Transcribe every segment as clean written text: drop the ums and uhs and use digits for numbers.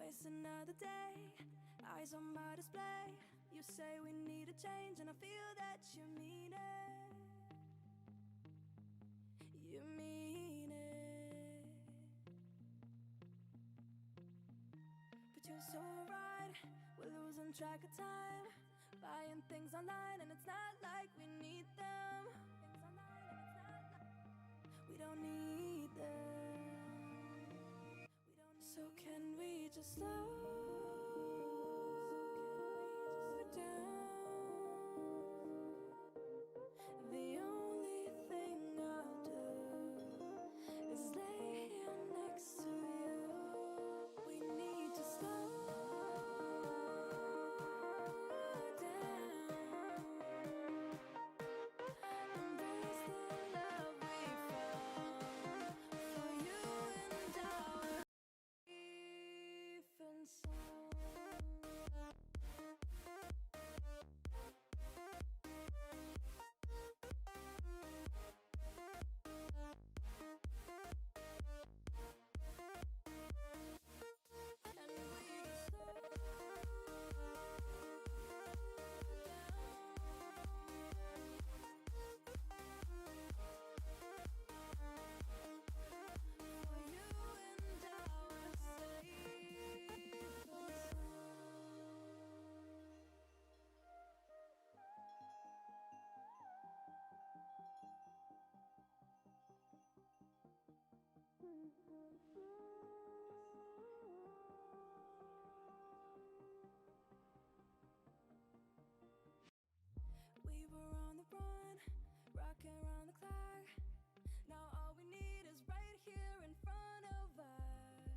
waste another day, eyes on my display. You say we need a change and I feel that you mean it. You mean it. But you're so right, we're losing track of time, buying things online and it's not like we need them. We don't need them. So can we just slow down? The only thing I'll do is lay here next to you. We need to slow down. Embrace the love we found for you and our safe and sound. And we just slow for you and our safe and We were on the run, rocking around the clock. Now all we need is right here in front of us.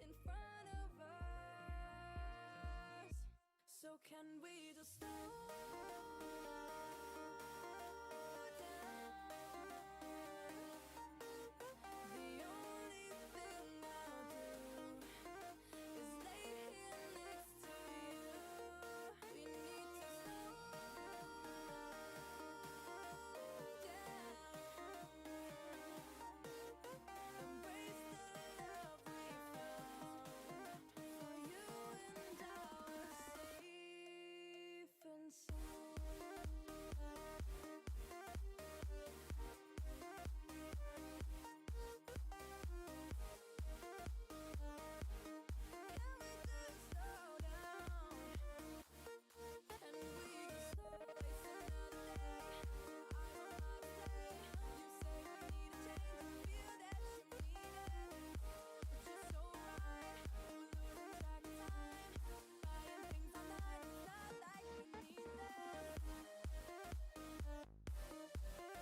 In front of us. So can we just slow down? The only thing I'll do is lay here next to you. We need to slow down. Embrace the love we found for you and our safe and sound. Can we just slow down? And we just slow waste another day, eyes on my display. You say we need a change and feel that you mean it. But you're so right, we're losing track of time, buying things online, it's not like we need them. Safe and sound.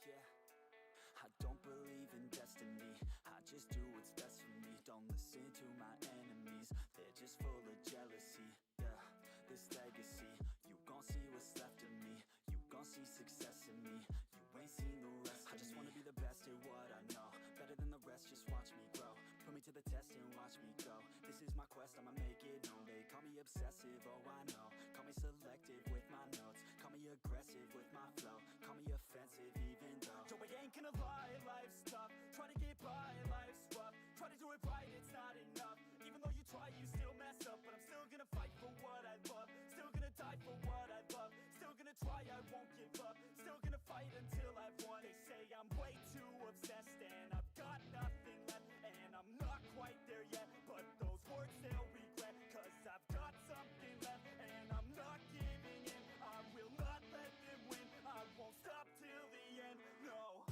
Yeah, I don't believe in destiny. I just do what's best for me. Don't listen to my enemies, they're just full of jealousy. Yeah, this legacy, you gon' see what's left of me. You gon' see success in me. You ain't seen the rest of me. I just wanna be the best at what I know, better than the rest, just watch me grow. Put me to the test and watch me go. This is my quest, I'ma make it known. They call me obsessive, oh I know. Call me selective with my notes. Call me aggressive with my flow. Call me offensive even though Joe, I ain't gonna lie, life's tough. Try to get by, life's rough. Try to do it right, it's not enough. Even though you try, you still mess up. But I'm still gonna fight for what I love. Still gonna die for what I love. Still gonna try, I won't give up. Still gonna fight until I've won. They say I'm way too obsessed and I've got nothing left. And I'm not quite there yet, but those words they'll regret. Cause I've got something left and I'm not giving in. I will not let them win. I won't stop till the end, no.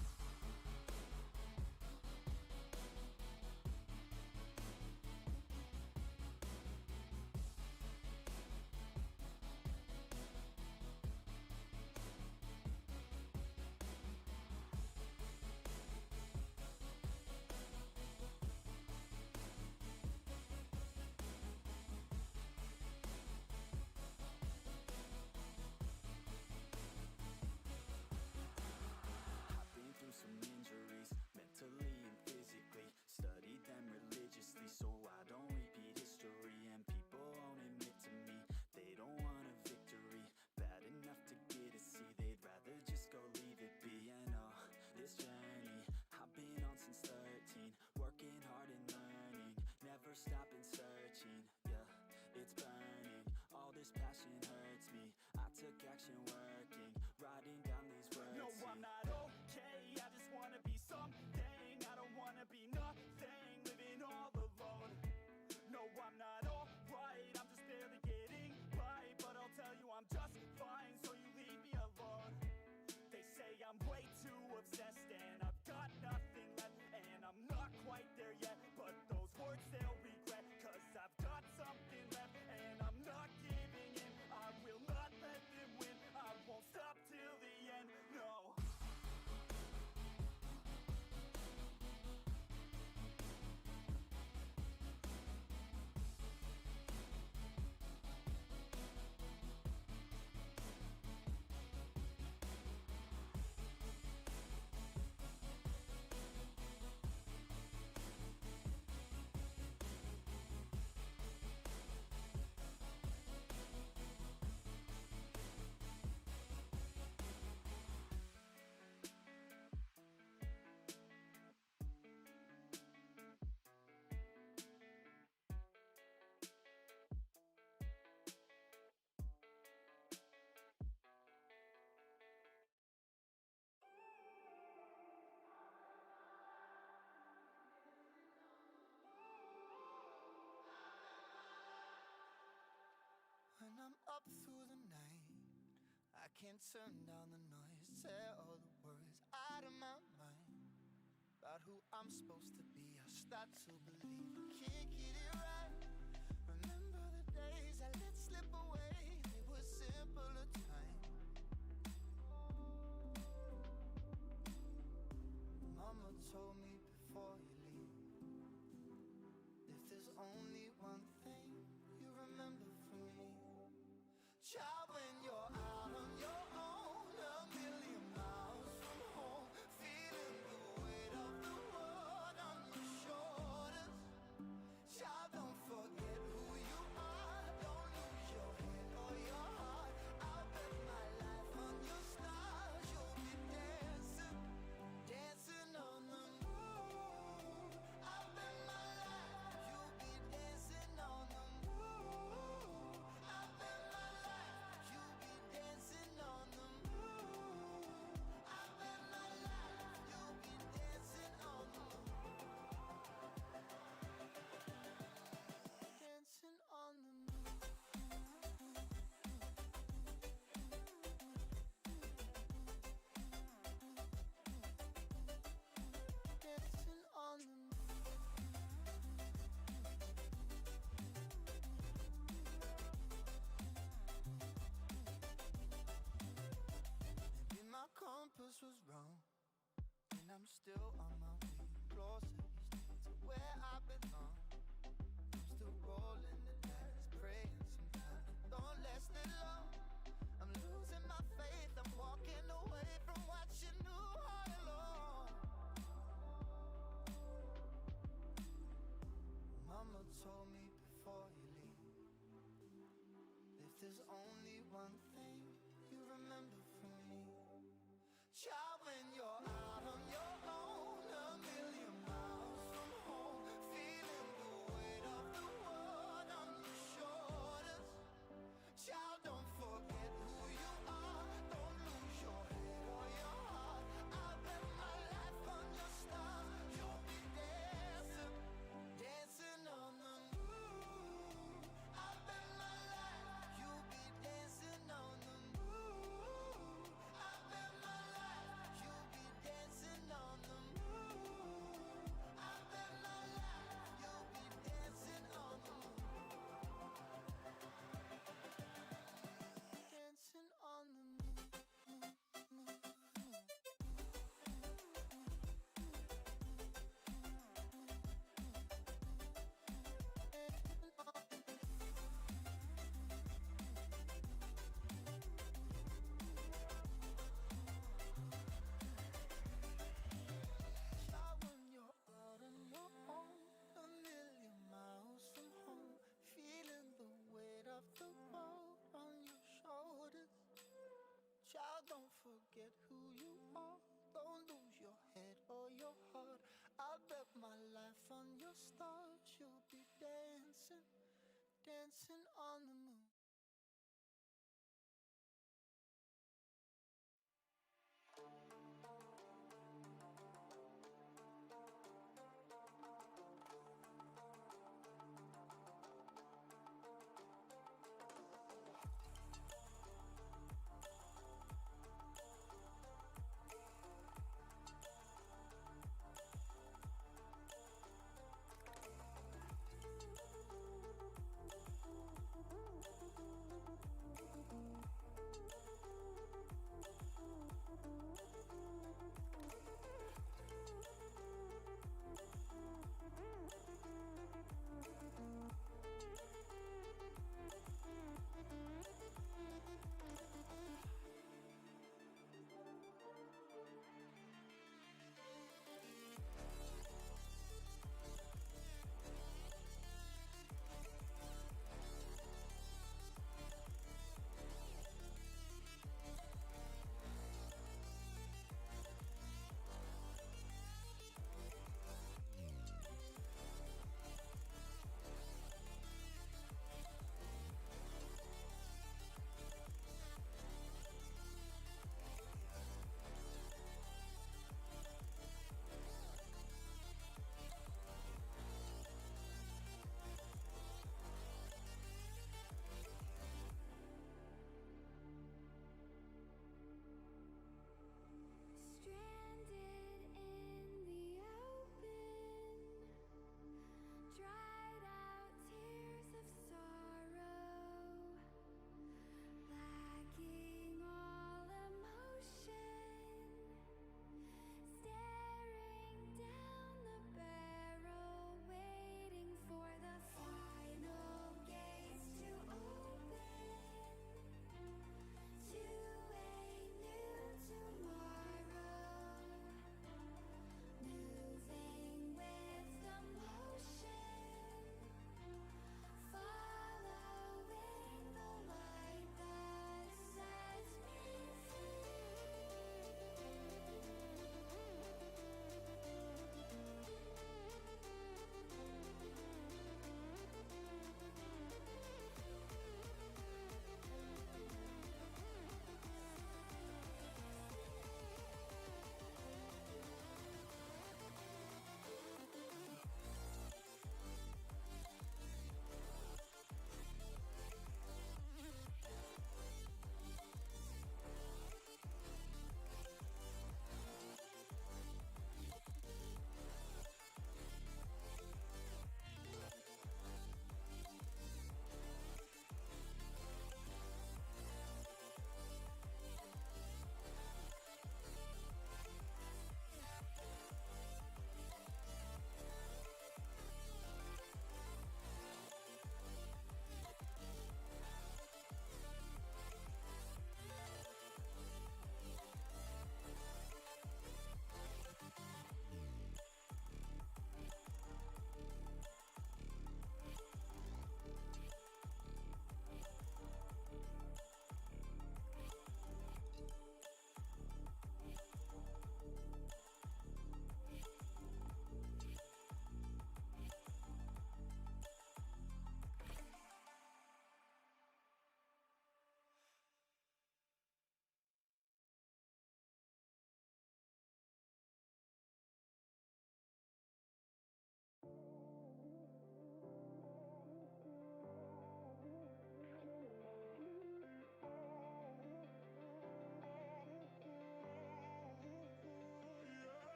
passion hurts me. I took action working, writing down these words. No, I'm not okay, I just wanna be something. I don't wanna be nothing, living all alone. No, I'm not alright, I'm just barely getting by. But I'll tell you I'm just fine, so you leave me alone. They say I'm way too obsessed and I've got nothing left. And I'm not quite there yet, but those words they'll regret. Cause I've got something left and I'm not giving in. I will not let them win, I won't stop till the end, no. When I'm up through the night, I can't turn down the noise. Tear all the worries out of my mind about who I'm supposed to be. I start to believe I can't get it right. Remember the days I let slip away, they were simpler times. Mama told me before you leave, if there's only one thing you remember from me, child, when you're out on your own, a million miles from home, feeling the weight of the world on your shoulders. Child, don't forget who you are, don't lose your head or your heart. I'll bet my life on your stars, you'll be dancing, dancing on the moon. I'll bet my life, you'll be dancing on the moon. I'll bet my life, you'll be dancing on the moon. I'll bet my life, you'll be dancing on the moon. Dancing on the moon. Dancing on the moon. Maybe my compass was wrong, and I'm still on my way closer to where I belong. I'm still rolling the dice, praying sometimes it don't last that long. I'm losing my faith, I'm walking away from what you knew all along. Mama told me before you leave, if there's only one thing you remember from me, child, when you're out on your own, a million miles from home, feeling the weight of the world on your shoulders. Child, don't forget who you are, don't lose your head or your heart. I'll bet my life on your stars, you'll be dancing, dancing on the moon. I'll bet my life, you'll be dancing on the moon. I'll bet my life, you'll be dancing on the moon. I'll bet my life, you'll be dancing on the moon. Dancing on the moon. Child, when you're out on your own, a million miles from home, feeling the weight of the world on your shoulders. Child, don't forget who you are, don't lose your head or your heart. I'll bet my life on your stars, you'll be dancing, dancing on the moon.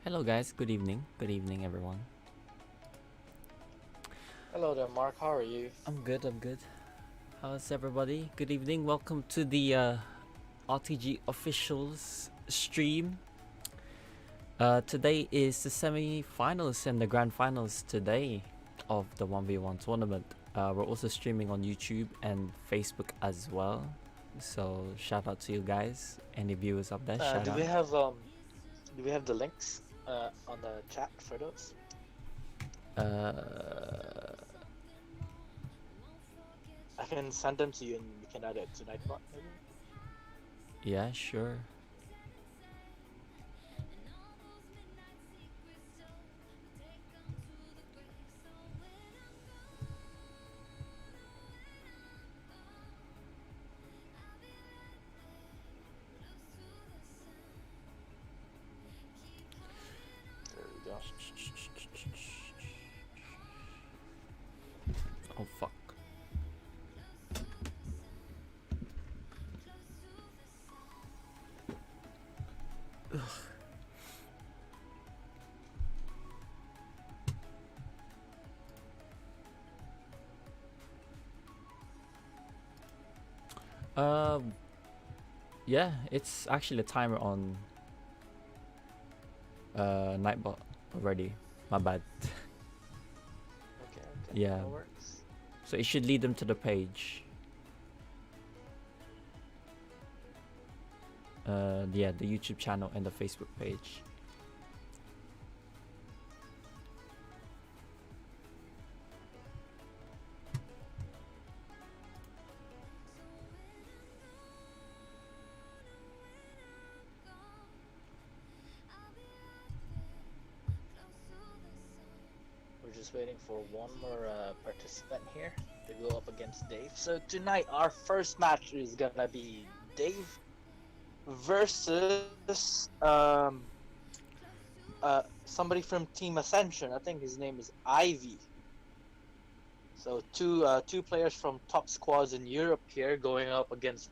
Hello guys, good evening. Good evening everyone. Hello there, Mark. How are you? I'm good. How's everybody? Good evening. Welcome to the RTG officials stream. Today is the semi-finals and the grand finals today of the 1v1 tournament. We're also streaming on YouTube and Facebook as well. So shout out to you guys. Any viewers up there? Shout Do out. we have the links on the chat for those? I can send them to you and we can add it to Nightbot maybe. Yeah, sure. There we go. Oh fuck. Yeah, it's actually a timer on Nightbot already. My bad. Okay. Yeah. That works. So it should lead them to the page. Yeah, the YouTube channel and the Facebook page. just waiting for one more participant here to go up against Dave. So tonight our first match is gonna be Dave versus somebody from Team Ascension. I think his name is Ivy. So two players from top squads in Europe here going up against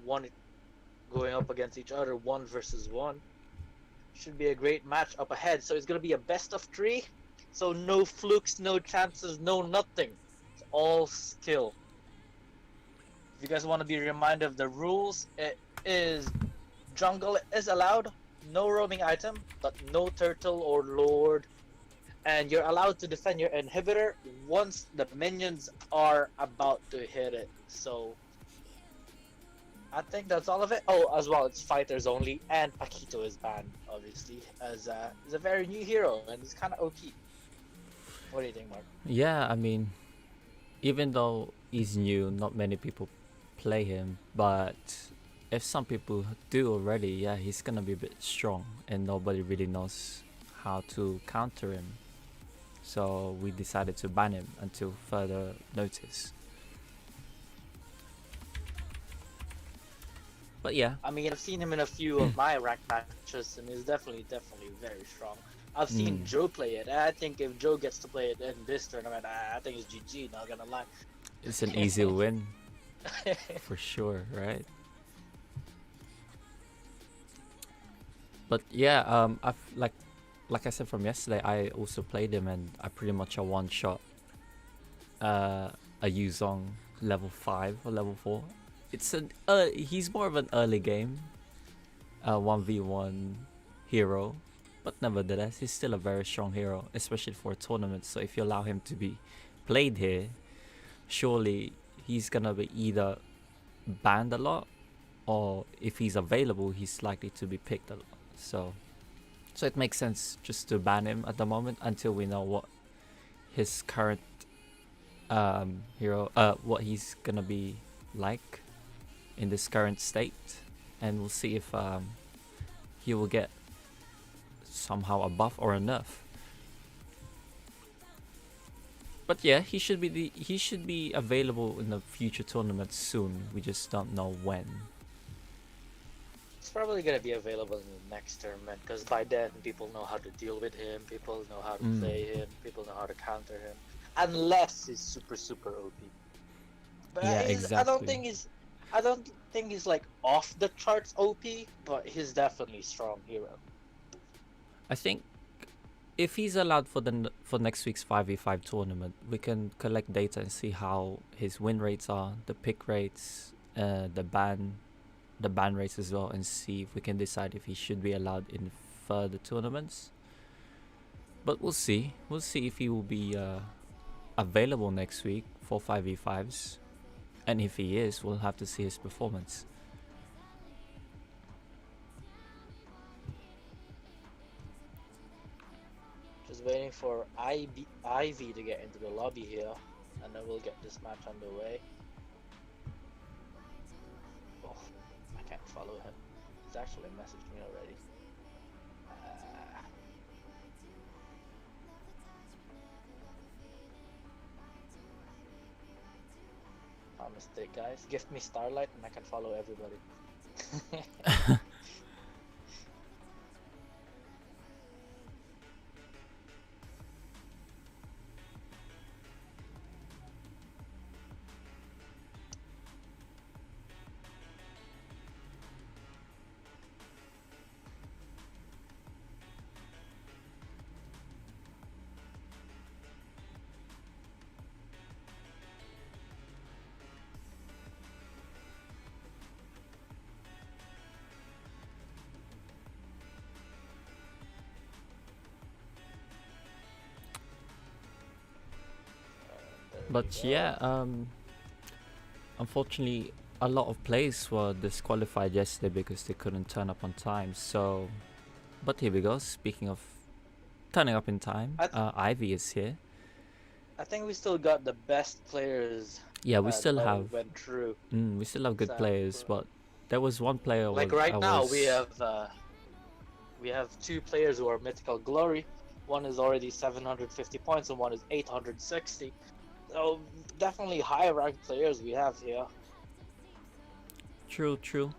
each other, 1 versus 1. Should be a great match up ahead. So it's gonna be a best of 3. So no flukes, no chances, no nothing. It's all skill. If you guys want to be reminded of the rules, it is jungle is allowed, no roaming item, but no turtle or lord. And you're allowed to defend your inhibitor once the minions are about to hit it. So I think that's all of it. Oh, as well, it's fighters only, and Paquito is banned, obviously, as he's a very new hero and he's kind of OP. What do you think, Mark? Yeah, I mean, even though he's new, not many people play him, but if some people do already, yeah, he's gonna be a bit strong and nobody really knows how to counter him. So we decided to ban him until further notice. But yeah, I mean, I've seen him in a few of my ranked matches, and he's definitely very strong. I've seen Joe play it, and I think if Joe gets to play it in this tournament, I think it's GG, not gonna lie. it's an easy win for sure, right? But yeah, I've like I said from yesterday, I also played him and I pretty much a one shot a Yuzong level 5 or level 4. It's an he's more of an early game 1v1 hero, but nevertheless he's still a very strong hero, especially for a tournament. So if you allow him to be played here, surely he's gonna be either banned a lot, or if he's available he's likely to be picked a lot. So it makes sense just to ban him at the moment until we know what his current hero what he's gonna be like in this current state, and we'll see if he will get somehow a buff or a nerf. But yeah, he should be available in the future tournaments soon. We just don't know when. It's probably gonna be available in the next tournament, because by then people know how to deal with him, people know how to play him, people know how to counter him, unless he's super OP. But Yeah, exactly. I don't think he's like off the charts OP, but he's definitely strong hero. I think if he's allowed for next week's 5v5 tournament, we can collect data and see how his win rates are, the pick rates, the ban rates as well, and see if we can decide if he should be allowed in further tournaments. But we'll see. We'll see if he will be available next week for 5v5s. And if he is, we'll have to see his performance. Just waiting for Ivy to get into the lobby here, and then we'll get this match underway. Oh, I can't follow him. He's actually messaged me already. My mistake, guys. Gift me Starlight and I can follow everybody. But yeah, unfortunately, a lot of players were disqualified yesterday because they couldn't turn up on time. So, but here we go. Speaking of turning up in time, Ivy is here. I think we still got the best players. Yeah, we still have. Went through. We still have good players, but there was one player. Like right now, we have 2 players who are Mythical Glory, One is already 750 points and one is 860. So definitely high ranked players we have here. True, true.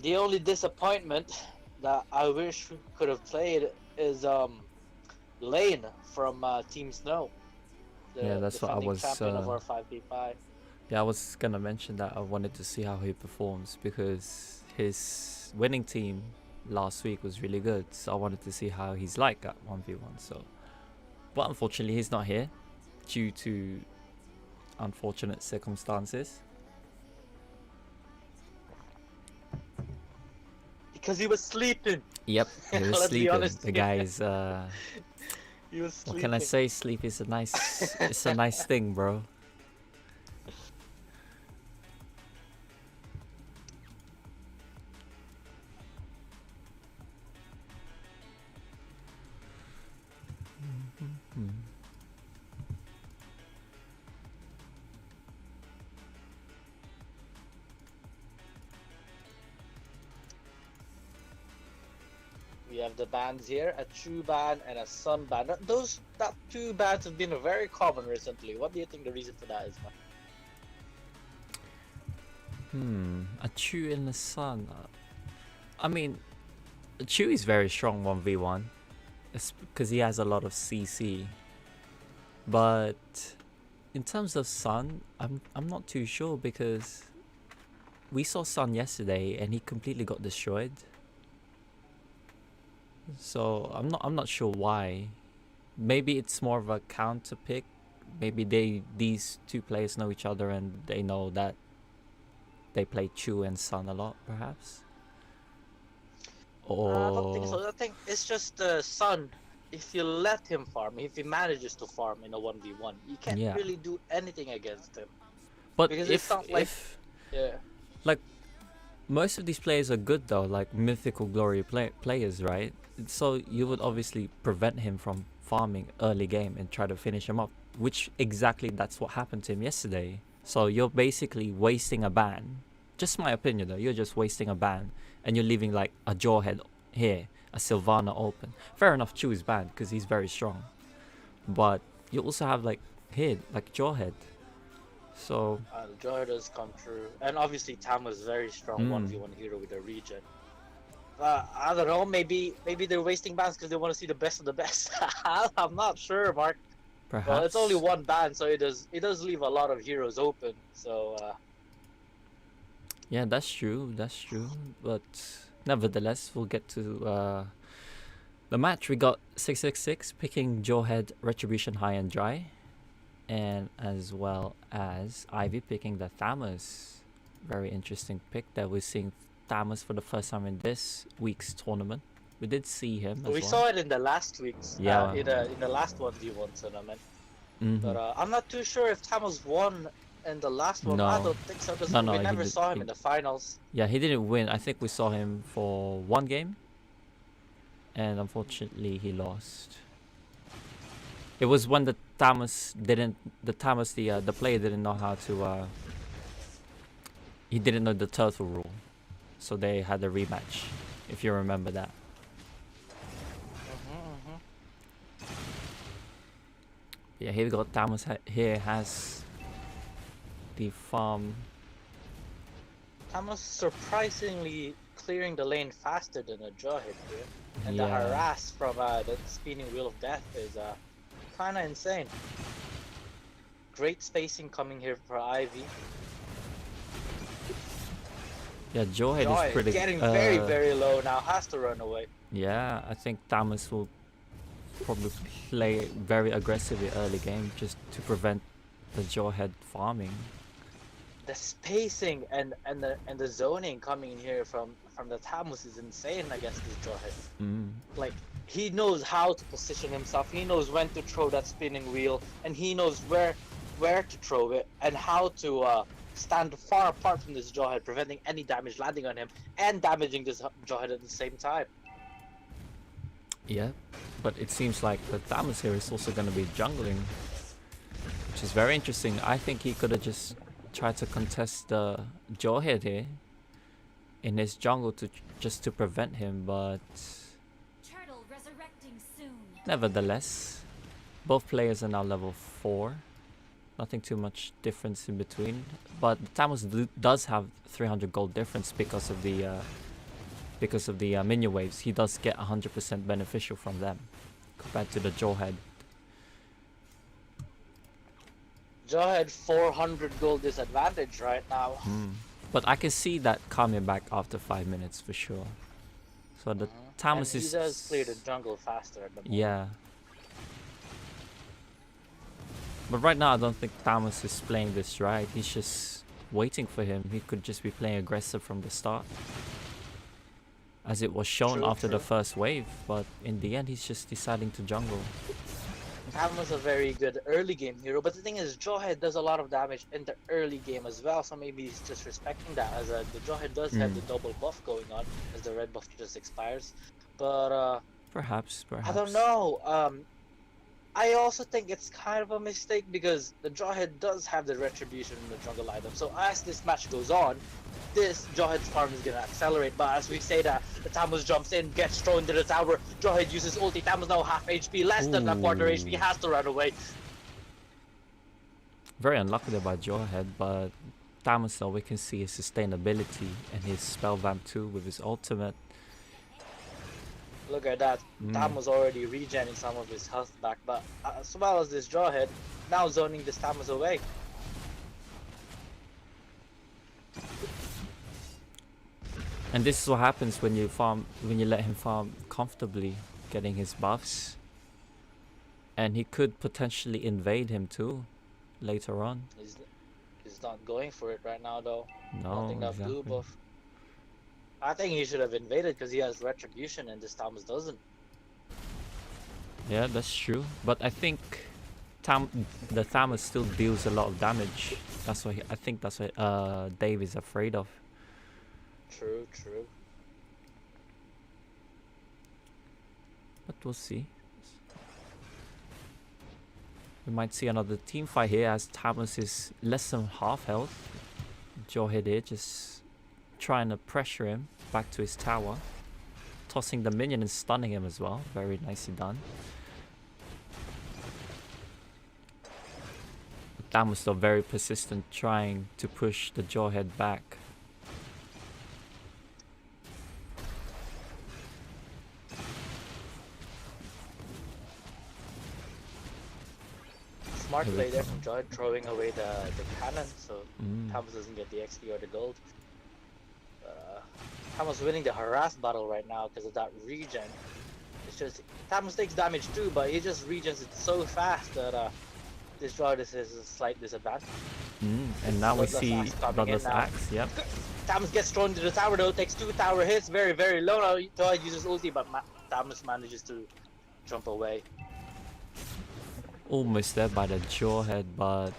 The only disappointment that I wish we could have played is Lane from Team Snow, Yeah, the that's what I defending was. champion of our 5v5. Yeah, I was gonna mention that. I wanted to see how he performs because his winning team last week was really good. So I wanted to see how he's like at 1v1. So, but unfortunately, he's not here due to unfortunate circumstances. Because he was sleeping. Yep, he was Let's be sleeping. honest The here. guy is. He was sleeping. What can I say? Sleep is a nice. It's a nice thing, bro. We have the bans here, a Chu ban and a Sun ban. That two bans have been very common recently. What do you think the reason for that is, man? A Chu in the sun. I mean, a Chu is very strong 1v1. It's because he has a lot of CC. But in terms of Sun, I'm not too sure because we saw Sun yesterday and he completely got destroyed. So I'm not sure why. Maybe it's more of a counter pick. Maybe these two players know each other and they know that they play Chu and Sun a lot, perhaps. Or I don't think so. I think it's just the Sun. If you let him farm, if he manages to farm in a 1v1, you can't Yeah. really do anything against him. but because it's not like- Yeah. most of these players are good though, like mythical glory players, right? So you would obviously prevent him from farming early game and try to finish him up, which exactly that's what happened to him yesterday. So you're basically wasting a ban. Just my opinion though, you're just wasting a ban and you're leaving like a Jawhead here, a Sylvana open. Fair enough, Chu is banned because he's very strong. But you also have like here, like Jawhead. So Joy does come true. And obviously Tam was very strong 1v1 hero with the regen. I don't know, maybe they're wasting bans because they want to see the best of the best. I'm not sure, Mark. perhaps Well, it's only one ban, so it does leave a lot of heroes open. So yeah, that's true. But nevertheless, we'll get to the match. We got 666 picking Jawhead, Retribution High and Dry, and as well as Ivy picking the Thamus. Very interesting pick that we're seeing Thamus for the first time in this week's tournament. We did see him as we well. saw it in the last week's, Yeah. in the last 1v1 tournament. Mhm. But I'm not too sure if Tamos won in the last one. No. I don't think so because No, we he never did- saw him he- in the finals. Yeah, he didn't win. I think we saw him for one game, and unfortunately he lost. It was when the player didn't know how to. He didn't know the turtle rule, so they had a rematch. If you remember that. Yeah, here we got Thamus. Here has the farm. Tamos surprisingly clearing the lane faster than a Jawhead here. And the Yeah. harass from the spinning wheel of death is kind of insane. Great spacing coming here for Ivy. Yeah, Jawhead Joy is pretty. getting very low now. Has to run away. Yeah, I think Thamus will probably play very aggressively early game just to prevent the Jawhead farming. The spacing and the zoning coming in here from the Tamos is insane against this Jawhead. Like, he knows how to position himself, he knows when to throw that spinning wheel, and he knows where to throw it, and how to stand far apart from this Jawhead, preventing any damage landing on him, and damaging this Jawhead at the same time. Yeah, but it seems like the Thamus here is also going to be jungling, which is very interesting. I think he could have just tried to contest the Jawhead here in his jungle just to prevent him, but Turtle resurrecting Nevertheless, both players are now level 4. Nothing too much difference in between. But Tamus does have 300 gold difference because of the minion waves. He does get 100% beneficial from them compared to the Jawhead. Jawhead 400 gold disadvantage right now. But I can see that coming back after 5 minutes for sure. So the Tamus And is... he does clear the jungle faster at the moment. Yeah. But right now I don't think Tamus is playing this right. He's just waiting for him. He could just be playing aggressive from the start, as it was shown after the first wave. But in the end he's just deciding to jungle. Tamus a very good early game hero, but the thing is, Jawhead does a lot of damage in the early game as well, so maybe he's just respecting that, as the Jawhead does have the double buff going on, as the red buff just expires. But Perhaps. I don't know. I also think it's kind of a mistake because the Jawhead does have the retribution in the jungle item. So as this match goes on, this Jawhead's farm is gonna accelerate. But as we say that, the Tamus jumps in, gets thrown to the tower. Jawhead uses ulti. Tamus now half HP, less than a quarter HP, has to run away. Very unlucky there by Jawhead, but Tamus though, we can see his sustainability and his spell vamp too with his ultimate. Look at that. Tamus already regenerating some of his health back, but as well as this Jawhead, now zoning this Tamus away. And this is what happens when you let him farm comfortably, getting his buffs. And he could potentially invade him too, later on. He's not going for it right now though. No, Nothing that blue exactly. buff. I think he should have invaded because he has retribution and this Tamus doesn't. Yeah, that's true. But I think the Tamus still deals a lot of damage. That's why I think that's what Dave is afraid of. True. But we'll see. We might see another team fight here as Tamus is less than half health. Jawhead here just trying to pressure him back to his tower. Tossing the minion and stunning him as well. Very nicely done. Tamus though very persistent, trying to push the Jawhead back. Smart play there from Jawhead, throwing away the cannon so Tamus doesn't get the XP or the gold. Tamus winning the harass battle right now because of that regen. It's just Tamus takes damage too, but he just regens it so fast that this Jawhead is a slight disadvantage. And now we see Bloodless Axe. Yep. Tamus gets thrown to the tower though, takes 2 tower hits, very low now. Jawhead uses ulti, but Tamus manages to jump away. Almost there by the Jawhead, but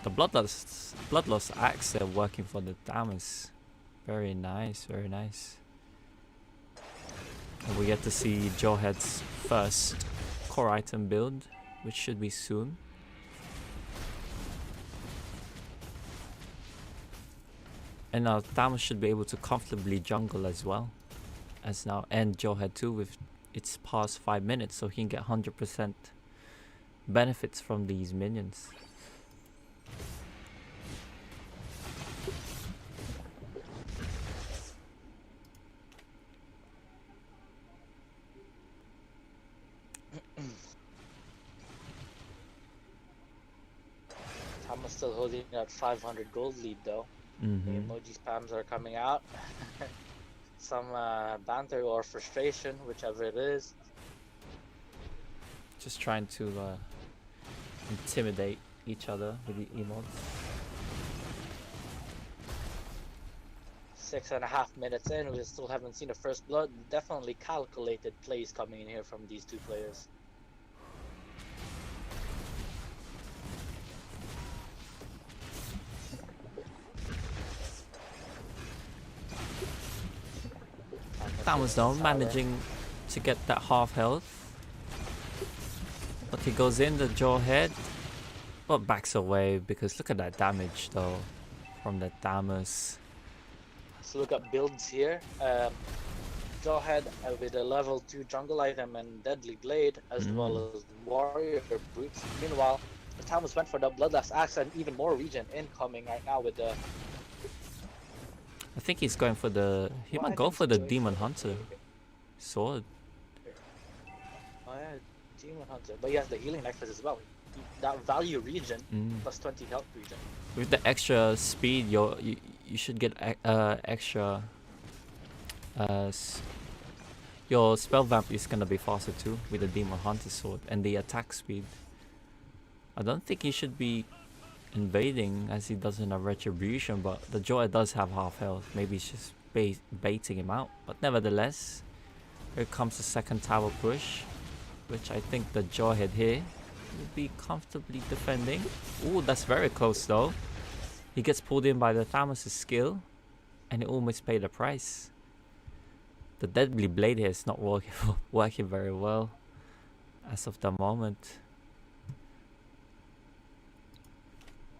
the Bloodless Axe they're working for the Tamus. Very nice. And we get to see Jawhead's first core item build, which should be soon. And now Tamus should be able to comfortably jungle as well, as now end Jawhead too with its past 5 minutes, so he can get 100% benefits from these minions. Tamus still holding that 500 gold lead though. The emoji spams are coming out. Some banter or frustration, whichever it is. Just trying to intimidate each other with the emotes. 6.5 minutes in, we still haven't seen the first blood. Definitely calculated plays coming in here from these two players. Tamus though managing to get that half health, but he goes in the Jawhead, but backs away because look at that damage though from the Tamus. Let's look up builds here. Jawhead with a level 2 jungle item and Deadly Blade, as well as Warrior Boots. Meanwhile, the Tamus went for the Bloodlust Axe and even more regen incoming right now with the... I think he's going for the... He might go for the Demon Hunter sword. Oh yeah, Demon Hunter. But he has the healing necklace as well. That value regen, plus 20 health regen. With the extra speed, you should get extra... your spell vamp is gonna be faster too with the Demon Hunter sword and the attack speed. I don't think he should be invading as he doesn't have retribution, but the Jawhead does have half health. Maybe he's just baiting him out. But nevertheless, here comes the second tower push, which I think the Jawhead here will be comfortably defending. Ooh, that's very close though. He gets pulled in by the Thamus' skill, and he almost paid the price. The Deadly Blade here is not working very well as of the moment.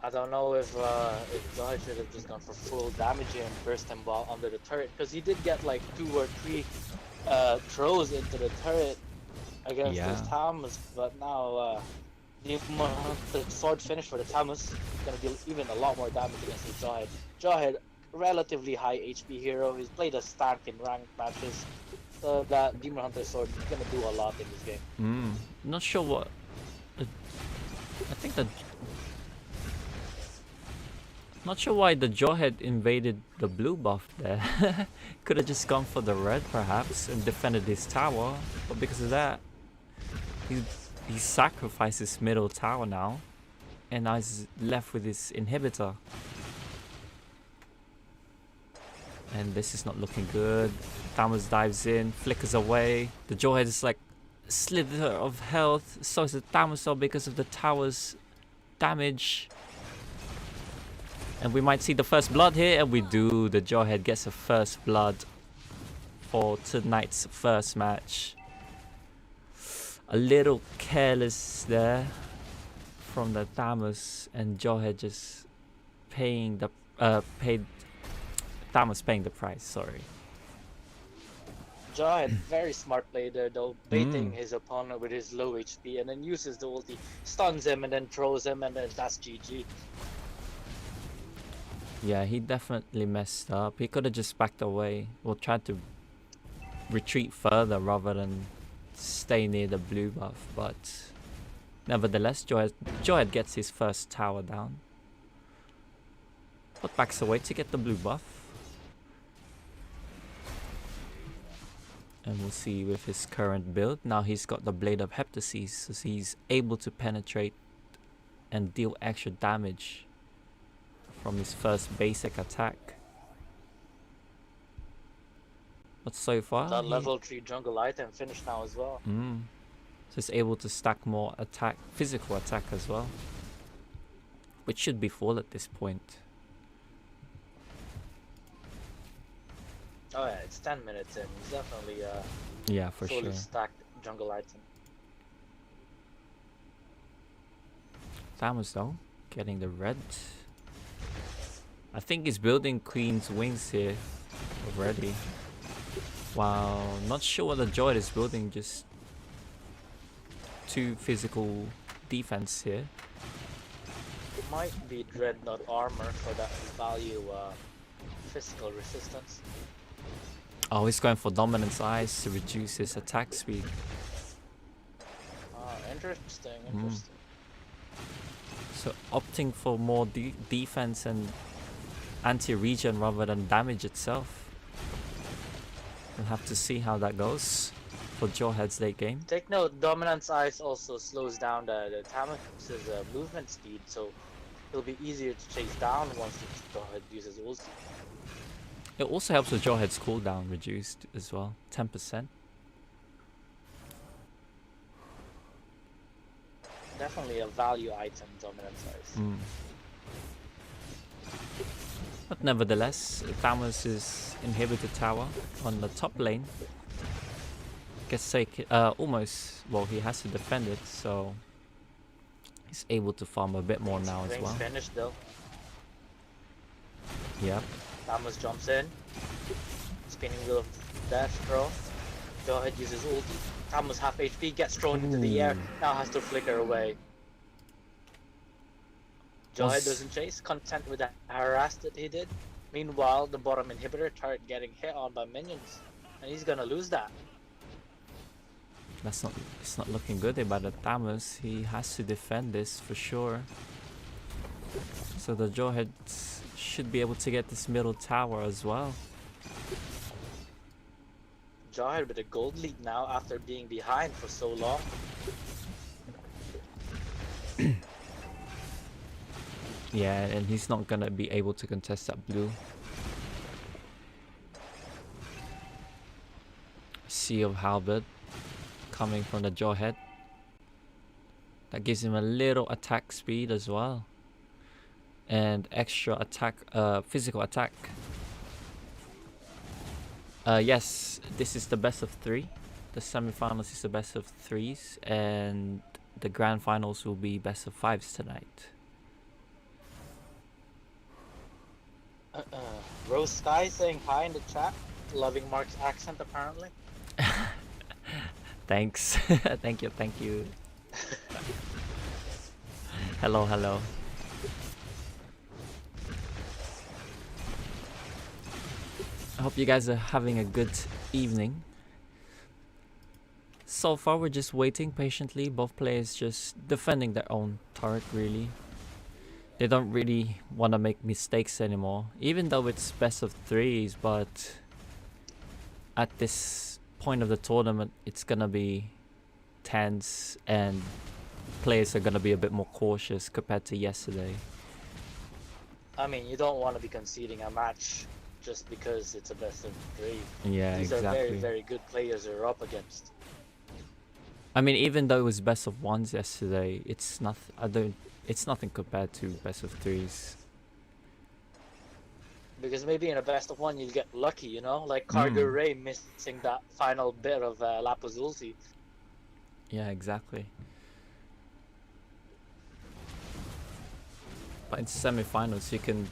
I don't know if Jawhead should have just gone for full damage here and burst him while under the turret, because he did get like 2 or 3 throws into the turret against this Tamus, but now the sword finish for the Tamus is gonna deal even a lot more damage against the Jawhead. Jawhead, relatively high HP hero. He's played a stack in ranked matches, so that Demon Hunter sword is gonna do a lot in this game. Not sure what. I think the. Not sure why the Jawhead invaded the blue buff there. Could have just gone for the red perhaps and defended his tower, but because of that, he sacrificed his middle tower now, and now he's left with his inhibitor. And this is not looking good. Thamus dives in, flickers away. The Jawhead is like a slither of health. So is the Thamus because of the tower's damage. And we might see the first blood here, and we do. The Jawhead gets a first blood for tonight's first match. A little careless there from the Thamus, and Jawhead just paying the Thamus paying the price, sorry. Jawhead, very smart play there though, baiting his opponent with his low HP and then uses the ulti, stuns him and then throws him, and then that's GG. Yeah, he definitely messed up. He could have just backed away or tried to retreat further rather than stay near the blue buff, but nevertheless, Jawhead gets his first tower down. But backs away to get the blue buff. And we'll see with his current build. Now he's got the Blade of Heptases, so he's able to penetrate and deal extra damage from his first basic attack. But so far, that level 3 jungle item finished now as well. So he's able to stack more attack, physical attack as well, which should be full at this point. Oh yeah, it's 10 minutes in. He's definitely yeah, for fully sure. stacked jungle item. Thamus though, getting the red. I think he's building Queen's Wings here already. Wow, not sure what the Jawhead is building, just 2 physical defense here. Might be Dreadnought armor for that value physical resistance. Oh, he's going for Dominance Eyes to reduce his attack speed. Interesting. So opting for more defense and anti-regen rather than damage itself. We'll have to see how that goes for Jawhead's late game. Take note, Dominance Eyes also slows down the Thamus' movement speed, so it'll be easier to chase down once the Jawhead uses ulti. It also helps with Jawhead's cooldown reduced as well, 10%. Definitely a value item, Dominance Eyes. But nevertheless, Thamus' inhibitor tower on the top lane gets taken, almost, well, he has to defend it, so he's able to farm a bit more now as well. Finished though. Yep. Thamus jumps in, Spinning wheel of death throw. Jawhead uses ulti. Tamus half HP, gets thrown into the air, now has to flicker away. Jawhead doesn't chase, content with the harass that he did. Meanwhile, the bottom inhibitor turret getting hit on by minions. And he's gonna lose that. It's not looking good about the Tamus. He has to defend this for sure. So the Jawhead should be able to get this middle tower as well. Jawhead with a gold lead now after being behind for so long. Yeah, and he's not gonna be able to contest that blue. Sea of Halberd coming from the Jawhead. That gives him a little attack speed as well. And extra attack, physical attack. Yes, this is the best of 3. The semifinals is the best of 3s, and the grand finals will be best of 5s tonight. Rose Sky saying hi in the chat. Loving Mark's accent apparently. Thanks. Thank you. Hello. I hope you guys are having a good evening. So far we're just waiting patiently, both players just defending their own turret really. They don't really want to make mistakes anymore, even though it's best of 3s, but at this point of the tournament it's gonna be tense and players are gonna be a bit more cautious compared to yesterday. I mean, you don't want to be conceding a match just because it's a best of 3. Yeah, These exactly. are very, very good players you're up against. I mean, even though it was best of 1s yesterday, it's nothing compared to best of 3s. Because maybe in a best of 1 you'll get lucky, you know? Like Cargo Ray missing that final bit of Lapis ulti. Yeah, exactly. But in semi-finals, you could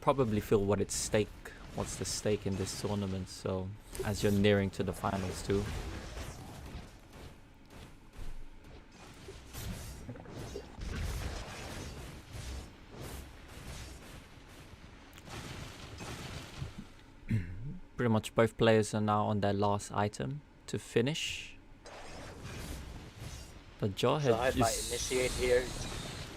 probably feel what's the stake in this tournament. So as you're nearing to the finals too. Pretty much both players are now on their last item to finish. The Jawhead might initiate here.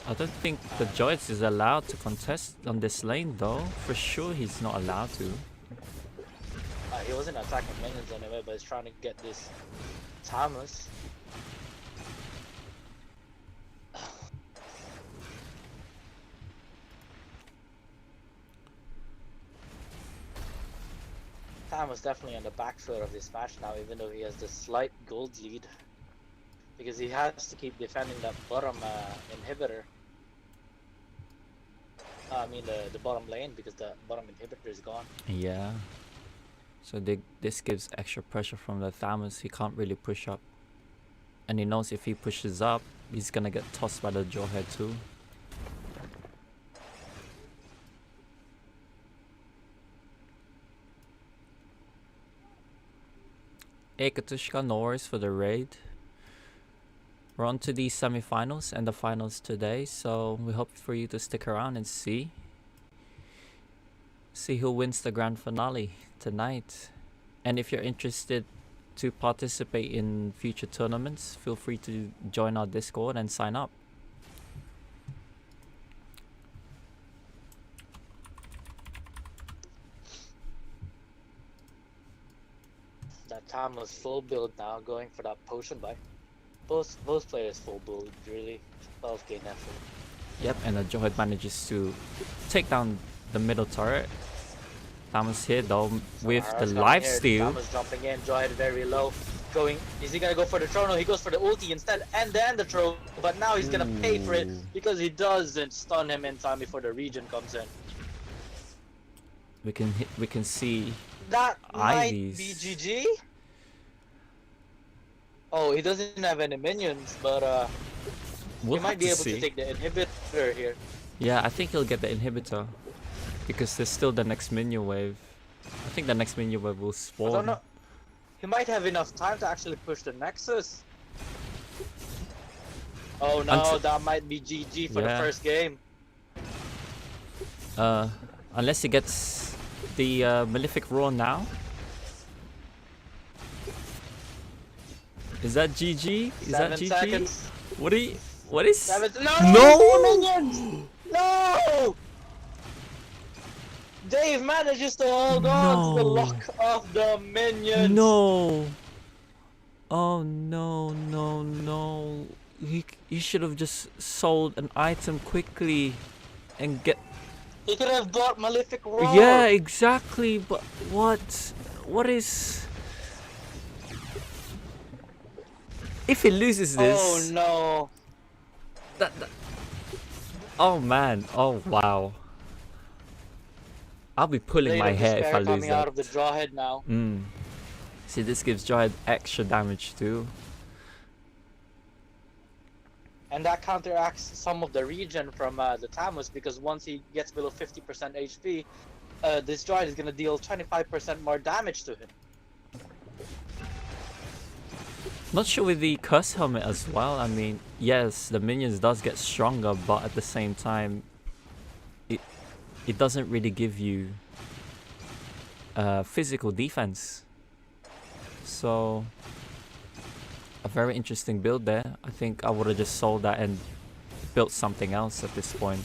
I don't think the Jawhead is allowed to contest on this lane though. For sure he's not allowed to. He wasn't attacking minions anyway, but he's trying to get this Tamus. Tamus definitely on the back foot of this match now, even though he has the slight gold lead. Because he has to keep defending that bottom inhibitor. I mean the bottom lane, because the bottom inhibitor is gone. Yeah. So this gives extra pressure from the Tamus. He can't really push up. And he knows if he pushes up, he's gonna get tossed by the Jawhead too. Hey Katushka, no worries for the raid. We're on to the semi-finals and the finals today, so we hope for you to stick around and see who wins the grand finale tonight. And if you're interested to participate in future tournaments, feel free to join our Discord and sign up. That Tamus full build now, going for that potion buy. Both players full build, really. 12k effort. Yep, and the Jawhead manages to take down the middle turret. Tamus here though with the lifesteal. Tamus jumping in, Jawhead very low. Is he gonna go for the throw? No, he goes for the ulti instead, and then the throw. But now he's gonna pay for it because he doesn't stun him in time before the regen comes in. We can see that Ivy's. Might be GG. Oh, he doesn't have any minions, but we'll he might be able see. to take the inhibitor here. Yeah, I think he'll get the inhibitor because there's still the next minion wave. I think the next minion wave will I don't spawn. know. He might have enough time to actually push the Nexus. Oh no, Until- that might be GG for the Yeah. first game. Unless he gets the Malefic Roar now. Is that GG? Is that 7 GG? seconds. What is? 7. No! No! More minions! No! Dave manages to hold on to the No. lock of the minions. No. Oh no, no, no. He should have just sold an item quickly and get. He could have bought Malefic Roar. Yeah, exactly. But what? What is? If he loses this. Oh no. That. Oh man. Oh wow. I'll be pulling Blade my of hair if I Despair lose coming that. out of the Jawhead now. See, this gives Jawhead extra damage too. And that counteracts some of the regen from the Tamus, because once he gets below 50% HP, this Jawhead is going to deal 25% more damage to him. Not sure with the curse helmet as well. I mean, yes, the minions does get stronger, but at the same time, it doesn't really give you physical defense. So a very interesting build there. I think I would have just sold that and built something else at this point.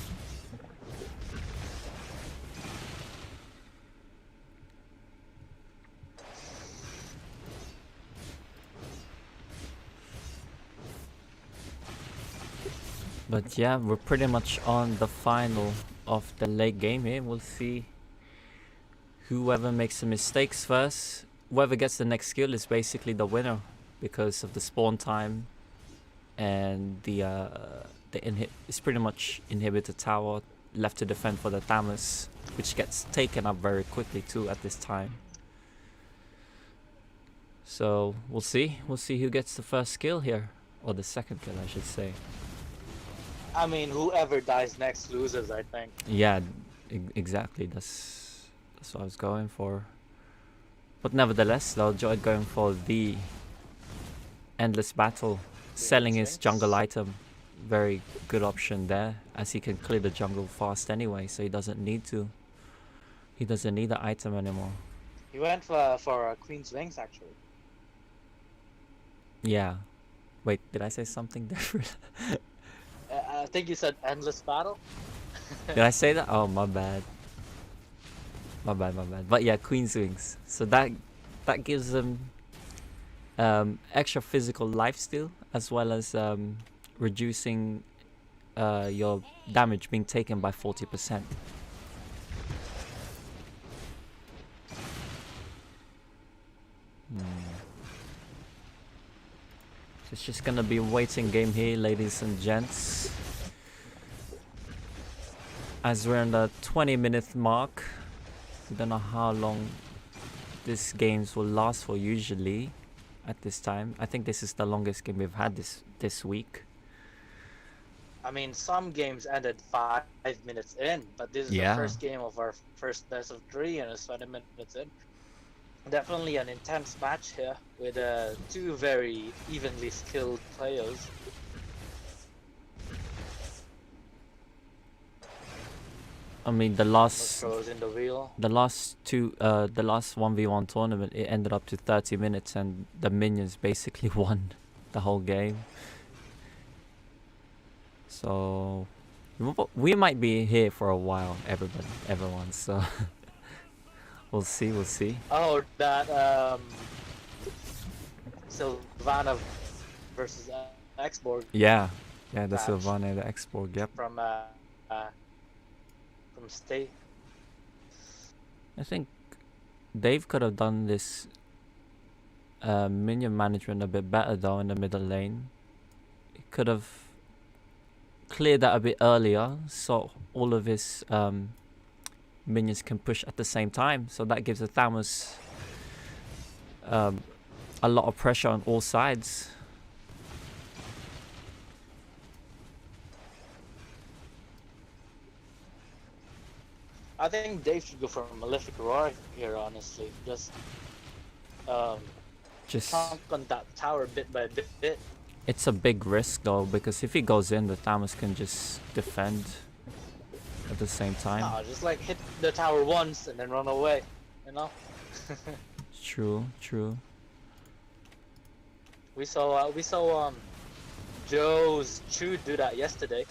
But yeah, we're pretty much on the final of the late game here. We'll see whoever makes the mistakes first. Whoever gets the next skill is basically the winner because of the spawn time and the it's pretty much inhibitor tower left to defend for the Thamus, which gets taken up very quickly too at this time. So we'll see who gets the first skill here, or the second kill I should say. I mean, whoever dies next loses, I think. Yeah, exactly. That's what I was going for. But nevertheless, though, Joy going for the endless battle, selling his jungle item. Very good option there, as he can clear the jungle fast anyway, so he doesn't need to. He doesn't need the item anymore. He went for Queen's Wings, actually. Yeah. Wait, did I say something different? I think you said endless battle. Did I say that? Oh, my bad. My bad. But yeah, Queen's Wings. So that gives them extra physical lifesteal, as well as reducing your damage being taken by 40%. It's just gonna be a waiting game here, ladies and gents. As we're in the 20-minute mark. I don't know how long these games will last for usually at this time. I think this is the longest game we've had this week. I mean, some games ended 5 minutes in, but this is the first game of our first best of 3 and it's 20 minutes in. Definitely an intense match here with two very evenly skilled players. I mean, the last in the wheel. the last 1v1 tournament, it ended up to 30 minutes and the minions basically won the whole game. So we might be here for a while, everyone. So we'll see. Oh, that Sylvana versus Xborg. Yeah, the Match. Sylvana, the Xborg, yep. From State. I think Dave could have done this minion management a bit better though in the middle lane. He could have cleared that a bit earlier so all of his minions can push at the same time. So that gives the Thamus a lot of pressure on all sides. I think Dave should go for a Malefic Roar here, honestly. Just Chunk on that tower bit by bit. it's a big risk though, because if he goes in, the Thamus can just defend at the same time. Nah, just like hit the tower once and then run away, you know? True, true. We saw Joe's Chew do that yesterday.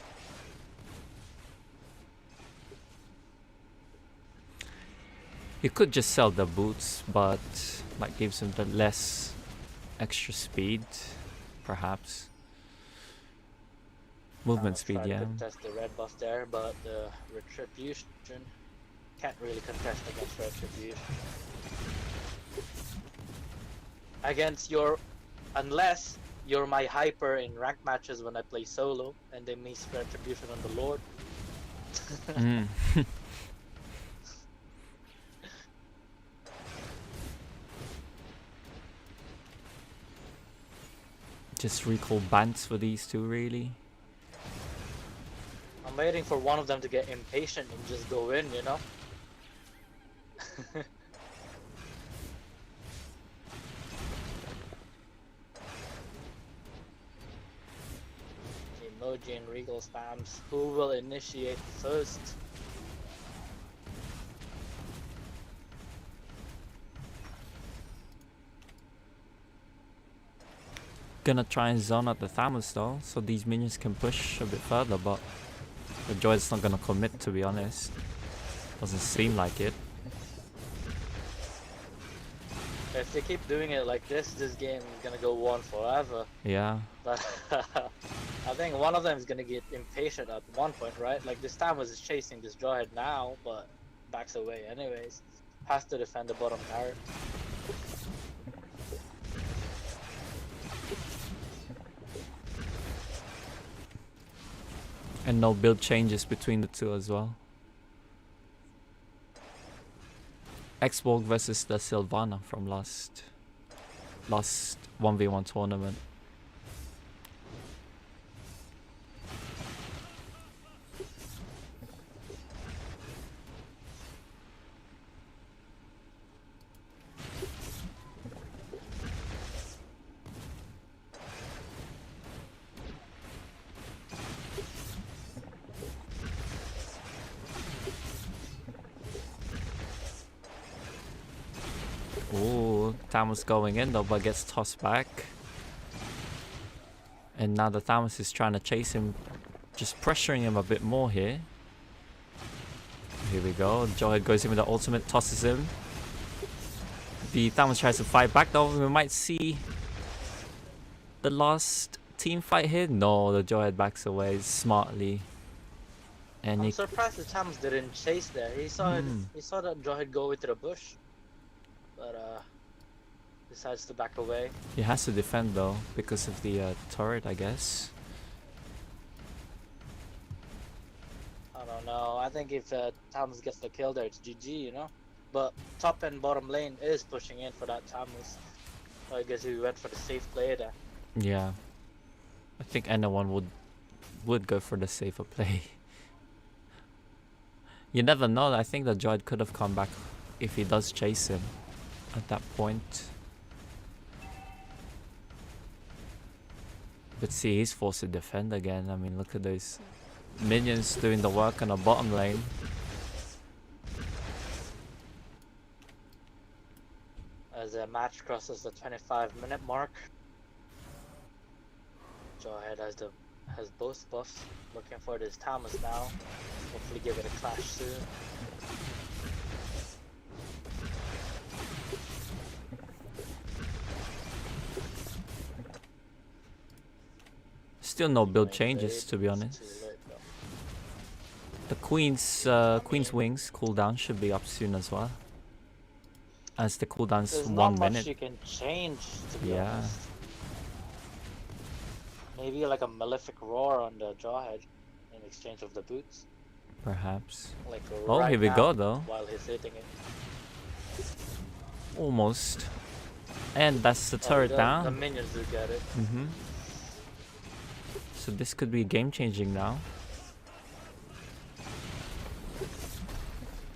You could just sell the boots, but like gives him the less extra speed, perhaps. Movement speed, Tried yeah. to contest the red buff there, but the Retribution can't really contest against Retribution. Unless you're my hyper in ranked matches when I play solo and they miss Retribution on the Lord. Mm. Just recall bans for these two, really. I'm waiting for one of them to get impatient and just go in, you know? Emoji and Regal spams. Who will initiate first? Gonna try and zone out the Thamus though, so these minions can push a bit further, but the Joy's not gonna commit, to be honest. Doesn't seem like it. If they keep doing it like this game is gonna go on forever. Yeah. But I think one of them is gonna get impatient at one point, right? Like this time was chasing this Jawhead now, but backs away anyways. Has to defend the bottom tower. And no build changes between the two as well. X-Borg versus the Sylvana from last 1v1 tournament. Ooh, Thamus going in though, but gets tossed back. And now the Thamus is trying to chase him, just pressuring him a bit more here. Here we go, Jawhead goes in with the ultimate, tosses him. The Thamus tries to fight back though, we might see the last team fight here. No, the Jawhead backs away smartly. And I'm surprised the Thamus didn't chase there. He saw that Jawhead go into the bush. But decides to back away. he has to defend though, because of the turret, I guess. I don't know. I think if Thamus gets the kill there, it's GG, you know? But top and bottom lane is pushing in for that Thamus. So I guess he went for the safe play there. Yeah. I think anyone would go for the safer play. You never know, I think that Jawhead could have come back if he does chase him at that point. But see, he's forced to defend again. I mean, look at those minions doing the work on the bottom lane. As the match crosses the 25-minute mark, Jawhead has both buffs. Looking for this Thamus now. Hopefully give it a clash soon. Still no build changes, to be honest. The Queen's Wings cooldown should be up soon as well. As the cooldown's There's 1 not minute. much you can change, to be Yeah. honest. Maybe like a Malefic Roar on the Jawhead in exchange of the boots. Perhaps. Like Oh, right here we now, go though. while he's hitting it. Almost. And that's the Oh, turret the down. minions do get it. So this could be game changing now.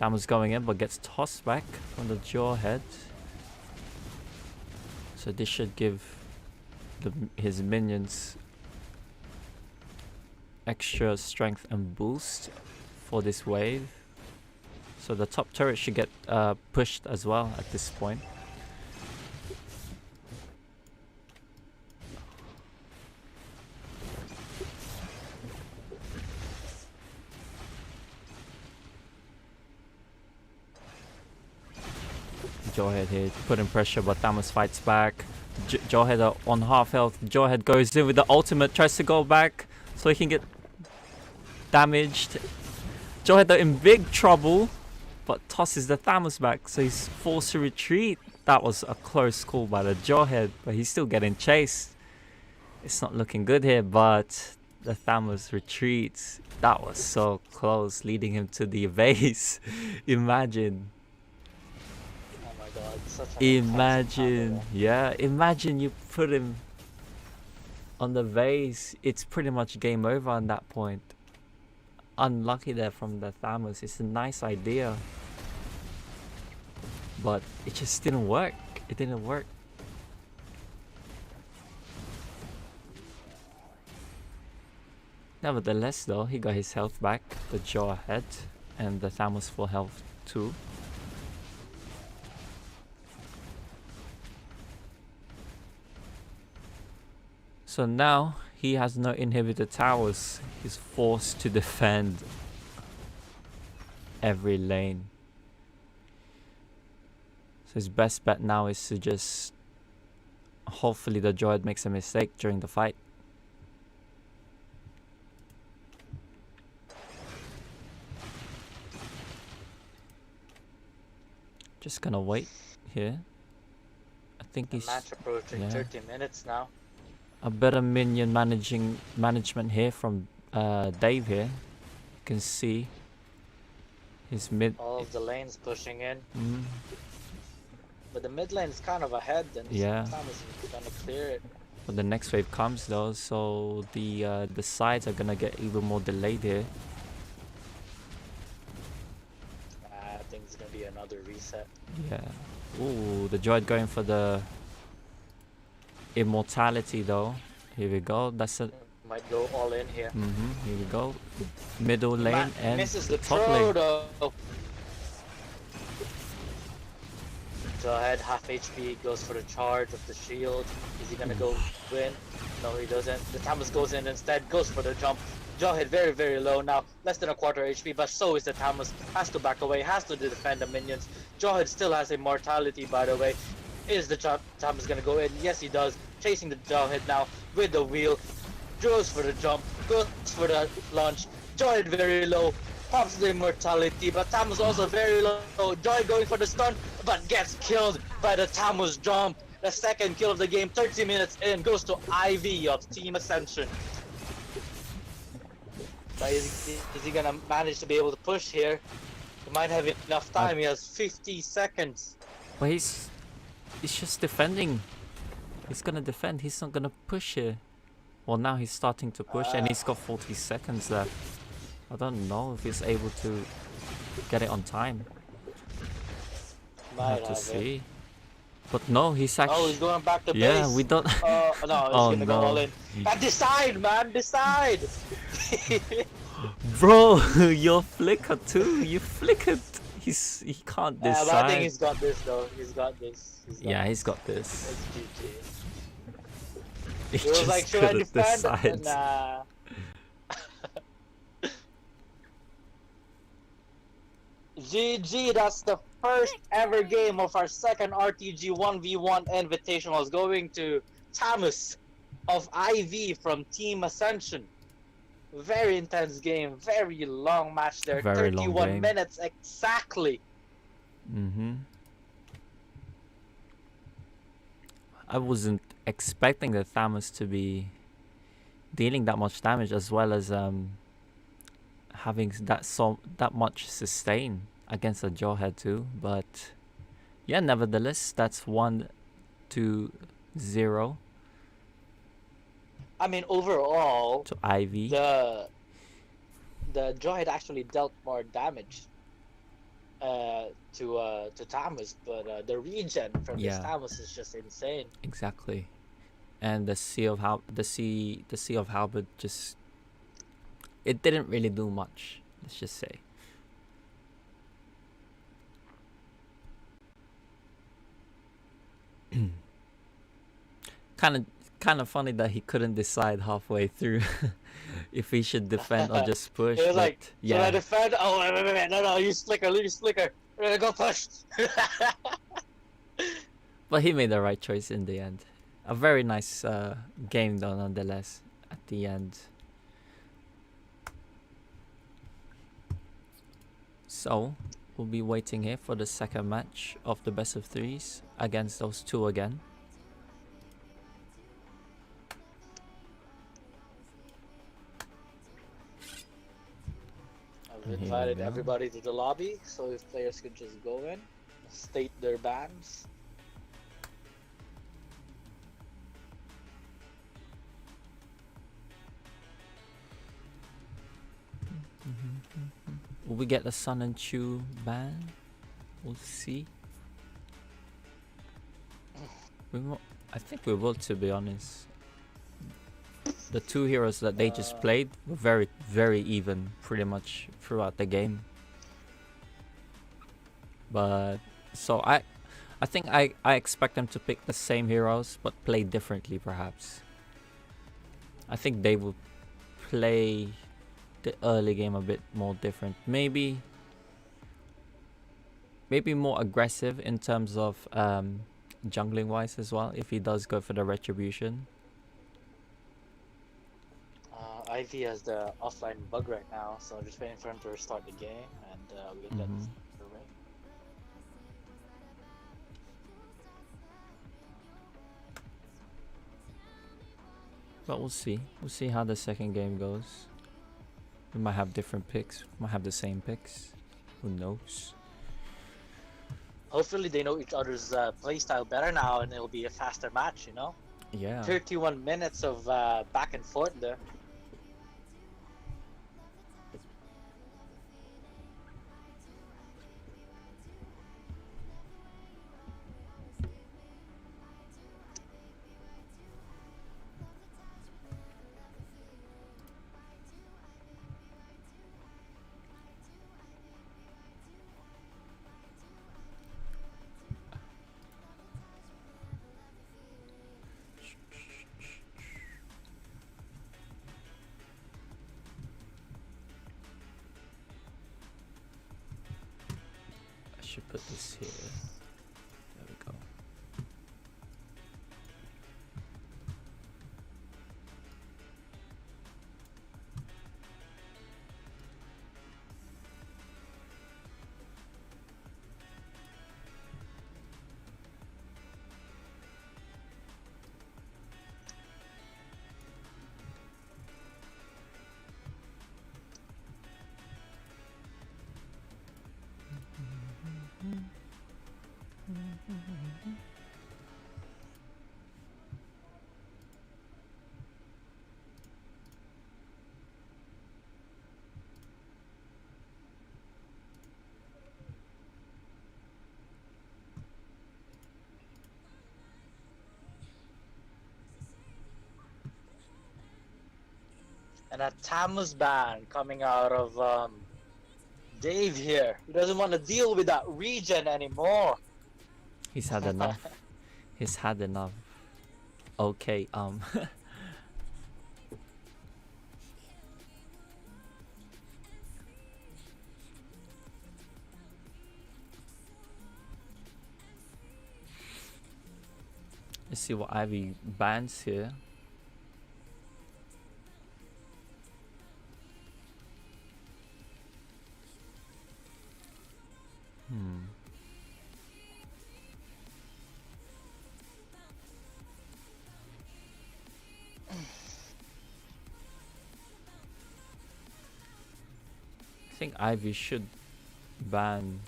Thamus going in, but gets tossed back from the Jawhead. So this should give his minions extra strength and boost for this wave. So the top turret should get pushed as well at this point. Jawhead here putting pressure, but Thamus fights back. Jawhead on half health. Jawhead goes in with the ultimate, tries to go back so he can get damaged. Jawhead in big trouble, but tosses the Thamus back, so he's forced to retreat. That was a close call by the Jawhead, but he's still getting chased. It's not looking good here, but the Thamus retreats. That was so close, leading him to the base. Imagine. God, such an Imagine, yeah, imagine you put him on the vase. It's pretty much game over on that point. Unlucky there from the Thamus. It's a nice idea, but it just didn't work. It didn't work. Nevertheless though, he got his health back, the Jawhead, and the Thamus full health too. So now he has no inhibitor towers. He's forced to defend every lane. So his best bet now is to just hopefully the Jawhead makes a mistake during the fight. Just gonna wait here. I think The he's match approaching 30 minutes now. a better minion management here from Dave here. You can see his mid. All of the lanes pushing in, Mm, but the mid lane is kind of ahead, and Yeah. Thamus is gonna clear it. but the next wave comes though, so the sides are gonna get even more delayed here. I think it's gonna be another reset. Yeah. Ooh, the Jawhead going for the immortality though. Here we go. That's a. Might go all in here. Here we go. Middle lane and misses the top throw lane. though. Jawhead half HP, goes for the charge of the shield. Is he gonna go win? No, he doesn't. The Thamus goes in instead, goes for the jump. Jawhead very low now, less than a quarter HP, but so is the Thamus. Has to back away, has to defend the minions. Jawhead still has immortality, by the way. Is the Thamus gonna go in? Yes, he does. Chasing the Jawhead now with the wheel. Goes for the jump, goes for the launch. Jawhead very low, pops the immortality, but Thamus also very low. Jawhead going for the stun, but gets killed by the Thamus jump. The second kill of the game, 30 minutes in, goes to Ivy of Team Ascension. But is he gonna manage to be able to push here? He might have enough time. He has 50 seconds. But he's just defending. He's gonna defend. He's not gonna push here. Well, now he's starting to push, and he's got 40 seconds left. I don't know if he's able to get it on time. Might Have to have see. it. But no, he's actually. Oh, he's going back to Yeah, base. we don't. No, he's Oh, gonna go all no. in. And decide, man, decide. Bro, your flicker too. You flickered. He can't decide. But I think he's got this though. He's got this. Yeah, he's got this. It's GG. He He was just like, should I couldn't defend? decide. Nah. GG, that's the first ever game of our second RTG 1v1 Invitational is going to Thamus of IV from Team Ascension. Very intense game, very long match there, Very long 31 game. minutes exactly. I wasn't expecting the Thamus to be dealing that much damage, as well as having that much sustain against the Jawhead too. But yeah, nevertheless, that's 1-0. I mean, overall, To Ivy. the Jawhead actually dealt more damage. to Thomas, but the regen from this Yeah, Thomas is just insane. exactly. And the sea of Halberd just, it didn't really do much. Let's just say. kind of kind of funny that he couldn't decide halfway through if he should defend or just push. He was But like, should I yeah, defend? Oh, wait, no, you slicker, go push. but he made the right choice in the end. A very nice game though, nonetheless. At the end. So we'll be waiting here for the second match of the best of threes against those two again. I've And here we invited go. everybody to the lobby, so if players could just go in, state their bans. Will we get the Sun and Chu ban? We'll see. I think we will, to be honest. The two heroes that they just played were very, very even pretty much throughout the game. But so I think I expect them to pick the same heroes but play differently perhaps. I think they will play the early game a bit more different. Maybe more aggressive in terms of jungling wise as well, if he does go for the retribution. Ivy has the offline bug right now, so I'm just waiting for him to restart the game, and we can get this away. But we'll see. We'll see how the second game goes. We might have different picks. Might have the same picks. Who knows? Hopefully they know each other's playstyle better now, and it'll be a faster match, you know? Yeah. 31 minutes of back and forth there. I should put this here. There we go. And a Tamus ban coming out of Dave here. He doesn't want to deal with that regen anymore. He's had enough. He's had enough. Okay, let's see what Ivy bans here. I think Ivy should ban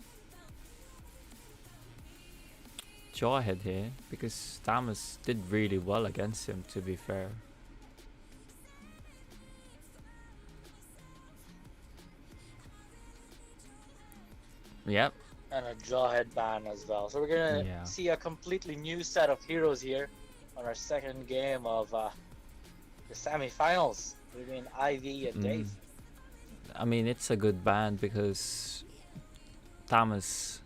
Jawhead here because Thomas did really well against him, to be fair. Yep. and a Jawhead ban as well. So we're gonna Yeah. see a completely new set of heroes here on our second game of the semifinals between Ivy and Dave. I mean, it's a good band because Thomas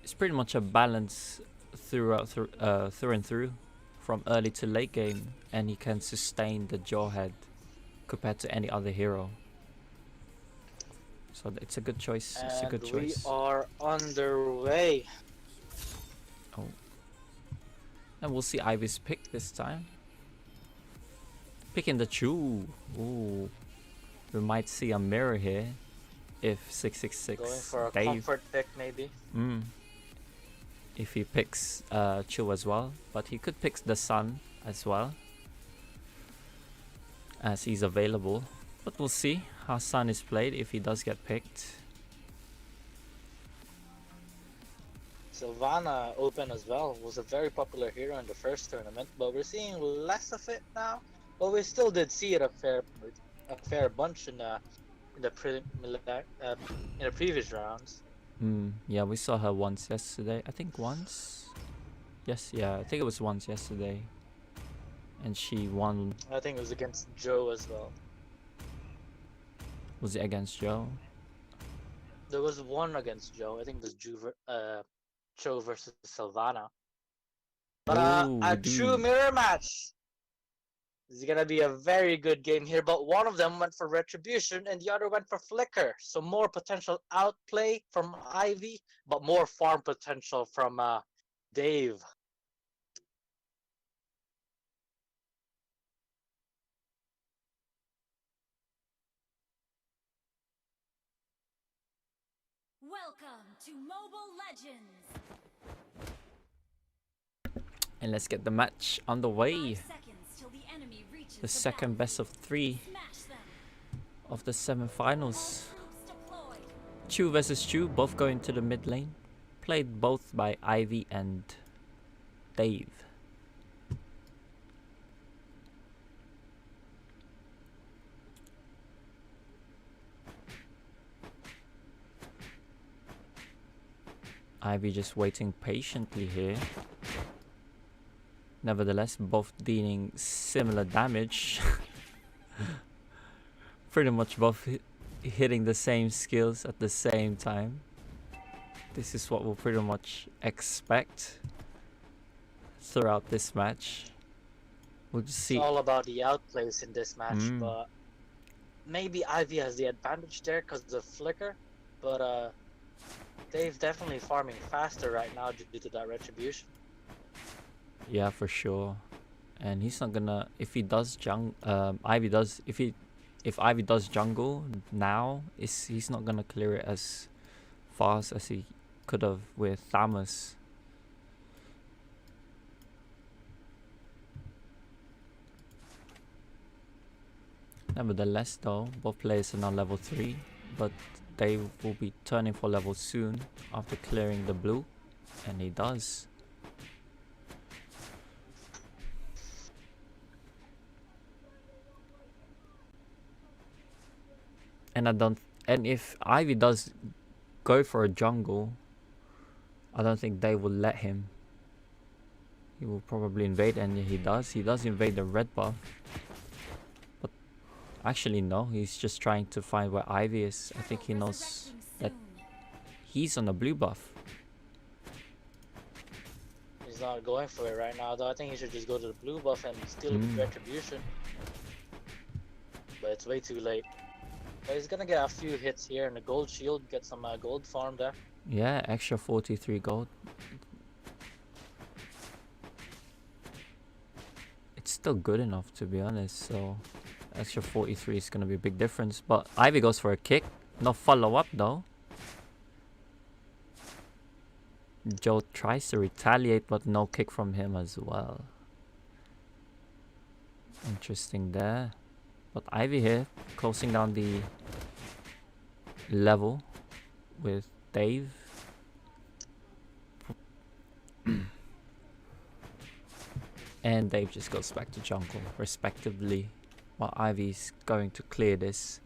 is pretty much a balance through and through, from early to late game, and he can sustain the Jawhead compared to any other hero. So it's a good choice. It's a And good we choice. are underway. Oh. And we'll see Ivy's pick this time. Picking the Chu. Ooh. We might see a mirror here if 666 Going for a Dave. comfort pick, maybe. If he picks Chu as well, but he could pick the Sun as well, as he's available. But we'll see how Sun is played if he does get picked. Sylvana Open as well was a very popular hero in the first tournament, but we're seeing less of it now. But we still did see it a fair bunch in the previous rounds. Yeah, we saw her once yesterday. I think once. Yes, yeah, I think it was once yesterday. And she won. I think it was against Joe as well. Was it against Joe? There was one against Joe. I think it was Joe versus Sylvana. But a true mirror match. This is gonna be a very good game here, but one of them went for Retribution and the other went for Flicker. So more potential outplay from Ivy, but more farm potential from Dave. Welcome to Mobile Legends. And let's get the match on the way. 5 seconds till the enemy reaches The second best of 3 Smash them. of the semifinals. Troops deployed. Chu versus Chu, both going to the mid lane. Played both by Ivy and Dave. Ivy just waiting patiently here. Nevertheless, both dealing similar damage. Pretty much both hitting the same skills at the same time. This is what we'll pretty much expect throughout this match. We'll just see. It's all about the outplays in this match, but maybe Ivy has the advantage there because of the Flicker, but Dave's definitely farming faster right now due to that Retribution. Yeah, for sure. And he's not gonna, if he does Ivy does, if Ivy does jungle now, he's not gonna clear it as fast as he could have with Thomas. Nevertheless though, both players are now level 3, but they will be turning for level soon after clearing the blue, and he does. And if Ivy does go for a jungle, I don't think they will let him. He will probably invade, and he does invade the red buff. But actually no, he's just trying to find where Ivy is. I think he knows that he's on the blue buff. He's not going for it right now though. I think he should just go to the blue buff and steal Retribution. But it's way too late. But he's gonna get a few hits here in the gold shield, get some gold farm there. Yeah, extra 43 gold. It's still good enough, to be honest, so extra 43 is gonna be a big difference. But Ivy goes for a kick, no follow up though. Joe tries to retaliate, but no kick from him as well. Interesting there. But Ivy here, closing down the level with Dave. And Dave just goes back to jungle, respectively, while Ivy's going to clear this.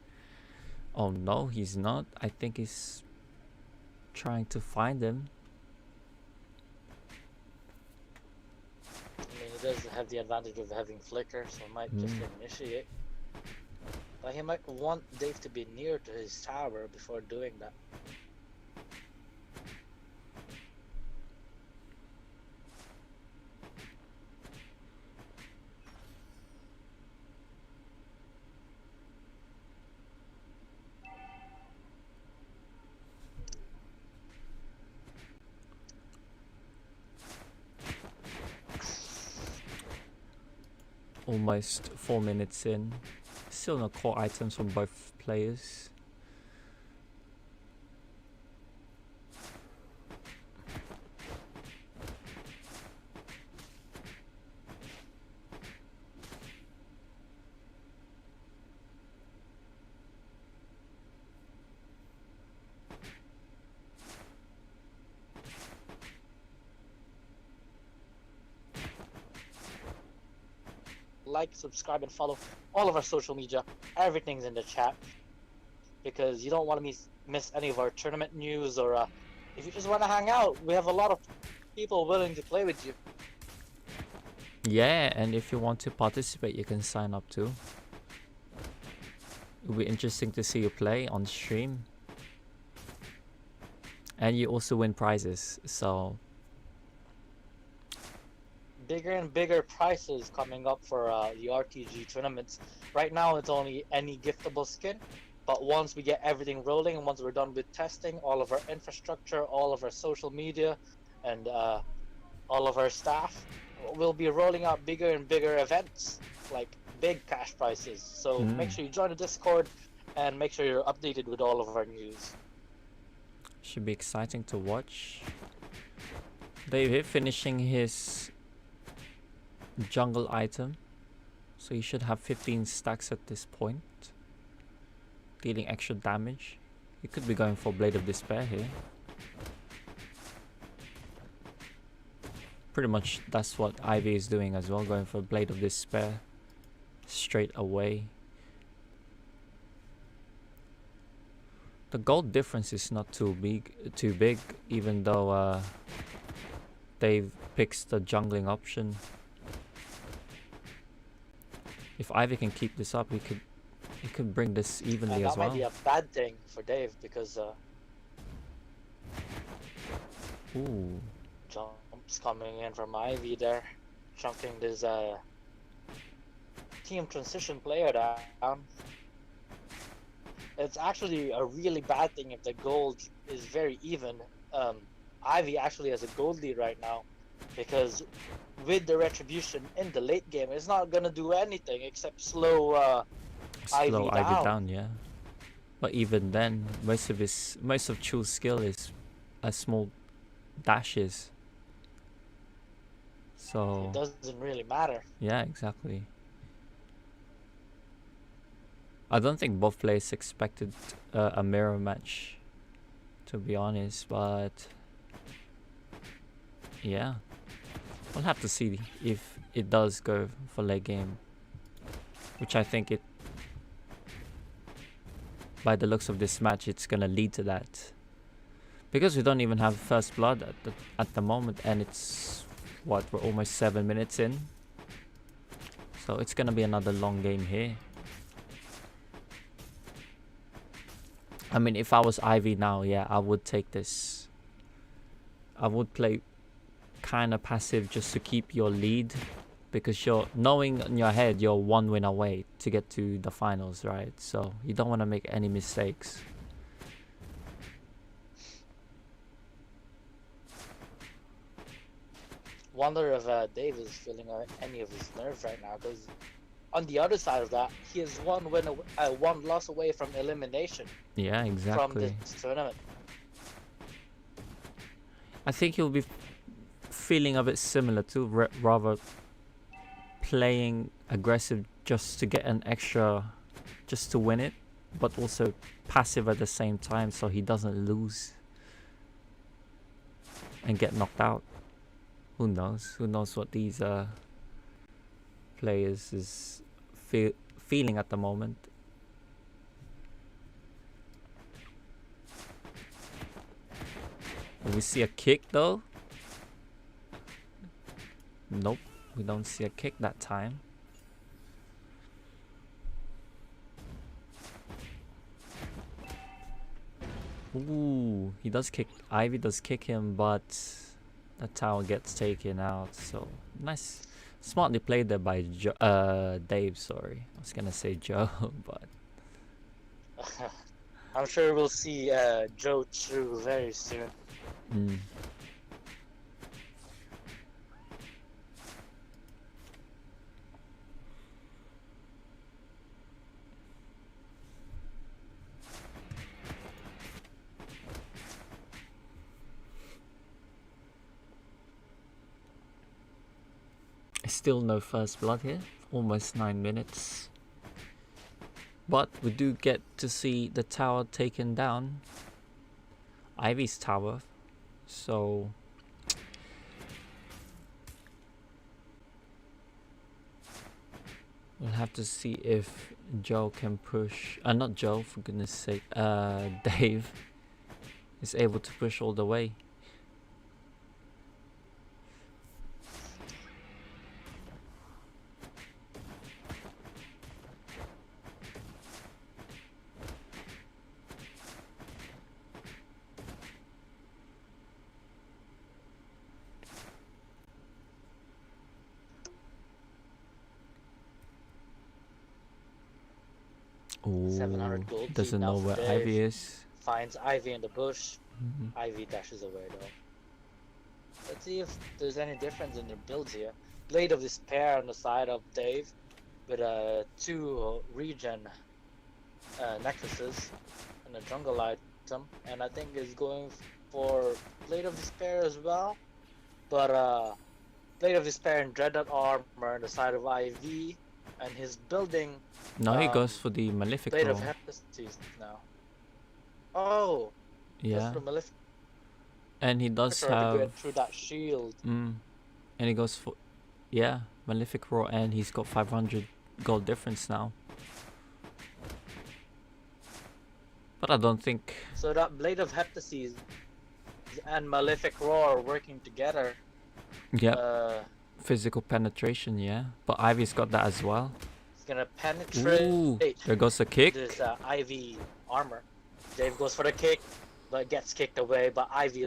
Oh no, he's not. I think he's Trying to find him. I mean, he does have the advantage of having flicker, so he might just initiate. But he might want Dave to be near to his tower before doing that. Almost 4 minutes in. Still no core items from both players. Like, subscribe, and follow all of our social media. Everything's in the chat. Because you don't want to miss any of our tournament news, or if you just want to hang out, we have a lot of people willing to play with you. Yeah, and if you want to participate, you can sign up too. It'll be interesting to see you play on stream. And you also win prizes, so... Bigger and bigger prizes coming up for the RTG tournaments. Right now, it's only any giftable skin. But once we get everything rolling, and once we're done with testing, all of our infrastructure, all of our social media, and all of our staff, we'll be rolling out bigger and bigger events, like big cash prizes. So make sure you join the Discord, and make sure you're updated with all of our news. Should be exciting to watch. David finishing his jungle item, so he should have 15 stacks at this point, dealing extra damage. He could be going for Blade of Despair here. Pretty much that's what Ivy is doing as well, going for Blade of Despair straight away. The gold difference is not too big, even though Dave picks the jungling option. If Ivy can keep this up, he could bring this evenly as well. That might be a bad thing for Dave, because Ooh. jumps coming in from Ivy there, chunking this team transition player down. It's actually a really bad thing if the gold is very even. Ivy actually has a gold lead right now, because with the retribution in the late game, it's not gonna do anything except slow Ivy down. Yeah. But even then, most of Chu's skill is a small dashes. So it doesn't really matter. Yeah, exactly. I don't think both players expected a mirror match, to be honest, but yeah, we'll have to see if it does go for late game, which I think it, by the looks of this match, it's gonna lead to that, because we don't even have first blood at the moment, and it's what, we're almost 7 minutes in, so it's gonna be another long game here. I mean, if I was Ivy now, yeah, I would take this. I would play kind of passive just to keep your lead, because you're knowing in your head you're 1 win away to get to the finals, right? So you don't want to make any mistakes. Wonder if Dave is feeling any of his nerves right now, because on the other side of that, he is one loss away from elimination. Yeah, exactly. From this tournament. I think he'll be feeling a bit similar to rather playing aggressive just to get an extra, just to win it, but also passive at the same time so he doesn't lose and get knocked out. Who knows? Who knows what these players is feeling at the moment. Do we see a kick though? Nope, we don't see a kick that time. Ooh, he does kick. Ivy does kick him, but the tower gets taken out. So nice, smartly played there by Dave. Sorry, I was gonna say Joe, but I'm sure we'll see Joe Chu very soon. Still no first blood here. Almost 9 minutes. But we do get to see the tower taken down. Ivy's tower. So we'll have to see if Joe can push. Not Joe, for goodness sake. Dave is able to push all the way. Ooh, 700 gold. doesn't know where Dave Ivy is. finds Ivy in the bush. Ivy dashes away though. Let's see if there's any difference in their builds here. Blade of Despair on the side of Dave with 2 regen necklaces and a jungle item, and I think is going for Blade of Despair as well. But Blade of Despair and Dreaded Armor on the side of IV, and his building. No, he goes for the Malefic Blade roll. of Hephaestus now. Oh, Yeah, that's the Malefic. and he does To get have. through that shield. And he goes for, yeah, Malefic roll, and he's got 500 gold difference now. But I don't think. So that Blade of Hephaestus and Malefic Roar working together. Yeah, physical penetration. Yeah, but Ivy's got that as well. It's gonna penetrate. Ooh, there goes a kick. This Ivy armor. Dave goes for the kick, but gets kicked away. But Ivy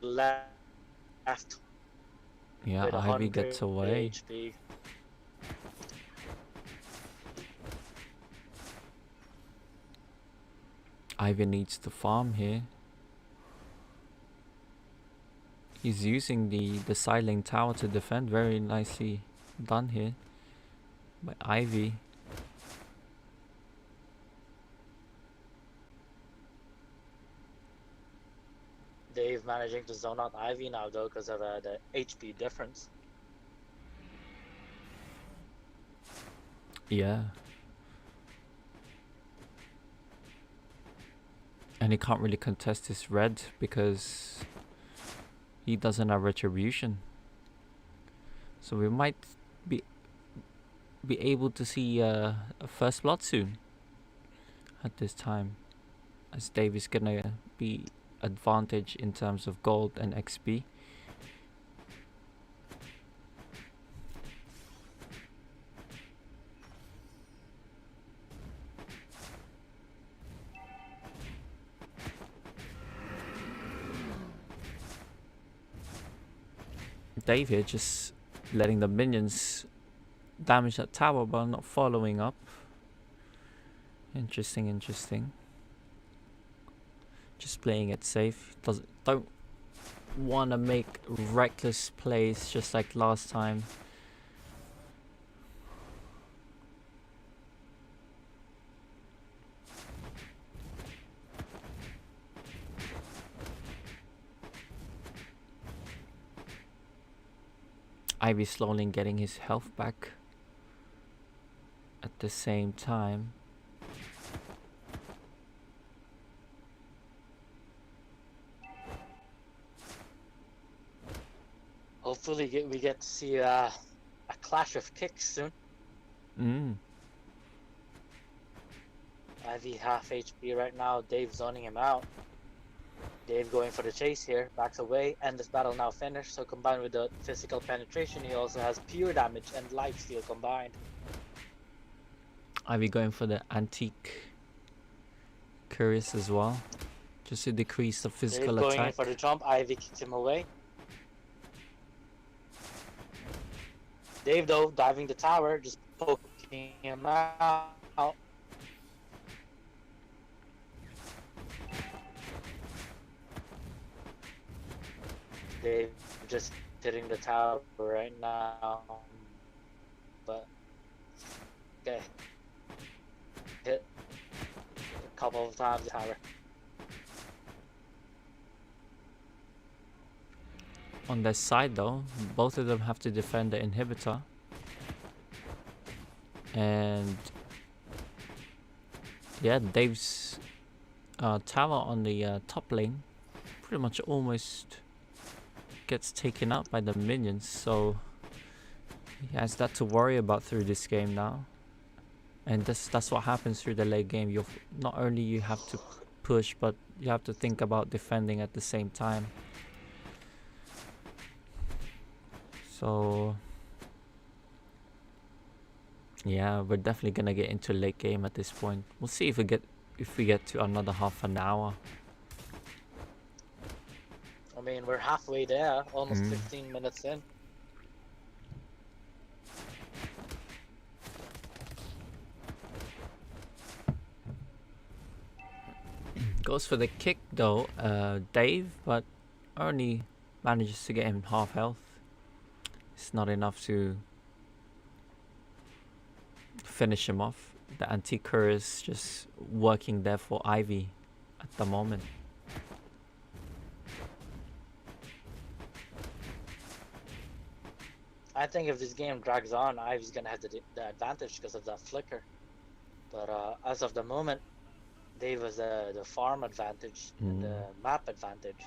left. Yeah, with Ivy 100 gets away. HP. Ivy needs to farm here. He's using the Silent Tower to defend. Very nicely done here by Ivy. Dave managing to zone out Ivy now though because of the HP difference. Yeah. And he can't really contest his red because he doesn't have retribution. So we might be able to see a first blood soon at this time, as Dave is gonna be advantage in terms of gold and XP. Dave here just letting the minions damage that tower but not following up. Interesting. Just playing it safe. Don't want to make reckless plays just like last time. Ivy slowly getting his health back at the same time. Hopefully we get to see a clash of kicks soon. Ivy half HP right now. Dave zoning him out. Dave going for the chase here, backs away, and this battle now finished. So combined with the physical penetration, he also has pure damage and lifesteal combined. Ivy going for the antique curious as well, just to decrease the Dave physical going in attack. for the jump, Ivy kicks him away. Dave though, diving the tower, just poking him out. Dave just hitting the tower right now, but okay, hit a couple of times the tower. On their side though, both of them have to defend the inhibitor, and yeah, Dave's tower on the top lane pretty much almost gets taken out by the minions, so he has that to worry about through this game now. And that's what happens through the late game. You not only you have to push, but you have to think about defending at the same time. So yeah, we're definitely gonna get into late game at this point. We'll see if we get to another half an hour. I mean, we're halfway there, almost 15 minutes in. Goes for the kick though, Dave, but only manages to get him half health. It's not enough to finish him off. The anti-cur is just working there for Ivy at the moment. I think if this game drags on, Ivy's gonna have the advantage because of that flicker. But as of the moment, Dave has the farm advantage and the map advantage.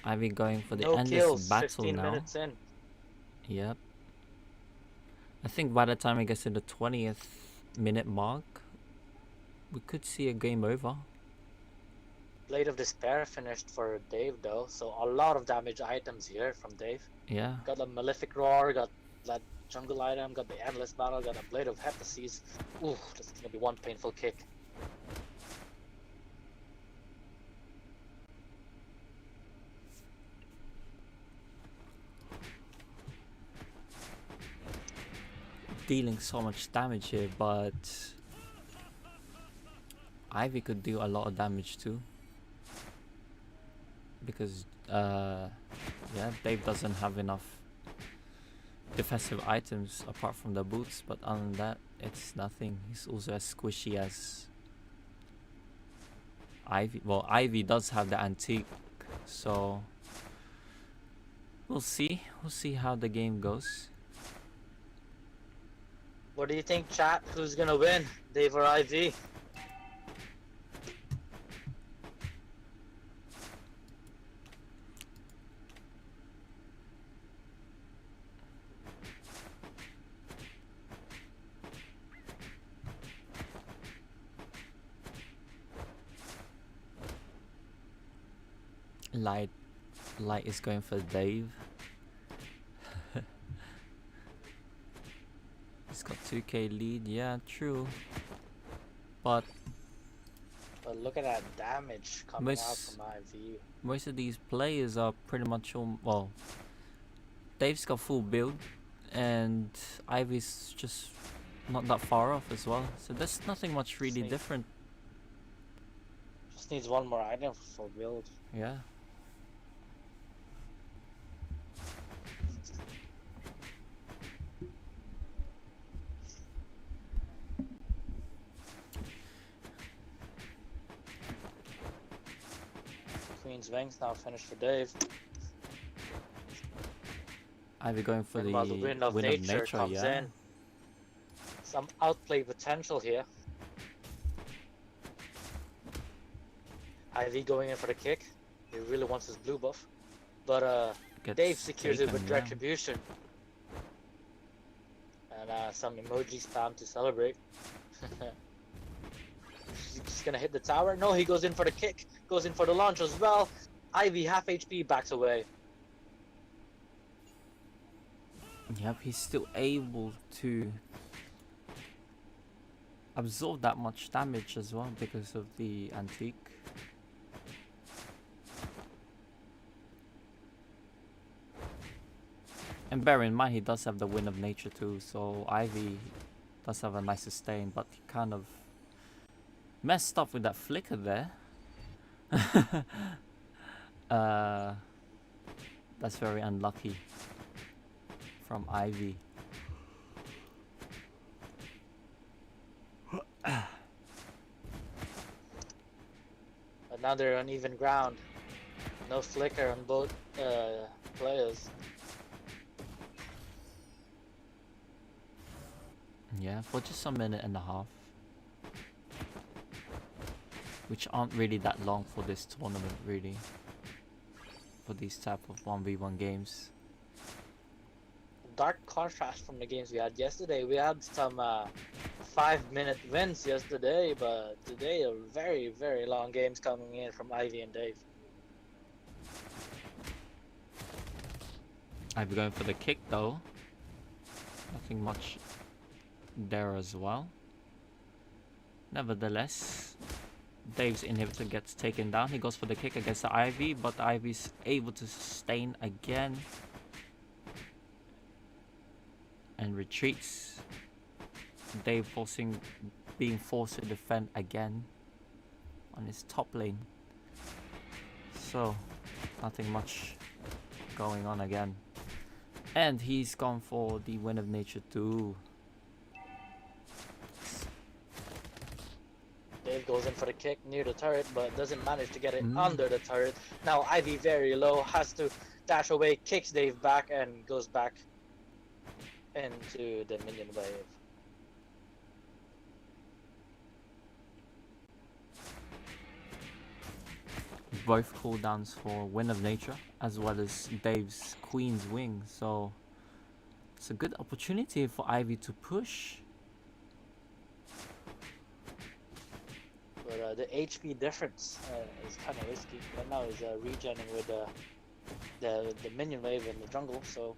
Ivy going for the No endless kills, battle 15 now. minutes in. Yep. I think by the time it gets to the 20th minute mark, we could see a game over. Blade of Despair finished for Dave though, so a lot of damage items here from Dave. Yeah. Got the Malefic Roar, got that jungle item, got the Endless Battle, got a Blade of Heptases. Ooh, that's gonna be one painful kick. Dealing so much damage here, but Ivy could do a lot of damage too, because yeah, Dave doesn't have enough defensive items apart from the boots, but other than that it's nothing. He's also as squishy as Ivy. Well, Ivy does have the antique, so we'll see how the game goes. What do you think, chat? Who's gonna win, Dave or Ivy? Light is going for Dave. He's got 2k lead, yeah, true. But But look at that damage coming out from Ivy. most of these players are pretty much well, Dave's got full build and Ivy's just not that far off as well. So there's nothing much really Same. different. Just needs one more item for build. Yeah. Queen's Wings now finished for Dave. Ivy going for the Meanwhile, the Wind of Nature comes yeah. in. Some outplay potential here. Ivy going in for the kick. He really wants his blue buff. But Gets Dave secures it taken, with yeah. retribution. And some emoji spam to celebrate. He's just gonna hit the tower. No, he goes in for the kick. Goes in for the launch as well. Ivy half HP backs away. Yep, he's still able to absorb that much damage as well because of the antique. And bear in mind, he does have the Wind of Nature too, so Ivy does have a nice sustain, but he kind of messed up with that flicker there. That's very unlucky from Ivy. But now they're on even ground. No flicker on both players. Yeah, for just a minute and a half. Which aren't really that long for this tournament, really. For these type of 1v1 games. Dark contrast from the games we had yesterday. We had some 5-minute wins yesterday, but today are very, very long games coming in from Ivy and Dave. Ivy going for the kick though. Nothing much there as well. Nevertheless, Dave's inhibitor gets taken down. He goes for the kick against the Ivy, but the Ivy's able to sustain again. And retreats. Dave being forced to defend again on his top lane. So, nothing much going on again. And he's gone for the Wind of Nature too. Dave goes in for the kick near the turret, but doesn't manage to get it under the turret. Now Ivy very low, has to dash away, kicks Dave back, and goes back into the minion wave. Both cooldowns for Wind of Nature as well as Dave's Queen's Wing, so it's a good opportunity for Ivy to push. But the HP difference is kind of risky. But now he's regenning with the minion wave in the jungle, so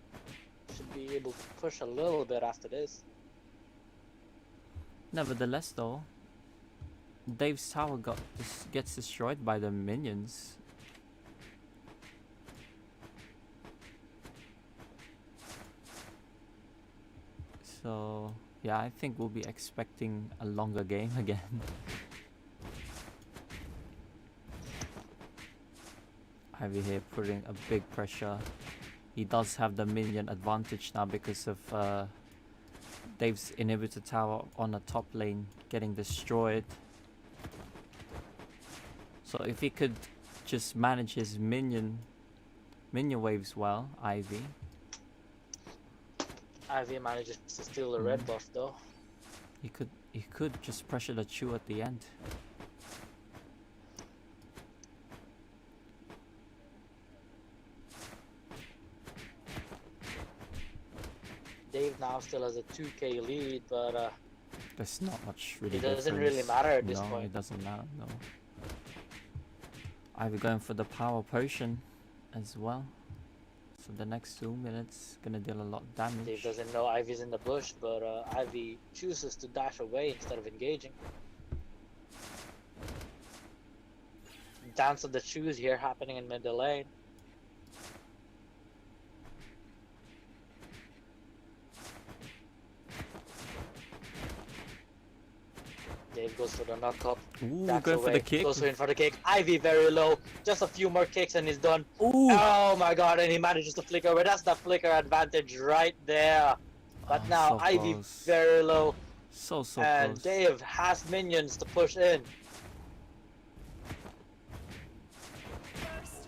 should be able to push a little bit after this. Nevertheless though, Dave's tower gets destroyed by the minions. So yeah, I think we'll be expecting a longer game again. Ivy here putting a big pressure. He does have the minion advantage now because of Dave's inhibitor tower on the top lane getting destroyed. So if he could just manage his minion waves well, Ivy. Ivy manages to steal the red buff though. He could just pressure the Chew at the end. Dave now still has a 2k lead, but There's not much really. it doesn't difference. really matter at this No, point. it doesn't matter. No. Ivy going for the power potion as well. So the next 2 minutes gonna deal a lot of damage. Dave doesn't know Ivy's in the bush, but Ivy chooses to dash away instead of engaging. Dance of the shoes here happening in middle lane. Dave goes for the knockup. Ooh, Backs going for away, the kick. goes in for the kick. Ivy very low. Just a few more kicks and he's done. Ooh. Oh my god, and he manages to flicker away. That's the flicker advantage right there. But Oh, now so Ivy close. very low. So And close. Dave has minions to push in.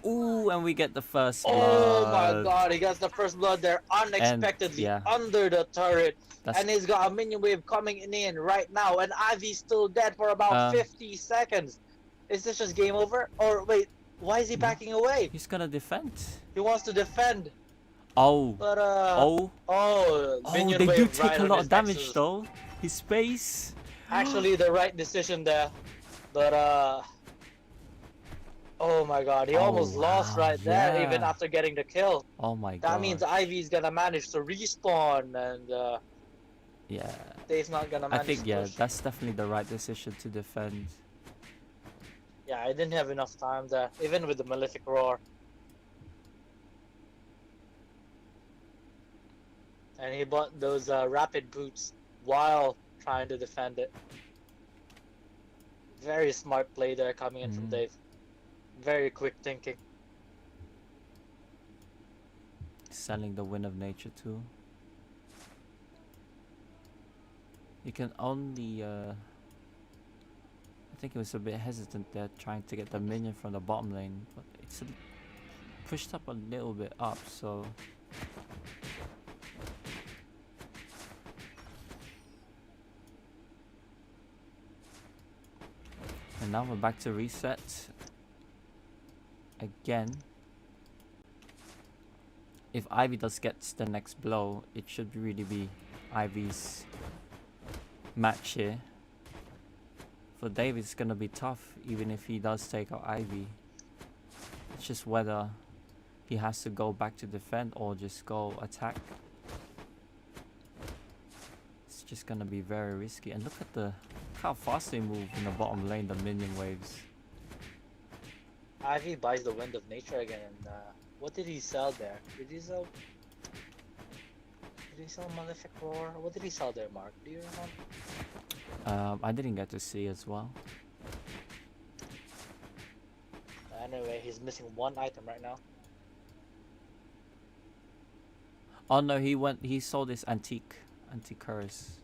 Ooh, and we get the first Oh my blood. god, he gets the first blood there unexpectedly yeah. under the turret. That's And he's got a minion wave coming in right now. And Ivy's still dead for about 50 seconds. Is this just game over? Or wait, why is he No. backing away? He's gonna defend. He wants to defend, Oh. but Oh. oh, Oh, minion they do wave take right a on lot his of damage nexus. though. His space. Actually, the right decision there, but oh my god, he Oh, almost lost wow, right there, even yeah. after getting the kill. Oh my god. That means Ivy's gonna manage to respawn, and Yeah. Dave's not gonna I manage think to yeah, push. that's definitely the right decision to defend. Yeah, I didn't have enough time there, even with the Malefic Roar. And he bought those rapid boots while trying to defend it. Very smart play there coming in from Dave. Very quick thinking. Selling the Wind of Nature too. You can only I think he was a bit hesitant there trying to get the minion from the bottom lane, but it's pushed up a little bit up, so and now we're back to reset again. If Ivy does gets the next blow, it should really be Ivy's match here. For Dave, it's gonna be tough, even if he does take out Ivy. It's just whether he has to go back to defend or just go attack. It's just gonna be very risky. And look at how fast they move in the bottom lane, the minion waves. Ivy buys the Wind of Nature again, and what did he sell there? Did he sell Malefic Roar? What did he sell there, Mark? Do you remember? I didn't get to see as well. Anyway, he's missing one item right now. Oh no, he sold this antique curse.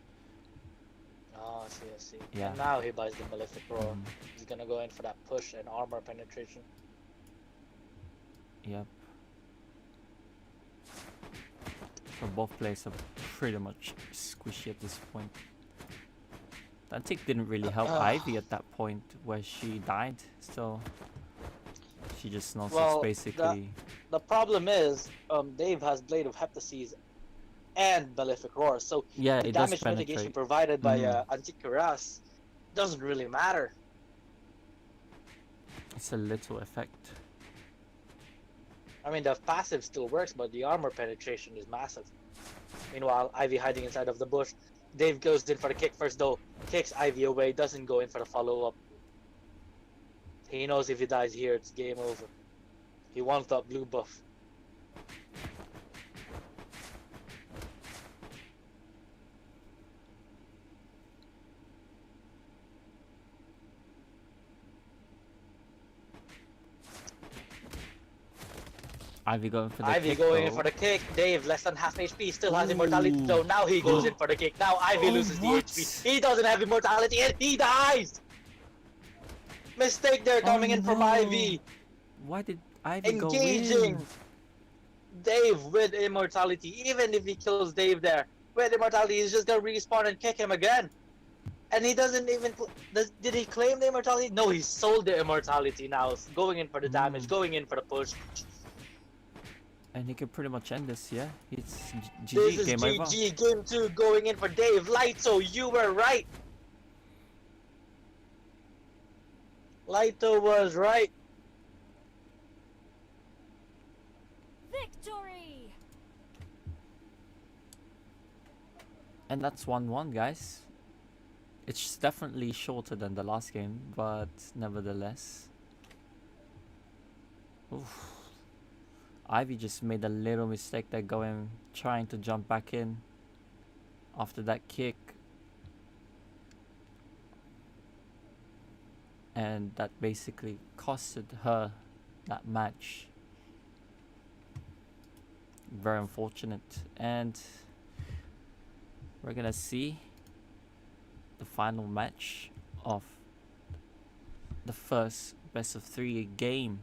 Oh, I see. Yeah. And now he buys the Malefic Roar. He's gonna go in for that push and armor penetration. Yep. So both players are pretty much squishy at this point. The antique didn't really help Ivy at that point where she died, so she just knows it's basically... The problem is, Dave has Blade of Heptaseas and Malefic Roar, so yeah, the it does damage mitigation penetrate. provided by Antique Cuirass doesn't really matter. It's a little effect. I mean, the passive still works, but the armor penetration is massive. Meanwhile, Ivy hiding inside of the bush. Dave goes in for the kick first though, kicks Ivy away, doesn't go in for the follow-up. He knows if he dies here, it's game over. He wants that blue buff. Ivy going for the Ivy kick going though. in for the kick. Dave less than half HP, still has immortality though. Now he goes in for the kick. Now Ivy loses the what? HP. He doesn't have immortality and he dies! Mistake there coming in from no. Ivy. Why did Ivy go Engaging in? Dave with immortality. Even if he kills Dave there, with immortality, he's just gonna respawn and kick him again. And he doesn't even... Did he claim the immortality? No, he sold the immortality now. Going in for the damage, going in for the push. And he can pretty much end this, yeah? It's This GG, is game over. GG, game 2 going in for Dave. Lighto, you were right. Lighto was right. Victory! And that's 1-1, guys. It's definitely shorter than the last game, but nevertheless. Oof. Ivy just made a little mistake there trying to jump back in after that kick. And that basically costed her that match. Very unfortunate. And we're gonna see the final match of the first best of 3 game.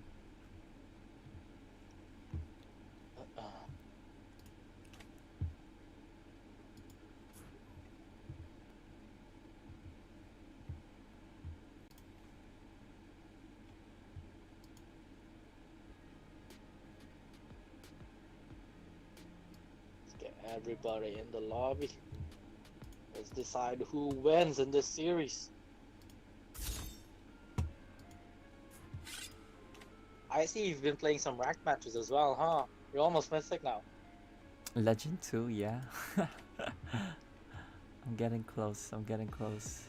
Everybody in the lobby. Let's decide who wins in this series. I see you've been playing some ranked matches as well, huh? You're almost mythic now. Legend 2, yeah. I'm getting close. I'm getting close.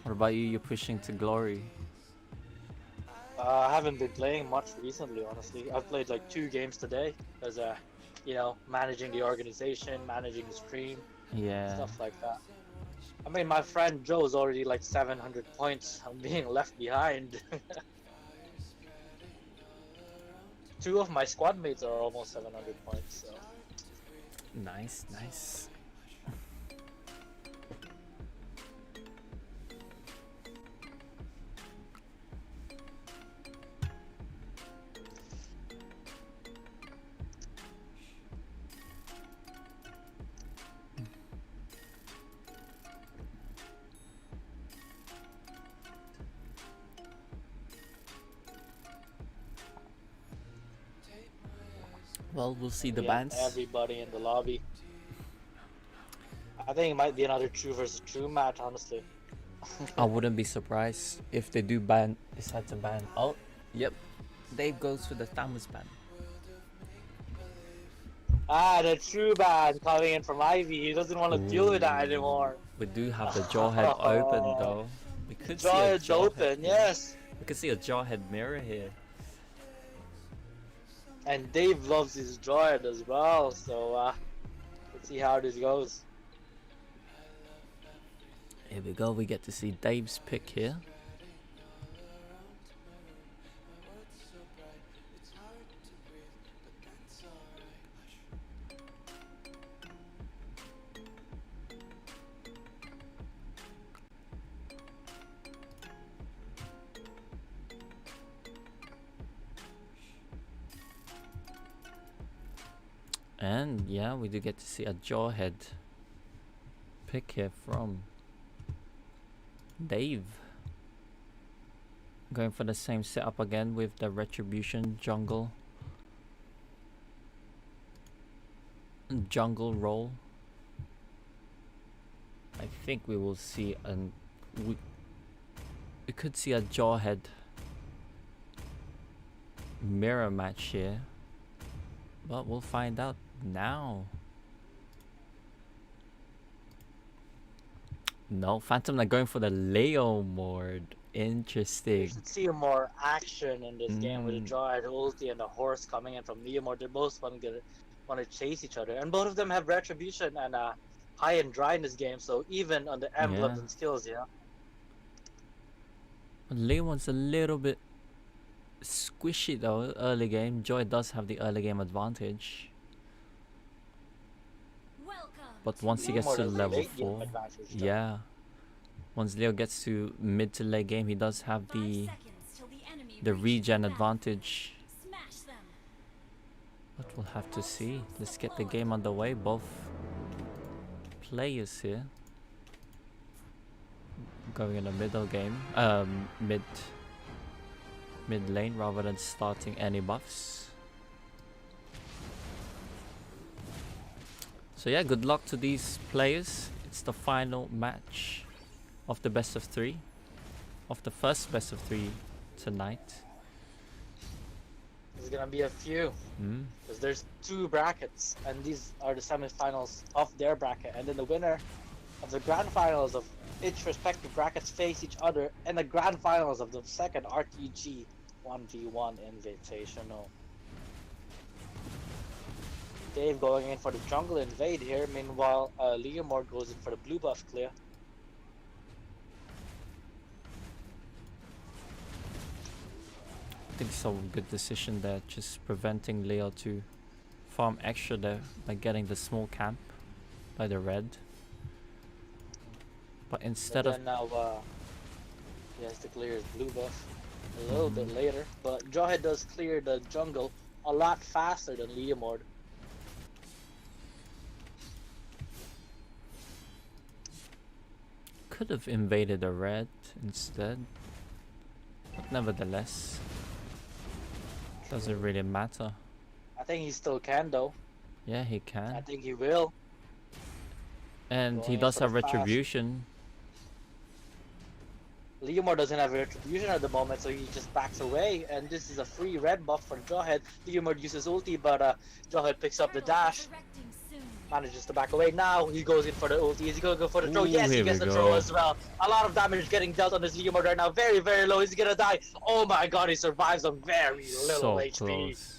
What about you? You're pushing to glory. I haven't been playing much recently, honestly. I've played like 2 games today because, managing the organization, managing the stream, Yeah. stuff like that. I mean, my friend Joe's already like 700 points. I'm being left behind. 2 of my squad mates are almost 700 points, so. Nice, nice. Well, we'll see the We have bans. everybody in the lobby. I think it might be another true versus true match, honestly. I wouldn't be surprised if they do decide to ban. Oh, yep. Dave goes for the Thamus ban. The true ban coming in from Ivy. He doesn't want to deal with that anymore. We do have the jawhead open though. We could see a Jawhead's jawhead open, here. yes. We could see a jawhead mirror here. And Dave loves his Jawhead as well, so let's see how this goes. Here we go. We get to see Dave's pick here. And yeah, we do get to see a jawhead pick here from Dave. Going for the same setup again with the Retribution jungle role. I think we will see we could see a jawhead mirror match here, but we'll find out now. No, Phantom Knight going for the Leo mode. We Interesting. should see more action in this game with the Jawhead ulti and the horse coming in from Neomore. They're both want to chase each other, and both of them have Retribution and high and dry in this game. So even on the emblems and skills, yeah. Leon's a little bit squishy though early game. Joy does have the early game advantage, but once he gets Neomore to has the level late game 4, advantage, though. yeah. Once Leo gets to mid to late game, he does have the regen advantage. But we'll have to see. Let's get the game underway. Both players here going in the middle game, mid lane rather than starting any buffs. So yeah, good luck to these players. It's the final match of the best of 3, of the first best of 3 tonight. There's gonna be a few, because there's 2 brackets, and these are the semifinals of their bracket, and then the winner of the grand finals of each respective brackets face each other in the grand finals of the second RTG 1v1 Invitational. Dave going in for the jungle invade here, meanwhile Leomore goes in for the blue buff clear. I think it's a good decision there, just preventing Leo to farm extra there by getting the small camp by the red. But instead of now he has to clear his blue buff a little bit later, but Jawhead does clear the jungle a lot faster than Leomord. could have invaded the red instead. nevertheless, doesn't really matter. I think he still can though. Yeah, he I can. think he will. And he Going in does for the have fast. retribution. Leomord doesn't have retribution at the moment, so he just backs away. And this is a free red buff for Jawhead. Leomord uses ulti, but Jawhead picks up the dash. Manages to back away. Now he goes in for the ulti. Is he going to go for the throw? Ooh, Yes, he here gets we the throw go. as well. A lot of damage getting dealt on this Leomord right now. Very, very low. Is he going to die? Oh my god, he survives on very little So HP. close.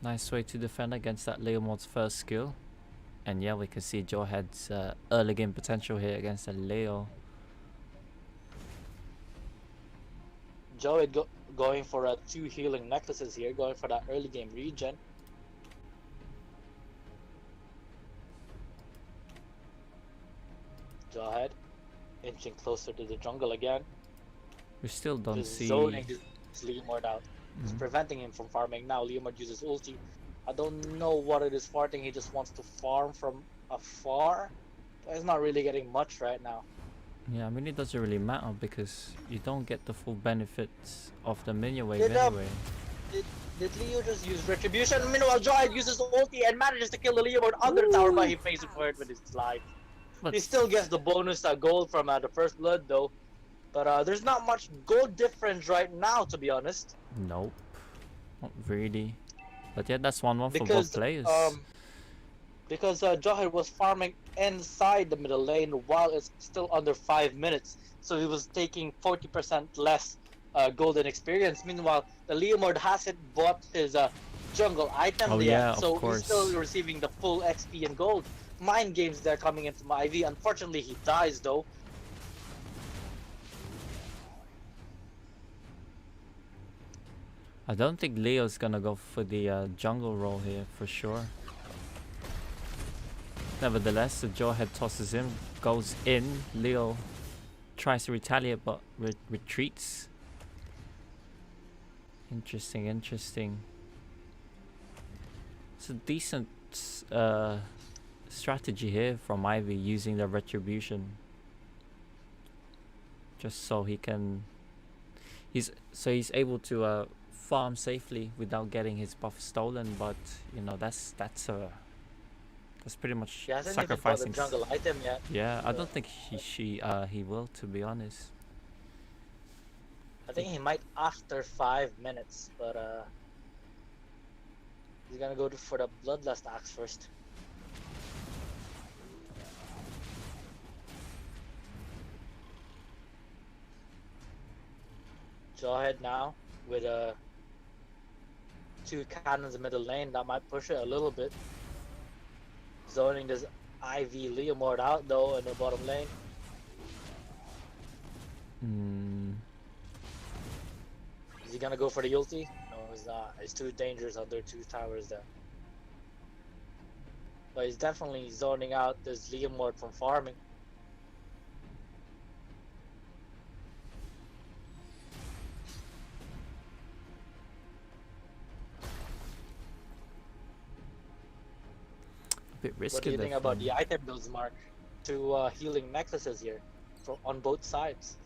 Nice way to defend against that Leomord's first skill. And yeah, we can see Jawhead's early game potential here against the Leo. Jawhead going for 2 healing necklaces here, going for that early game regen. Jawhead inching closer to the jungle again. We still don't Just see. zoning this Leomord out. It's Mhm. preventing him from farming now. Leomord uses ulti. I don't know what it is farting. He just wants to farm from afar. But he's not really getting much right now. Yeah, I mean it doesn't really matter because you don't get the full benefits of the minion wave Did, anyway. Did Leo just use retribution? Meanwhile, Jawhead uses ulti and manages to kill the Leomord under the tower, but he pays for it with his life. But He still gets the bonus gold from the first blood though. But there's not much gold difference right now, to be honest. nope, not really. But yeah, that's 1-1 for both Because players. Jawhead was farming inside the middle lane while it's still under 5 minutes, so he was taking 40% less golden experience. Meanwhile, the Leomord hasn't bought his jungle item Oh, yet, yeah, of so he's course. still receiving the full XP and gold. Mind games there coming in from IV. Unfortunately, he dies though. I don't think Leo's gonna go for the jungle role here for sure. Nevertheless, the Jawhead tosses him, goes in. Leo tries to retaliate but retreats. Interesting, interesting. It's a decent strategy here from Ivy using the retribution. Just so he can... He's able to farm safely without getting his buff stolen, but you know that's pretty much He hasn't even bought the sacrificing. jungle item yet. Yeah, I don't think he will, to be honest. I think he might after 5 minutes, but he's gonna go for the Bloodlust Axe first. Jawhead now with 2 cannons in middle lane. That might push it a little bit. Zoning this IV Leomord out though in the bottom lane. Is he gonna go for the ulti? No, he's not. It's too dangerous under 2 towers there. But he's definitely zoning out this Leomord from farming. A bit risky. What do you there think about from- the item builds, Mark? 2 healing necklaces here on both sides.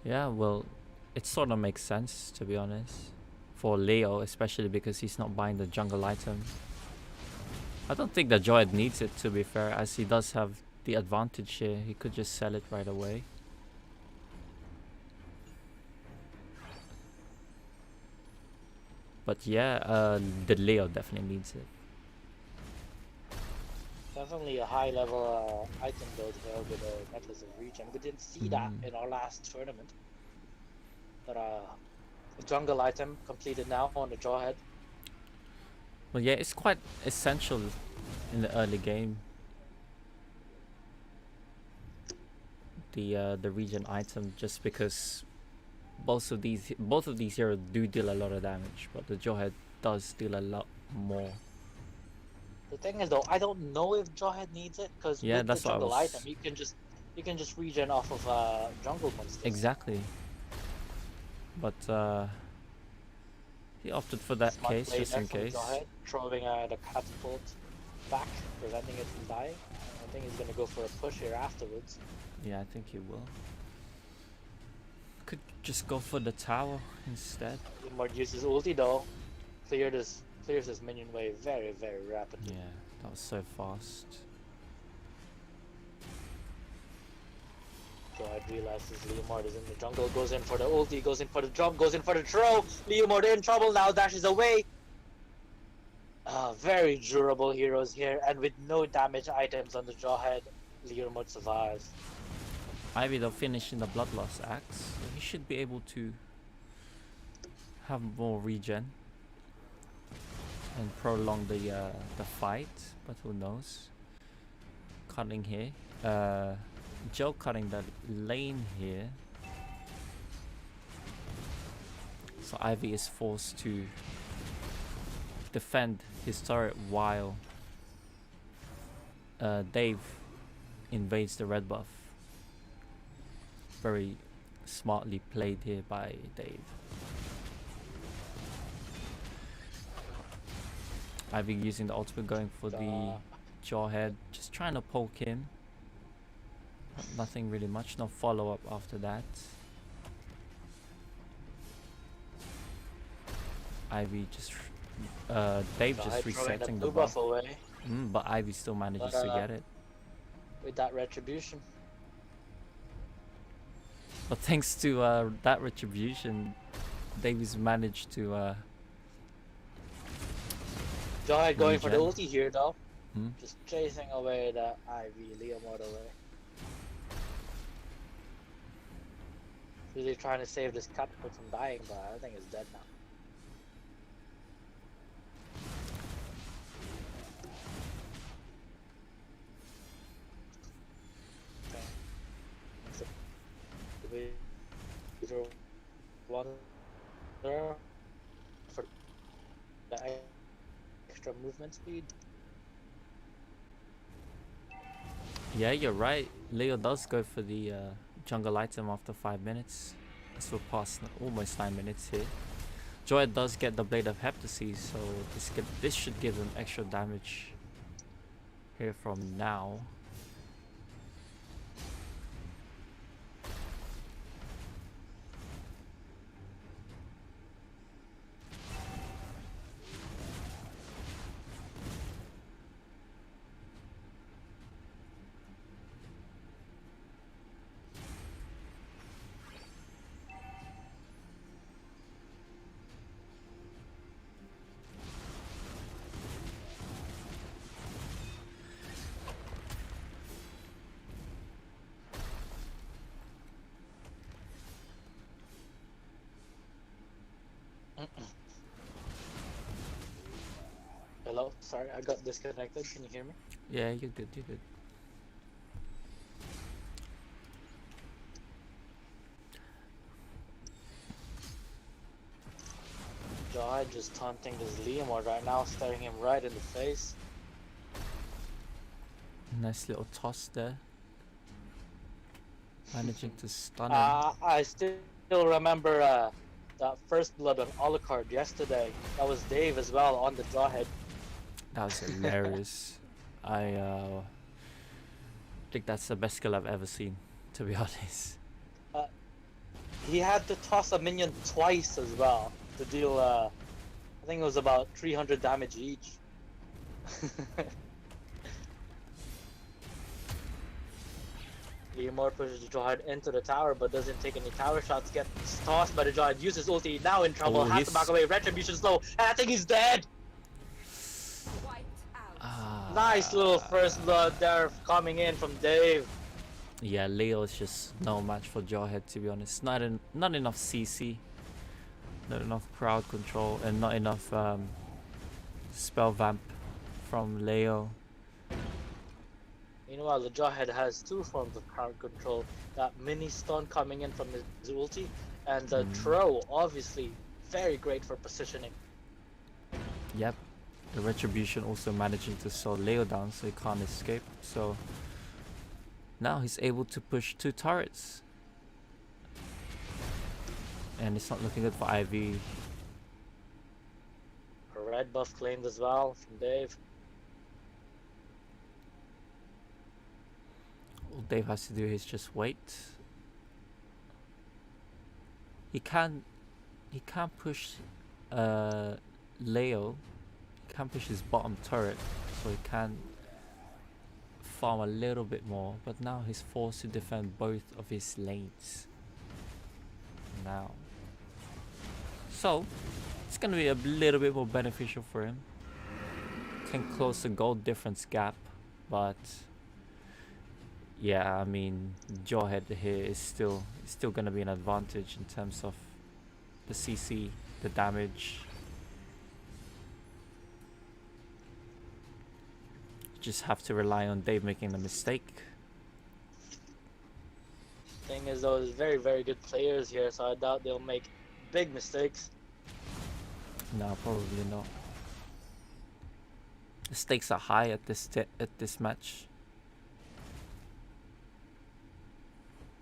Yeah, well, it sort of makes sense, to be honest, for Leo, especially because he's not buying the jungle item. I don't think that Jawhead needs it, to be fair, as he does have the advantage here. He could just sell it right away. But yeah, the Leo definitely needs it. Definitely a high level item build here with a necklace of regen. We didn't see that in our last tournament. But the jungle item completed now on the Jawhead. Well, yeah, it's quite essential in the early game. The regen item, just because both of these heroes do deal a lot of damage, but the Jawhead does deal a lot more. The thing is though, I don't know if Jawhead needs it because Yeah, with that's the what I jungle was- item you can just regen off of jungle monsters. Exactly. But he opted for that Smart case, play just there in from case. Jawhead, throwing the catapult. back, preventing it from dying. I think he's gonna go for a push here afterwards. Yeah, I think he will. Could just go for the tower instead. Leomord uses ulti though. Clears his minion wave very, very rapidly. Yeah, that was so fast. God realizes Leomord is in the jungle, goes in for the ulti, goes in for the jump, goes in for the throw. Leomord in trouble now, dashes away. Very durable heroes here, and with no damage items on the Jawhead, Leomord survives. Ivy though finishing the Bloodlust axe, so he should be able to have more regen and prolong the fight, but who knows. Cutting here. Joe cutting the lane here. So Ivy is forced to defend his turret while Dave invades the red buff. Very smartly played here by Dave. Ivy using the ultimate, going for the Jawhead, just trying to poke him. Nothing really much, no follow up after that. Ivy just Dave just resetting the buff away. but Ivy still manages to get it. With that retribution. But thanks to that retribution, Davies managed to Jawhead going for the regen. ulti here though. Hmm? Just chasing away the Ivy Leomord away. Really trying to save this catapult from dying, but I think it's dead now. Okay. So, we draw one there for the extra movement speed. Yeah, you're right. Leo does go for the jungle item after 5 minutes. As we're past almost 9 minutes here. Joy does get the Blade of Heptases, so this should give him extra damage here from now. Hello, sorry, I got disconnected. Can you hear me? Yeah, you're good, you're good. Jawhead just taunting this Leomord right now, staring him right in the face. Nice little toss there. Managing to stun him. I still remember that first blood on Alucard yesterday. That was Dave as well on the Jawhead. That was hilarious. I think that's the best skill I've ever seen, to be honest. He had to toss a minion twice as well to deal, I think it was about 300 damage each. Leomord pushes the Jawhead into the tower but doesn't take any tower shots, gets tossed by the Jawhead, uses ulti, now in trouble, Oh, has to back away, retribution slow, and I think he's dead! Wiped out. Nice little first blood there coming in from Dave. Yeah, Leo is just no match for Jawhead, to be honest. Not enough CC, not enough crowd control, and not enough spell vamp from Leo. Meanwhile, the Jawhead has two forms of crowd control. That mini stun coming in from his ulti, and the throw, obviously, very great for positioning. Yep, the retribution also managing to slow Leo down so he can't escape. So now he's able to push 2 turrets. And it's not looking good for Ivy. A red buff claimed as well from Dave. Dave has to do is just wait. He can't push Leo. He can't push his bottom turret, so he can farm a little bit more. But now he's forced to defend both of his lanes. Now, so it's gonna be a little bit more beneficial for him. Can close the gold difference gap, but yeah, I mean, Jawhead here is still gonna be an advantage in terms of the CC, the damage. Just have to rely on Dave making the mistake. Thing is, though, there's very, very good players here, so I doubt they'll make big mistakes. No, probably not. The stakes are high at this match.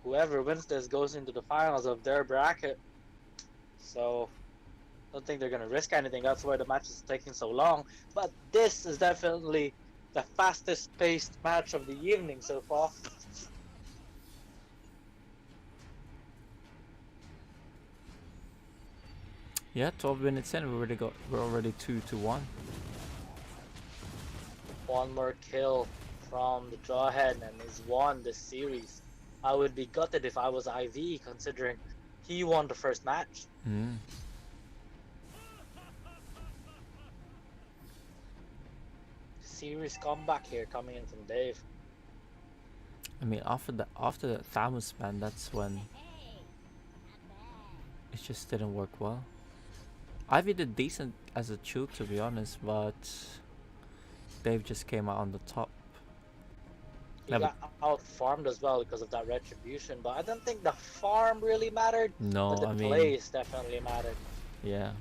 Whoever wins this goes into the finals of their bracket. So, I don't think they're going to risk anything. That's why the match is taking so long. But this is definitely the fastest paced match of the evening so far. Yeah, 12 minutes in, we're already 2-1. One more kill from the Jawhead and he's won this series. I would be gutted if I was IV, considering he won the first match. Series comeback here coming in from Dave. I mean, after the Thamus ban, that's when it just didn't work well. Ivy did decent as a chew, to be honest, but Dave just came out on the top. He got out farmed as well because of that retribution, but I don't think the farm really mattered. No, but the I mean, plays definitely mattered. Yeah,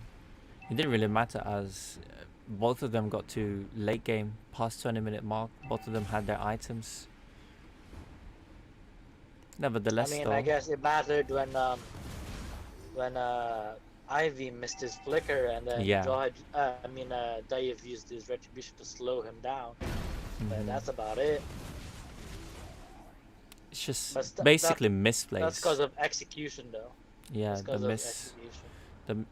it didn't really matter as both of them got to late game, past 20-minute mark. Both of them had their items. Nevertheless, I mean, though, I guess it mattered when Ivy missed his flicker and then yeah. Dave used his retribution to slow him down. But that's about it. It's just basically misplays. That's because of execution, though. Yeah,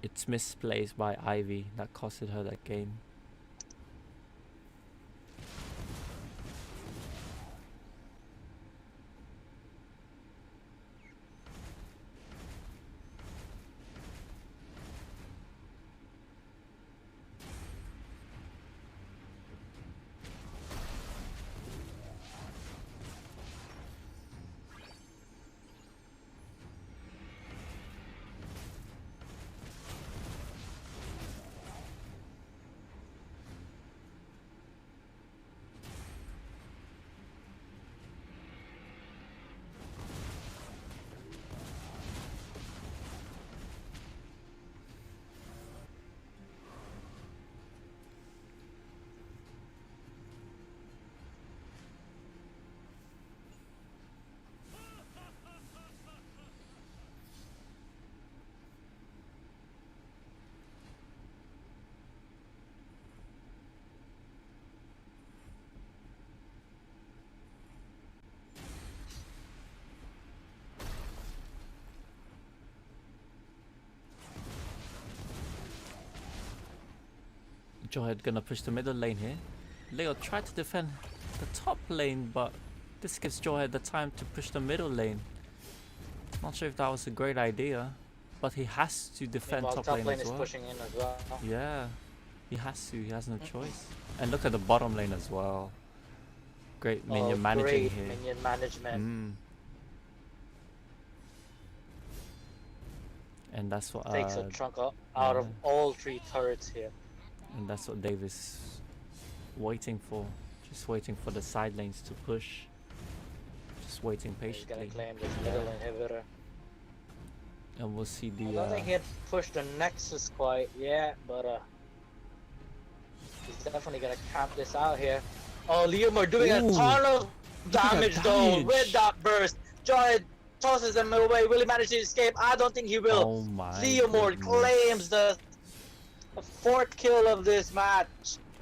it's misplays by Ivy that costed her that game. Jawhead gonna push the middle lane here. Leo tried to defend the top lane, but this gives Jawhead the time to push the middle lane. Not sure if that was a great idea, but he has to defend top lane as is well. Pushing in as well. Yeah, he has to. He has no choice. And look at the bottom lane as well. Great minion managing great here. Minion management. And that's what Takes a chunk out of all three turrets here. And that's what Dave is waiting for. Just waiting for the side lanes to push. Just waiting He's patiently. gonna claim this middle inhibitor. And we'll see the I don't think he had pushed the Nexus quite yet, but he's definitely gonna camp this out here. Oh, Leomore doing a ton of damage though with that burst. Jawhead tosses him away. Will he manage to escape? I don't think he will. Oh my Leomore claims the fourth kill of this match.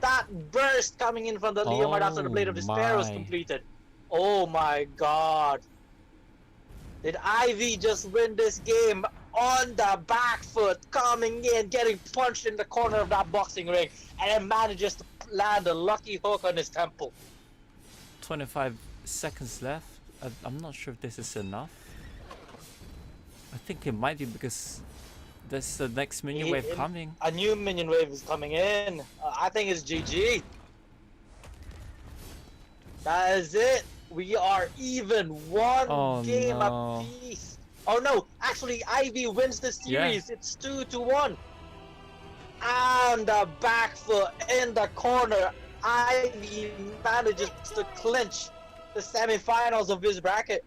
That burst coming in from the Leomore after the Blade of Despair was completed. Oh my god. Did Ivy just win this game on the back foot, coming in, getting punched in the corner of that boxing ring, and then manages to land a lucky hook on his temple? 25 seconds left. I'm not sure if this is enough. I think it might be because there's the next minion wave coming. A new minion wave is coming in. I think it's GG. That is it. We are even, one game apiece. Oh no, actually Ivy wins the series. Yeah. It's 2-1. And the back foot in the corner. Ivy manages to clinch the semifinals of his bracket.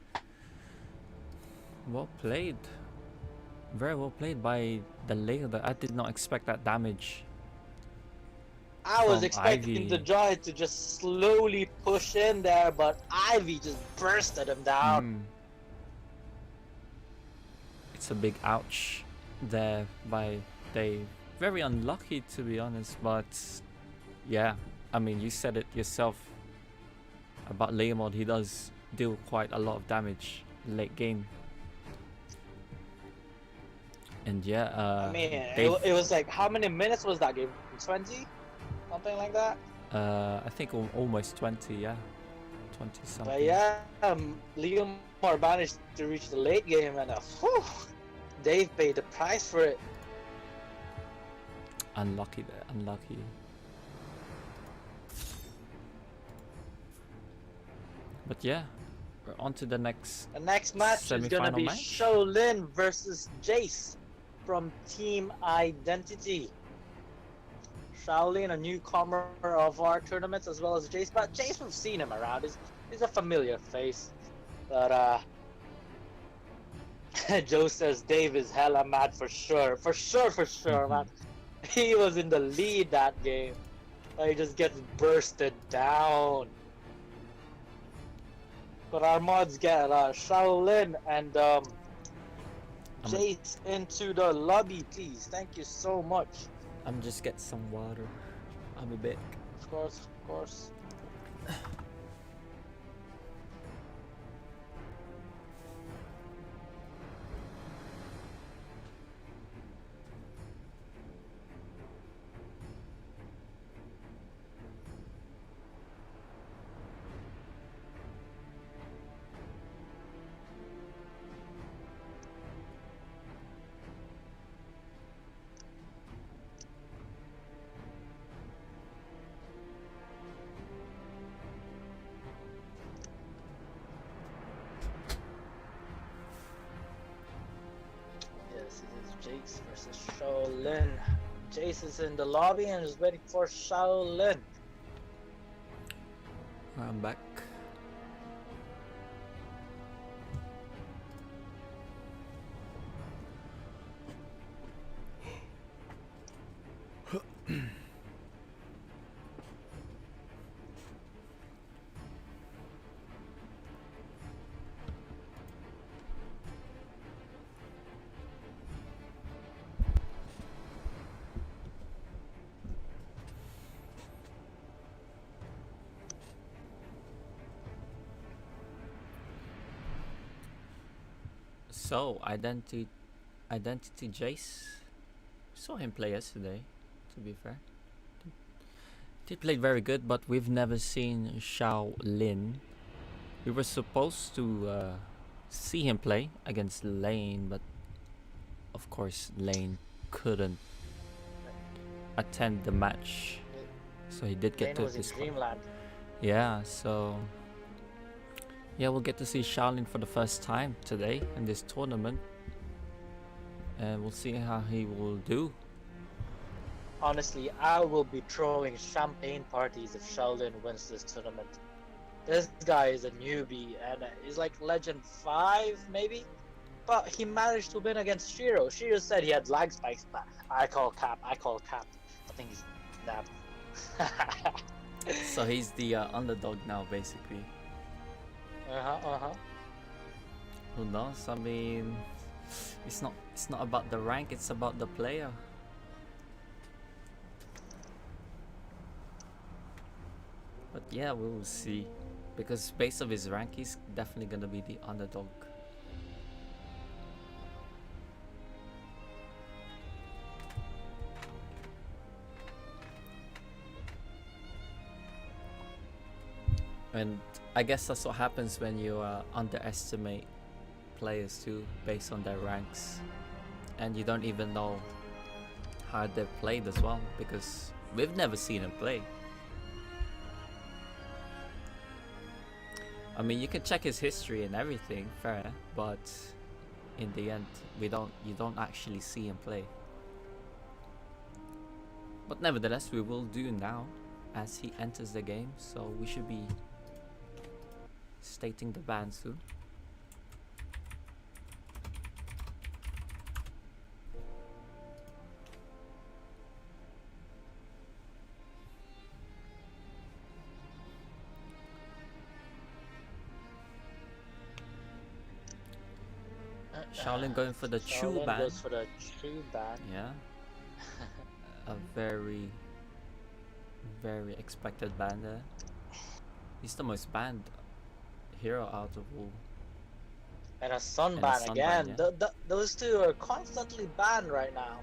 Well played. Very well played by the later. I did not expect that damage. I was From expecting Ivy. the Giant to just slowly push in there, but Ivy just bursted him down. It's a big ouch there by Dave. Very unlucky, to be honest, but yeah, I mean, you said it yourself about Leomord. He does deal quite a lot of damage late game. And yeah, I mean, Dave, it was like, how many minutes was that game? 20? Something like that? I think almost 20, yeah. 20 something. But yeah, Leomord managed to reach the late game, and whew, Dave paid the price for it. Unlucky there, unlucky. But yeah, we're on to the next. The next match is gonna Semi-final be match? Shaolin versus Jace from Team Identity. Shaolin, a newcomer of our tournaments, as well as Jace. But Jace, we've seen him around. He's a familiar face. But Joe says Dave is hella mad for sure. For sure, man. He was in the lead that game. But he just gets bursted down. But our mods get Shaolin and Jace into the lobby, please. Thank you so much. I'm just get some water. I'll be back. Of course. Yes, it is Jace versus Shaolin. Jace is in the lobby and is waiting for Shaolin. I'm back. So, Identity Jace. Saw him play yesterday, to be fair. He played very good, but we've never seen Shaolin. We were supposed to see him play against Lane, but of course Lane couldn't attend the match. So he did get Lane to was in this one. Dreamland. Yeah, so yeah, we'll get to see Shaolin for the first time today in this tournament, and we'll see how he will do. Honestly, I will be throwing champagne parties if Sheldon wins this tournament. This guy is a newbie and he's like Legend 5 maybe? But he managed to win against Shiro. Shiro said he had lag spikes, but I call cap. I think he's nabbed. So he's the underdog now, basically. Who knows? I mean, it's not about the rank, it's about the player. But yeah, we will see. because based on his rank, he's definitely gonna be the underdog. And I guess that's what happens when you underestimate players too, based on their ranks, and you don't even know how they've played as well, because we've never seen him play. I mean, you can check his history and everything, fair, but in the end, you don't actually see him play. But nevertheless, we will do now as he enters the game, so we should be stating the ban soon. Shaolin going for the Chu Shaolin ban. goes for the Chu ban. Yeah. A very, very expected ban there. He's the most banned hero out of all. And a Sun And a ban Sun again. ban, yeah. Those two are constantly banned right now.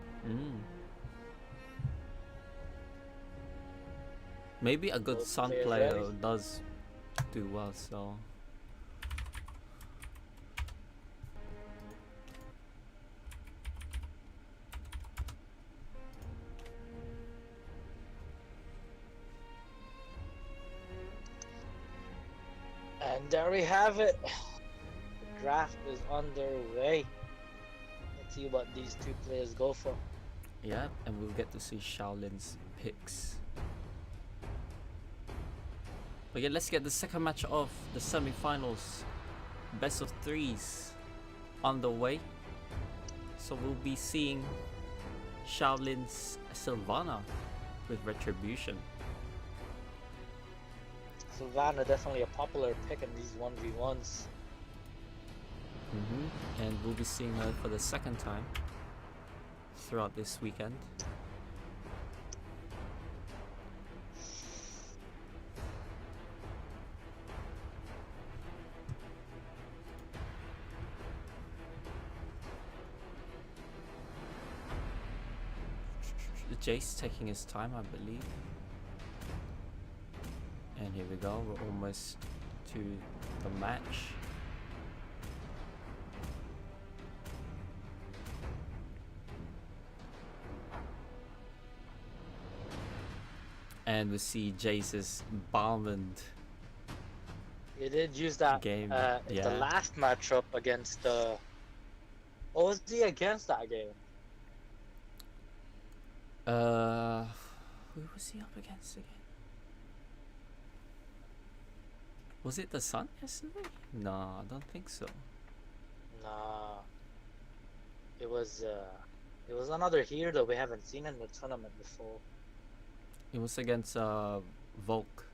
Maybe a good Both Sun players player ready. does do well, so. And there we have it. The draft is underway. Let's see what these two players go for. Yeah, and we'll get to see Shaolin's picks. But yeah, let's get the second match of the semi-finals, best of threes, underway. So we'll be seeing Shaolin's Sylvana with Retribution. Savannah definitely a popular pick in these 1v1s. And we'll be seeing her for the second time throughout this weekend. Jace taking his time, I believe. And here we go, we're almost to the match. And we see Jace's Balmond. He did use that Game, in yeah. the last matchup against what was he against that game? Who was he up against again? Was it the Sun yesterday? No, I don't think so. Nah. It was another hero that we haven't seen in the tournament before. It was against Volk.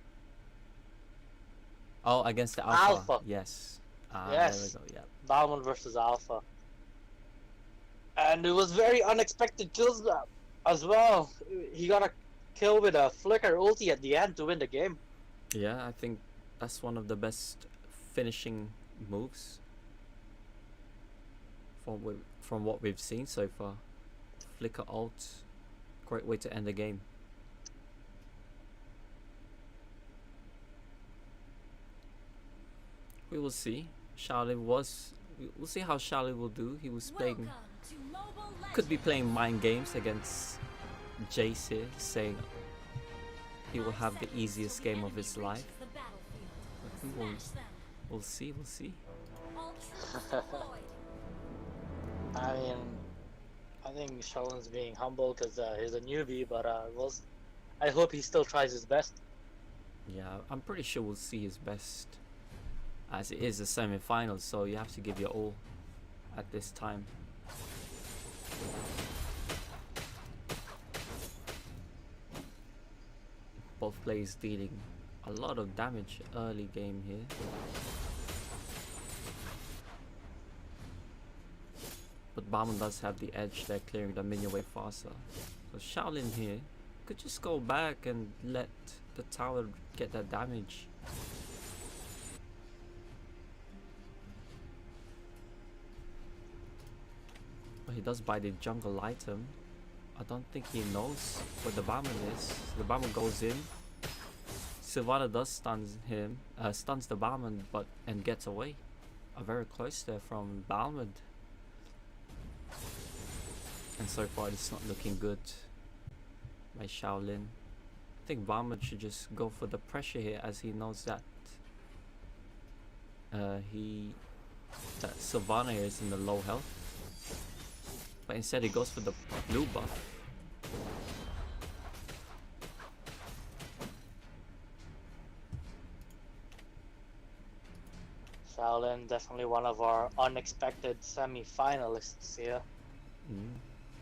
Oh, against the Alpha. Yes. Yes. There we go. Yeah. Balmond versus Alpha. And it was very unexpected kills as well. He got a kill with a flicker ulti at the end to win the game. Yeah, I think that's one of the best finishing moves from what we've seen so far. Flicker ult, great way to end the game. We will see. We'll see how Shaolin will do. He was playing, could be playing mind games against Jace here, saying he will have the easiest game of his life. But we'll see. I mean, I think Shaolin's being humble because he's a newbie, but I hope he still tries his best. Yeah, I'm pretty sure we'll see his best, as it is the semi-finals, so you have to give your all at this time. Both players dealing a lot of damage early game here. But Barman does have the edge there, clearing the minion way faster. So Shaolin here could just go back and let the tower get that damage. he does buy the jungle item. I don't think he knows where the Barman is. The Barman goes in. Sylvana does stuns the Barman, and gets away. Very close there from Balmond. And so far it's not looking good by Shaolin. I think Balmond should just go for the pressure here, as he knows that Sylvana here is in the low health. But instead he goes for the blue buff. Shaolin, definitely one of our unexpected semi-finalists here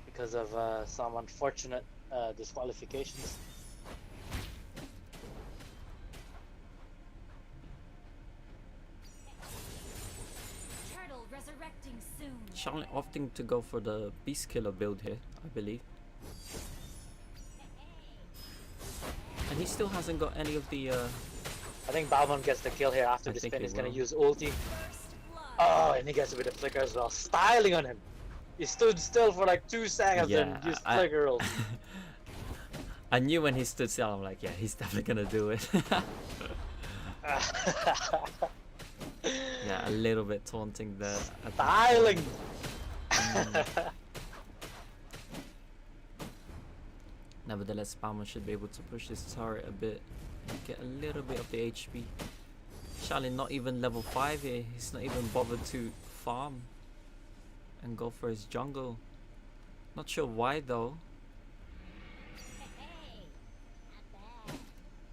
because of some unfortunate disqualifications. Turtle resurrecting soon. Shaolin opting to go for the Beast Killer build here, I believe. And he still hasn't got any of the I think Balmond gets the kill here after I the think spin. he He's gonna will. use ulti. First blood. Oh, and he gets it with a flicker as well. Styling on him. He stood still for like 2 seconds Yeah, and used I- flicker ult. I knew when he stood still, I'm like, yeah, he's definitely gonna do it. Yeah, a little bit taunting there. at that Styling. point. Nevertheless, Balmond should be able to push this turret a bit, get a little bit of the HP. Shaolin not even level 5 here, he's not even bothered to farm and go for his jungle. Not sure why though,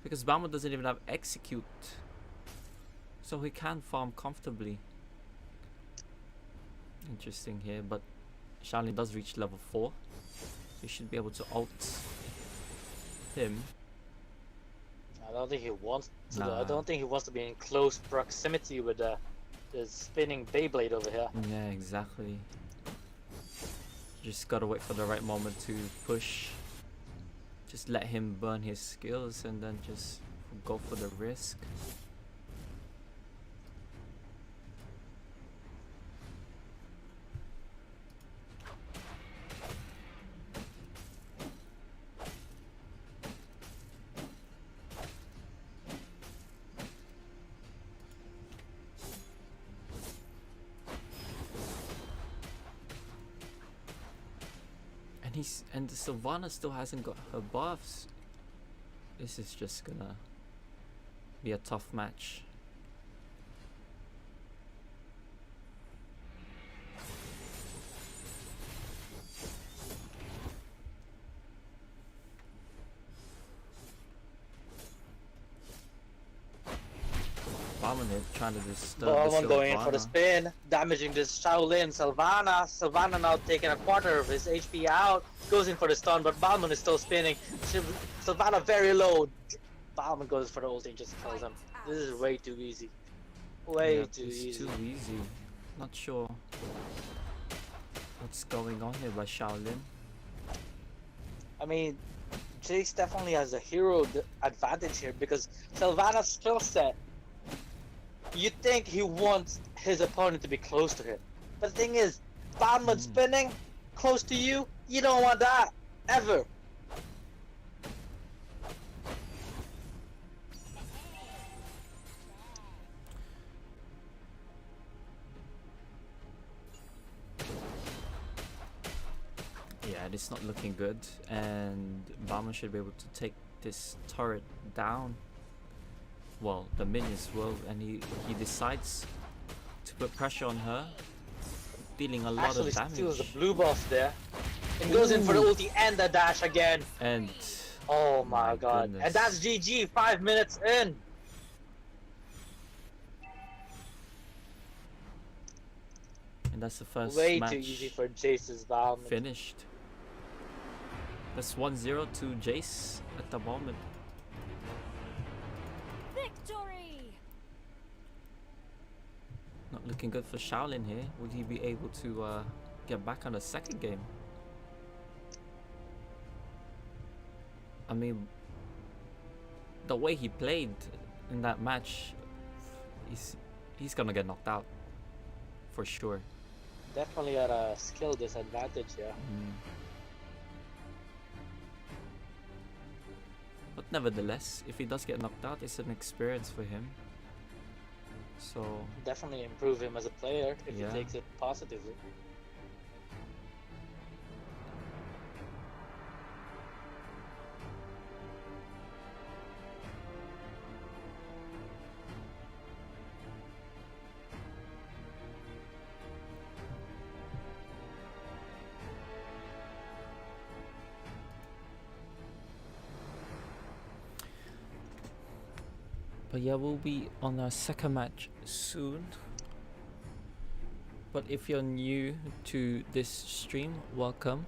because Balmond doesn't even have execute, so he can farm comfortably. Interesting here, but Shaolin does reach level 4. He should be able to ult him. I don't think he wants to. Nah. I don't think he wants to be in close proximity with the spinning Beyblade over here. Yeah, exactly. Just gotta wait for the right moment to push. Just let him burn his skills and then just go for the risk. And the Sylvana still hasn't got her buffs. This is just gonna be a tough match. Barman here trying to disturb the Balmond going in for the Sylvana. spin, damaging this Shaolin. Sylvana now taking a quarter of his HP out, goes in for the stun, but Balmond is still spinning. Sylvana very low. Balmond goes for the ulti and just kills him. This is way too easy. Way Yep, too it's easy. too easy. Not sure what's going on here by Shaolin. I mean, Jace definitely has a hero advantage here because Sylvana's skill set, you think he wants his opponent to be close to him. But the thing is, Balmond spinning close to you, you don't want that, ever. Yeah, it's not looking good, and Balmond should be able to take this turret down. Well, the minions will, and he decides to put pressure on her, dealing a lot Actually of damage. steals the blue buff there. And goes in for the ulti and the dash again. And Oh my god. goodness. And that's GG, 5 minutes in. that's the first Way match too easy for Jace's Balmond. finished. That's 1-0 to Jace at the moment. Victory! Not looking good for Shaolin here. Will he be able to get back on the second game? I mean, the way he played in that match, he's gonna get knocked out for sure. definitely at a skill disadvantage, yeah. But nevertheless, if he does get knocked out, it's an experience for him. So Definitely improve him as a player if he yeah. takes it positively. But yeah, we'll be on our second match soon. But if you're new to this stream, welcome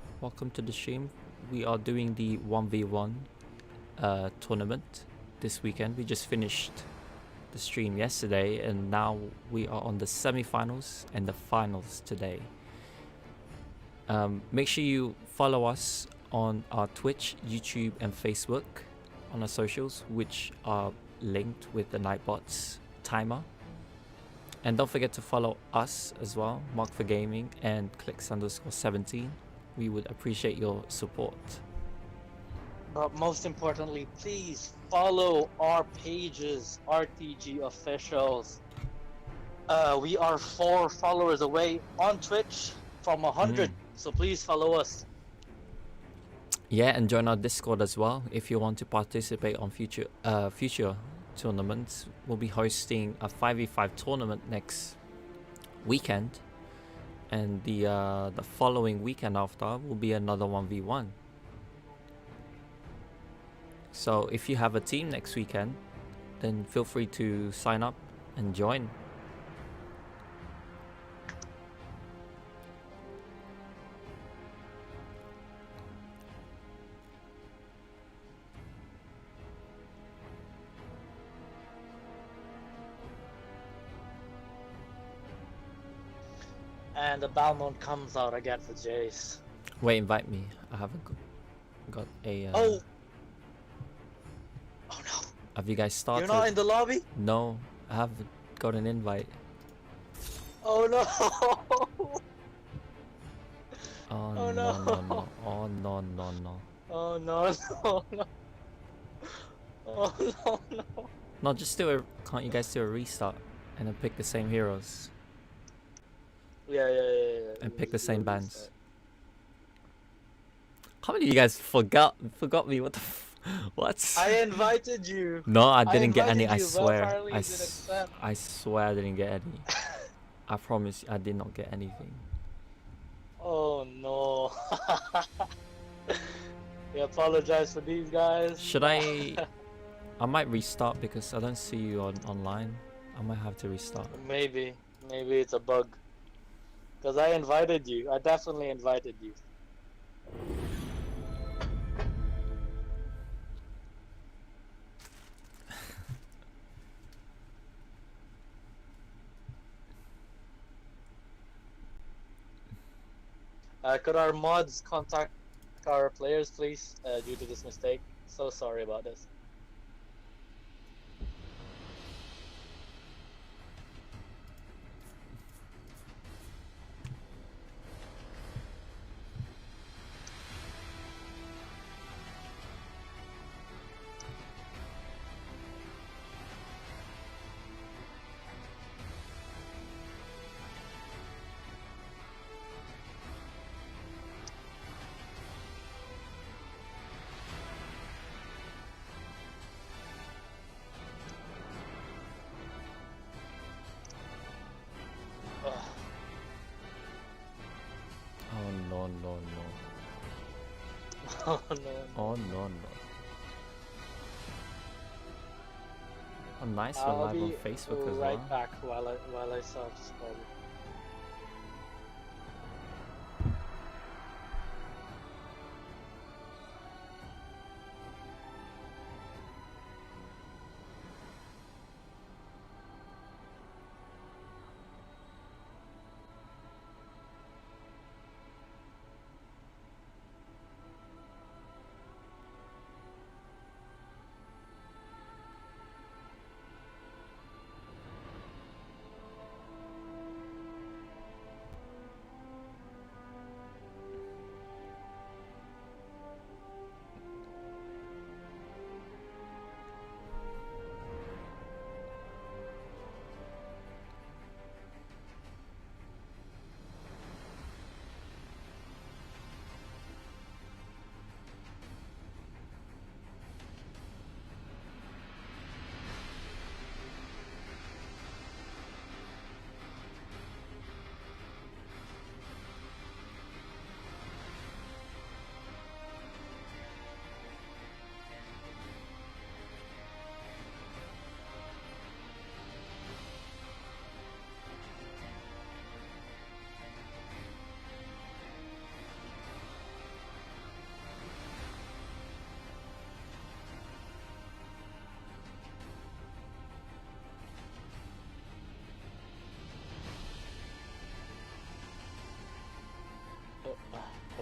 to the stream. We are doing the 1v1 tournament this weekend. We just finished the stream yesterday, and now we are on the semi-finals and the finals today. Make sure you follow us on our Twitch, YouTube, and Facebook on our socials, which are linked with the Nightbots timer. And don't forget to follow us as well, Mark for Gaming and Clicks_17. We would appreciate your support. But most importantly, please follow our pages, RTG officials. We are 4 followers away on Twitch from 100, so please follow us. Yeah, and join our Discord as well if you want to participate on future tournaments. We'll be hosting a 5v5 tournament next weekend, and the following weekend after will be another 1v1. So if you have a team next weekend, then feel free to sign up and join. And the Balmond comes out again for Jace. Wait, invite me. I haven't got a... Oh! Oh no! Have you guys started? You're not in the lobby? No, I haven't got an invite. Oh no! Oh, Oh, no, no. no, no. Oh, no, no, no. Oh no, no, no. Oh no, no. No, just do a... Can't you guys do a restart and then pick the same heroes? Yeah. And pick the same bands. How many of you guys forgot me? What the what? I invited you. No, I didn't get any. invited I you, but swear. apparently you didn't accept. I swear I didn't get any. I promise I did not get anything. Oh no. We apologize for these guys. Should I? I might restart because I don't see you online. I might have to restart. Maybe it's a bug. Because I invited you. I definitely invited you. Could our mods contact our players, please, due to this mistake? So sorry about this. Ugh. Oh no no no. Oh no. Oh no no. Oh nice, we're I'll live on be Facebook as right well. back while I start scrolling.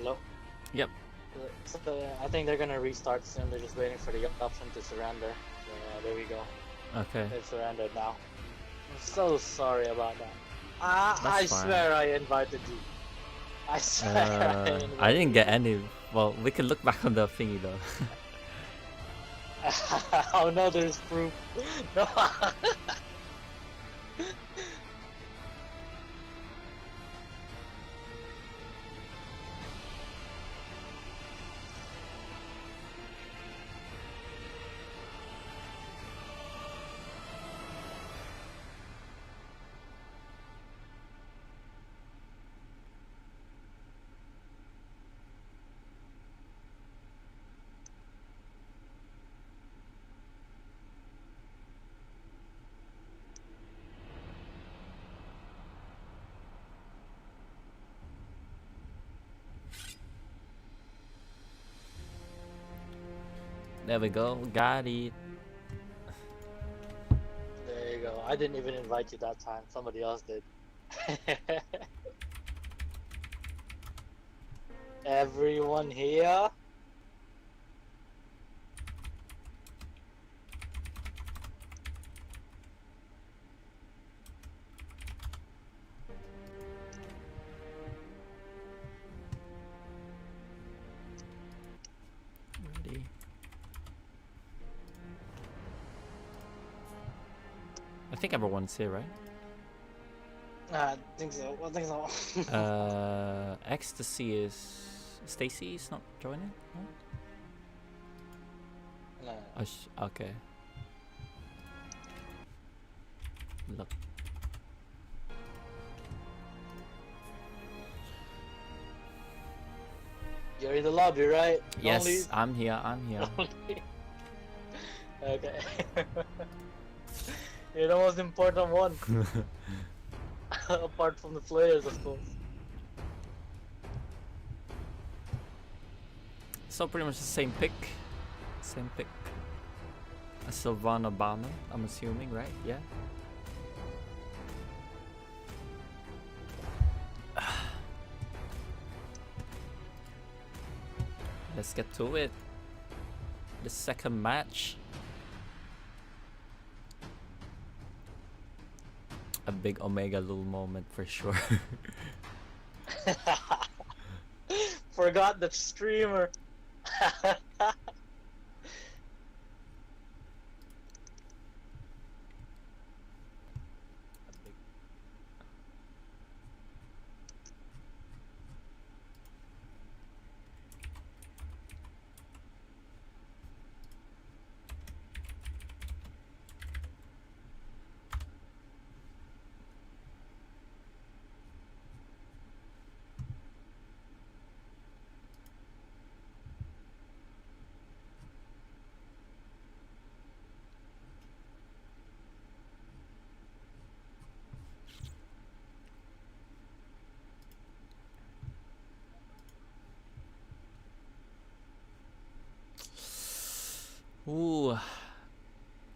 Hello? Yep. So I think they're gonna restart soon. They're just waiting for the option to surrender. So there we go. Okay. They've surrendered now. I'm so sorry about that. I That's fine. swear I invited you. I swear I didn't get any. Well, we can look back on the thingy though. Oh no, there's proof. No. There we go. Got it. There you go. I didn't even invite you that time. Somebody else did. Everyone here? Ready. I think everyone's here, right? I think so. I think so. Ecstasy is. Stacy is not joining? No? No. Oh, okay. Look. You're in the lobby, right? Yes, Only- I'm here. I'm here. Okay. You're the most important one. Apart from the players, of course. So pretty much the same pick. Same pick. A Sylvana Barman, I'm assuming, right? Yeah. Let's get to it. The second match. A big Omega Lul moment for sure. Forgot the streamer. Ooh.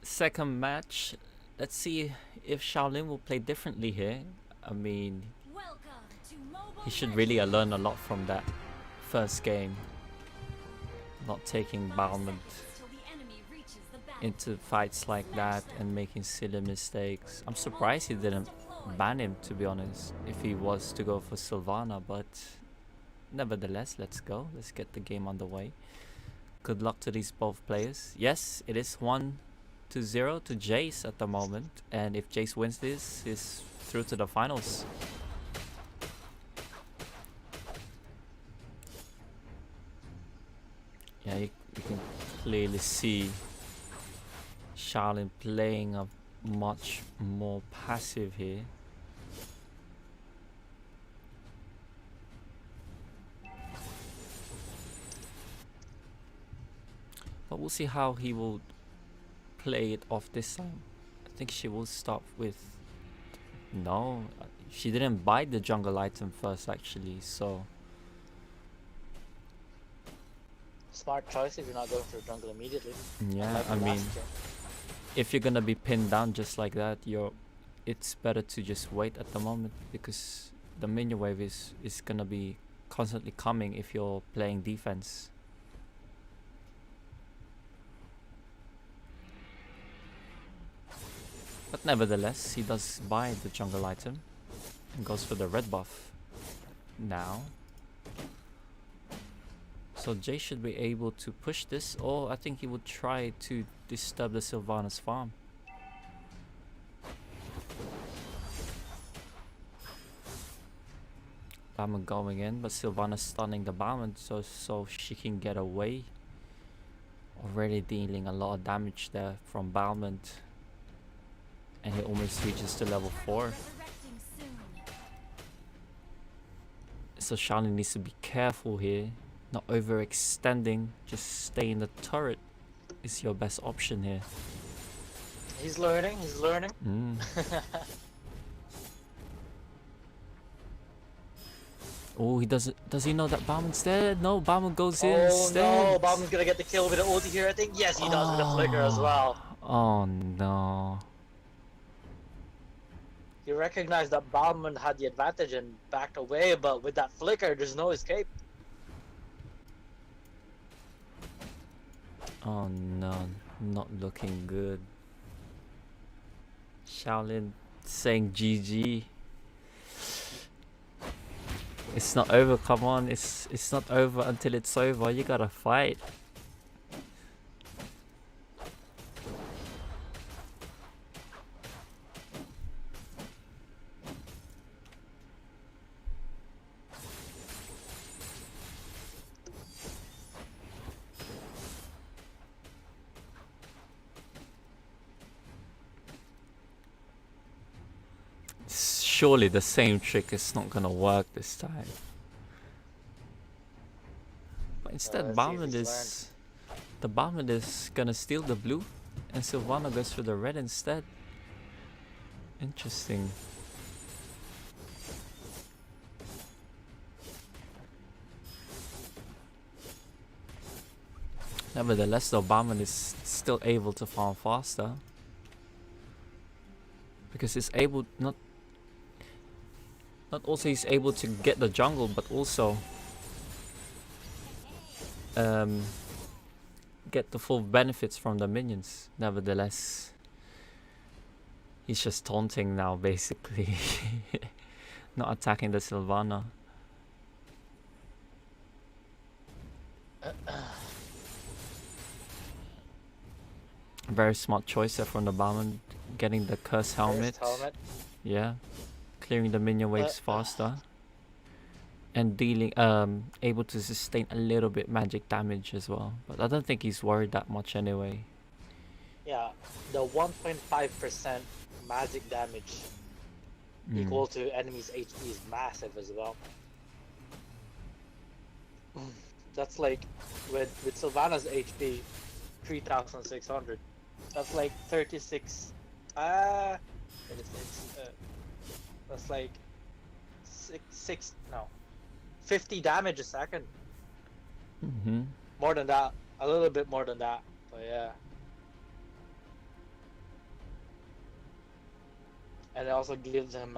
Second match. Let's see if Shaolin will play differently here. I mean, Welcome to Mobile he should really Legends. learn a lot from that first game. Not taking 5 Balmond seconds till the enemy reaches the battlefield. into fights like that and making silly mistakes. I'm surprised he didn't ban him, to be honest, if he was to go for Sylvana, but nevertheless, let's go. Let's get the game underway. Good luck to these both players. Yes, it is 1-0 to Jace at the moment, and if Jace wins this, he's through to the finals. Yeah, you can clearly see Shaolin playing a much more passive here. But we'll see how he will play it off this time. I think she will start with... No, she didn't buy the jungle item first actually, so... Smart choice if you're not going for jungle immediately. Yeah, Like I the mean, last game. if you're gonna be pinned down just like that, it's better to just wait at the moment, because the minion wave is gonna be constantly coming if you're playing defense. But nevertheless, he does buy the jungle item and goes for the red buff now. So Jay should be able to push this, or I think he would try to disturb the Sylvanas farm. Balmond going in, but Sylvanas stunning the Balmond so she can get away. Already dealing a lot of damage there from Balmond. And he almost reaches to level 4. Resurrecting soon. So Shaolin needs to be careful here. Not overextending. Just stay in the turret is your best option here. He's learning, he's learning. Oh, he doesn't. Does he know that Balmond's dead? No, Balmond goes in Oh instead. no, Balmond's gonna get the kill with the ulti here, I think. Yes, he does with the flicker as well. Oh no. He recognized that Balmond had the advantage and backed away, but with that flicker, there's no escape. Oh no, not looking good. Shaolin saying GG. It's not over, come on, it's not over until it's over, you gotta fight. Surely the same trick is not gonna work this time. But instead, Let's see if Balmond he's is... The Balmond is gonna steal the blue, and Sylvana goes for the red instead. Interesting. Nevertheless, though, Balmond is still able to farm faster. Because he's able not also he's able to get the jungle, but also get the full benefits from the minions. Nevertheless, he's just taunting now, basically. Not attacking the Sylvana. Very smart choice there from the Balmond, getting the curse helmet. Yeah, clearing the minion waves faster, and dealing able to sustain a little bit magic damage as well. But I don't think he's worried that much anyway. Yeah, the 1.5% magic damage equal to enemies' HP is massive as well. That's like with Sylvana's HP 3,600. That's like 36. 36. That's like 50 damage a second. More than that, a little bit more than that. But yeah. And it also gives him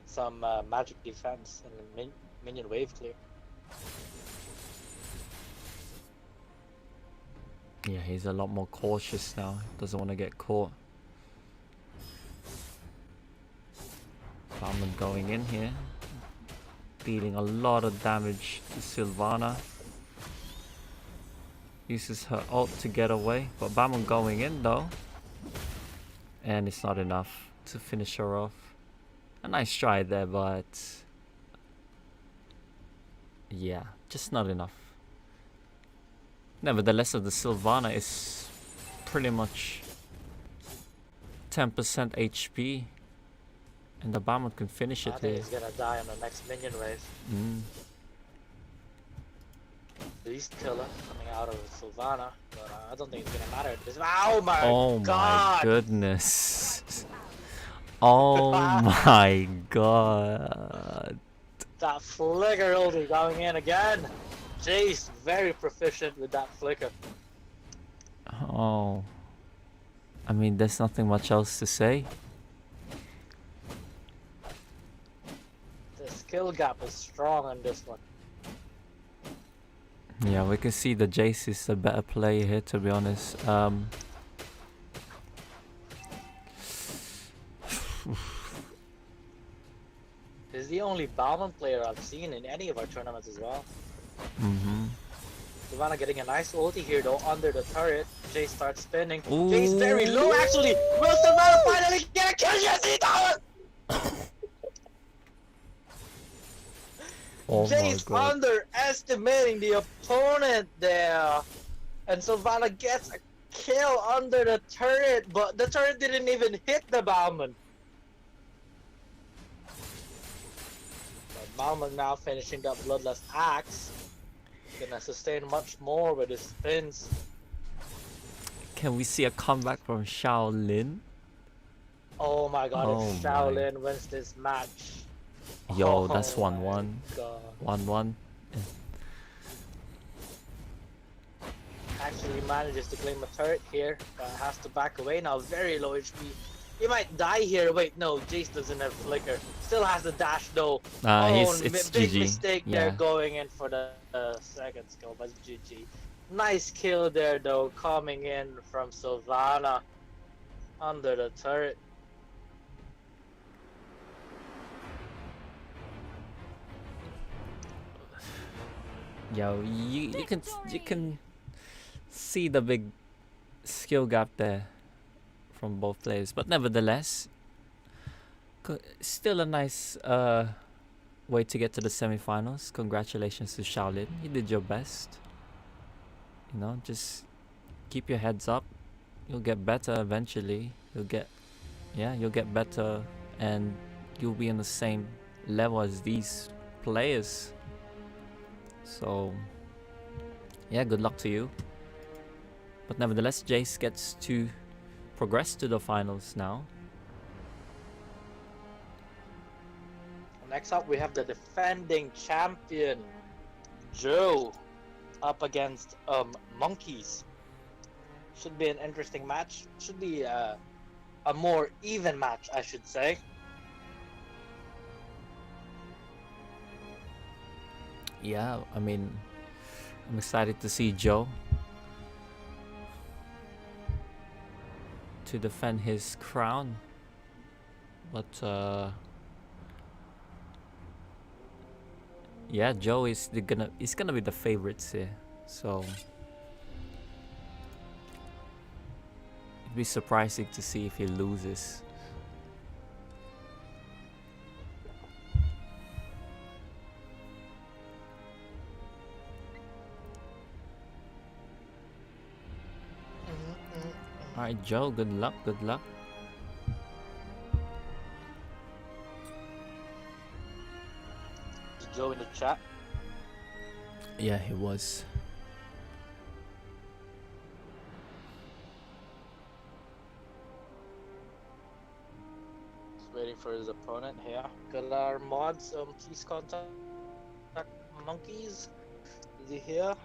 some magic defense and minion wave clear. Yeah, he's a lot more cautious now. Doesn't want to get caught. Balmond going in here, dealing a lot of damage to Sylvana. Uses her ult to get away, but Balmond going in though, and it's not enough to finish her off. A nice try there, but yeah, just not enough. Nevertheless, the Sylvana is pretty much 10% HP, and the Balmond can finish it I think here. he's gonna die on the next minion wave. Beast killer coming out of Sylvana, but I don't think it's gonna matter. Oh my god! My goodness. Oh my god. That flicker ulti going in again. Jay's very proficient with that flicker. Oh. I mean, there's nothing much else to say. The skill gap is strong on this one. Yeah, we can see the Jace is the better player here, to be honest. He's the only Bauman player I've seen in any of our tournaments as well. Savannah getting a nice ulti here though under the turret. Jay starts spinning. Ooh. Jay's very low actually. Will Savannah finally get a kill? Yes, he does! Oh my Jay's god. underestimating the opponent there. And Savannah gets a kill under the turret, but the turret didn't even hit the Bauman. But Bauman now finishing that Bloodlust Axe. Gonna sustain much more with his spins. Can we see a comeback from Shaolin? Oh my god, Oh if Shaolin wins this match. Yo, that's Oh 1-1. my god. 1-1. Actually manages to claim a turret here, but has to back away now. Very low HP. He might die here. Wait, no, Jace doesn't have flicker. Still has the dash though. It's big GG. mistake there going in for the second skill, but GG. Nice kill there though, coming in from Sylvana under the turret. Yo, you can see the big skill gap there from both players, but nevertheless, still a nice way to get to the semifinals. Congratulations to Shaolin, you did your best. You know, just keep your heads up. You'll get better eventually. You'll get better, and you'll be on the same level as these players. So yeah, good luck to you. But nevertheless, Jace gets to progress to the finals now. Next up, we have the defending champion, Joe, up against Monkeys. Should be an interesting match. Should be a more even match, I should say. Yeah, I mean, I'm excited to see Joe to defend his crown, but yeah, Joe is gonna be the favorites here, so it'd be surprising to see if he loses. Alright, Joe, good luck, good luck. Is Joe in the chat? Yeah, he was. Just waiting for his opponent here. Got our mods, please contact Monkeys. Is he here?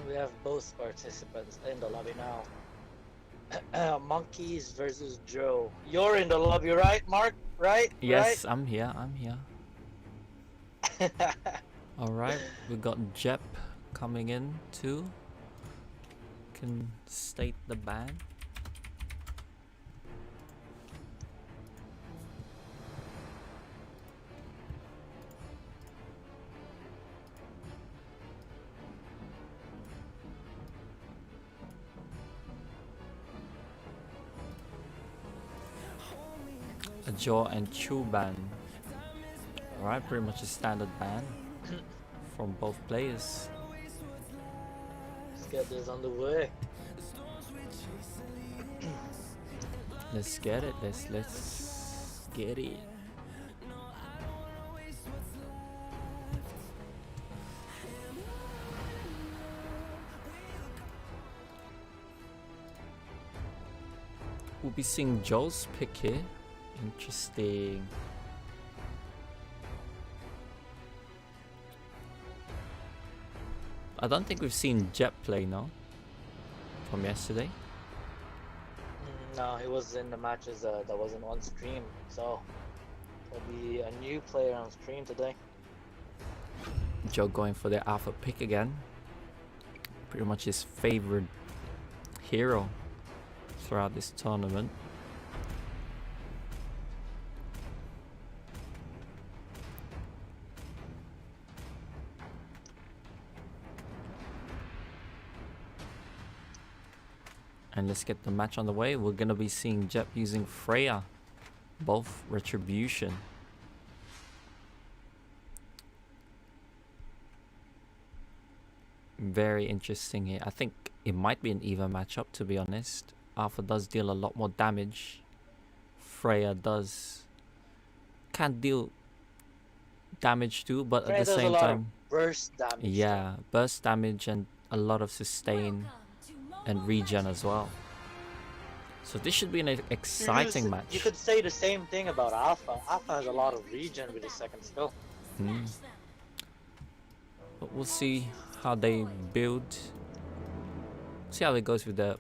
We have both participants in the lobby now. Monkeys versus Joe. You're in the lobby, right, Mark? Right? Yes, I'm here. I'm here. Right? All right, we got Jep coming in too. Can state the ban. A Jaw and Chu ban. Alright, pretty much a standard ban from both players. Let's get this on the way. Let's get it. Let's get it. We'll be seeing Joe's pick here. Interesting. I don't think we've seen Jep play, no? From yesterday. No, he was in the matches that wasn't on stream, so there'll be a new player on stream today. Joe going for the alpha pick again. Pretty much his favorite hero throughout this tournament. And let's get the match on the way. We're gonna be seeing Jep using Freya, both Retribution. Very interesting here. I think it might be an even matchup, to be honest. Alpha does deal a lot more damage. Freya can deal damage too, but Freya at the does a same lot of time, burst damage. yeah, burst damage and a lot of sustain and regen as well. So this should be an exciting match. You could say the same thing about Alpha. Alpha has a lot of regen with his second skill. But we'll see how they build. See how it goes with the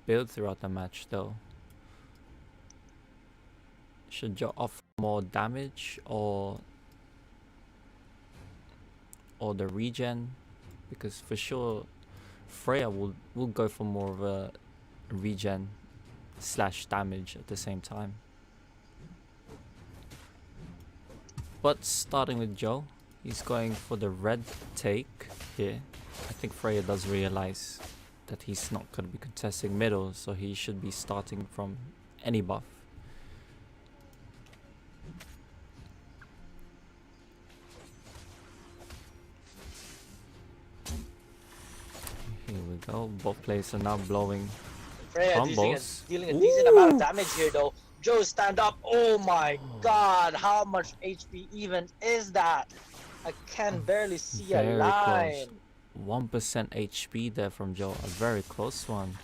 build throughout the match though. Should Joe offer more damage or the regen? Because for sure Freya will go for more of a regen / damage at the same time. But starting with Joe, he's going for the red take here. I think Freya does realize that he's not going to be contesting middle, so he should be starting from any buff. Here we go. Both players are now blowing Freya combos. dealing a decent amount of damage here though. Joe, stand up. Oh my god, how much HP even is that? I can barely see a Very line. close. 1% HP there from Joe. A very close one.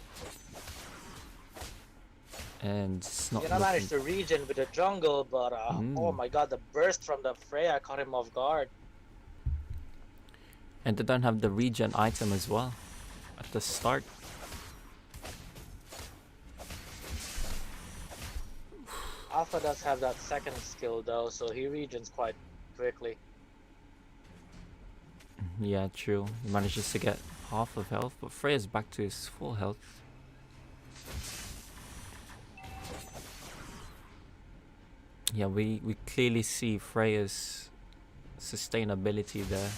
And it's not You're gonna manage looking... to regen with the jungle, but oh my god, the burst from the Freya caught him off guard. And they don't have the regen item as well at the start. Alpha does have that second skill though, so he regens quite quickly. Yeah, true. He manages to get half of health, but Freya's back to his full health. Yeah, we clearly see Freya's sustainability there,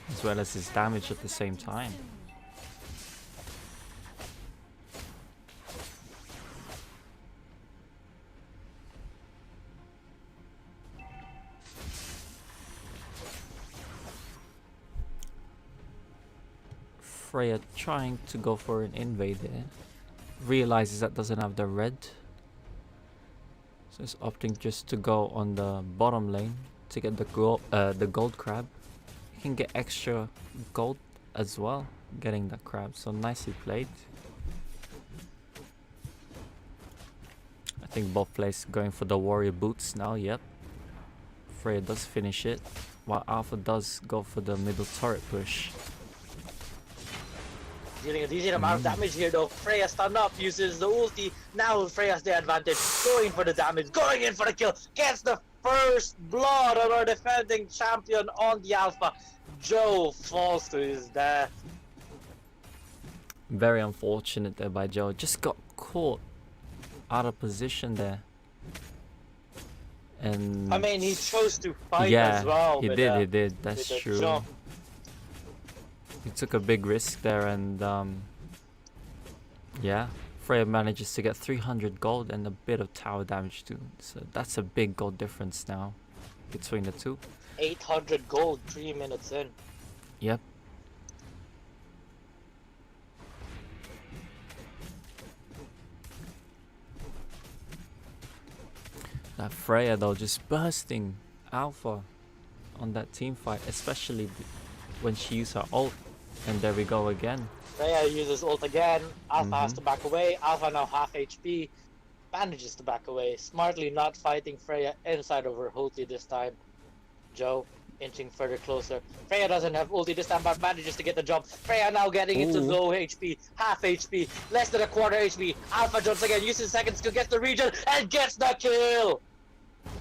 as well as his damage at the same time. Freya trying to go for an invade there. Realizes that doesn't have the red. So it's opting just to go on the bottom lane to get the gold crab. You can get extra gold as well getting that crab, so nicely played. I think both players going for the warrior boots now, yep. Freya does finish it, while Alpha does go for the middle turret push. Dealing a decent amount of damage here though. Freya stunned up, uses the ulti. Now Freya's the advantage. Going for the damage, going in for the kill. Gets the first blood on our defending champion on the Alpha. Joe falls to his death. Very unfortunate there by Joe. Just got caught out of position there. And I mean, he chose to fight yeah, as well. he with did, the- he did. with That's the true. jump. He took a big risk there, and yeah, Freya manages to get 300 gold and a bit of tower damage too. So that's a big gold difference now between the two. 800 gold 3 minutes in. Yep. That Freya though, just bursting alpha on that team fight, especially when she used her ult. And there we go again. Freya uses ult again. Alpha has to back away. Alpha now half HP. Manages to back away. Smartly not fighting Freya inside of her ulti this time. Joe inching further closer. Freya doesn't have ulti this time, but manages to get the jump. Freya now getting into Ooh. low HP, half HP, less than a quarter HP. Alpha jumps again, uses seconds to get the region and gets the kill.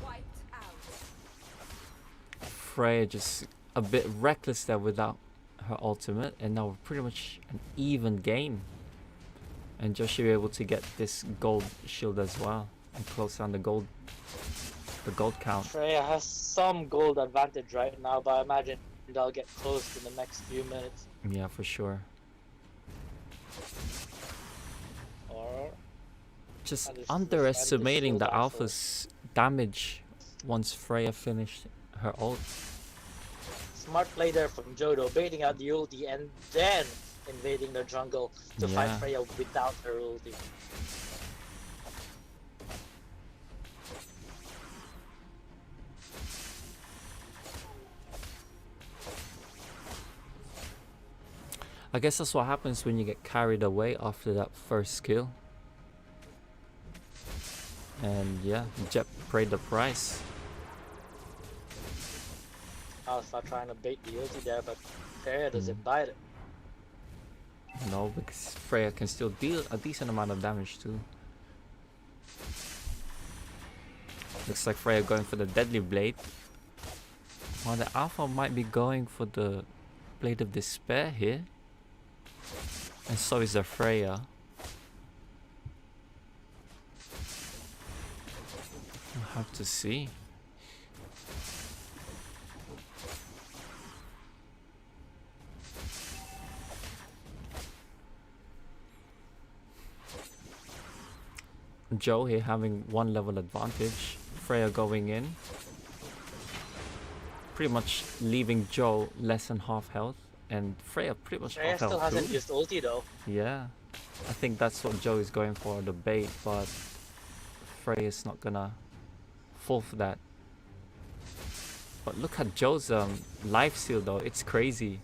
Wiped out. Freya just a bit reckless there without her ultimate, and now pretty much an even game. And Josh should be able to get this gold shield as well and close down the gold count. Freya has some gold advantage right now, but I imagine they'll get close in the next few minutes. Yeah, for sure. Or Just And this- underestimating and the this shield also. alpha's damage once Freya finished her ult. smart play there from Jodo, baiting out the ulti and then invading the jungle to fight Yeah. Freya without her ulti. I guess that's what happens when you get carried away after that first kill. And yeah, Jep paid the price. Alpha trying to bait the ulti there, but Freya doesn't Mm. bite it. No, because Freya can still deal a decent amount of damage too. Looks like Freya going for the deadly blade. While the Alpha might be going for the Blade of Despair here. And so is the Freya. We'll have to see. Joe here having one level advantage. Freya going in. Pretty much leaving Joe less than half health. And Freya pretty much Freya half still health hasn't too. used ulti though. Yeah. I think that's what Joe is going for, the bait, but Freya's not gonna fall for that. But look at Joe's life steal though, it's crazy.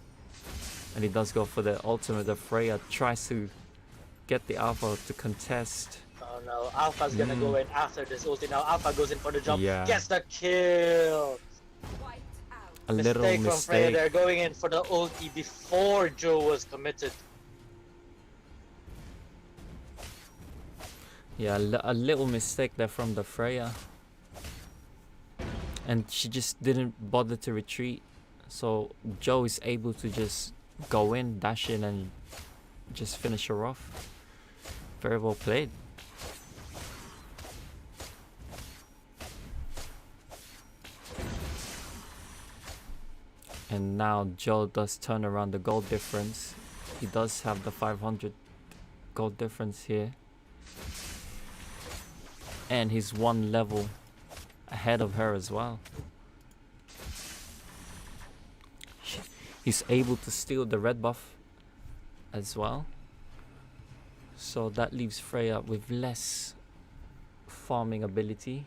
And he does go for the ultimate. The Freya tries to get the Alpha to contest. Oh no, Alpha's gonna go in after this ulti now. Alpha goes in for the jump, Yeah. gets the kill. Wiped out. A little Mistake from Freya mistake. there, going in for the ulti before Joe was committed. Yeah, a little mistake there from the Freya. And she just didn't bother to retreat. So Joe is able to just go in, dash in, and just finish her off. Very well played. And now Joe does turn around the gold difference. He does have the 500 gold difference here. And he's one level ahead of her as well. He's able to steal the red buff as well. So that leaves Freya with less farming ability.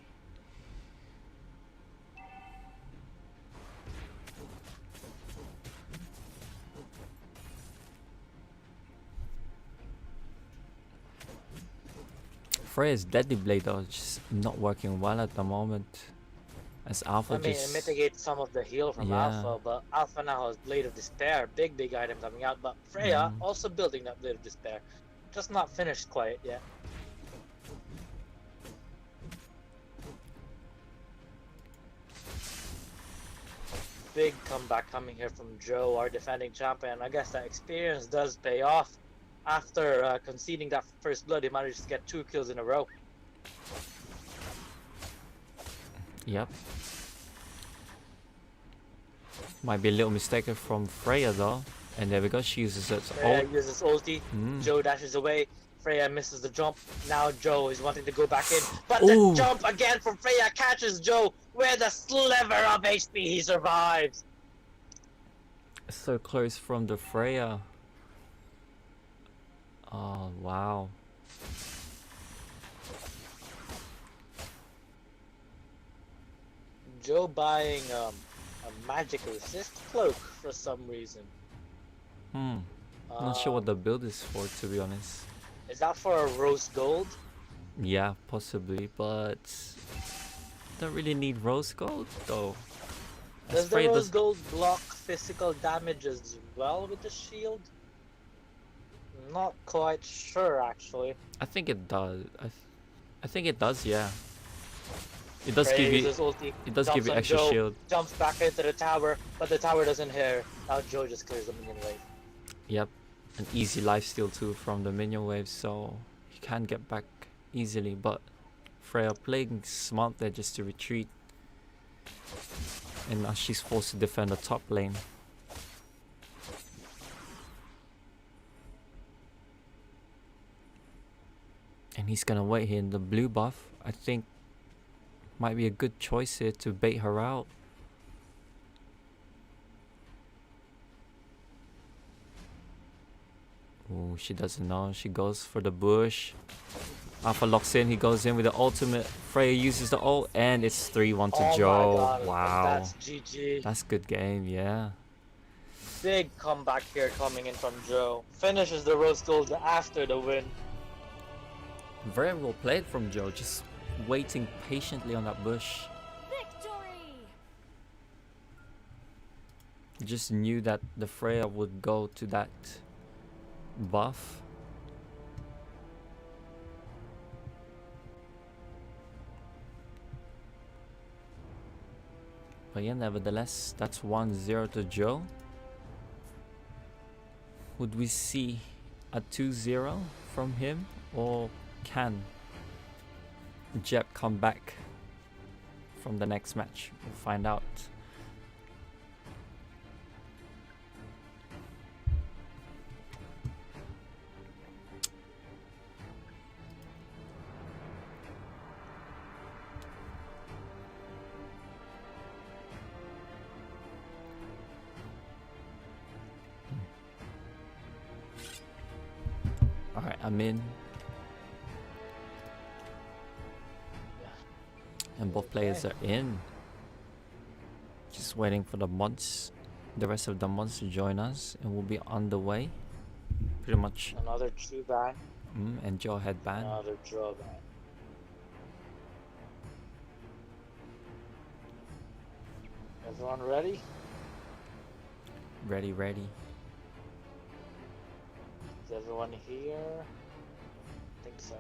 Freya's deadly blade though is just not working well at the moment. as Alpha I mean, it just mitigates some of the heal from yeah. Alpha, but Alpha now has Blade of Despair, big item coming out. But Freya also building that Blade of Despair, just not finished quite yet. Big comeback coming here from Joe, our defending champion. I guess that experience does pay off. After conceding that first blood, he managed to get 2 kills in a row. Yep. Might be a little mistake from Freya though. And there we go, she uses it. Freya uses ulti, Mm. Joe dashes away, Freya misses the jump. Now Joe is wanting to go back in, but Ooh. the jump again from Freya catches Joe with a sliver of HP. He survives. So close from the Freya. Oh wow. Joe buying a magic resist cloak for some reason. Not sure what the build is for, to be honest. Is that for a rose gold? Yeah, possibly, but don't really need rose gold though. Does the Freya rose gold block physical damage as well with the shield? Not quite sure actually. I think it does. I think it does. Yeah. It does Freya give you. uses ulti, It does jumps give you on extra Joe, shield. jumps back into the tower, but the tower doesn't hit. Now Joe just clears the minion wave. Yep. An easy lifesteal too from the minion wave, so he can get back easily. But Freya playing smart there just to retreat, and now she's forced to defend the top lane. And he's gonna wait here in the blue buff. I think might be a good choice here to bait her out. Oh, she doesn't know. She goes for the bush. Alpha locks in. He goes in with the ultimate. Freya uses the ult, and it's 3-1 to Oh my Joe. God, Wow. that's GG. That's good game, yeah. Big comeback here coming in from Joe. Finishes the rose gold after the win. Very well played from Joe. Just waiting patiently on that bush. Victory! He just knew that the Freya would go to that buff. But yeah, nevertheless, that's 1-0 to Joe. Would we see a 2-0 from him, or can Jep come back from the next match? We'll find out. Alright, I'm in. And both players are in. Just waiting for the mods, the rest of the mods to join us, and we'll be on the way. Pretty much. Another true ban. And Joe headband. Another draw ban. Everyone ready? Ready, ready. Is everyone here? I think so.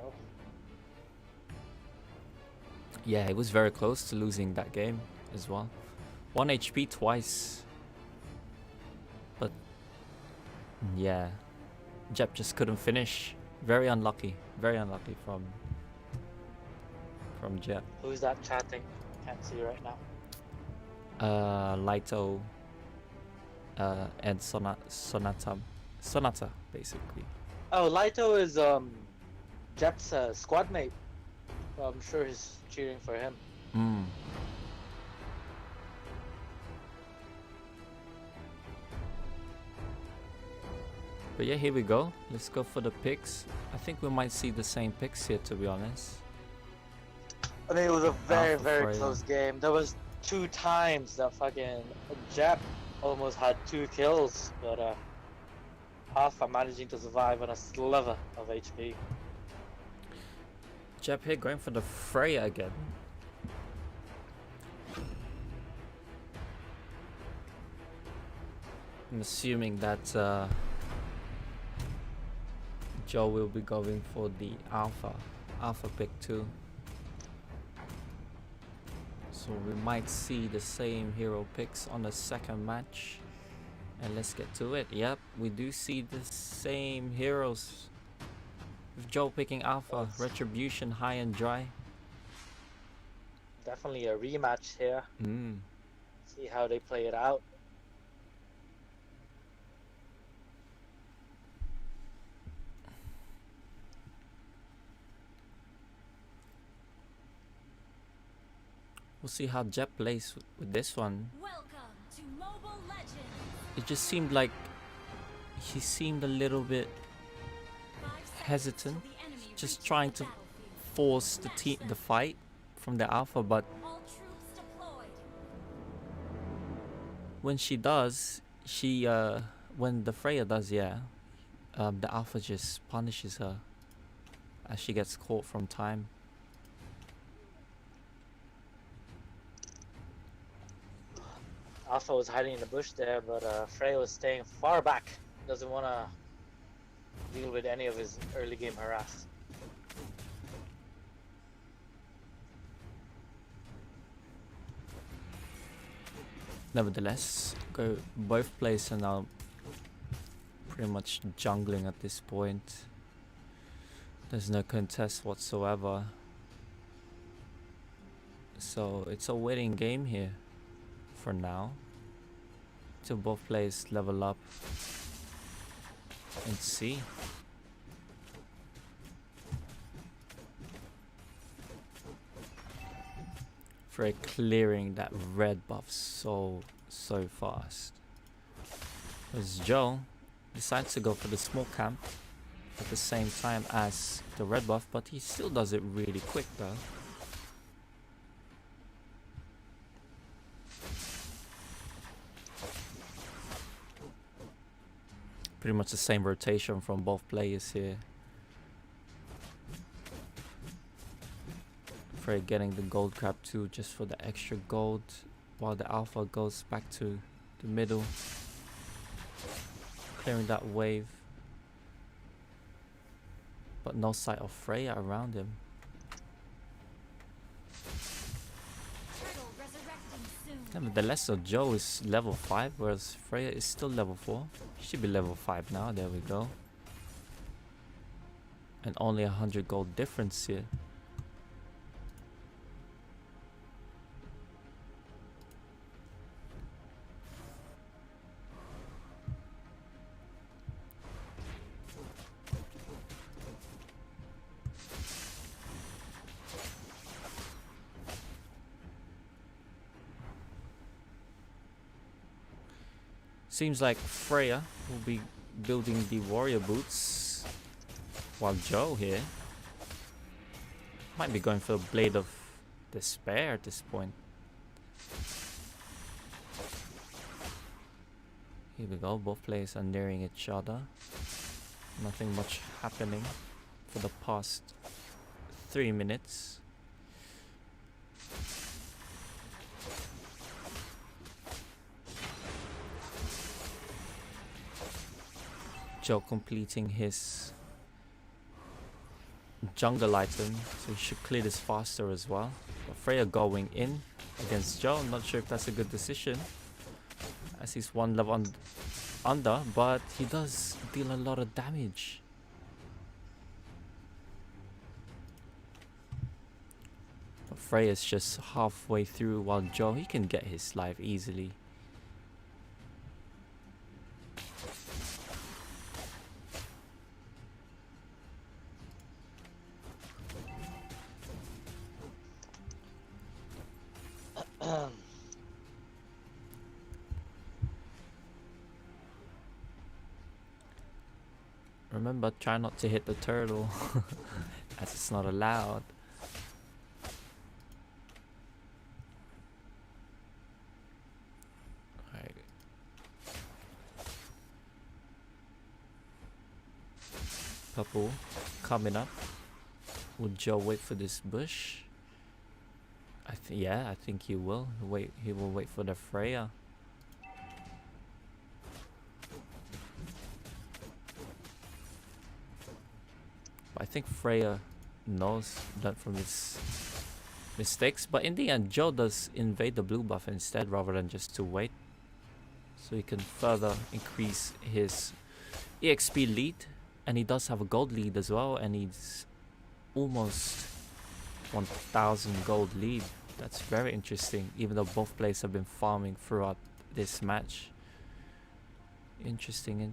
Yeah, it was very close to losing that game as well. 1 HP twice. But yeah, Jep just couldn't finish. Very unlucky from Jep. Who's that chatting? Can't see right now. Lito and Sonata basically. Oh, Lito is Jep's squad mate. So I'm sure he's cheering for him. But yeah, here we go. Let's go for the picks. I think we might see the same picks here, to be honest. I mean, it was a very, Alpha very Freya. close game. There was 2 times that fucking Jep almost had 2 kills, but Alpha managing to survive on a sliver of HP. Jep here going for the Freya again. I'm assuming that Joe will be going for the alpha pick too. So we might see the same hero picks on the second match. And let's get to it. Yep, we do see the same heroes. With Joe picking alpha, Retribution high and dry. Definitely a rematch here. See how they play it out. We'll see how Jep plays with this one. Welcome to Mobile Legends. It just seemed like he seemed a little bit 5 seconds hesitant, till the enemy just reaches trying the to battlefield. force the fight from the alpha, but All troops deployed. when she does, when the Freya does, the alpha just punishes her as she gets caught from time. Alpha was hiding in the bush there, but Freya was staying far back. Doesn't want to deal with any of his early game harass. Nevertheless, both players are now pretty much jungling at this point. There's no contest whatsoever. So it's a waiting game here for now. Till both players level up and see. For clearing that red buff so fast. As Joe decides to go for the smoke camp at the same time as the red buff, but he still does it really quick though. Pretty much the same rotation from both players here. Frey getting the gold grab too, just for the extra gold, while the alpha goes back to the middle, clearing that wave. But no sight of Freya around him. Turtle resurrecting soon. Nevertheless, so Joe is level 5, whereas Freya is still level 4. She should be level 5 now, there we go. And only 100 gold difference here. Seems like Freya will be building the warrior boots, while Joe here might be going for a blade of despair at this point. Here we go, both players are nearing each other. Nothing much happening for the past 3 minutes. Joe completing his jungle item, so he should clear this faster as well. But Freya going in against Joe, I'm not sure if that's a good decision, as he's one level under, but he does deal a lot of damage. But Freya's just halfway through, while Joe, he can get his life easily. Remember, try not to hit the turtle, as it's not allowed. Alright. Purple coming up. Would Joe wait for this bush? I think he will. He will wait for the Freya. I think Freya knows that from his mistakes, but in the end Joe does invade the blue buff instead rather than just to wait, so he can further increase his EXP lead, and he does have a gold lead as well, and he's almost 1000 gold lead. That's very interesting, even though both players have been farming throughout this match. Interesting.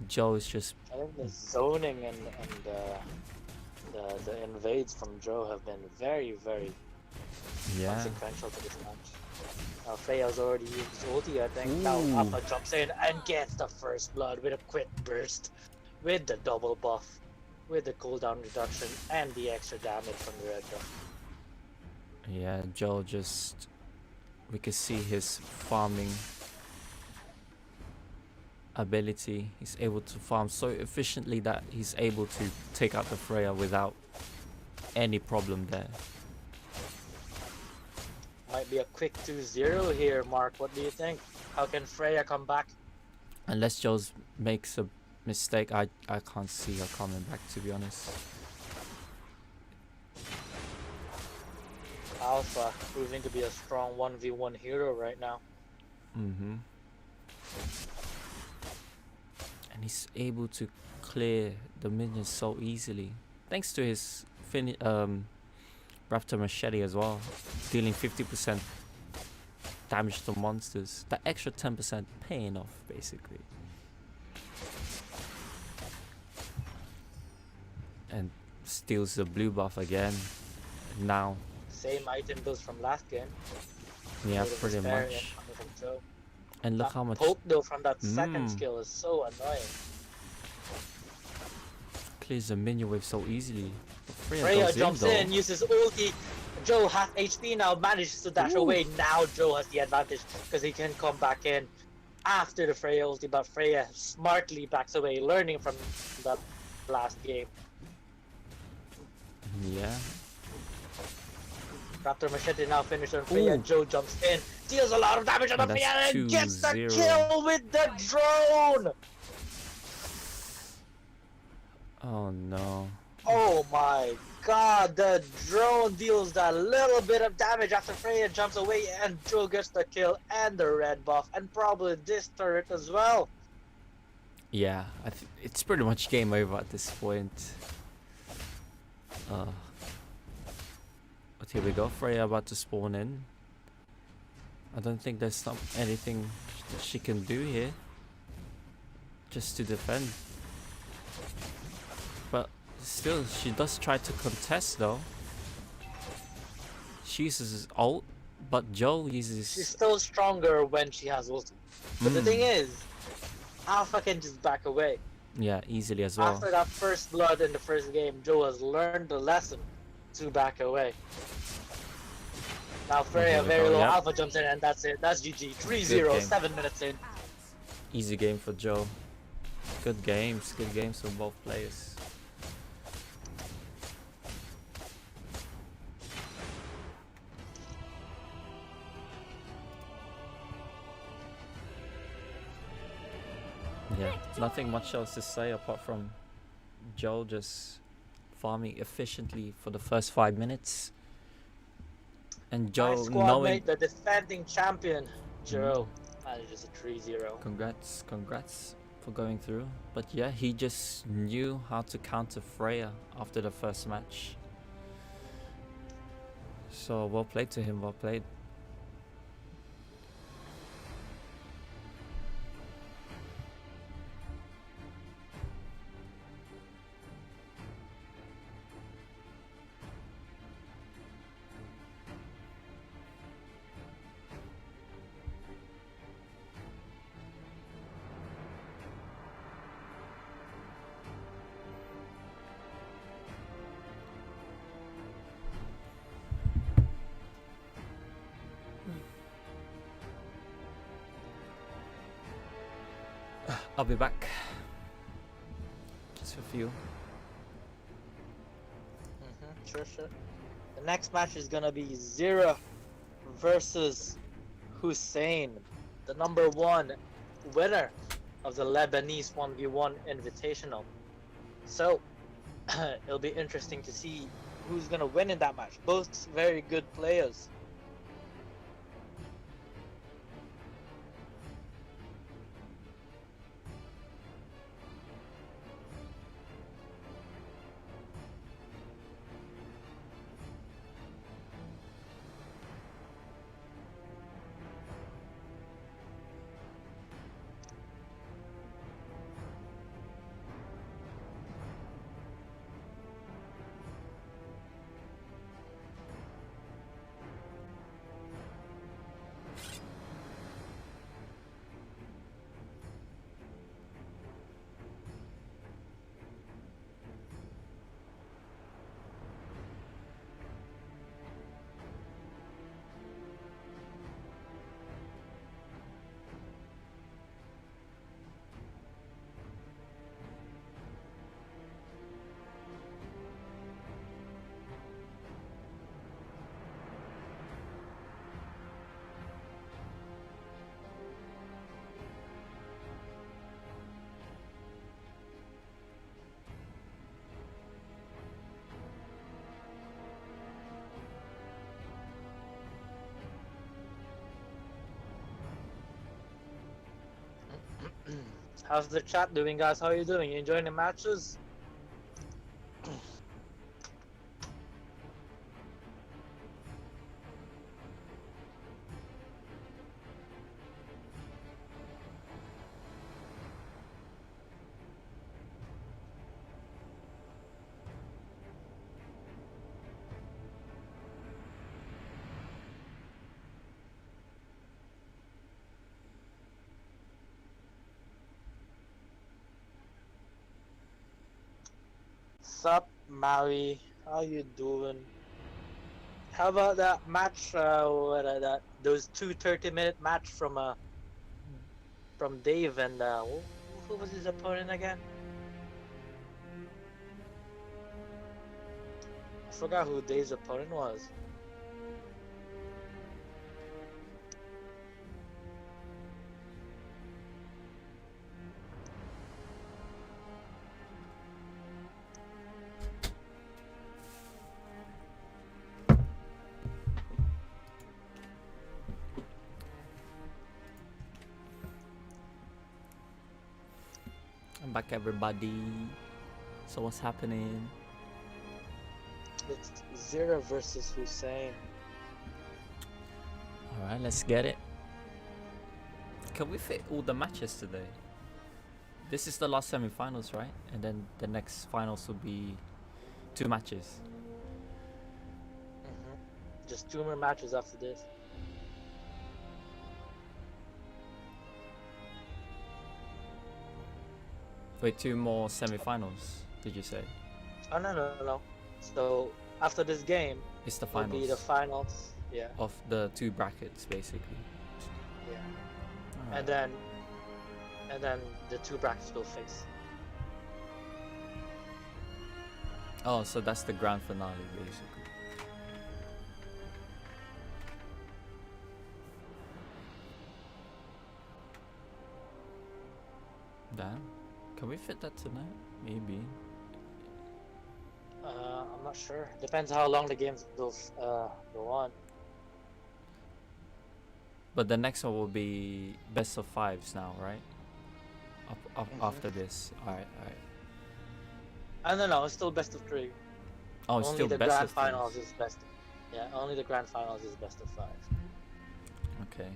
Joe is just I think the zoning and the invades from Joe have been very consequential to this match. Freya's already used his ulti, I think. Now Ooh. Alpha jumps in and gets the first blood with a quick burst, with the double buff, with the cooldown reduction, and the extra damage from the red buff. Yeah, Joe just, we can see his farming ability. He's able to farm so efficiently that he's able to take out the Freya without any problem there. Might be a quick 2-0 here, Mark. What do you think? How can Freya come back? Unless Joe makes a mistake, I can't see her coming back, to be honest. Alpha proving to be a strong 1v1 hero right now. And he's able to clear the minions so easily, thanks to his Raptor Machete as well, dealing 50% damage to monsters. That extra 10% paying off, basically. And steals the blue buff again. Now, Same item builds from last game. yeah, Bit of pretty despair much. coming from Joe. And look That how much poke though from that second Mm. skill is so annoying. clears the minion wave so easily. But Freya goes jumps though. in, uses ulti. Joe has HP now, manages to dash Ooh. away. Now Joe has the advantage because he can come back in after the Freya ulti, but Freya smartly backs away, learning from that last game. Yeah. Raptor Machete now finished on Freya. Ooh. Joe jumps in, deals a lot of damage on the And Freya, that's and gets the 2-0. kill with the drone! Oh no. Oh my god, the drone deals that little bit of damage after Freya jumps away, and Joe gets the kill and the red buff, and probably this turret as well. Yeah, it's pretty much game over at this point. But here we go, Freya about to spawn in. I don't think there's anything that she can do here, just to defend. But still, she does try to contest though. She uses his ult, but Joe She's uses... still stronger when she has ulti. But the thing is, Alpha can just back away. Yeah, easily as well. After that first blood in the first game, Joe has learned the lesson to back away. Now Freya here we very go, low, yep. Alpha jumps in, and that's it. That's GG. 3-0, game. 7 minutes in. Easy game for Joe. Good games from both players. Yeah, nothing much else to say apart from Joe just farming efficiently for the first 5 minutes. And My Joe squad knowing... mate, the defending champion, Joe, manages a 3-0. Congrats for going through. But yeah, he just knew how to counter Freya after the first match. So well played to him, well played. I'll be back. Just a few. Sure. The next match is gonna be Zira versus Hussein, the #1 winner of the Lebanese 1v1 Invitational. So, it'll be interesting to see who's gonna win in that match. Both very good players. How's the chat doing, guys? How are you doing? You enjoying the matches? Sup, Maui? How you doing? How about that match? Those two 30-minute match from Dave and who was his opponent again? I forgot who Dave's opponent was. I'm back, everybody. So what's happening? It's Zira versus Hussein. All right, let's get it. Can we fit all the matches today? This is the last semi-finals, right? And then the next finals will be 2 matches. Just 2 more matches after this. Wait, 2 more semi-finals? Did you say? Oh no. So after this game, It's the will finals be the finals. Yeah. of the 2 brackets, basically. Yeah. Alright. And then the 2 brackets will face. Oh, so that's the grand finale, basically. Damn. Can we fit that tonight? Maybe. I'm not sure. Depends how long the games go on. But the next one will be best of 5s now, right? After this. Alright. I don't know. It's still best of 3. Oh, it's Only still the best grand of 3s. finals is best. Yeah, only the grand finals is best of 5. Okay.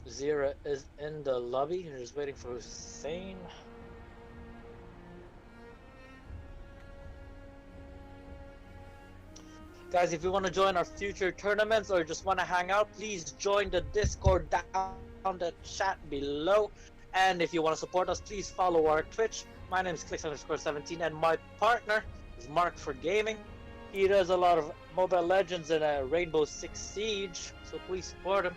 Zira is in the lobby. You're just waiting for Hussein. Guys, if you want to join our future tournaments or just want to hang out, please join the Discord down the chat below. And if you want to support us, please follow our Twitch. My name is Clicks_17 and my partner is Mark for Gaming. He does a lot of Mobile Legends and Rainbow Six Siege, so please support him.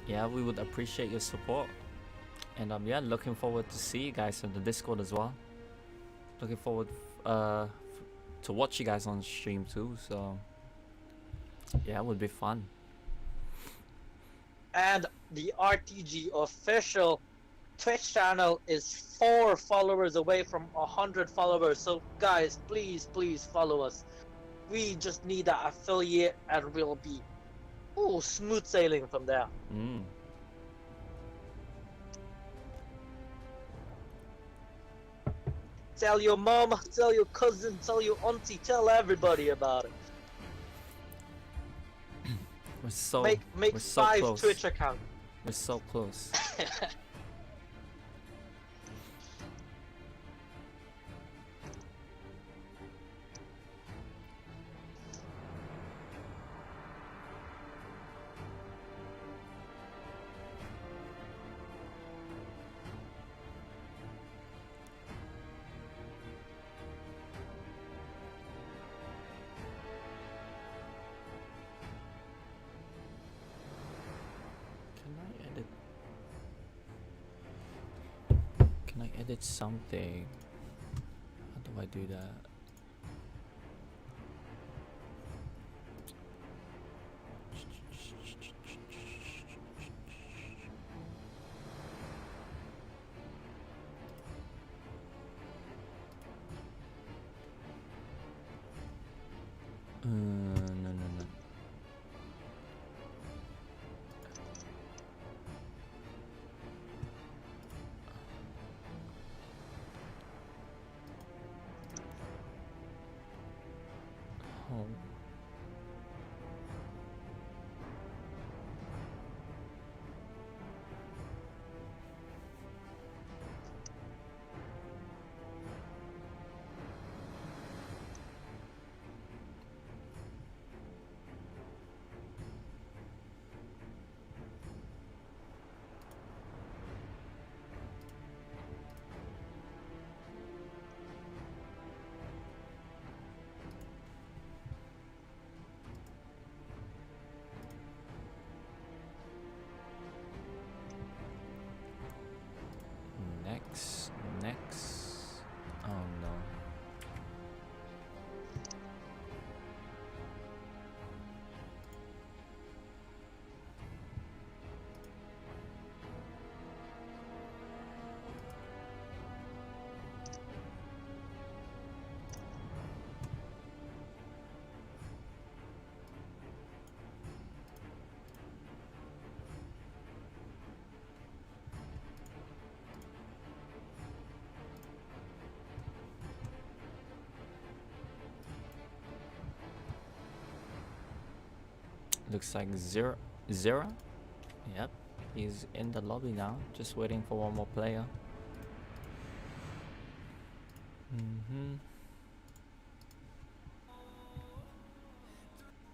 Yeah, we would appreciate your support. And yeah, looking forward to see you guys on the Discord as well. Looking forward to watch you guys on stream too, so yeah, it would be fun. And the RTG official Twitch channel is 4 followers away from 100 followers. So guys, please, please follow us. We just need that affiliate and we'll be smooth sailing from there. Mm. Tell your mom, tell your cousin, tell your auntie, tell everybody about it. We're Make so 5 close. Twitch accounts. We're so close. Can I edit something? How do I do that? No, no, no. Home. Next. Oh no. Looks like Zero. Yep, he's in the lobby now, just waiting for one more player.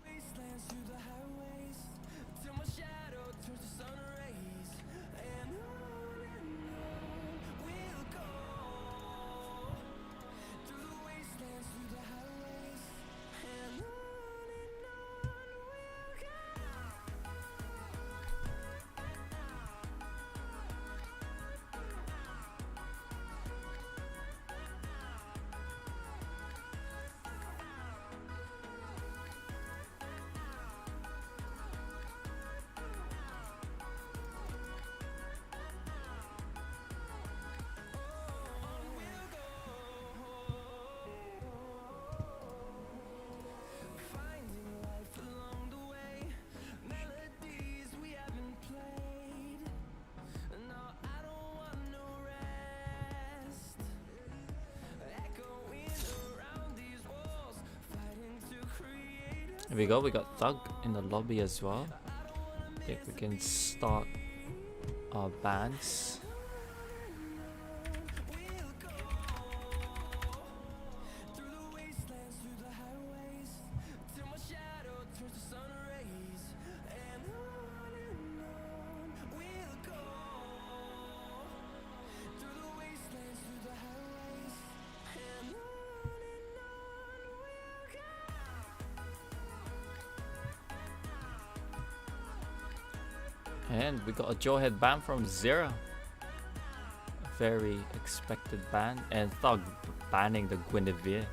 Wastelands through the highways till my shadow turns to sun rays, and on we'll go through the wastelands through the highways, and on we'll go. Finding life along the way, melodies we haven't played. No, I don't want no rest. Echoing around these walls, fighting to create Here we go, we got Thug in the lobby as well. I think we can start our bands. through the wastelands, through the highways, till my shadow turns to sun rays, and on we'll go through the wastelands, through the highways, and on we'll go. And we got a Jawhead ban from Zera. Very expected ban. And Thug banning the Guinevere.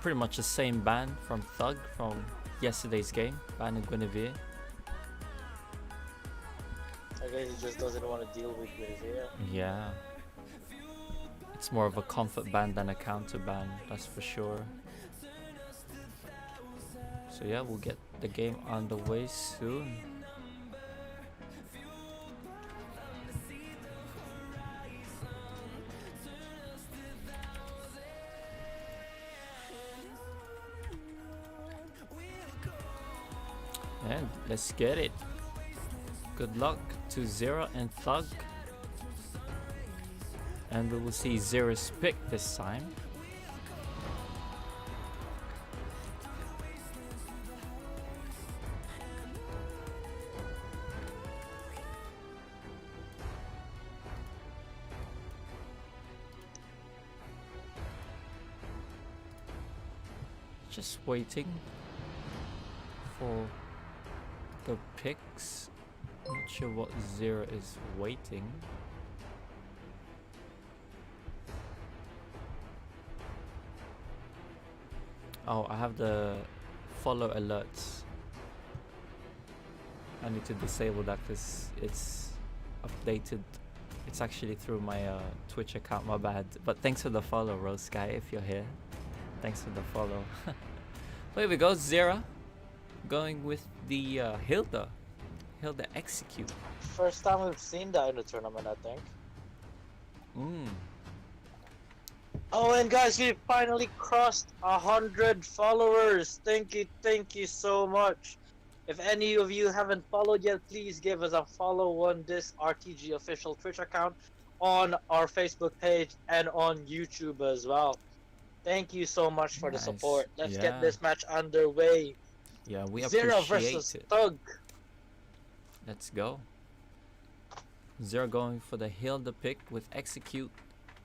Pretty much the same ban from Thug from yesterday's game, banning Guinevere. I guess he just doesn't want to deal with this, yeah. Yeah. It's more of a comfort ban than a counter ban, that's for sure. So yeah, we'll get the game underway soon. And let's get it. Good luck to Zero and Thug. And we will see Zero's pick this time. Just waiting for the picks. Not sure what Zero is waiting. Oh, I have the follow alerts. I need to disable that because it's updated. It's actually through my Twitch account, my bad. But thanks for the follow, Rose Sky, if you're here. Thanks for the follow. Here we go, Zera. Going with the Hilda. Hilda Execute. First time we've seen that in the tournament, I think. Oh, and guys, we finally crossed 100 followers. Thank you so much. If any of you haven't followed yet, please give us a follow on this RTG official Twitch account, on our Facebook page, and on YouTube as well. Thank you so much for the support. Let's get this match underway. Yeah, we Zero appreciate versus it. Thug. Let's go. Zero going for the Hilda pick with Execute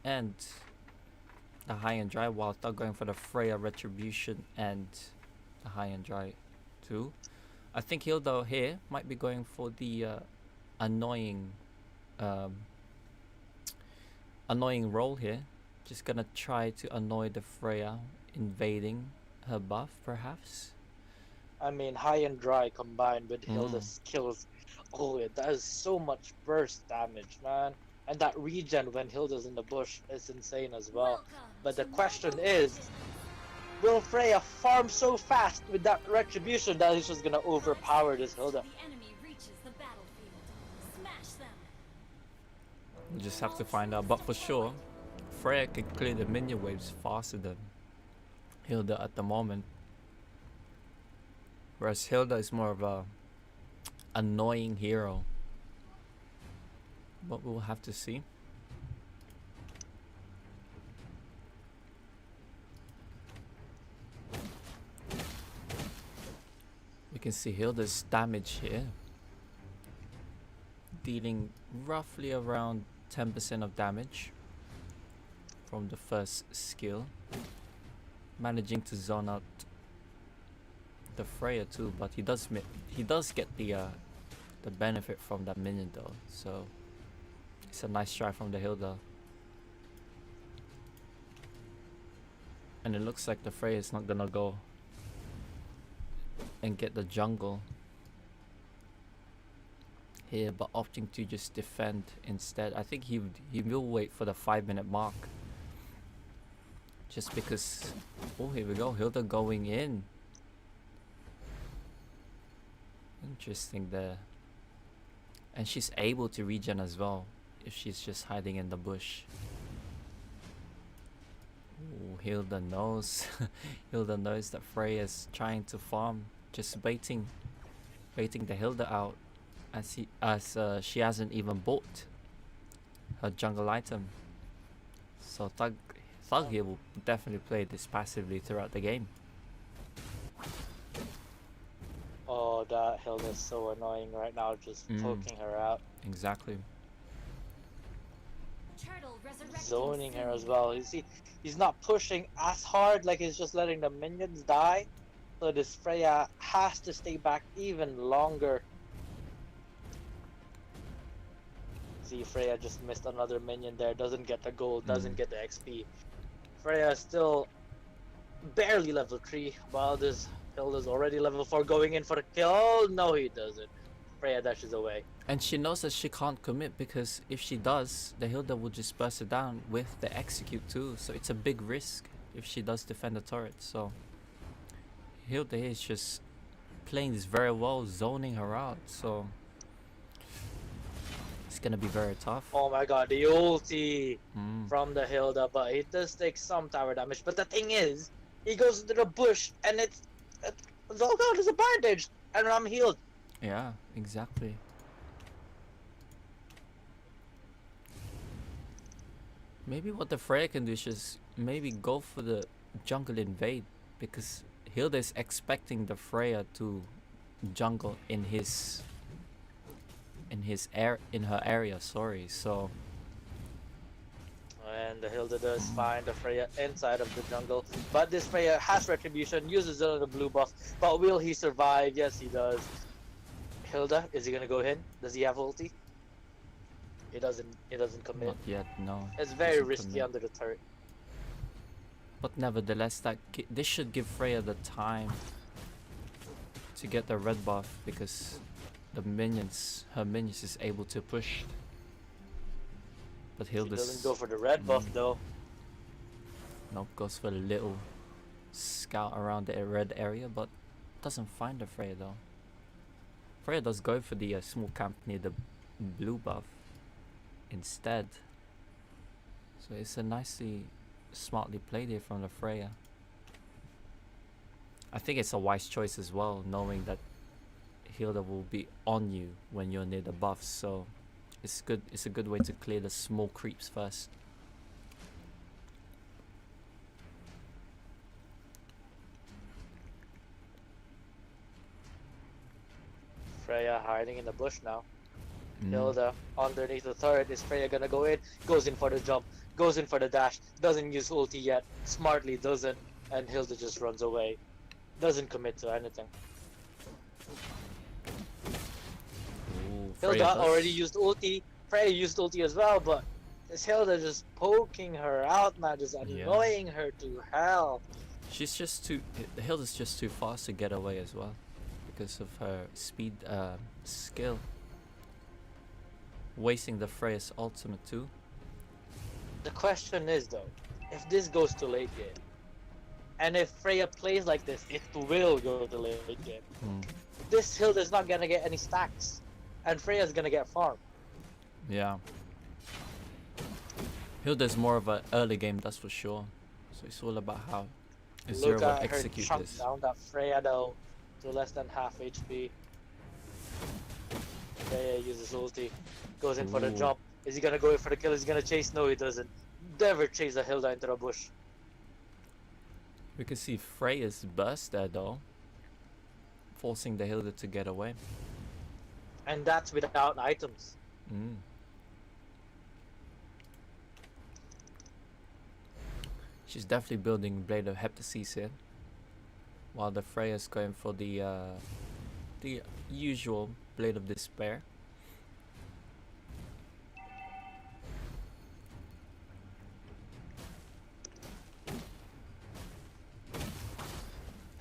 and the High and Dry, while Thug going for the Freya Retribution and the High and Dry too. I think Hilda here might be going for the annoying role here. Just gonna try to annoy the Freya, invading her buff perhaps. I mean, High and Dry combined with Hilda's skills. Oh, it does so much burst damage, man. And that regen when Hilda's in the bush is insane as well. But the question is, will Freya farm so fast with that Retribution that he's just gonna overpower this Hilda? The enemy reaches the battlefield. Smash them. We'll just have to find out. But for sure, Freya can clear the minion waves faster than Hilda at the moment. Whereas Hilda is more of a annoying hero. But we'll have to see. We can see Hilda's damage here, dealing roughly around 10% of damage from the first skill, managing to zone out the Freya too, but he does get the benefit from that minion though, so it's a nice try from the Hilda. And it looks like the Freya is not gonna go and get the jungle here, but opting to just defend instead. I think he will wait for the 5-minute mark, just because. Oh, here we go, Hilda going in. Interesting there. And she's able to regen as well if she's just hiding in the bush. Ooh, Hilda knows. Hilda knows that Freya is trying to farm, just baiting the Hilda out, as she hasn't even bought her jungle item. So Thug here will definitely play this passively throughout the game. Oh, that Hilda's so annoying right now, just poking her out. Exactly. Turtle resurrecting Zoning her as soon. well. You see, he's not pushing as hard, like he's just letting the minions die. So this Freya has to stay back even longer. See, Freya just missed another minion there, doesn't get the gold, doesn't get the XP. Freya is still barely level 3, while this Hilda's already level 4 going in for the kill. Oh, no, he doesn't. Freya dashes away. And she knows that she can't commit because if she does, the Hilda will just burst it down with the execute too. So it's a big risk if she does defend the turret. So Hilda is just playing this very well, zoning her out. So it's gonna be very tough. Oh my god, the ulti Mm. from the Hilda, but it does take some tower damage. But the thing is, he goes into the bush and it's oh god, it's a bandage, and I'm healed. Yeah, exactly. Maybe what the Freya can do is just maybe go for the jungle invade, because Hilda is expecting the Freya to jungle in her area, sorry. So And the Hilda does find the Freya inside of the jungle, but this Freya has retribution, uses another blue buff, but will he survive? Yes, he does. Hilda, is he gonna go in? Does he have ulti? He doesn't. He doesn't commit. not yet, no. It's very doesn't risky commit. under the turret. But nevertheless, this should give Freya the time to get the red buff, because her minions is able to push. But He Hilda's doesn't go for the red buff though. nope, goes for a little scout around the red area, but doesn't find the Freya though. Freya does go for the small camp near the blue buff instead. So it's a nicely, smartly played here from the Freya. I think it's a wise choice as well, knowing that Hilda will be on you when you're near the buffs. So it's good. It's a good way to clear the small creeps first. Freya hiding in the bush now. Mm. Hilda underneath the turret. Is Freya gonna go in? Goes in for the jump. Goes in for the dash. Doesn't use ulti yet. Smartly doesn't. And Hilda just runs away. Doesn't commit to anything. Ooh, Freya Hilda does. already used ulti. Freya used ulti as well, but this Hilda just poking her out, man, just Yeah. annoying her to hell. She's just too. Hilda's just too fast to get away as well, because of her speed, skill. Wasting the Freya's ultimate too. The question is though, if this goes to late game, and if Freya plays like this, it will go to late game. Hmm. This Hilda's not gonna get any stacks, and Freya's gonna get farmed. Yeah. Hilda's more of an early game, that's for sure. So it's all about how Zero Look will at her execute chunk this. down that Freya though, to less than half HP. Freya uses ulti, goes in for the Ooh. jump. Is he gonna go in for the kill? Is he gonna chase? No, he doesn't. Never chase a Hilda into the bush. We can see Freya's burst there though, forcing the Hilda to get away. And that's without items. Mm. She's definitely building Blade of Heptasis here, while the Freya's going for the usual Blade of Despair.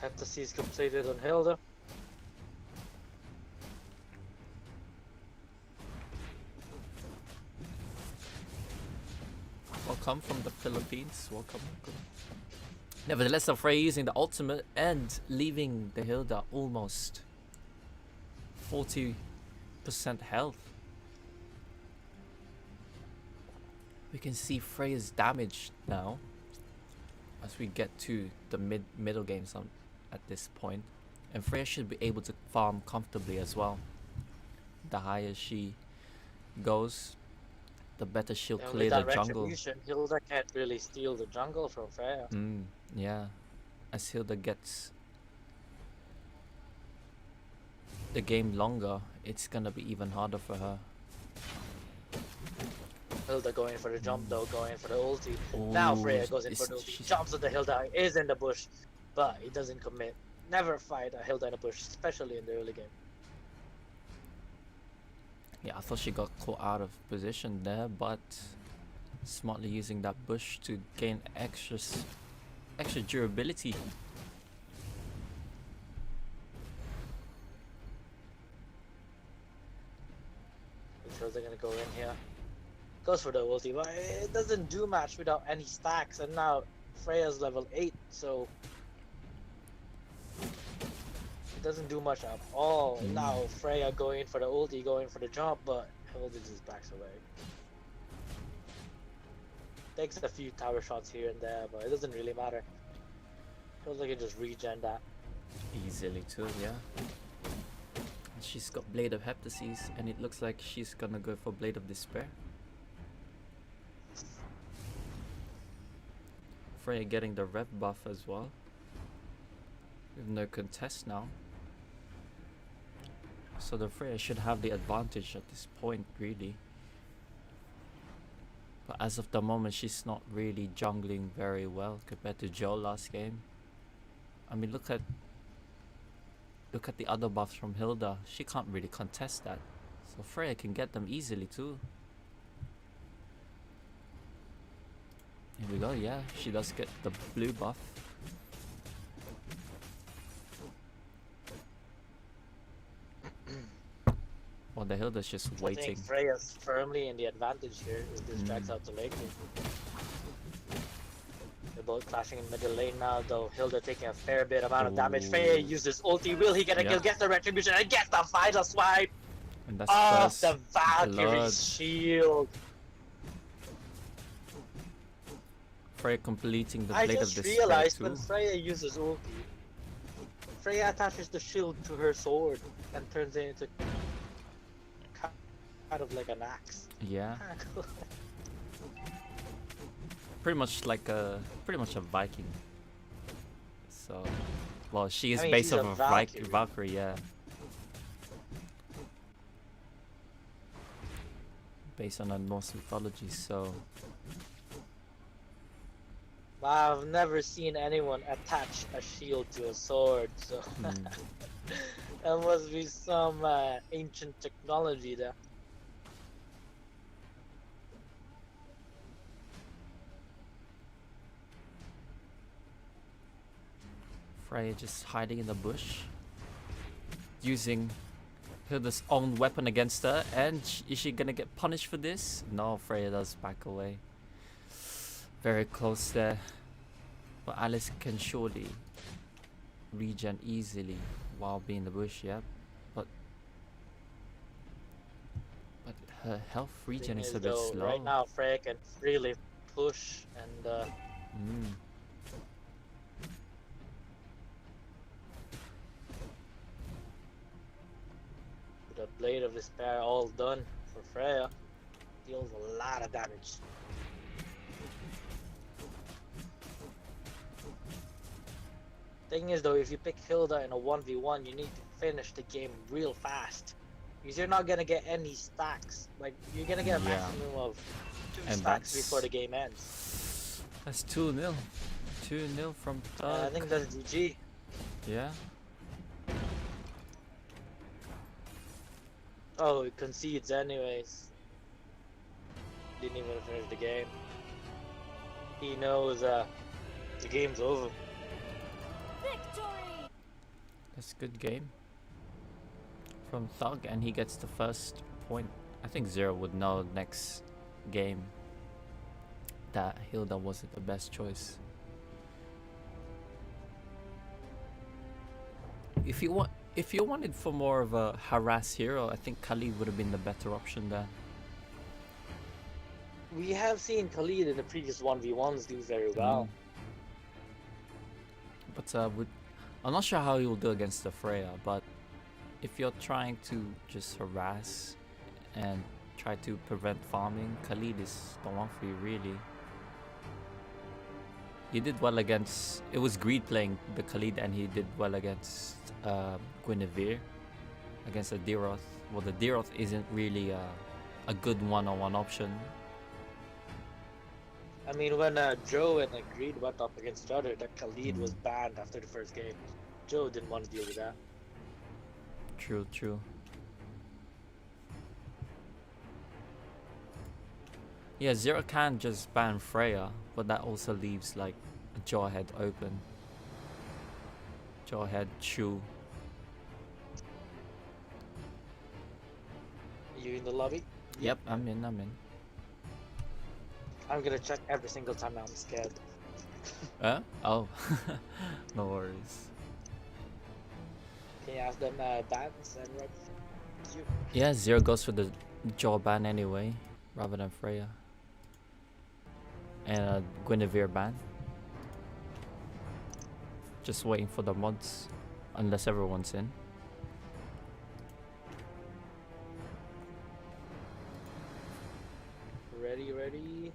Heptasis completed on Hilda. Welcome from the Philippines. Welcome, welcome. Nevertheless, the Freya using the ultimate and leaving the Hilda almost 40% health. We can see Freya's damage now as we get to the middle game at this point, and Freya should be able to farm comfortably as well. The higher she goes, the better she'll And clear with the that jungle. retribution, Hilda can't really steal the jungle from Freya. Yeah, as Hilda gets the game longer, it's gonna be even harder for her. Hilda going for the jump though, going for the ulti. Now Freya Ooh, goes in for it's- the ulti, she's- jumps at the Hilda, is in the bush, but he doesn't commit. Never fight a Hilda in the bush, especially in the early game. Yeah, I thought she got caught out of position there, but smartly using that bush to gain extra durability. Hilda gonna go in here. Goes for the ulti, but it doesn't do much without any stacks. And now Freya's level 8, so it doesn't do much at all. Now Freya going for the ulti, going for the jump, but Hilda just backs away. Takes a few tower shots here and there, but it doesn't really matter. Feels like it just regen that. Easily too, yeah. And she's got Blade of Heptases, and it looks like she's gonna go for Blade of Despair. Freya getting the rev buff as well. With no contest now. So the Freya should have the advantage at this point, really. But as of the moment, she's not really jungling very well compared to Joe last game. I mean, look at the other buffs from Hilda. She can't really contest that. So Freya can get them easily too. Here we go, yeah, she does get the blue buff. Well, the Hilda's just I waiting. think Freya's firmly in the advantage here if this drags out to late game. They're both clashing in middle lane now, though Hilda taking a fair bit amount of damage. Freya uses ulti. Will he get a kill? Gets the retribution and gets the final swipe And that's off first the Valkyrie blood. shield. Freya completing the I Blade of just Despair realized too. when Freya uses ulti, Freya attaches the shield to her sword and turns it into kind of like an axe. Yeah, pretty much a Viking. So, well, she is I mean, based she's off a of Valkyrie. Valkyrie, yeah. Based on a Norse mythology, so I've never seen anyone attach a shield to a sword, so that must be some ancient technology there. Freya just hiding in the bush, using Hilda's own weapon against her, and is she gonna get punished for this? No, Freya does back away. Very close there, but Alice can surely regen easily while being in the bush, yeah. But her health regen Thing is is, a bit though, slow. right now Freya can really push and with the Blade of Despair all done for Freya, deals a lot of damage. Thing is though, if you pick Hilda in a 1v1, you need to finish the game real fast. Because you're not gonna get any stacks. Like, you're gonna get a Yeah. maximum of 2 And stacks that's- before the game ends. That's 2-0. 2-0 from I Thug. think that's GG. Yeah. Oh, it concedes anyways. Didn't even finish the game. He knows the game's over. Victory! That's a good game from Thug, and he gets the first point. I think Zero would know next game that Hilda wasn't the best choice. If you wanted for more of a harass hero, I think Khalid would have been the better option there. We have seen Khalid in the previous 1v1s do very well. But I'm not sure how he will do against the Freya, but if you're trying to just harass and try to prevent farming, Khalid is the one for you, really. He did well against... It was Greed playing the Khalid, and he did well against Guinevere, against the Deroth. Well, the Deroth isn't really a good one-on-one option. I mean, when Joe and Greed went up against each other, that Khalid was banned after the first game. Joe didn't want to deal with that. True, true. Yeah, Zero can just ban Freya, but that also leaves like a Jawhead open. Jawhead, Chu. You in the lobby? Yep, I'm in. I'm gonna check every single time now. I'm scared. Oh. No worries. Can you ask them bans and red? You. Yeah, Zero goes for the jaw ban anyway, rather than Freya. And a Guinevere ban. Just waiting for the mods, unless everyone's in. Ready.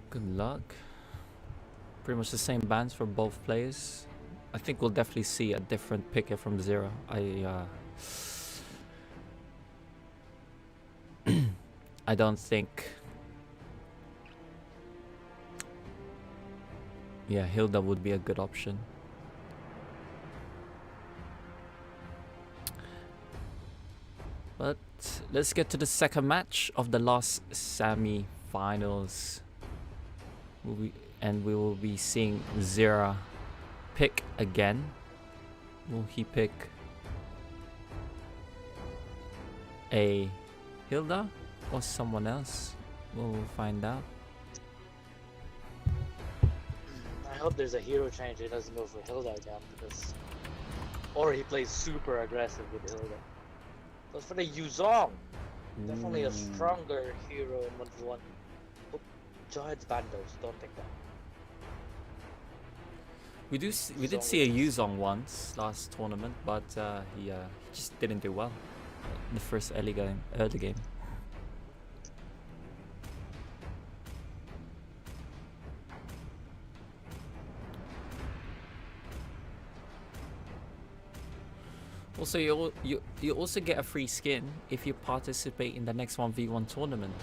Good luck. Pretty much the same bans for both players. I think we'll definitely see a different picker from Zero. I don't think. Yeah, Hilda would be a good option. But let's get to the second match of the last semi-finals. We will be seeing Zera pick again. Will he pick a Hilda or someone else? We'll find out. I hope there's a hero change. He doesn't go for Hilda again, because, or he plays super aggressive with Hilda. But for the Yuzong, definitely a stronger hero in 1v1. Oh, Jawhead's bandos, don't take that. We did see a Yuzong once last tournament, but he just didn't do well in the first early game. Also, you also get a free skin if you participate in the next 1v1 tournament.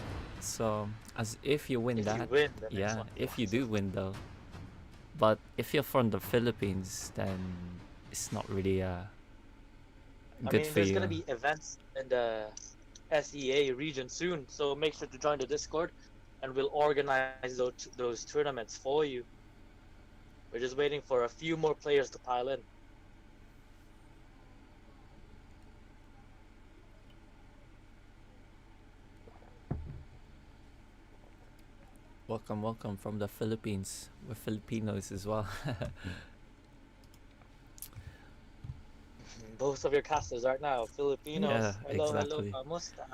So, as if you win that, yeah, if you do win though. But if you're from the Philippines, then it's not really good for there's you. gonna be events in the SEA region soon, so make sure to join the Discord, and we'll organize those tournaments for you. We're just waiting for a few more players to pile in. Welcome from the Philippines. We're Filipinos as well. Both of your casters right now, Filipinos. Yeah, Hello, exactly. kamusta?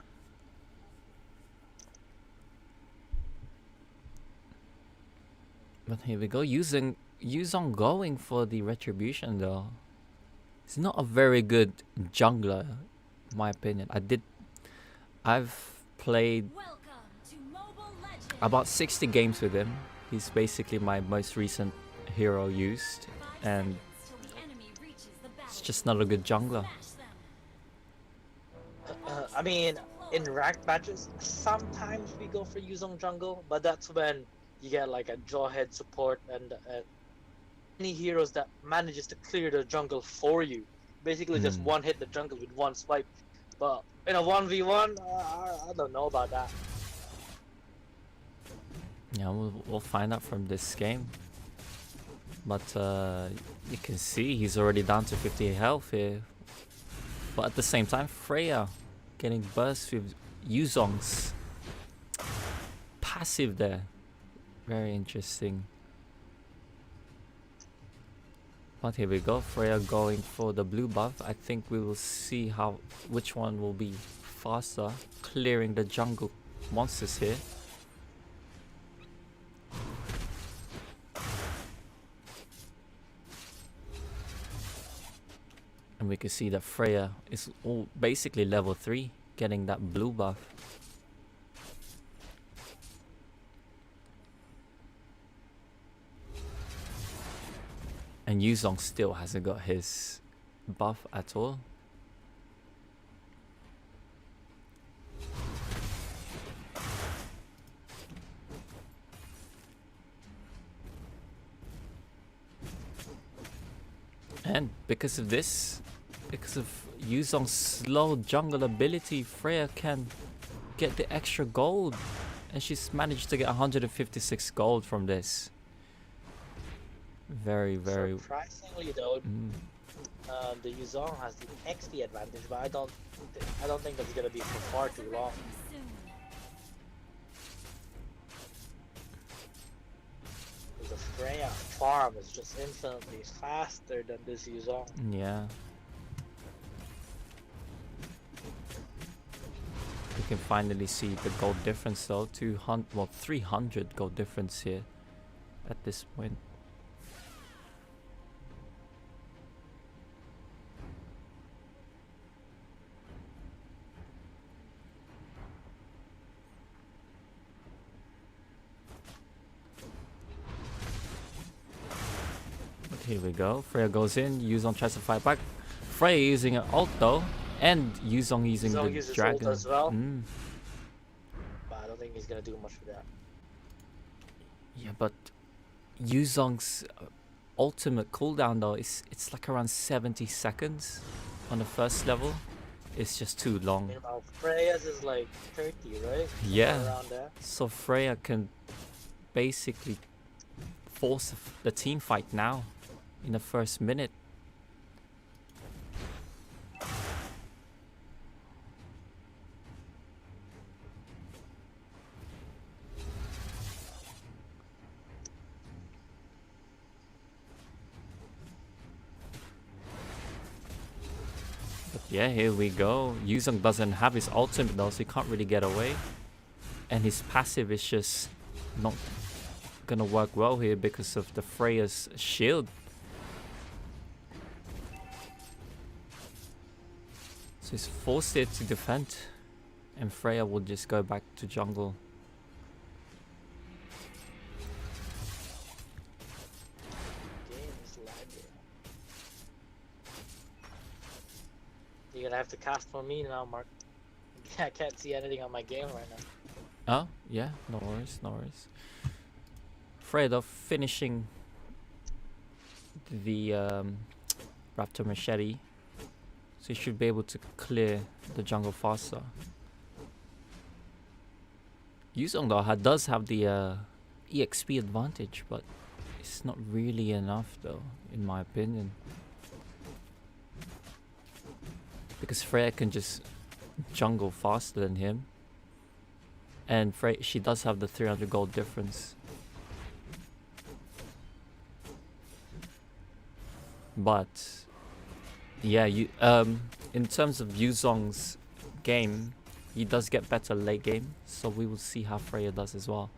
But here we go. Yuzong going for the retribution though. He's not a very good jungler, in my opinion. I've played about 60 games with him. He's basically my most recent hero used, and it's just not a good jungler. In ranked matches, sometimes we go for Yuzong jungle, but that's when you get like a Jawhead support and any heroes that manages to clear the jungle for you. Basically, just one hit the jungle with one swipe. But in a 1v1, I don't know about that. Yeah, we'll find out from this game. But you can see he's already down to 50 health here. But at the same time, Freya getting burst with Yuzong's passive there. Very interesting. But here we go, Freya going for the blue buff. I think we will see which one will be faster, clearing the jungle monsters here. And we can see that Freya is all basically level 3, getting that blue buff. And Yuzong still hasn't got his buff at all. And because of this, because of Yuzong's slow jungle ability, Freya can get the extra gold. And she's managed to get 156 gold from this. Very, very. Surprisingly though, Mm. the Yuzong has the XP advantage, but I don't think that's gonna be for far too long. Because the Freya farm is just infinitely faster than this Yuzong. Yeah. You can finally see the gold difference though. 200, well, 300 gold difference here at this point. But here we go. Freya goes in. Yuzong tries to fight back. Freya using an ult though, and Yuzong using Yuzong the uses ult dragon as well. Mm. But I don't think he's gonna do much with that. Yeah, but Yuzong's ultimate cooldown though is it's like around 70 seconds on the first level. It's just too long. Meanwhile, Freya's is like 30, right? Yeah. Around there. So Freya can basically force the team fight now in the first minute. But yeah, here we go. Yuzong doesn't have his ultimate though, so he can't really get away. And his passive is just not gonna work well here because of the Freya's shield. So he's forced here to defend, and Freya will just go back to jungle. Game is lagging. You're gonna have to cast for me now, Mark. I can't see anything on my game right now. Oh, yeah, no worries, no worries. Afraid of finishing the Raptor Machete, so you should be able to clear the jungle faster. Yuzong though does have the EXP advantage, but it's not really enough though, in my opinion. Because Freya can just jungle faster than him. And she does have the 300 gold difference. But yeah, in terms of Yuzong's game, he does get better late game, so we will see how Freya does as well.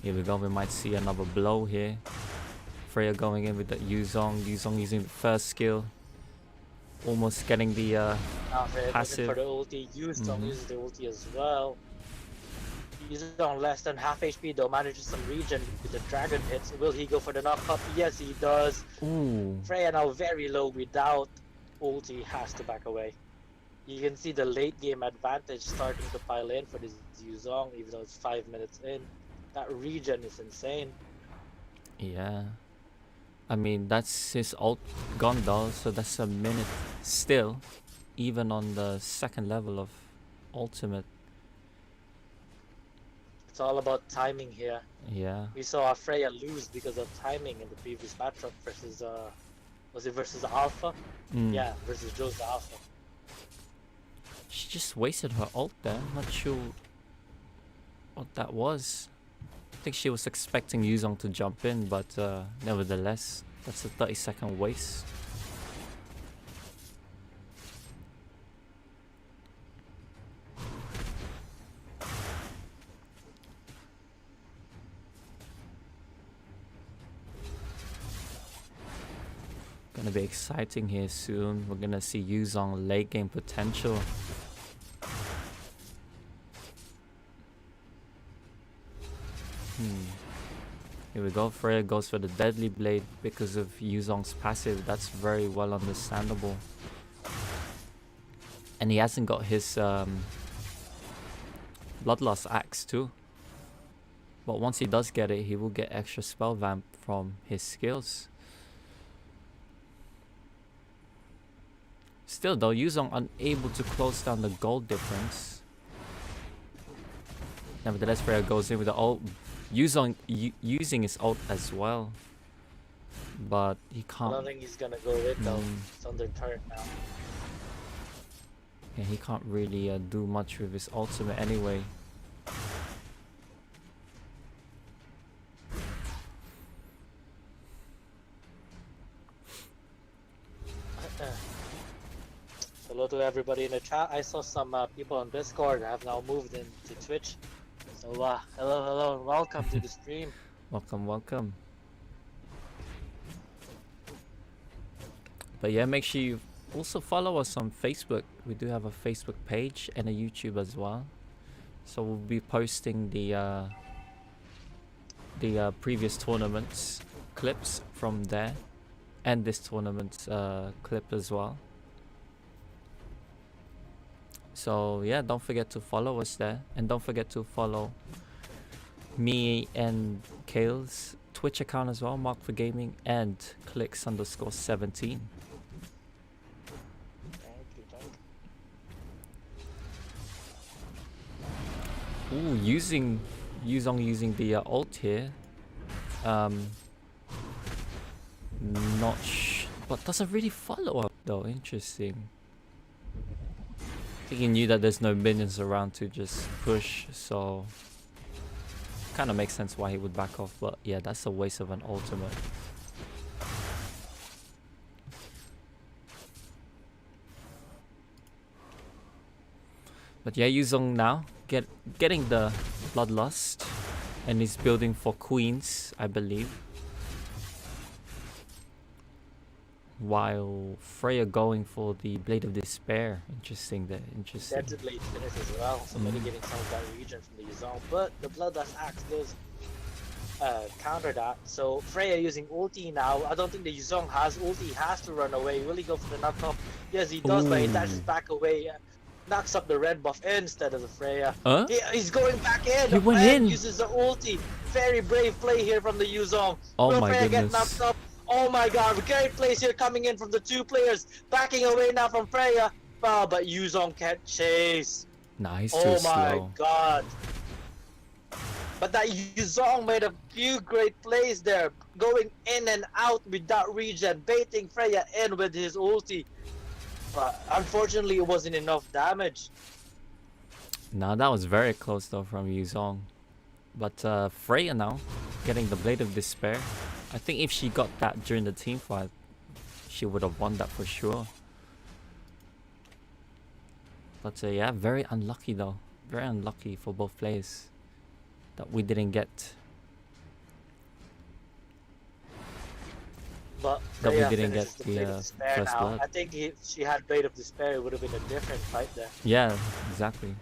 Here we go, we might see another blow here. Freya going in with the Yuzong using the first skill. Almost getting the passive. For the ulti, Yuzong uses the ulti as well. Yuzong less than half HP though, manages some regen with the dragon hits. Will he go for the knockup? Yes, he does. Ooh. Freya now very low without ulti, has to back away. You can see the late game advantage starting to pile in for this Yuzong, even though it's 5 minutes in. That regen is insane. Yeah. I mean, that's his ult gone though, so that's a minute still, even on the second level of ultimate. It's all about timing here. Yeah. We saw Freya lose because of timing in the previous matchup versus, was it versus Alpha? Yeah, versus Joe's Alpha. She just wasted her ult there. I'm not sure what that was. I think she was expecting Yuzong to jump in, but nevertheless, that's a 30-second waste. Gonna be exciting here soon. We're gonna see Yuzong late game potential. Here we go. Freya goes for the Deadly Blade because of Yuzong's passive. That's very well understandable. And he hasn't got his Bloodlust Axe too. But once he does get it, he will get extra spell vamp from his skills. Still though, Yuzong unable to close down the gold difference. Nevertheless, Freya goes in with the ult. using his ult as well, but he I can't. don't think he's gonna go in though. Mm, It's on their turn now. yeah, he can't really do much with his ultimate anyway. Hello to everybody in the chat. I saw some people on Discord have now moved into Twitch. So hello, and welcome to the stream. Welcome. But yeah, make sure you also follow us on Facebook. We do have a Facebook page and a YouTube as well. So we'll be posting the previous tournaments clips from there, and this tournament's clip as well. So yeah, don't forget to follow us there, and don't forget to follow me and Kale's Twitch account as well, Mark for Gaming and clicks_17. Thank you. Ooh, Yuzong using the ult here. But doesn't really follow up though. Interesting. I think he knew that there's no minions around to just push, so kind of makes sense why he would back off. But yeah, that's a waste of an ultimate. But yeah, Yuzong now getting the Bloodlust, and he's building for Queens, I believe. While Freya going for the Blade of Despair. Interesting there, interesting. That's a late finish as well. Somebody getting some of that region from the Yuzong, but the Bloodlust Axe does counter that. So Freya using ulti now. I don't think the Yuzong has ulti. He has to run away. Will he go for the knock off? Yes, he does, but he dashes back away. Knocks up the red buff instead of the Freya. Huh? He's going back in. He went and in. Uses the ulti. Very brave play here from the Yuzong. Oh Will my Freya goodness. get knocked up? Oh my god, great plays here coming in from the two players. Backing away now from Freya. Oh, but Yuzong can't chase. Nah, he's too Oh my slow. god. But that Yuzong made a few great plays there. Going in and out with that regen. Baiting Freya in with his ulti. But unfortunately it wasn't enough damage. Nah, that was very close though from Yuzong. But Freya now getting the Blade of Despair. I think if she got that during the team fight, she would have won that for sure. But yeah, very unlucky though. Very unlucky for both players that we didn't get. But That we Freya didn't finishes get the the, Blade of Despair first now. blood. I think if she had Blade of Despair, it would have been a different fight there. Yeah, exactly.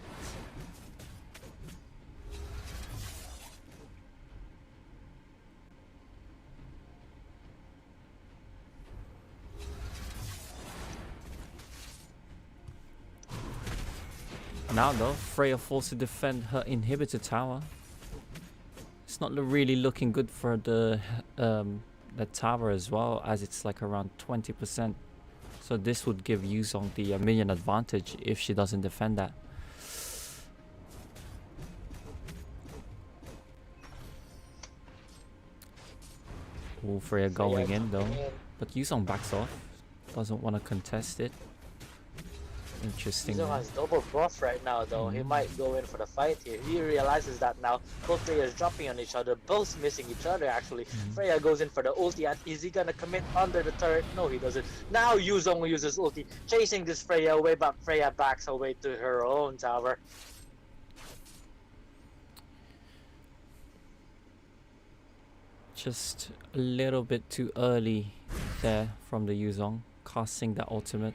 Now though, Freya forced to defend her inhibitor tower. It's not really looking good for the tower as well, as it's like around 20%. So this would give Yuzong the minion advantage if she doesn't defend that. Ooh, Freya going in though. But Yuzong backs off. Doesn't want to contest it. Interesting. Yuzong has double buff right now though. He might go in for the fight here. He realizes that now. Both players jumping on each other, both missing each other actually. Freya goes in for the ulti, and is he gonna commit under the turret? No, he doesn't. Now Yuzong uses ulti, chasing this Freya away, but Freya backs away to her own tower. Just a little bit too early there from the Yuzong, casting that ultimate.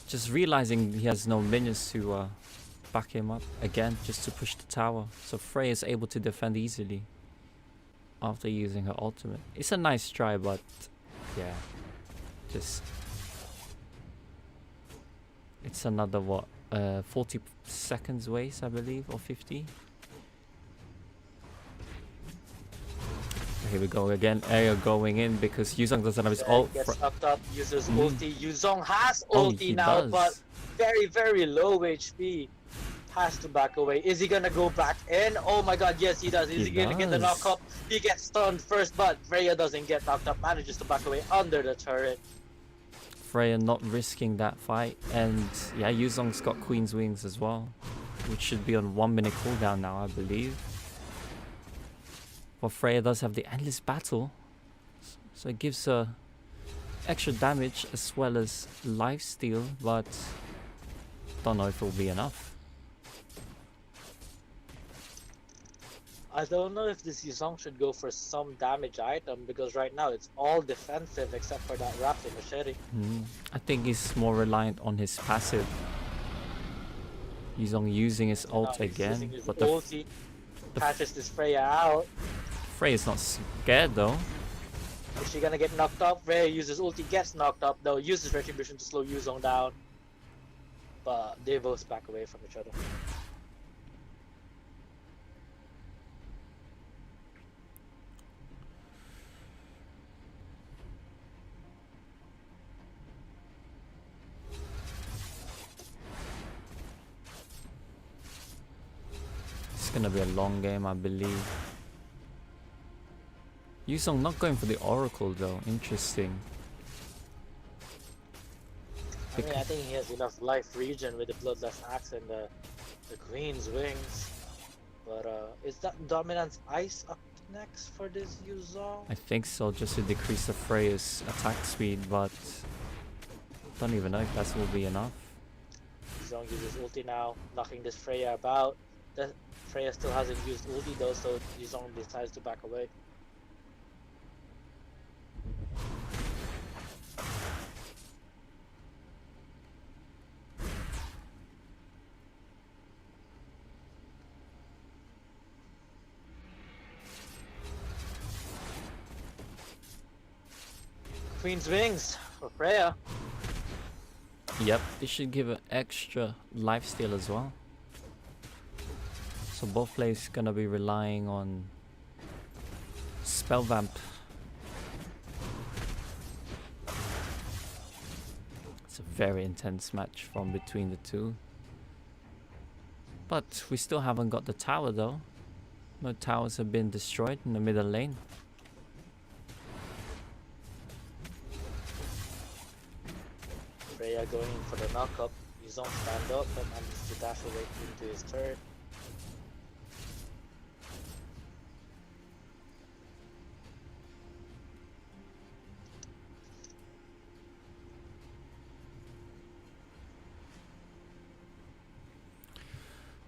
Just realizing he has no minions to back him up again, just to push the tower. So Frey is able to defend easily after using her ultimate. It's a nice try, but yeah, just it's another what 40 seconds waste, I believe, or 50. Here we go again. Air going in because Yuzong doesn't have his ult. Gets knocked up, uses ulti. Yuzong has Oh, ulti he now, does. but very, very low HP. Has to back away. Is he gonna go back in? Oh my god, yes he does. Is he gonna get the knock does. up? He gets stunned first, but Freya doesn't get knocked up. Manages to back away under the turret. Freya not risking that fight, and yeah, Yuzong's got Queen's Wings as well, which should be on 1 minute cooldown now, I believe. But Freya does have the Endless Battle, so it gives her extra damage as well as lifesteal, but don't know if it will be enough. I don't know if this Yuzong should go for some damage item because right now it's all defensive except for that Raptor Machete. I think he's more reliant on his passive. Yuzong using his ult Now he's again, using his but ulti, catches this Freya out. Freya's not scared though. Is she gonna get knocked up? Freya uses ulti, gets knocked up though, uses Retribution to slow Yuzong down. But they both back away from each other. It's gonna be a long game, I believe. Yuzong not going for the Oracle though, interesting. I mean, I think he has enough life regen with the Bloodlust Axe and the Queen's Wings. But is that Dominance Ice up next for this Yuzong? I think so, just to decrease the Freya's attack speed, but don't even know if that will be enough. Yuzong uses ulti now, knocking this Freya about. The Freya still hasn't used ulti though, so Yuzong decides to back away. Queen's Wings for Freya. Yep, this should give an extra lifesteal as well. So both players gonna be relying on Spell Vamp. It's a very intense match from between the two. But we still haven't got the tower though. No towers have been destroyed in the middle lane. Freya going in for the knockup. Yuzong stand up and manages to dash away into his turret.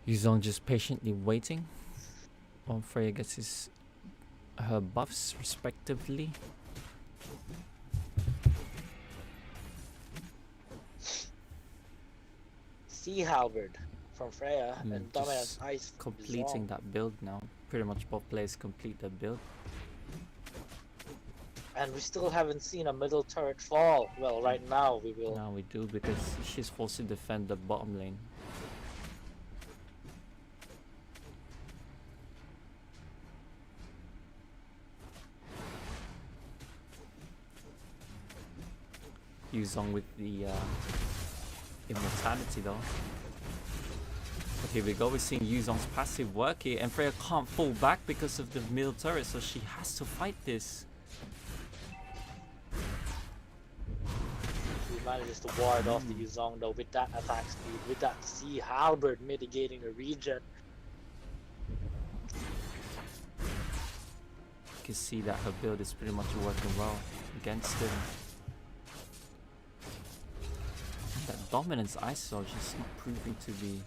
Yuzong just patiently waiting while Freya gets her buffs respectively. Sea Halberd from Freya and Dominance Just Ice from completing Yuzong. that build now. Pretty much both players complete their build. And we still haven't seen a middle turret fall. Well, right now we will. Now we do because she's forced to defend the bottom lane. Yuzong with the immortality though. But here we go, we're seeing Yuzong's passive work here, and Freya can't fall back because of the middle turret, so she has to fight this. He manages to ward off the Yuzong though with that attack speed, with that Sea Halberd mitigating the regen. You can see that her build is pretty much working well against him. And that dominance ISO is just not proving to be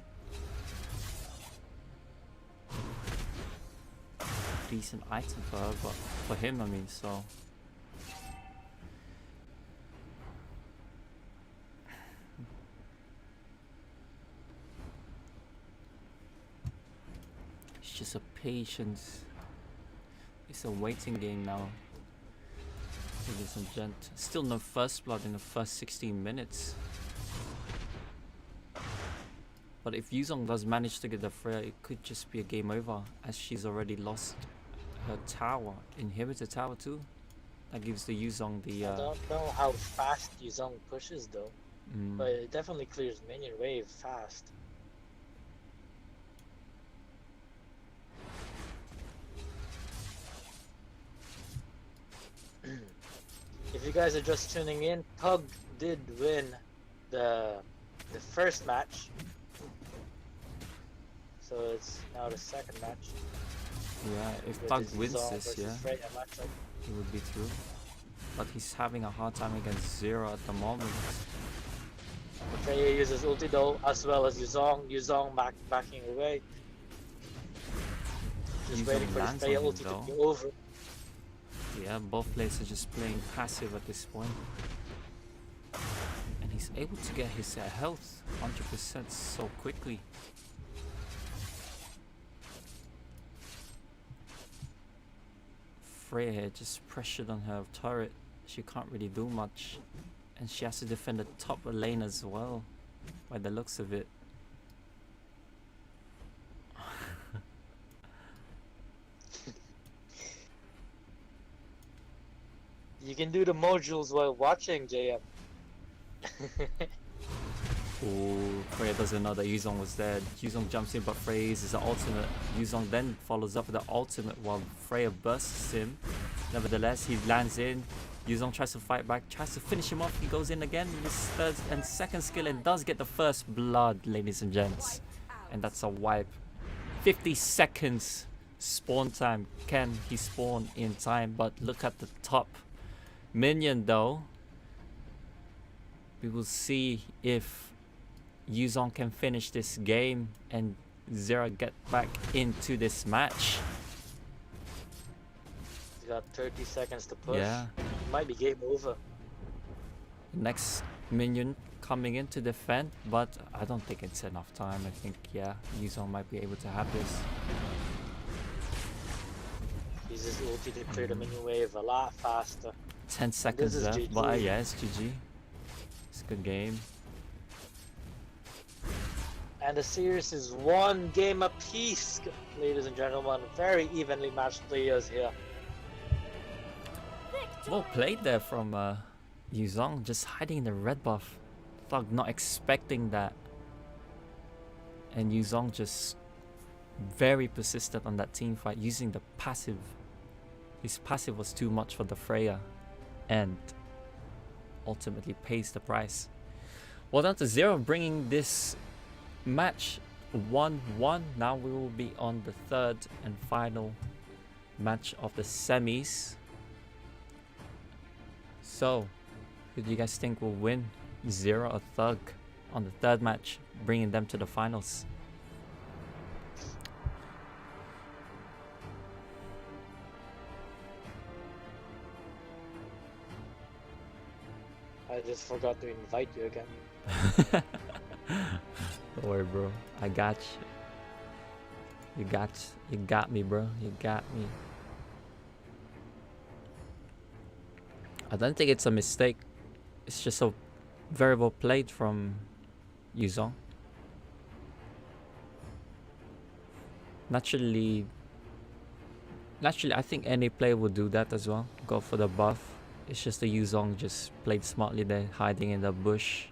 a decent item for her, but for him, I mean, so. It's just a patience. It's a waiting game now, ladies and gents. Still no first blood in the first 16 minutes. But if Yuzong does manage to get the Freya, it could just be a game over, as she's already lost her tower, inhibitor tower too. That gives the Yuzong the I don't know how fast Yuzong pushes though, but it definitely clears minion wave fast. if you guys are just tuning in, Tug did win the first match. So it's now the second match. Yeah, if with Thug the wins Zizong this, versus yeah, Freya matchup. he would be through. But he's having a hard time against Zero at the moment. Freya uses ulti though, as well as Yuzong. Yuzong backing away. Just Yuzong waiting for his lands Freya on him ulti to though. be over. Yeah, both players are just playing passive at this point. And he's able to get his health 100% so quickly. Freya just pressured on her turret. She can't really do much. And she has to defend the top lane as well, by the looks of it. You can do the modules while watching, JM. Oh, Freya doesn't know that Yuzong was there. Yuzong jumps in, but Freya uses the ultimate. Yuzong then follows up with the ultimate while Freya bursts him. Nevertheless, he lands in. Yuzong tries to fight back, tries to finish him off. He goes in again with his third and second skill and does get the first blood, ladies and gents. And that's a wipe. 50 seconds spawn time. Can he spawn in time? But look at the top minion though. We will see if Yuzong can finish this game and Zero get back into this match. He's got 30 seconds to push. Yeah. Might be game over. Next minion coming in to defend, but I don't think it's enough time. I think, yeah, Yuzong might be able to have this. Uses ulti to clear the minion wave a lot faster. 10 seconds is left, GG. but yeah, it's GG. It's a good game. And the series is one game apiece, ladies and gentlemen. Very evenly matched players here. Well played there from Yuzong, just hiding in the red buff. Thug not expecting that. And Yuzong just very persistent on that team fight, using the passive. His passive was too much for the Freya, and ultimately pays the price. Well done to Zero, bringing this match 1-1. Now we will be on the third and final match of the semis. So, who do you guys think will win, Zero or Thug, on the third match, bringing them to the finals? I just forgot to invite you again. Don't worry, bro. I got you. You got me, bro. You got me. I don't think it's a mistake. It's just a very well played from Yuzong. Naturally, I think any player would do that as well. Go for the buff. It's just the Yuzong just played smartly there, hiding in the bush.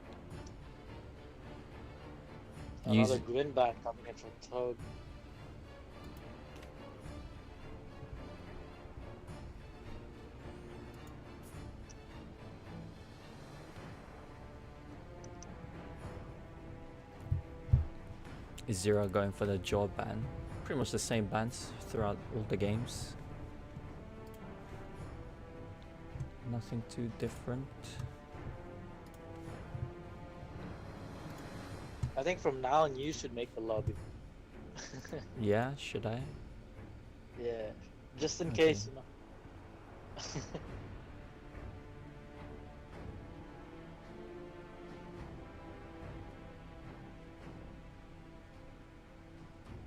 Another Gwyn ban coming in from Toad. Is Zero going for the jaw ban? Pretty much the same bans throughout all the games. Nothing too different. I think from now on you should make the lobby. Yeah, should I? Yeah, just in Okay. case, you know.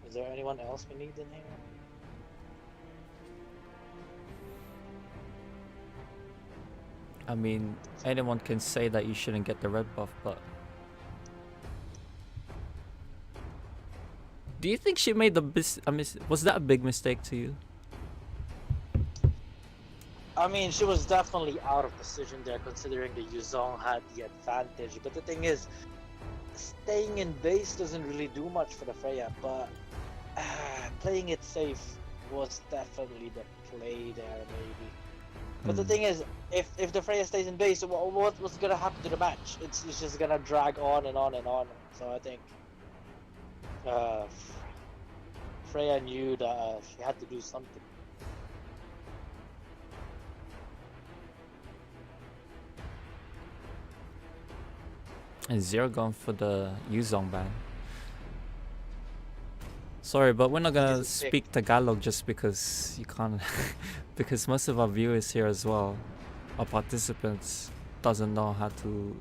Is there anyone else we need in here? I mean, anyone can say that you shouldn't get the red buff, but do you think she made the was that a big mistake to you? I mean, she was definitely out of position there, considering the Yuzong had the advantage. But the thing is, staying in base doesn't really do much for the Freya, but playing it safe was definitely the play there, maybe. But the thing is, if the Freya stays in base, what's gonna happen to the match? It's just gonna drag on and on and on. So I think uh, Freya knew that she had to do something. And Zero going for the Yuzong ban. Sorry, but we're not gonna He's a speak Tagalog just because you can't. Because most of our viewers here as well, our participants, doesn't know how to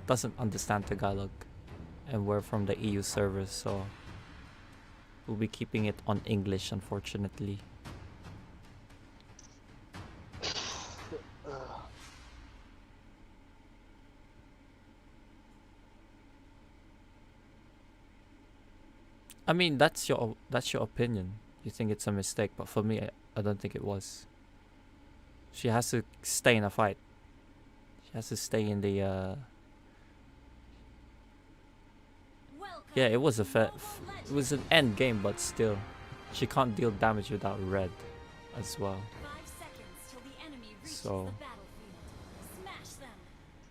doesn't understand Tagalog, and we're from the EU servers, so we'll be keeping it on English, unfortunately. I mean, that's your opinion. You think it's a mistake, but for me, I don't think it was. She has to stay in a fight. She has to stay in the. Yeah, it was it was an end game, but still, she can't deal damage without red, as well. 5 seconds till the enemy reaches So. the battlefield. Smash them.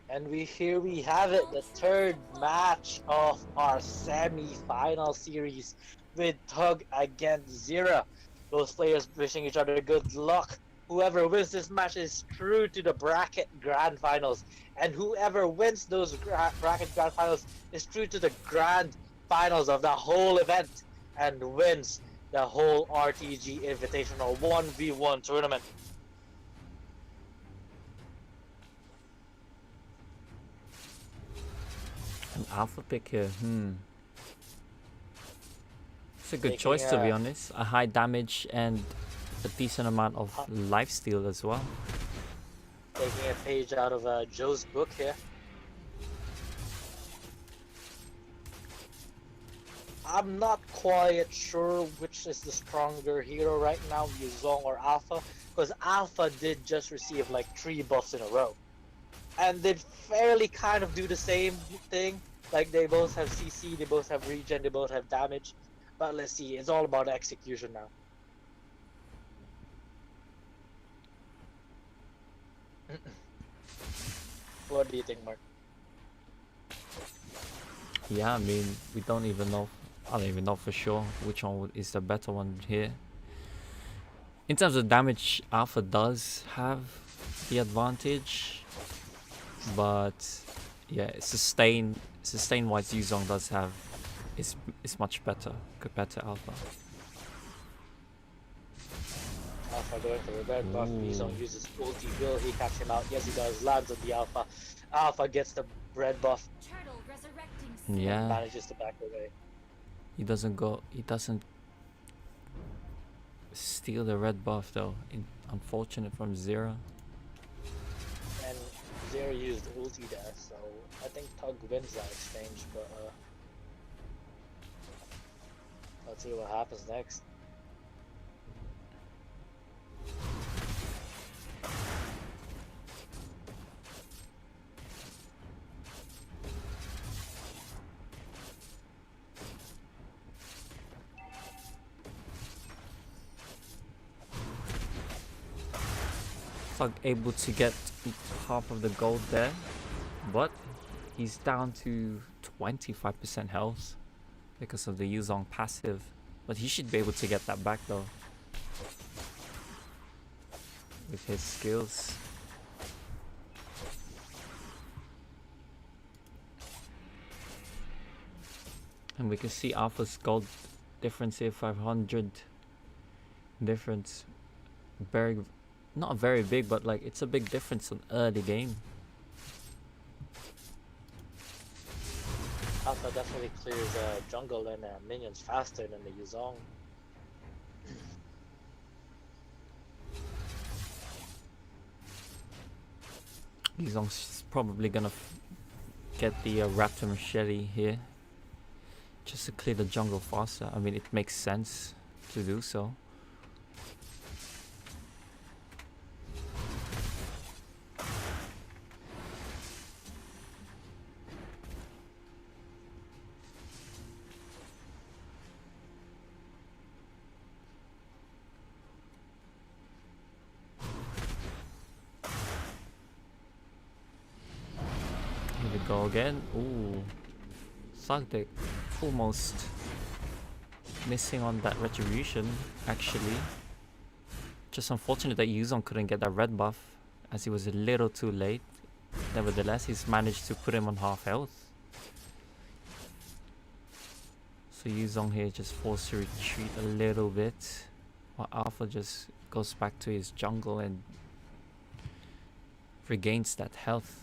And here we have it, the third match of our semi-final series with Tug against Zira. Those players wishing each other good luck. Whoever wins this match is through to the bracket grand finals, and whoever wins those bracket grand finals is through to the grand finals of the whole event and wins the whole RTG Invitational 1v1 tournament. An alpha pick here, It's a good Taking choice, to be honest. A high damage and a decent amount of lifesteal as well. Taking a page out of Joe's book here. I'm not quite sure which is the stronger hero right now, Yuzong or Alpha, because Alpha did just receive like 3 buffs in a row. And they fairly kind of do the same thing. Like they both have CC, they both have regen, they both have damage. But let's see, it's all about execution now. What do you think, Mark? Yeah, I mean, we don't even know. I don't even know for sure which one is the better one here. In terms of damage, Alpha does have the advantage, but yeah, sustain wise, Yuzong does have is much better compared to Alpha. Alpha going for the red buff. Yuzong uses ulti. Will he catch him out? Yes, he does. Lands on the Alpha. Alpha gets the red buff. Turtle resurrecting. Yeah, Manages to back away. he doesn't steal the red buff though. Unfortunate from Zero. And Zero used ulti there, so I think Tug wins that exchange, but let's see what happens next. Thug able to get half of the gold there, but he's down to 25% health because of the Yuzong passive. But he should be able to get that back though with his skills. And we can see Alpha's gold difference here, 500 difference. Not very big, but like it's a big difference in early game. Alpha definitely clears jungle and minions faster than the Yuzong. Yuzong's probably gonna get the Raptor Machete here just to clear the jungle faster. I mean, it makes sense to do so. Go again. Ooh. Sagdik almost missing on that retribution, actually. Just unfortunate that Yuzong couldn't get that red buff as he was a little too late. Nevertheless, he's managed to put him on half health. So Yuzong here just forced to retreat a little bit, while Alpha just goes back to his jungle and regains that health.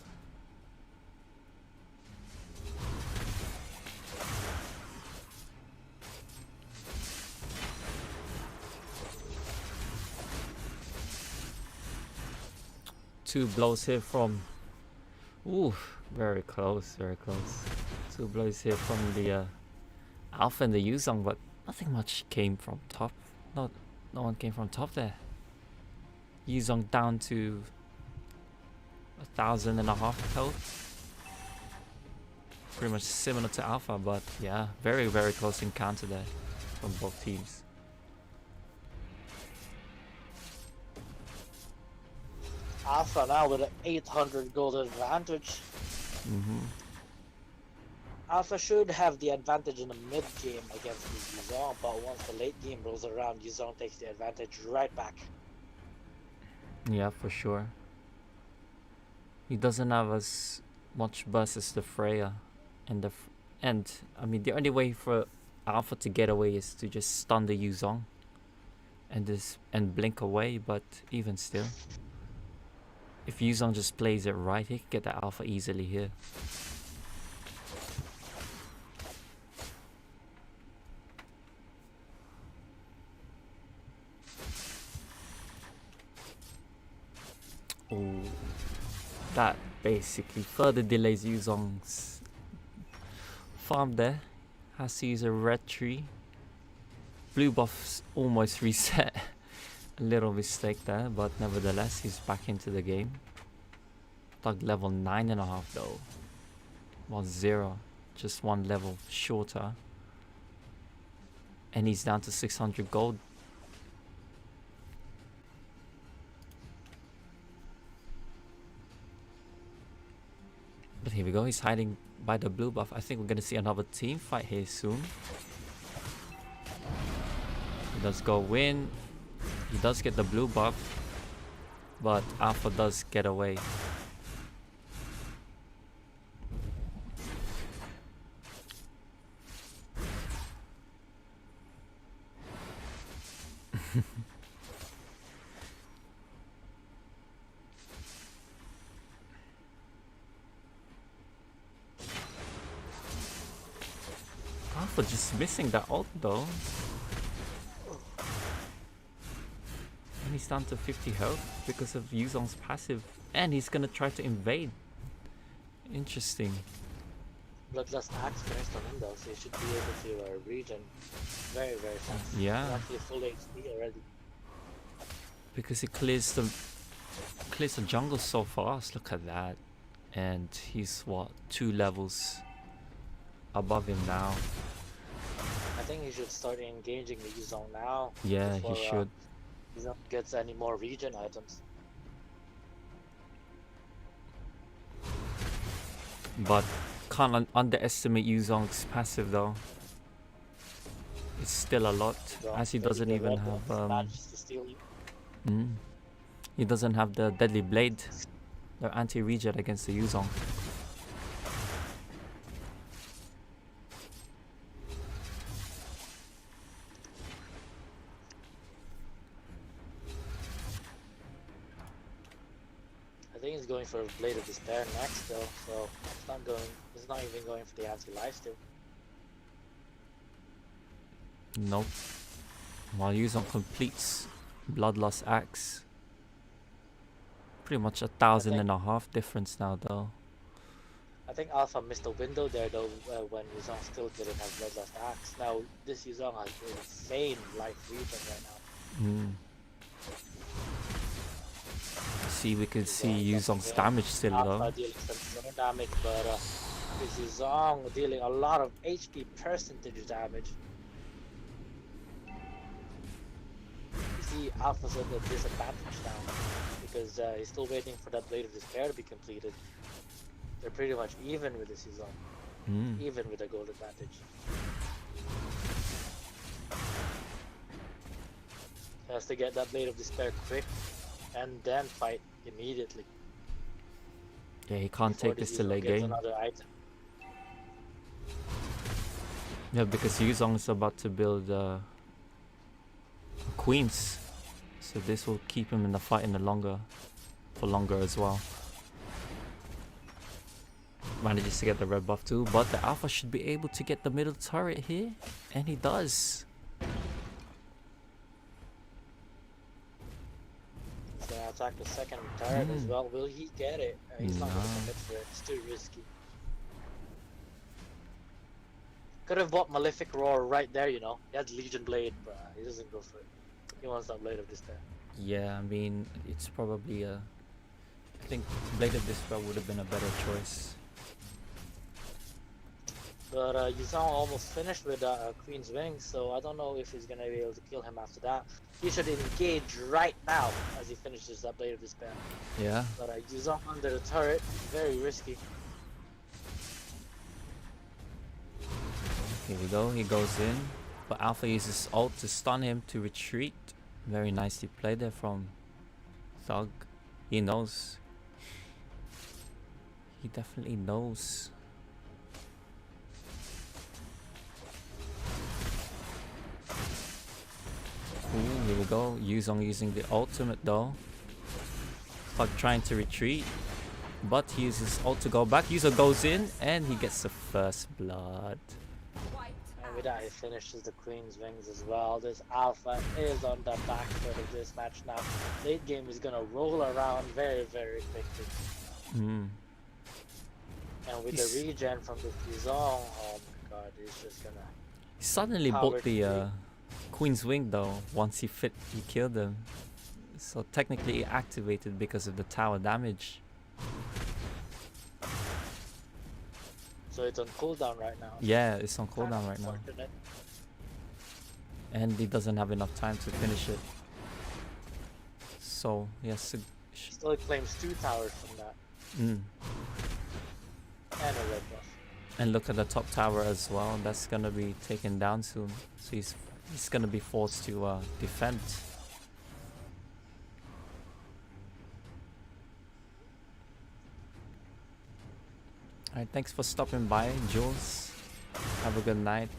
Two blows here from... Ooh, very close, very close. Two blows here from the Alpha and the Yuzong, but nothing much came from top. No one came from top there. Yuzong down to 1,500 health. Pretty much similar to Alpha, but yeah, very, very close encounter there from both teams. Alpha now with an 800 gold advantage. Alpha should have the advantage in the mid game against the Yuzong, but once the late game rolls around, Yuzong takes the advantage right back. Yeah, for sure. He doesn't have as much burst as the Freya, and I mean the only way for Alpha to get away is to just stun the Yuzong and blink away. But even still, if Yuzong just plays it right, he can get the Alpha easily here. Oh, that basically further delays Yuzong's farm there. Has to use a red tree. Blue buff's almost reset. A little mistake there, but nevertheless he's back into the game. Thug level 9.5 though. 1-0, just one level shorter. And he's down to 600 gold. But here we go, he's hiding by the blue buff. I think we're gonna see another team fight here soon. He does go win. He does get the blue buff, but Alpha does get away. Alpha just missing that ult though. And he's down to 50 health because of Yuzong's passive. And he's gonna try to invade. Interesting. Bloodlust axe finished on him though, so he should be able to regen very, very fast. Yeah. He's actually full HP already. Because he clears the jungle so fast. Look at that. And he's what, 2 levels above him now. I think he should start engaging the Yuzong now. Yeah, before, he should. Yuzong gets any more regen items. But can't underestimate Yuzong's passive though. It's still a lot, So as he maybe doesn't the even red have one manages to steal you. he doesn't have the deadly blade, the anti-regen against the Yuzong. I think he's going for a Blade of Despair next though, so it's not even going for the anti-lifesteal. Nope. While Yuzong completes Bloodlust Axe. Pretty much 1,500 difference now though. I think Alpha missed a window there though when Yuzong still didn't have Bloodlust Axe. Now this Yuzong has insane life regen right now. See, we can see Yuzong's damage still though. Alpha dealing some more damage, but this Yuzong dealing a lot of HP percentage damage. You see Alpha's at a disadvantage now because he's still waiting for that Blade of Despair to be completed. They're pretty much even with the season, even with the goal advantage. Has to get that Blade of Despair quick and then fight immediately. Yeah, he can't before take this the to Yuzong late gets game. another item. Yeah, because Yuzong is about to build queens, so this will keep him in the fight for longer as well. Manages to get the red buff too, but the Alpha should be able to get the middle turret here, and he does. He's gonna attack the second turret as well. Will he get it? He's not gonna Nah. commit for it. It's too risky. Could have bought Malefic Roar right there, you know. He had Legion Blade, but he doesn't go for it. He wants that Blade of Despair. Yeah, I mean, it's probably a... I think Blade of Despair would have been a better choice. But Yuzong almost finished with Queen's Wings, so I don't know if he's gonna be able to kill him after that. He should engage right now as he finishes that Blade of Despair. Yeah. But Yuzong under the turret, very risky. Here we go, he goes in. But Alpha uses ult to stun him to retreat. Very nicely played there from Thug. He knows. He definitely knows. Ooh, here we go. Yuzong using the ultimate though. Thug trying to retreat. But he uses ult to go back. Yuzong goes in and he gets the first blood. And with that, he finishes the Queen's Wings as well. This Alpha is on the back foot of this match now. Late game is gonna roll around very, very quickly. Mm. And with the regen from the Yuzong, oh my god, he's just gonna... He suddenly Power bought the tree. Queen's Wing though. Once he killed him. So technically he activated because of the tower damage. So it's on cooldown right now. Yeah, it's on cooldown right now. Unfortunate. And he doesn't have enough time to finish it. So he has to... Still claims 2 towers from that. Mm. And a red buff. And look at the top tower as well. That's gonna be taken down soon. So he's gonna be forced to defend. Alright, thanks for stopping by, Jules. Have a good night.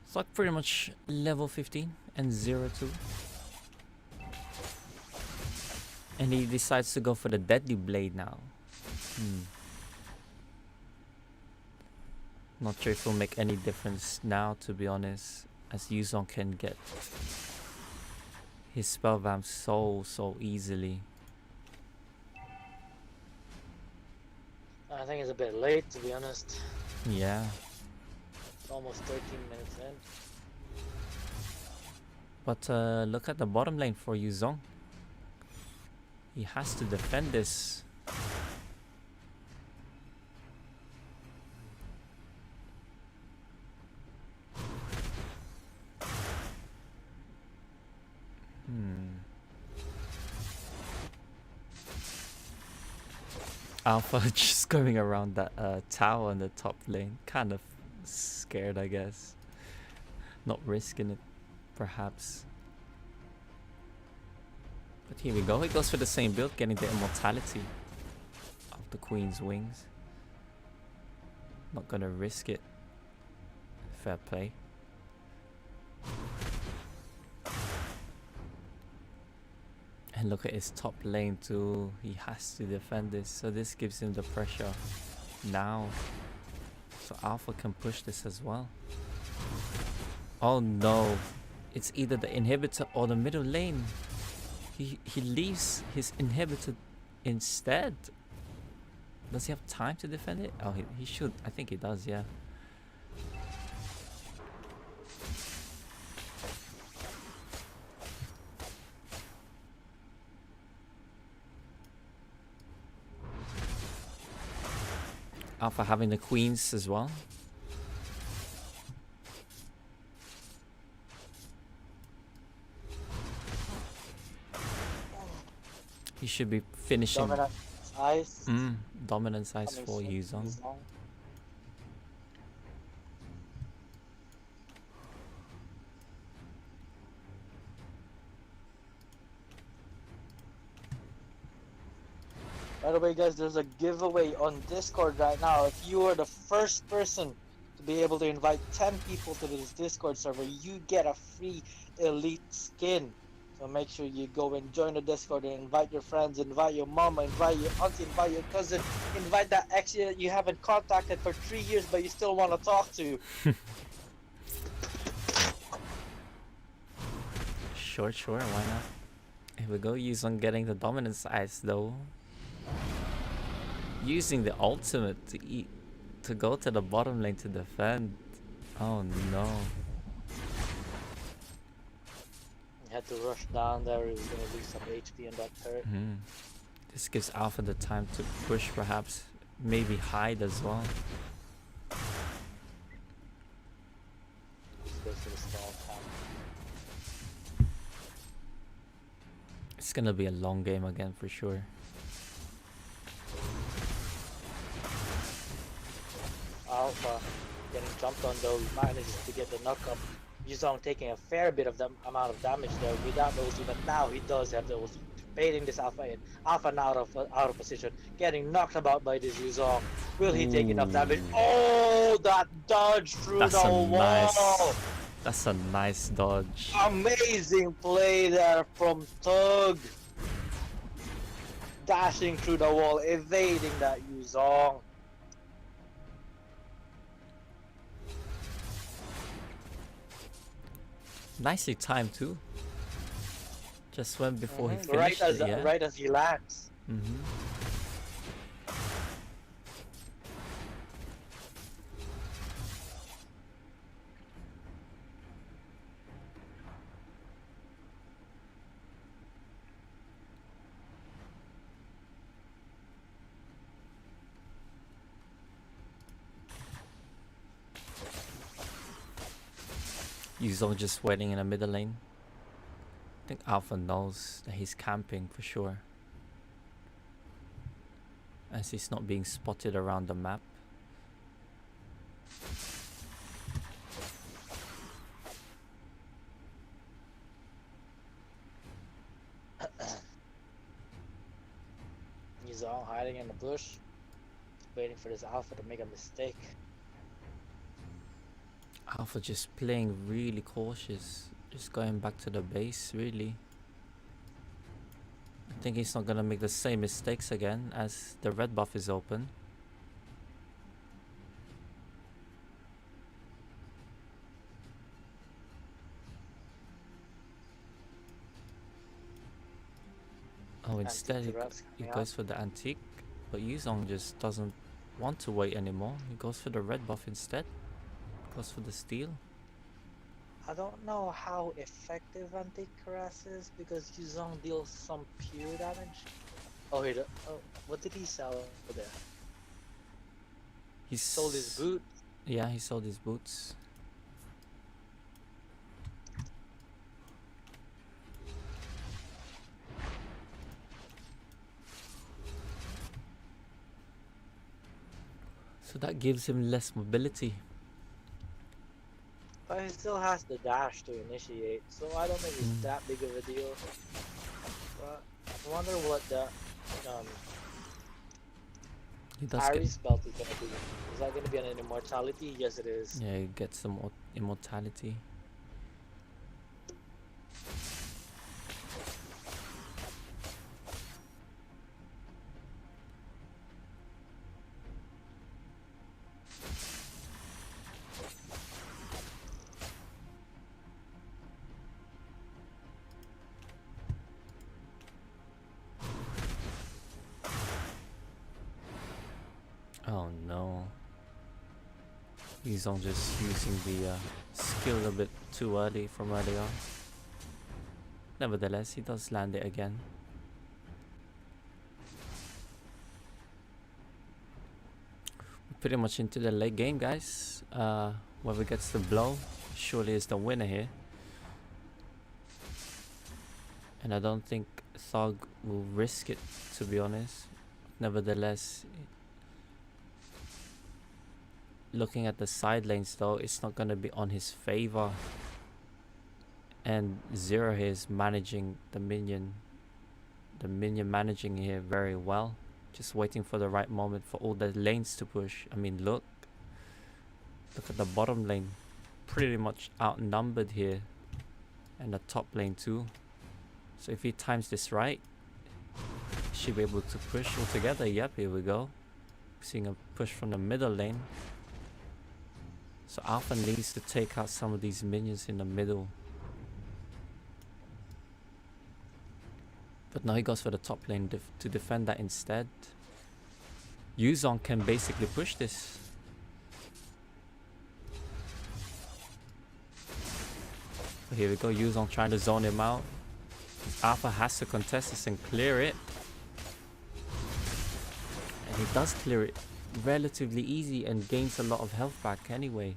It's like pretty much level 15 and 0-2. And he decides to go for the Deadly Blade now. Not sure if it'll make any difference now, to be honest, as Yuzong can get his spell vamp so easily. I think it's a bit late, to be honest. Yeah. Almost 13 minutes in. But look at the bottom lane for Yuzong. He has to defend this. Alpha just going around that tower in the top lane. Kind of scared, I guess. Not risking it, perhaps. But here we go. He goes for the same build, getting the immortality of the Queen's Wings. Not gonna risk it. Fair play. And look at his top lane too. He has to defend this, so this gives him the pressure now. So Alpha can push this as well. Oh no, it's either the inhibitor or the middle lane. He leaves his inhibitor instead. Does he have time to defend it? Oh, he should. I think he does, yeah. Alpha having the queens as well. He should be finishing. Dominant ice. Dominant size Coming for soon, Yuzong. Yuzong. By the way, guys, there's a giveaway on Discord right now. If you are the first person to be able to invite 10 people to this Discord server, you get a free elite skin. So make sure you go and join the Discord and invite your friends, invite your mama, invite your auntie, invite your cousin, invite that ex that you haven't contacted for 3 years but you still want to talk to. Sure, why not? Here we go, Yuzong getting the dominant size though. Using the ultimate to go to the bottom lane to defend. Oh no. He had to rush down there, he was going to lose some HP in that turret. This gives Alpha the time to push, perhaps. Maybe hide as well. Just goes to the stall camp. It's gonna be a long game again for sure. Alpha getting jumped on though, manages to get the knock up. Yuzong taking a fair bit of the amount of damage there without the ulti, but now he does have the ulti. Baiting this Alpha in. Alpha now out of position, getting knocked about by this Yuzong. Will he take enough damage? Oh, that dodge through That's the a wall! That's a nice dodge. Amazing play there from Tug. Dashing through the wall, evading that Yuzong. Nicely timed too. Just went before he Right finished it, yeah. right as he lands. Yuzong just waiting in the middle lane. I think Alpha knows that he's camping for sure, as he's not being spotted around the map. Yuzong hiding in the bush, waiting for this Alpha to make a mistake. Alpha just playing really cautious, just going back to the base really. I think he's not gonna make the same mistakes again as the red buff is open. Oh, instead he goes for the antique, but Yuzong just doesn't want to wait anymore. He goes for the red buff instead. Goes for the steal. I don't know how effective Antique Caress is because Yuzong deals some pure damage. Oh, what did he sell there? He Sold his boot. Yeah, he sold his boots. So that gives him less mobility. But he still has the dash to initiate, so I don't think it's that big of a deal. But I wonder what the He does Aries belt is gonna be. Is that gonna be an immortality? Yes, it is. yeah, he gets some immortality. Oh no. Yuzong just using the skill a bit too early from early on. Nevertheless, he does land it again. pretty much into the late game, guys. Whoever gets the blow surely is the winner here. And I don't think Thug will risk it, to be honest. Nevertheless, looking at the side lanes though, it's not going to be on his favor. And Zero here is managing the minion. The minion managing here very well. Just waiting for the right moment for all the lanes to push. I mean, look at the bottom lane. Pretty much outnumbered here. And the top lane too. So if he times this right, he should be able to push all together. Yep, here we go. Seeing a push from the middle lane. So Alpha needs to take out some of these minions in the middle. But now he goes for the top lane to defend that instead. Yuzong can basically push this. But here we go, Yuzong trying to zone him out. Alpha has to contest this and clear it. And he does clear it relatively easy and gains a lot of health back anyway.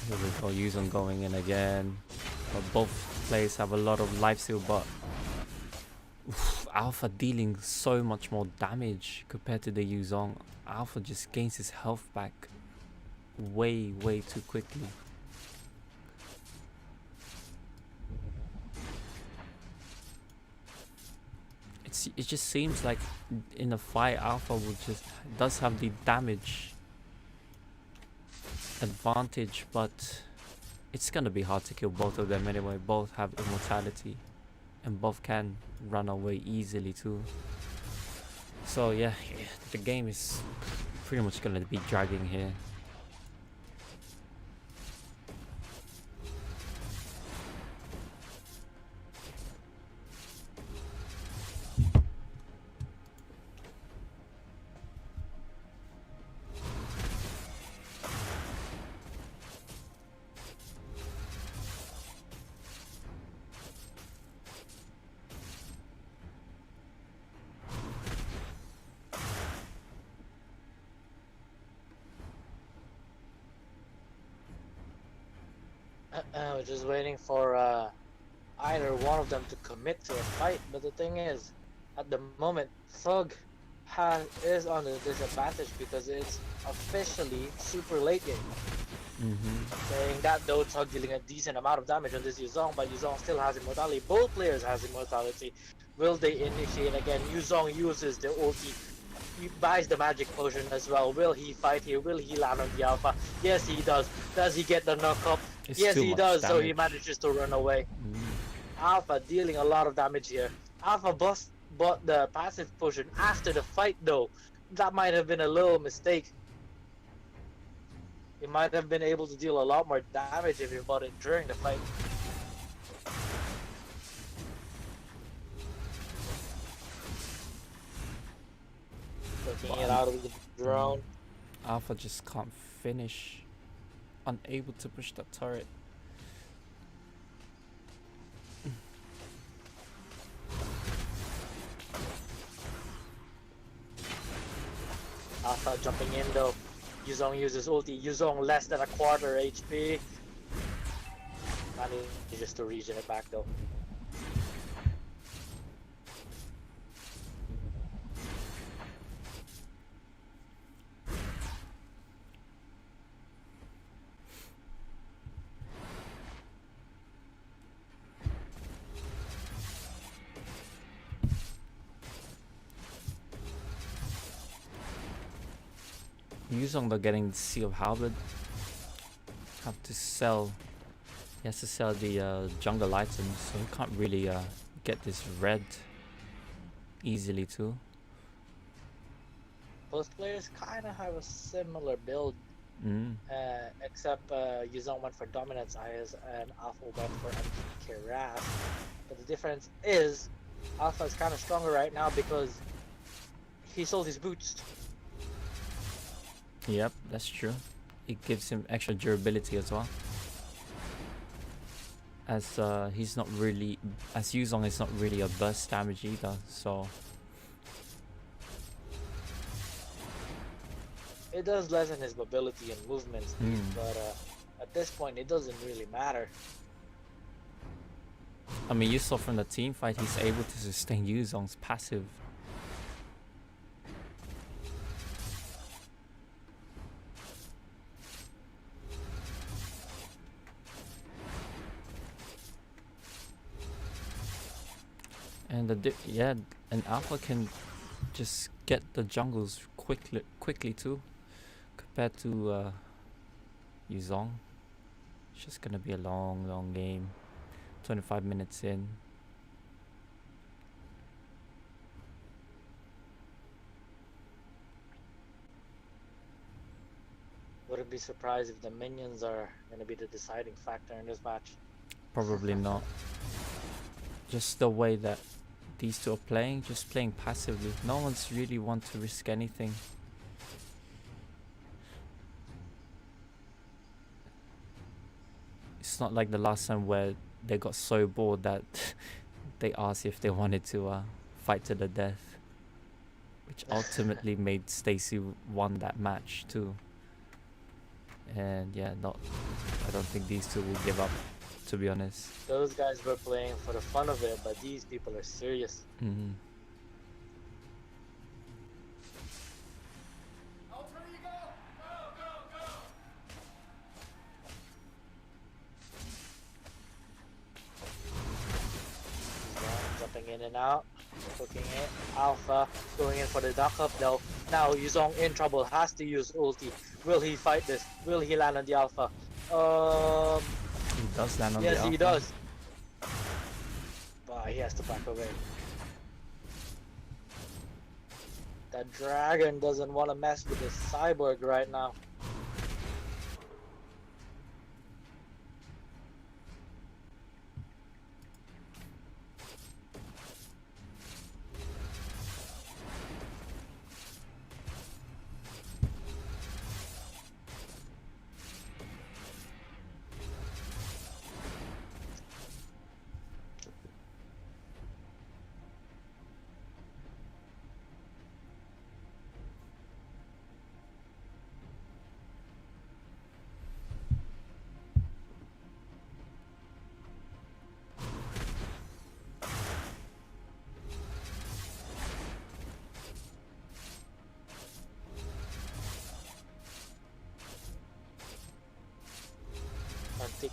Here we go, Yuzong going in again. But both players have a lot of life steal, but Alpha dealing so much more damage compared to the Yuzong. Alpha just gains his health back way too quickly. It just seems like in a fight Alpha does have the damage advantage, but it's gonna be hard to kill both of them anyway. Both have immortality and both can run away easily too. So yeah, the game is pretty much gonna be dragging here. We're just waiting for either one of them to commit to a fight, but the thing is, at the moment, Thug is on the disadvantage because it's officially super late game. Saying that though, Thug dealing a decent amount of damage on this Yuzong, but Yuzong still has immortality. Both players has immortality. Will they initiate again? Yuzong uses the ulti. He buys the magic potion as well. Will he fight here? Will he land on the Alpha? Yes, he does. Does he get the knock-up? Yes, he does. So he manages to run away. Alpha dealing a lot of damage here. Alpha bought the passive potion after the fight though. That might have been a little mistake. He might have been able to deal a lot more damage if he bought it during the fight. Taking it out of the drone. Alpha just can't finish. Unable to push that turret. Alpha jumping in though. Yuzong uses ulti. Yuzong less than a quarter HP. Manages to regen it back though. Yuzong though getting the Seal of Halberd. Have to sell. He has to sell the jungle items, so he can't really get this red easily too. Both players kind of have a similar build, except Yuzong went for Dominance Eyes and Alpha went for MK Wrath. But the difference is, Alpha is kind of stronger right now because he sold his boots. Yep, that's true. It gives him extra durability as well. As he's not really, as Yuzong is not really a burst damage either, so It does lessen his mobility and movement speed, but at this point, it doesn't really matter. I mean, you saw from the team fight, he's able to sustain Yuzong's passive. And yeah, an alpha can just get the jungles quickly too, compared to Yuzong. It's just gonna be a long game. 25 minutes in. Wouldn't be surprised if the minions are going to be the deciding factor in this match. Probably not. Just the way that these two are playing, just playing passively. No one's really want to risk anything. It's not like the last time where they got so bored that they asked if they wanted to fight to the death, which ultimately made Stacy won that match too. And yeah, I don't think these two will give up, to be honest. Those guys were playing for the fun of it, but these people are serious. Jumping in and out, hooking it. Alpha going in for the duck up though. Now Yuzong in trouble, has to use ulti. Will he fight this? Will he land on the alpha? He does land on the yes, alpha. he does. But he has to back away. That dragon doesn't want to mess with the cyborg right now.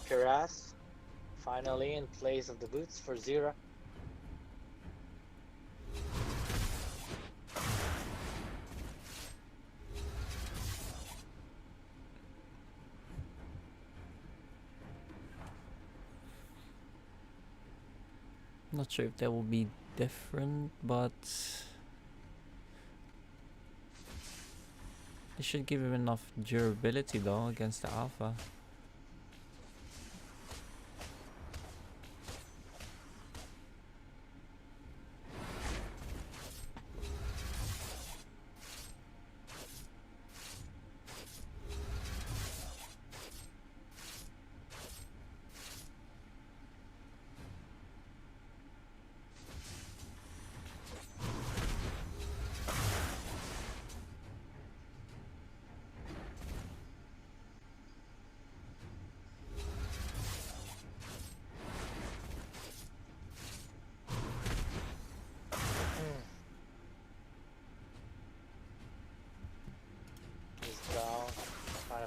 Karas finally in place of the boots for Zira. Not sure if that will be different, but they should give him enough durability though against the alpha.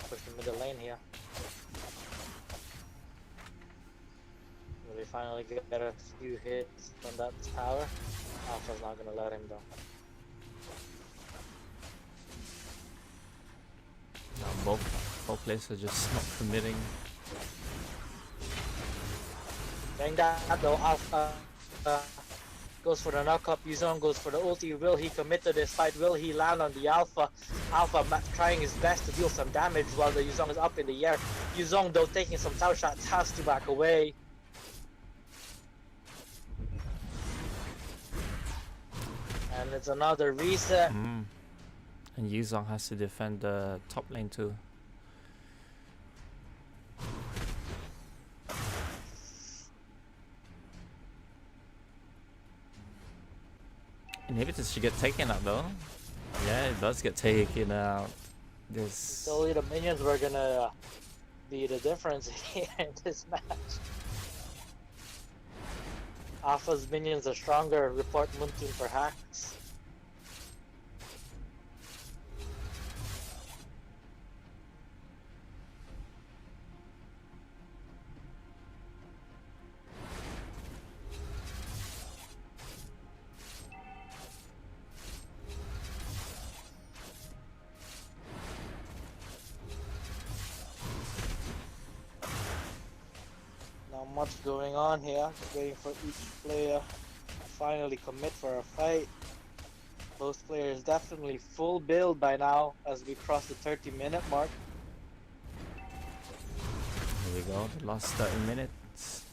Push the middle lane here. Will they finally get a few hits from that tower? Alpha's not gonna let him though. No, both players are just not committing. Getting that though, Alpha goes for the knock-up, Yuzong goes for the ulti. Will he commit to this fight? Will he land on the Alpha? Alpha trying his best to deal some damage while the Yuzong is up in the air. Yuzong though taking some tower shots, has to back away. And it's another reset. And Yuzong has to defend the top lane too. Inhibitors should get taken out though. Yeah, it does get taken out. This. Totally, the minions were gonna be the difference here in this match. Alpha's minions are stronger. Report Moontoon for hacks. Not much going on here. Just waiting for each player to finally commit for a fight. Both players definitely full build by now as we cross the 30-minute mark. Here we go, the last 30 minutes.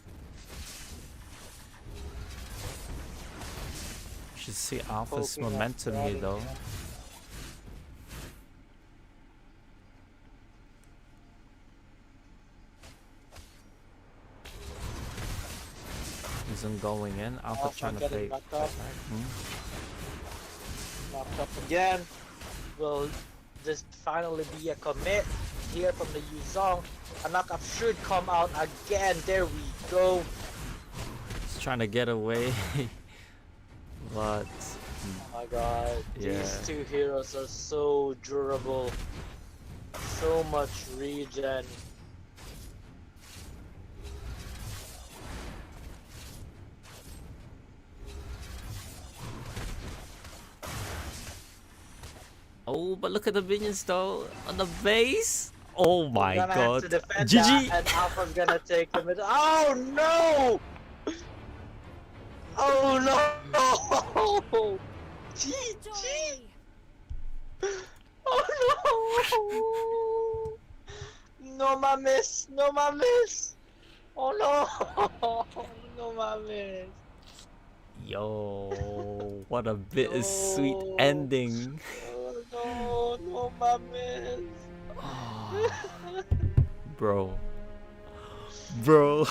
You should see Alpha's Poking up momentum here Dragon though. Camp. Isn't going in. Alpha Alpha trying to getting play. back up. Hmm? Knocked up again. Will this finally be a commit here from the Yuzong? A knockup should come out again. There we go. He's trying to get away. But Oh my god. Yeah. These two heroes are so durable. So much regen. oh, but look at the minions though on the base. Oh my Gonna god. have to defend GG. that, and Alpha's gonna take him. Oh no! Oh no! GG! Joy. Oh no! No mames! No mames! Oh no! No mames! Yo, what a bittersweet No. ending. Oh no! No mames! Bro. Bro.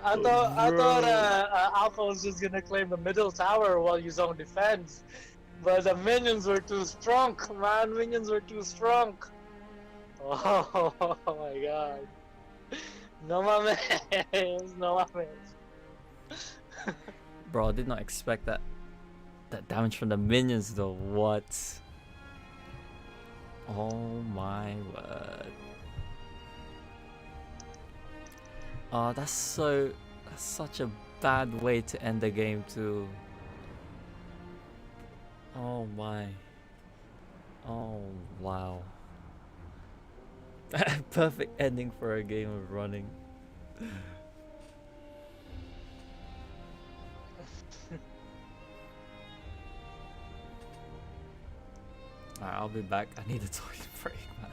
I thought Alpha was just gonna claim the middle tower while Yuzong defends, but the minions were too strong, man. Minions were too strong. Oh, my god. No mames, no mames. Bro, I did not expect that damage from the minions though. What? Oh my word. Oh, that's such a bad way to end the game too. Oh my. Oh wow. Perfect ending for a game of running. Alright, I'll be back. I need a toilet break, man.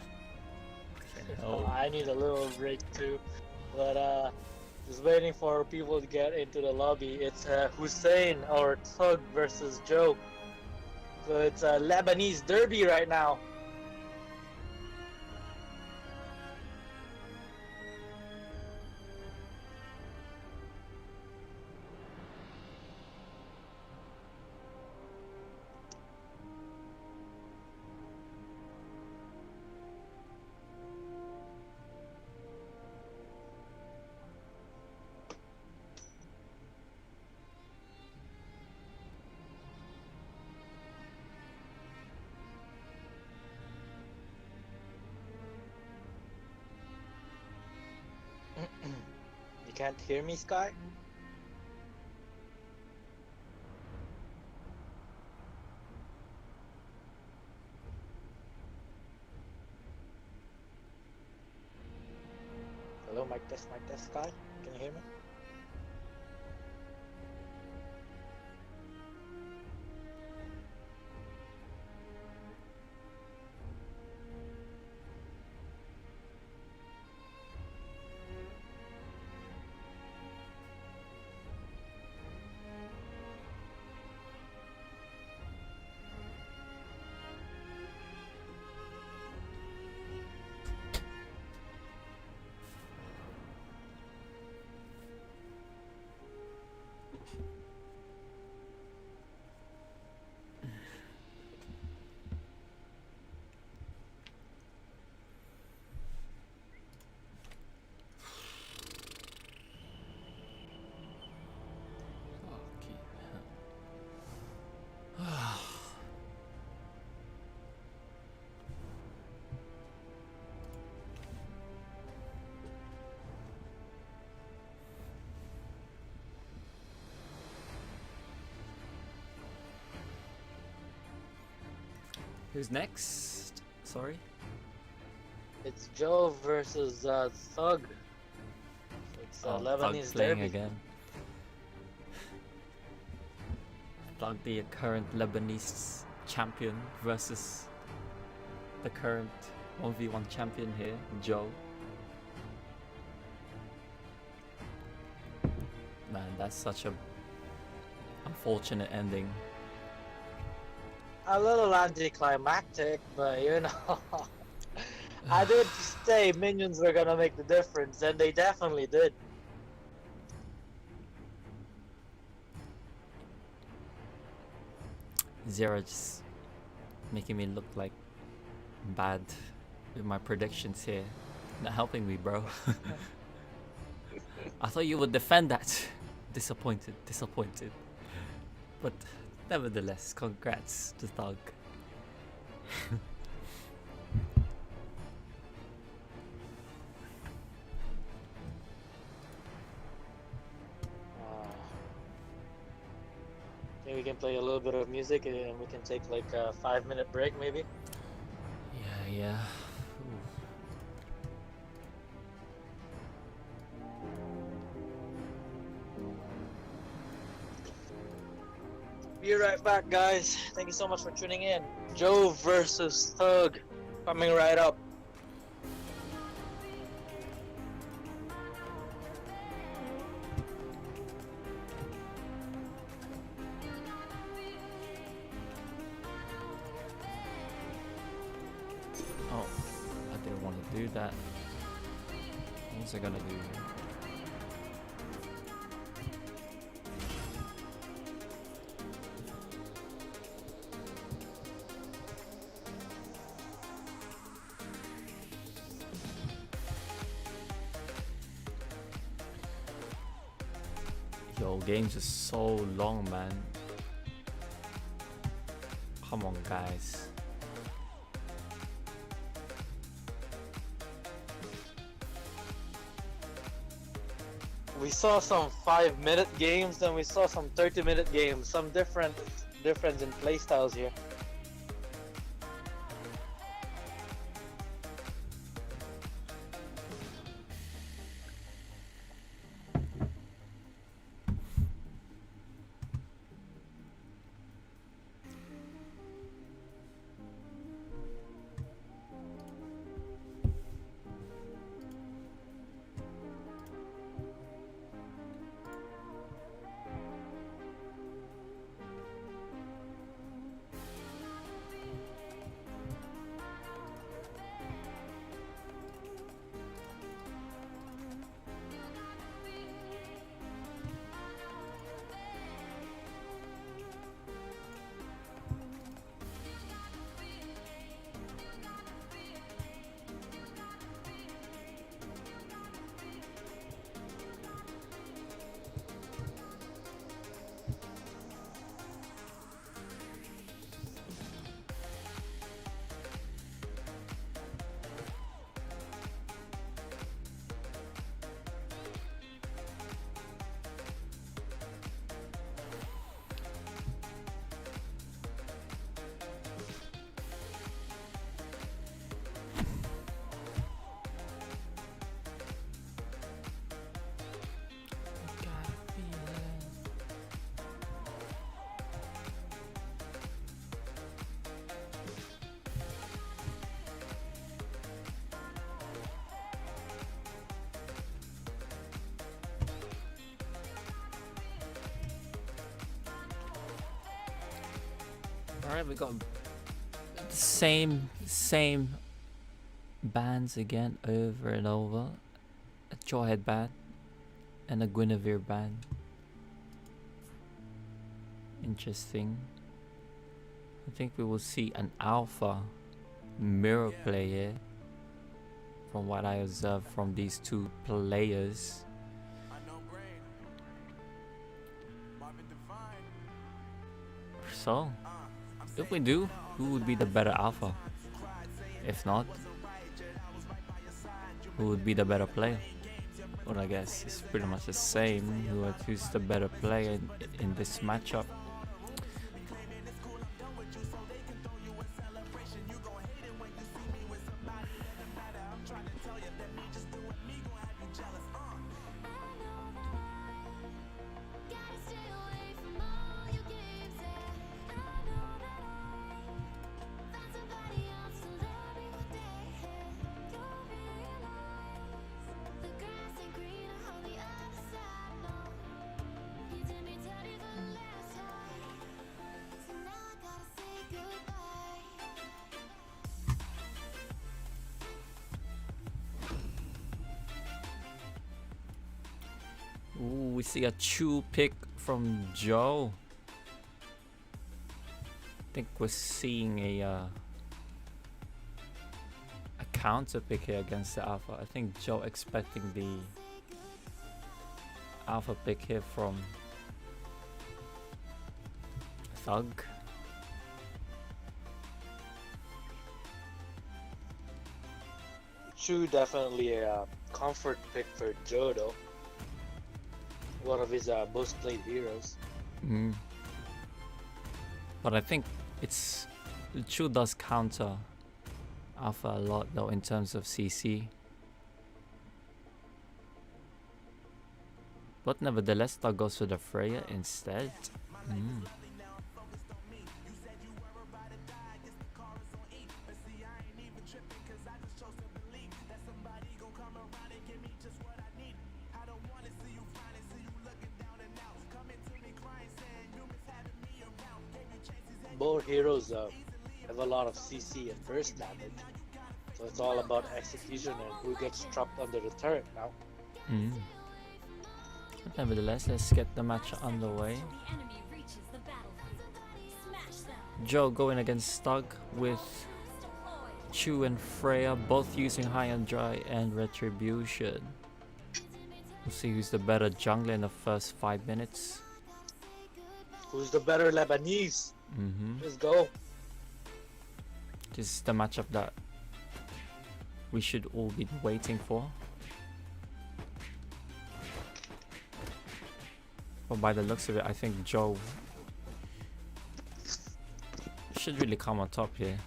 Fucking hell. I need a little break too, but just waiting for people to get into the lobby. It's Hussein or Tug versus Joe. So it's a Lebanese derby right now. You can't hear me, Sky? Hello, mic test, Sky? Can you hear me? Who's next? Sorry. It's Joe versus Thug. It's Thug Lebanese playing derby. again. Thug, the current Lebanese champion, versus the current 1v1 champion here, Joe. Man, that's such a unfortunate ending. A little anticlimactic, but you know, I did say minions were gonna make the difference, and they definitely did. Zero just making me look like bad with my predictions here. Not helping me, bro. I thought you would defend that. Disappointed. But nevertheless, congrats to Thug. Think we can play a little bit of music, and we can take like a 5-minute break, maybe. Yeah. Be right back, guys. Thank you so much for tuning in. Joe versus Thug, coming right up. Oh, I didn't want to do that. What was I gonna do? Yo, games is so long, man. Come on, guys. We saw some 5-minute games, then we saw some 30-minute games. Some difference in playstyles here. Alright, we got the same bands again over and over. A Jawhead band and a Guinevere band. Interesting. I think we will see an alpha mirror play here, from what I observed from these two players. So, if we do, who would be the better alpha? If not, who would be the better player? Well, I guess it's pretty much the same. Who's the better player in this matchup? Ooh, we see a chew pick from Joe. I think we're seeing a counter pick here against the alpha. I think Joe expecting the alpha pick here from Thug. Chu definitely a comfort pick for Joe though. One of his most played heroes. But I think Chu does counter alpha a lot though in terms of CC. But nevertheless, Thug goes for the Freya instead. Both heroes have a lot of CC and burst damage, so it's all about execution and who gets trapped under the turret now. But nevertheless, let's get the match underway. The enemy reaches the battlefield. Smash them. Joe going against Thug with Deployed. Chu and Freya both using High and Dry and Retribution. We'll see who's the better jungler in the first 5 minutes. Who's the better Lebanese? Let's go. This is the matchup that we should all be waiting for. But by the looks of it, I think Joe should really come on top here.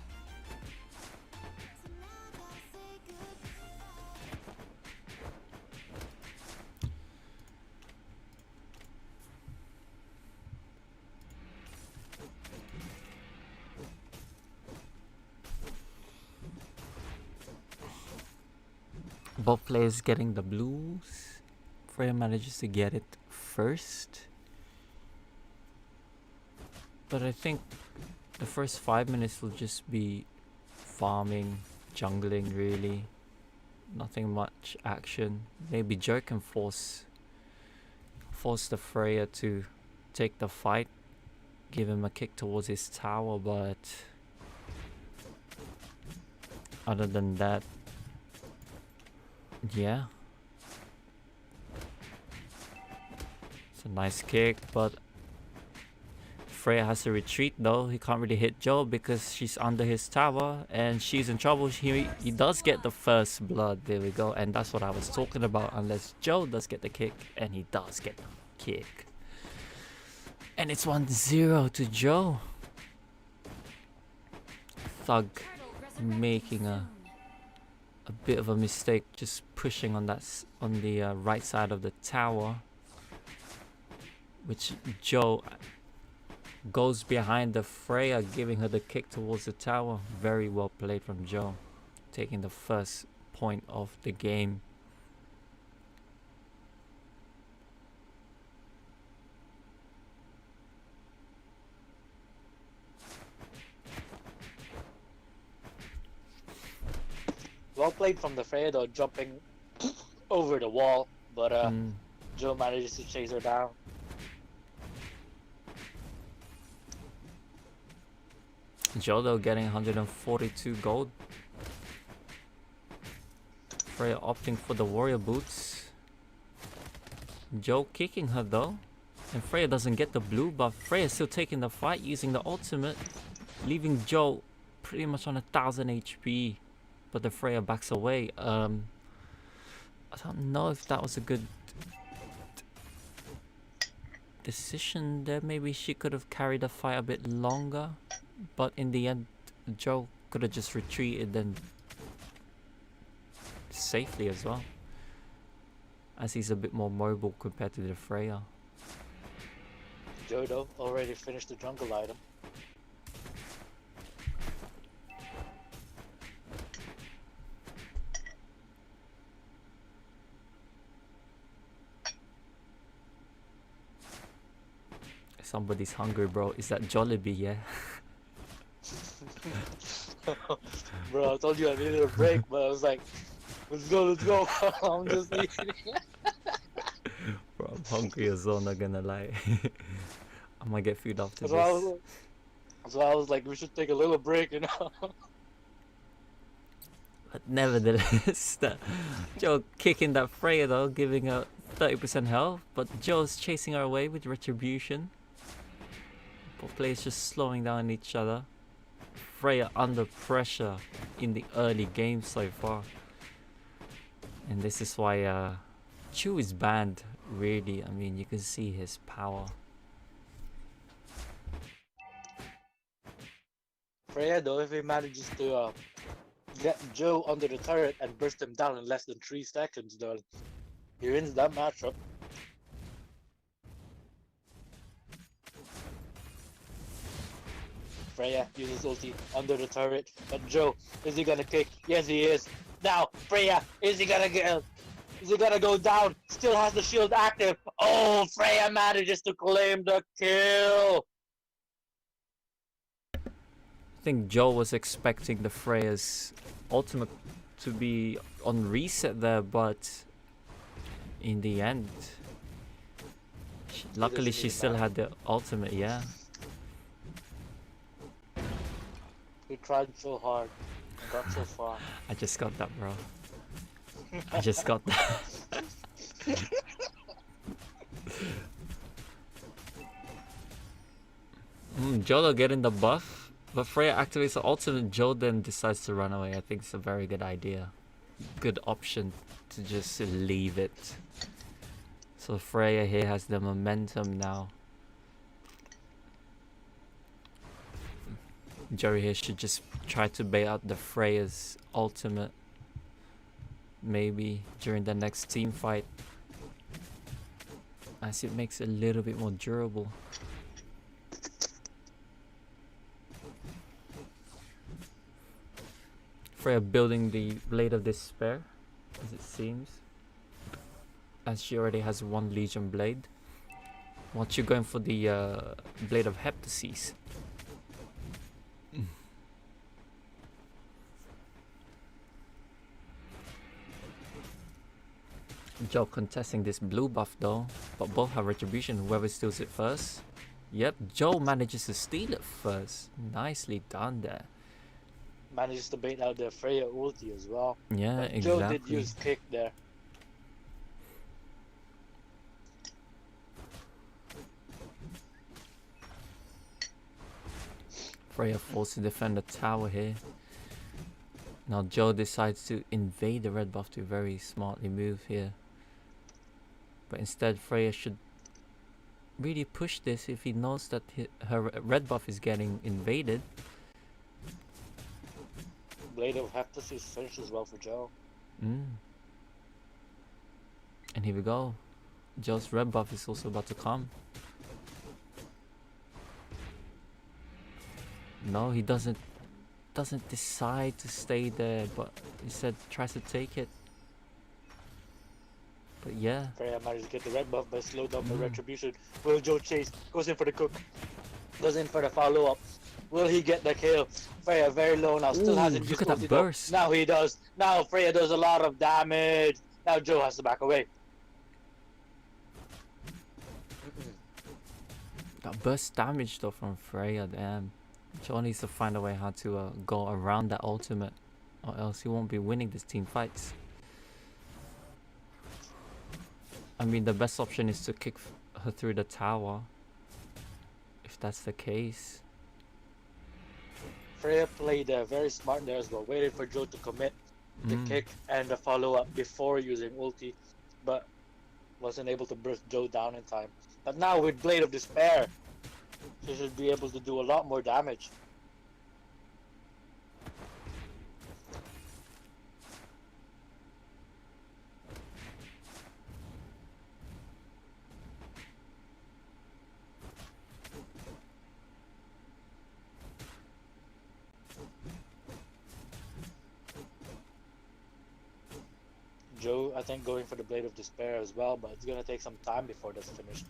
Both players getting the blues. Freya manages to get it first. But I think the first 5 minutes will just be farming, jungling really. Nothing much action. Maybe Joe can force the Freya to take the fight. Give him a kick towards his tower, but other than that, yeah. It's a nice kick, but Freya has to retreat though. He can't really hit Joe because she's under his tower and she's in trouble. He does get the first blood. There we go. And that's what I was talking about. Unless Joe does get the kick, and he does get the kick. And it's 1-0 to Joe. Thug making a bit of a mistake, just pushing on the right side of the tower, which Joe goes behind the Freya, giving her the kick towards the tower. Very well played from Joe, taking the first point of the game. Well played from the Freya though, jumping over the wall, but Joe manages to chase her down. Jodo getting 142 gold. Freya opting for the warrior boots. Joe kicking her though. And Freya doesn't get the blue buff. Freya's still taking the fight using the ultimate, leaving Joe pretty much on 1000 HP. But the Freya backs away. I don't know if that was a good decision there. Maybe she could have carried the fight a bit longer. But in the end, Joe could have just retreated and safely as well, as he's a bit more mobile compared to the Freya. Jodo already finished the jungle item. Somebody's hungry, bro. Is that Jollibee, yeah? Bro, I told you I needed a break, but I was like, let's go. I'm just eating. Bro, I'm hungry as well, not gonna lie. I might get food after That's this. why I was like, we should take a little break, you know? But nevertheless, Joe kicking that Freya though, giving her 30% health. But Joe's chasing her away with retribution. Both players just slowing down each other. Freya under pressure in the early game so far. And this is why Chu is banned, really. I mean, you can see his power. Freya though, if he manages to get Joe under the turret and burst him down in less than 3 seconds, though, he wins that matchup. Freya uses ulti under the turret, but Joe, is he gonna kick? Yes, he is. Now, Freya, is he gonna go down? Still has the shield active. Oh, Freya manages to claim the kill. I think Joe was expecting the Freya's ultimate to be on reset there, but in the end, luckily she still had the ultimate, yeah. He tried so hard and got so far. I just got that, bro. I just got that. Jodo getting the buff, but Freya activates the ultimate. Joe then decides to run away. I think it's a very good idea. Good option to just leave it. So Freya here has the momentum now. Joey here should just try to bait out the Freya's ultimate. Maybe during the next team fight, as it makes it a little bit more durable. Freya building the Blade of Despair, as it seems, as she already has one Legion Blade. While you're going for the Blade of Heptasis. Joe contesting this blue buff though, but both have retribution. Whoever steals it first. Yep, Joe manages to steal it first. Nicely done there. Manages to bait out the Freya ulti as well. Yeah, But exactly. Joe did use kick there. Freya forced to defend the tower here. Now Joe decides to invade the red buff to very smartly move here. But instead Freya should really push this if he knows that her red buff is getting invaded. Blade of Heptasis finishes well for Joe. And here we go. Joe's red buff is also about to come. No, he doesn't decide to stay there, but instead tries to take it. But yeah. Freya managed to get the red buff by slow down the retribution. Will Joe chase? Goes in for the cook. Goes in for the follow up. Will he get the kill? Freya very low now. Still Ooh, hasn't look used at that ulti though. burst. Now he does. Now Freya does a lot of damage. Now Joe has to back away. That burst damage though from Freya, damn. Joe needs to find a way how to go around that ultimate, or else he won't be winning these team fights. I mean, the best option is to kick her through the tower, if that's the case. Freya played very smart there as well, waited for Joe to commit the kick and the follow-up before using ulti, but wasn't able to burst Joe down in time. But now with Blade of Despair, she should be able to do a lot more damage. Joe, I think, going for the Blade of Despair as well, but it's gonna take some time before that's finished.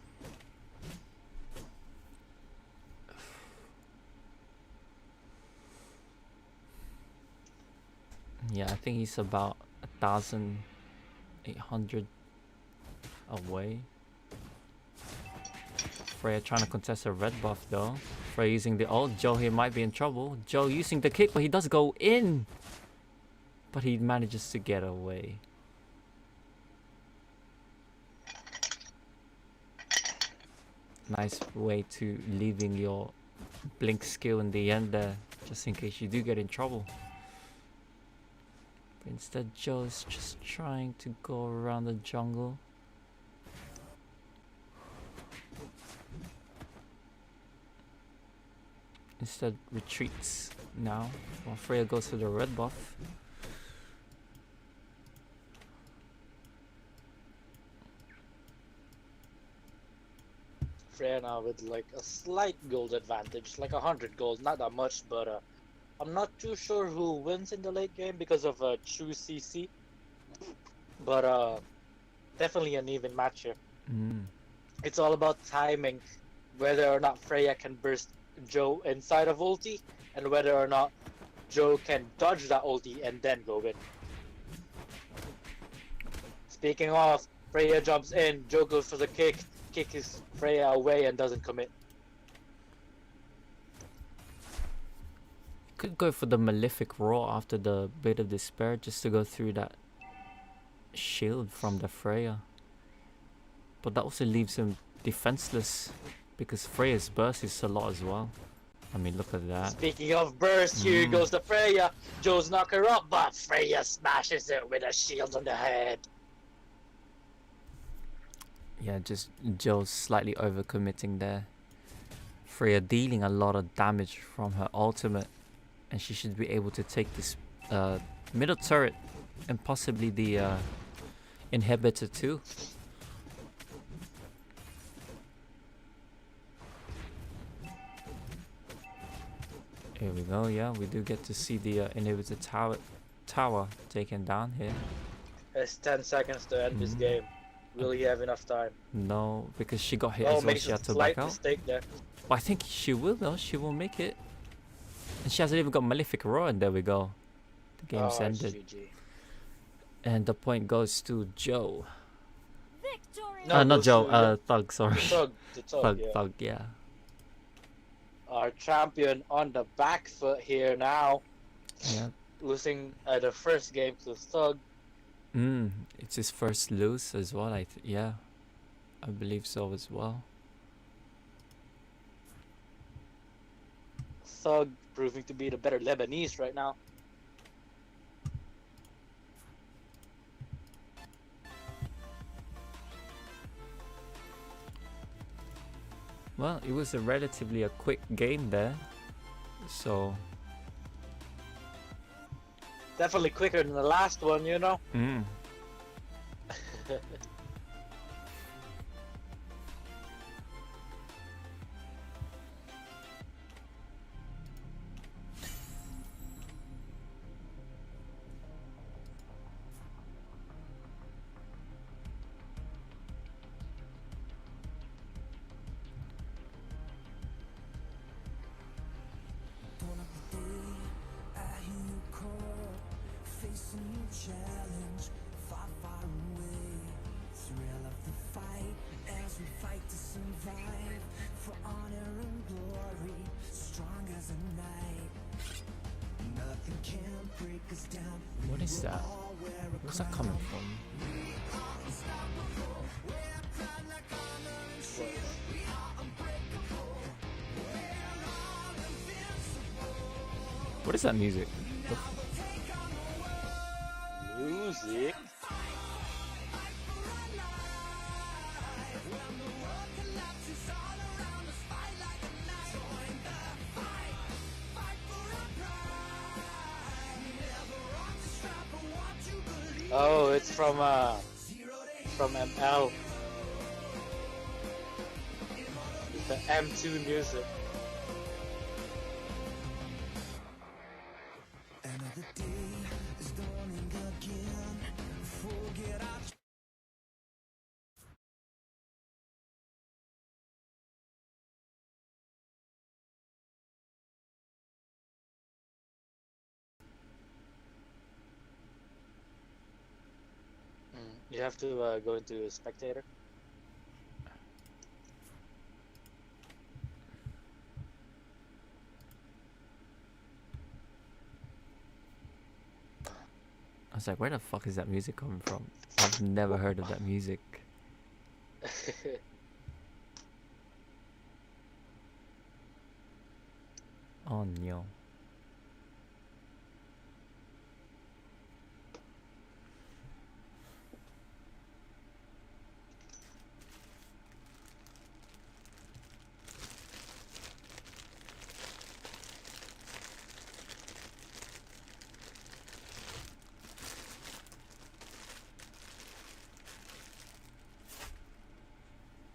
Yeah, I think he's about 1,800 away. Freya trying to contest a red buff though. Freya using the ult. Joe here might be in trouble. Joe using the kick, but he does go in. But he manages to get away. Nice way to leaving your blink skill in the end there, just in case you do get in trouble. But instead, Joe is just trying to go around the jungle. Instead, retreats now while Freya goes for the red buff. Freya now with like a slight gold advantage, like 100 gold, not that much, but I'm not too sure who wins in the late game because of true CC, but definitely an even match here. It's all about timing, whether or not Freya can burst Joe inside of ulti, and whether or not Joe can dodge that ulti and then go in. Speaking of, Freya jumps in, Joe goes for the kick his Freya away and doesn't commit. Could go for the Malefic Roar after the Blade of Despair just to go through that shield from the Freya. But that also leaves him defenseless because Freya's burst is a lot as well. I mean, look at that. Speaking of burst, here goes the Freya. Joe's knock her up, but Freya smashes it with a shield on the head. Yeah, just Joe's slightly overcommitting there. Freya dealing a lot of damage from her ultimate, and she should be able to take this middle turret and possibly the inhibitor too. Here we go. Yeah, we do get to see the inhibitor tower taken down here. It's 10 seconds to end this game. Will he have enough time? No, because she got hit as well. She had to back out. Mistake there. But I think she will though. She will make it. And she hasn't even got Malefic Roar, and there we go. The game's ended. GG. And the point goes to Joe. Victory! No, Not goes Joe, to Thug, sorry. the Thug, yeah. Thug, yeah. Our champion on the back foot here now. Yeah. Losing the first game to Thug. It's his first lose as well, yeah. I believe so as well. Thug proving to be the better Lebanese right now. Well, it was a relatively quick game there. So Definitely quicker than the last one, you know? Challenge far, far away. Thrill of the fight as we fight to survive for honor and glory. Strong as a knife. is that? Where's that coming from? What is that music? Music. Oh, it's from ML. It's the M2 music. You have to go into spectator. I was like, where the fuck is that music coming from? I've never heard of that music. Oh no.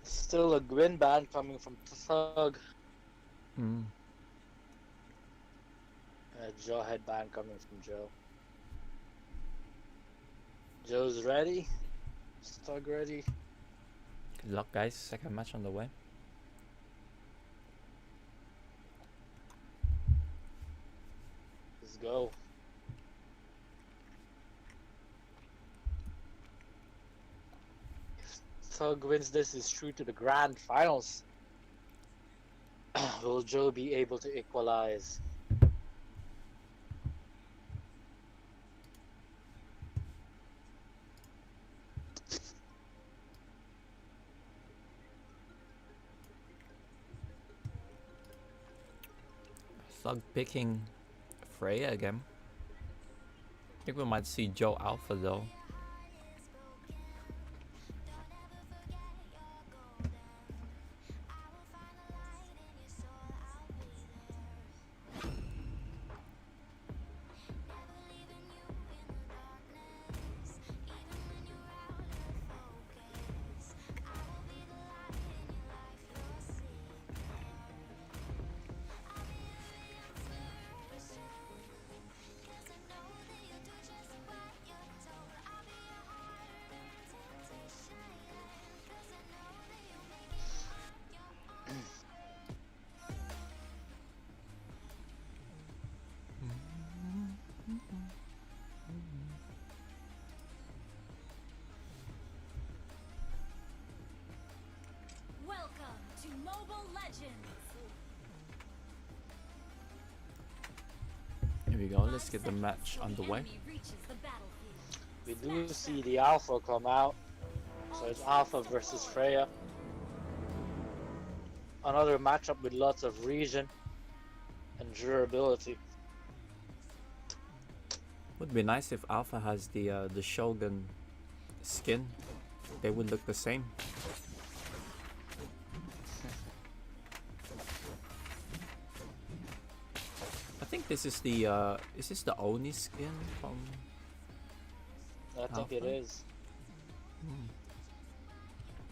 Still a Gwyn band coming from Thug. Mm. A Joe headband coming from Joe. Joe's ready. Thug ready. Good luck, guys. Second match on the way. Let's go. If Thug wins this, is through to the grand finals. Will Joe be able to equalize? Thug picking Freya again. I think we might see Joe Alpha though. Welcome to Mobile Legends. Here we go. Let's get the match underway. Enemy reaches the battlefield. We do see the Alpha come out. So it's Alpha versus Freya. Another matchup with lots of region and durability. Would be nice if Alpha has the Shogun skin. They would look the same. I think this is the Oni skin from I think it Alpha? is.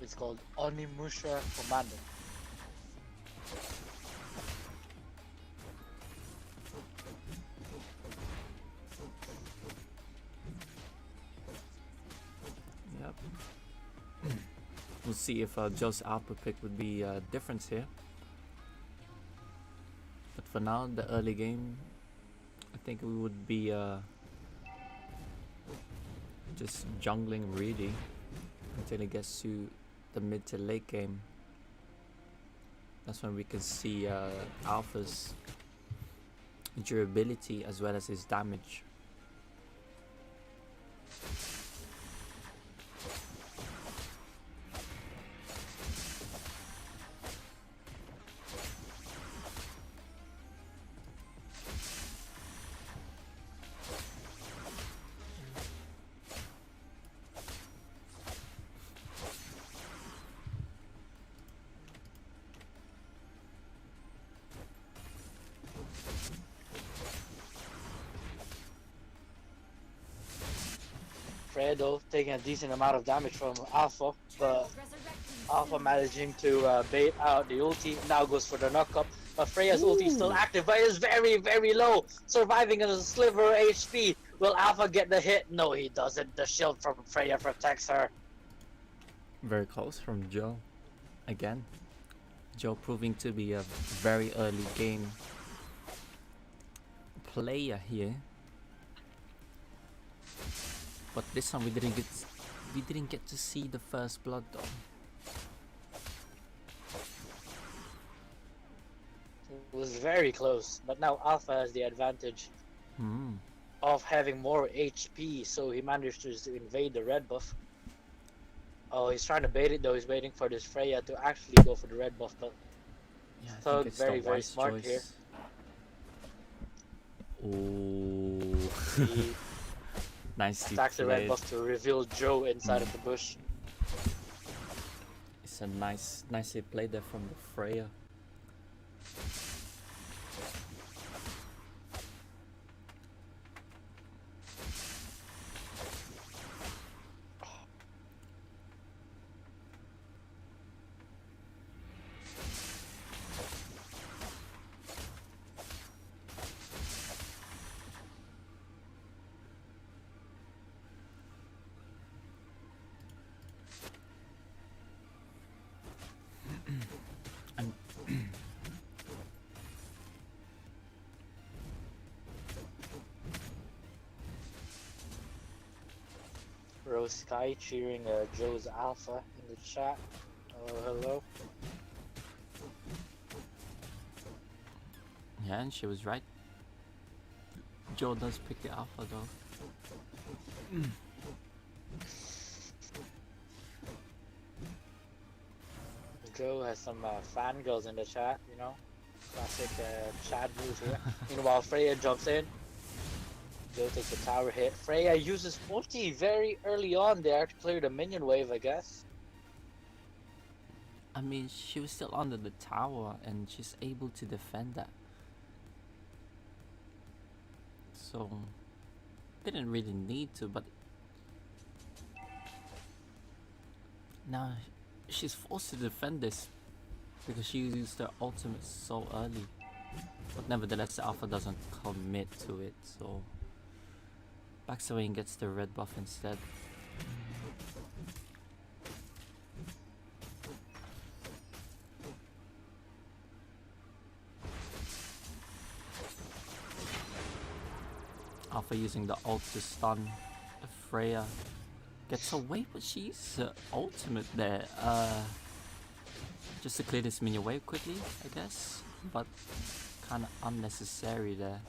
It's called Onimusha Commander. Yep. We'll see if Joe's Alpha pick would be a difference here. But for now, the early game, I think we would be just jungling really until it gets to the mid to late game. That's when we can see Alpha's durability as well as his damage. Okay, though, taking a decent amount of damage from Alpha, but Alpha managing to bait out the ulti. Now goes for the knock up. But Freya's ulti is still Ooh. active, but is very, very low. Surviving on a sliver of HP. Will Alpha get the hit? No, he doesn't. The shield from Freya protects her. Very close from Joe. Again. Joe proving to be a very early game player here. But this time we didn't get to see the first blood though. It was very close, but now Alpha has the advantage of having more HP, so he managed to invade the red buff. Oh, he's trying to bait it though. He's waiting for this Freya to actually go for the red buff, but Yeah, I Thug think it's very, the very wise smart choice. here. Ooh. He Nicely stacks the red played. buff to reveal Joe inside of the bush. It's a nicely played there from the Freya. Rose Sky cheering Joe's Alpha in the chat. Oh, hello. Yeah, and she was right. Joe does pick the Alpha though. Joe has some fangirls in the chat, you know. Classic chat move here. Meanwhile, Freya jumps in. Joe takes the tower hit. Freya uses ulti very early on there to clear the minion wave, I guess. I mean, she was still under the tower and she's able to defend that. So, didn't really need to, but now she's forced to defend this because she used her ultimate so early. But nevertheless, the Alpha doesn't commit to it, so backs away and gets the red buff instead. Alpha using the ult to stun Freya. Gets away, but she's ultimate there. Just to clear this minion wave quickly, I guess. But kind of unnecessary there.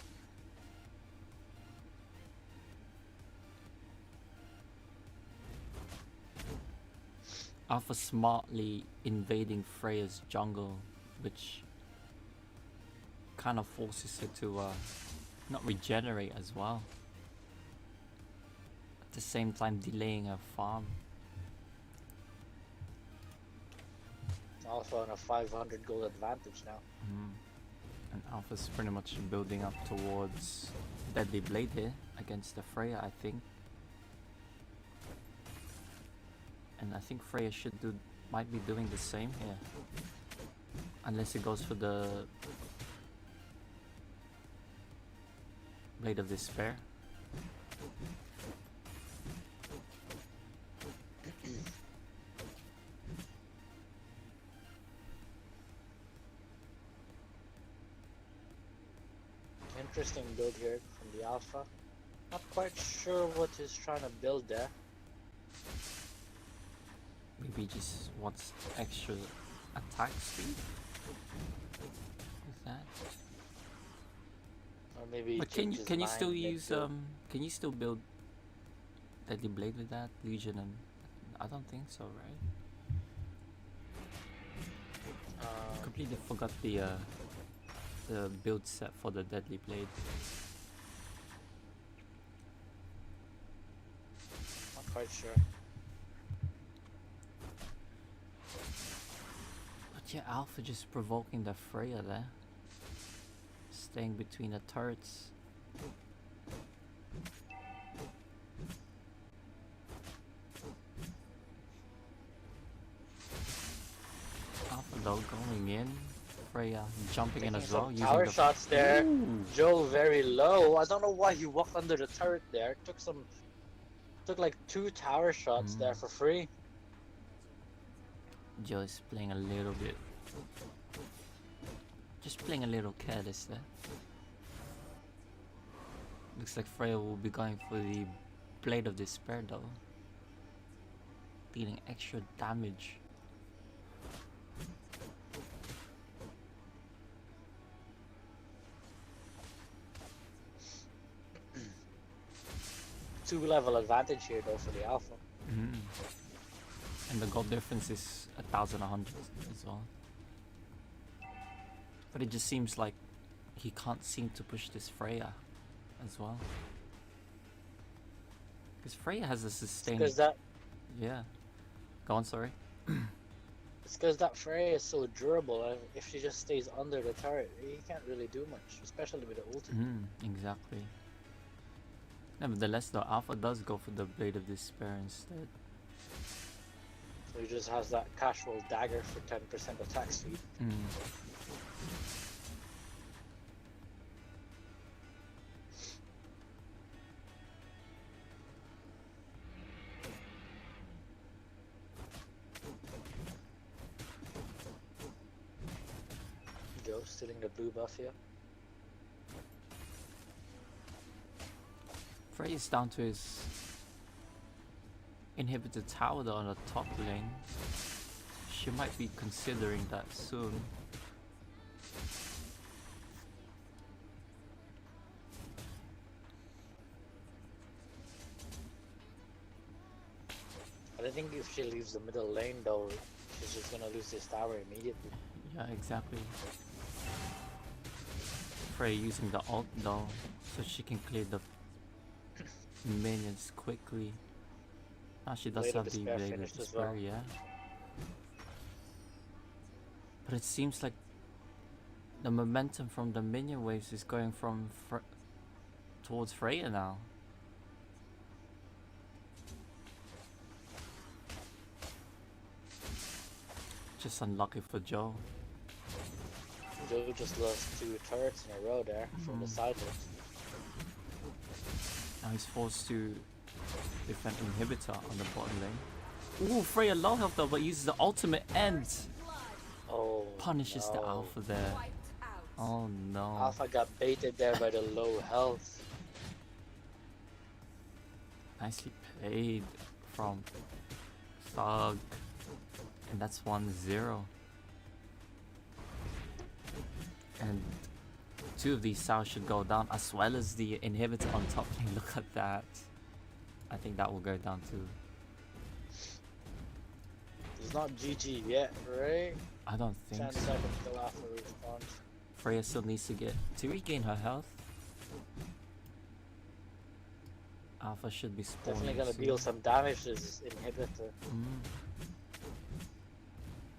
Alpha smartly invading Freya's jungle, which kind of forces her to not regenerate as well. At the same time delaying her farm. Alpha on a 500 gold advantage now. And Alpha's pretty much building up towards Deadly Blade here against the Freya, I think. And I think Freya might be doing the same here. Unless it goes for the Blade of Despair. Interesting build here from the Alpha. Not quite sure what he's trying to build there. Maybe he just wants extra attack speed with that. Or maybe he But changed his can you mind still use mid-build. can you still build Deadly Blade with that Legion? And I don't think so, right? Completely forgot the build set for the Deadly Blade. Not quite sure. But yeah, Alpha just provoking the Freya there. Staying between the turrets. though going in. Freya jumping in Taking as well, some using tower the shots there. Ooh. Joe very low. I don't know why he walked under the turret there. Took like 2 tower shots there for free. Joe is playing a little bit, just playing a little careless there. Looks like Freya will be going for the Blade of Despair though, dealing extra damage. Two-level advantage here though for the Alpha. And the gold difference is 1,100 as well. But it just seems like he can't seem to push this Freya as well. Because Freya has a sustained... Because that Yeah. Go on, sorry. It's because that Freya is so durable, and if she just stays under the turret, he can't really do much, especially with the ulti. Exactly. Nevertheless though, Alpha does go for the Blade of Despair instead. So he just has that casual dagger for 10% attack speed. Joe stealing the blue buff here. Frey is down to his inhibitor tower though on the top lane. She might be considering that soon. But I think if she leaves the middle lane though, she's just gonna lose this tower immediately. Yeah, exactly. Frey using the ult though, so she can clear the minions quickly. Now she does Blade of have the Despair Blade of finished as Despair, well. yeah. But it seems like the momentum from the minion waves is going from towards Freya now. Just unlucky for Joe. Joe just lost 2 turrets in a row there from the sidelines. Now he's forced to defend inhibitor on the bottom lane. Ooh, Freya low health though, but uses the ultimate and Oh, punishes the no. Alpha there. Oh no. Alpha got baited there by the low health. Nicely played from Thug. And that's 1-0. And 2 of these towers should go down, as well as the inhibitor on top lane. Look at that. I think that will go down too. It's not GG yet, right? I don't 10 think so. seconds till Alpha respawns. Freya still needs to regain her health. Alpha should be spawning Definitely gonna soon. deal some damage to this inhibitor.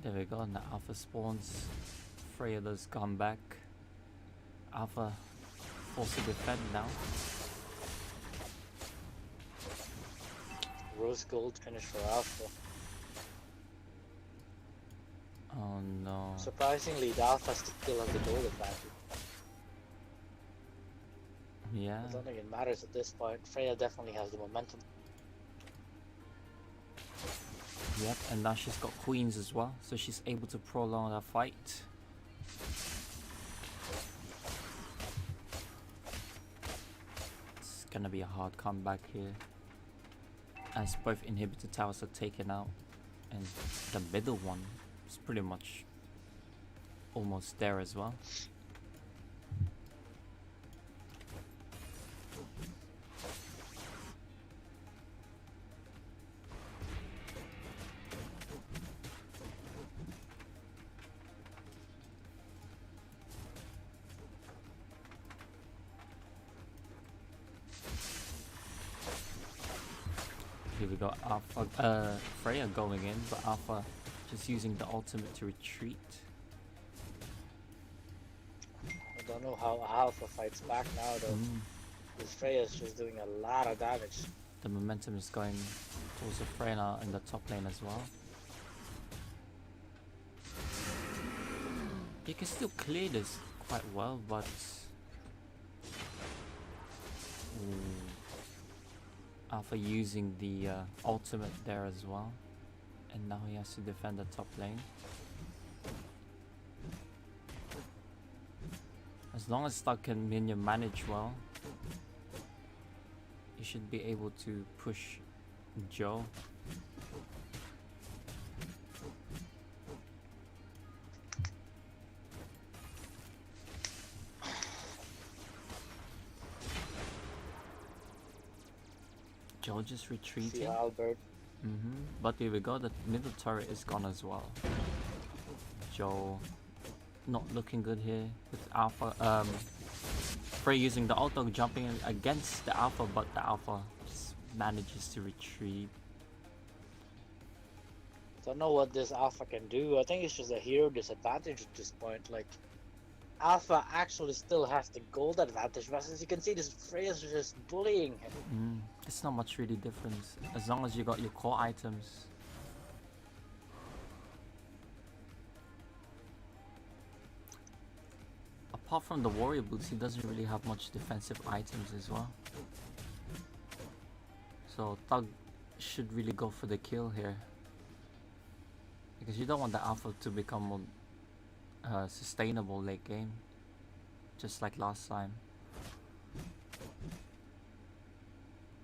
There we go, and the Alpha spawns. Freya does come back. Alpha forced to defend now. Rose gold finish for Alpha. Oh no. Surprisingly, the Alpha still has the gold advantage. Yeah. I don't think it matters at this point. Freya definitely has the momentum. Yep, and now she's got queens as well, so she's able to prolong her fight. It's gonna be a hard comeback here, as both inhibitor towers are taken out, and the middle one is pretty much almost there as well. Here we got Alpha, Freya going in, but Alpha just using the ultimate to retreat. I don't know how Alpha fights back now though. Because Freya's just doing a lot of damage. The momentum is going towards the Freya now in the top lane as well. You can still clear this quite well, but Alpha using the ultimate there as well, and now he has to defend the top lane. As long as Thug can minion manage well, you should be able to push Joe. Joe just retreating. See Albert. But here we go, the middle turret is gone as well. Joe not looking good here with Alpha. Frey using the auto, jumping in against the Alpha, but the Alpha just manages to retreat. Don't know what this Alpha can do. I think it's just a hero disadvantage at this point. Like, Alpha actually still has the gold advantage, but as you can see, this Freya's just bullying him. It's not much really difference as long as you got your core items. Apart from the warrior boots, he doesn't really have much defensive items as well. So Thug should really go for the kill here, because you don't want the Alpha to become sustainable late game, just like last time.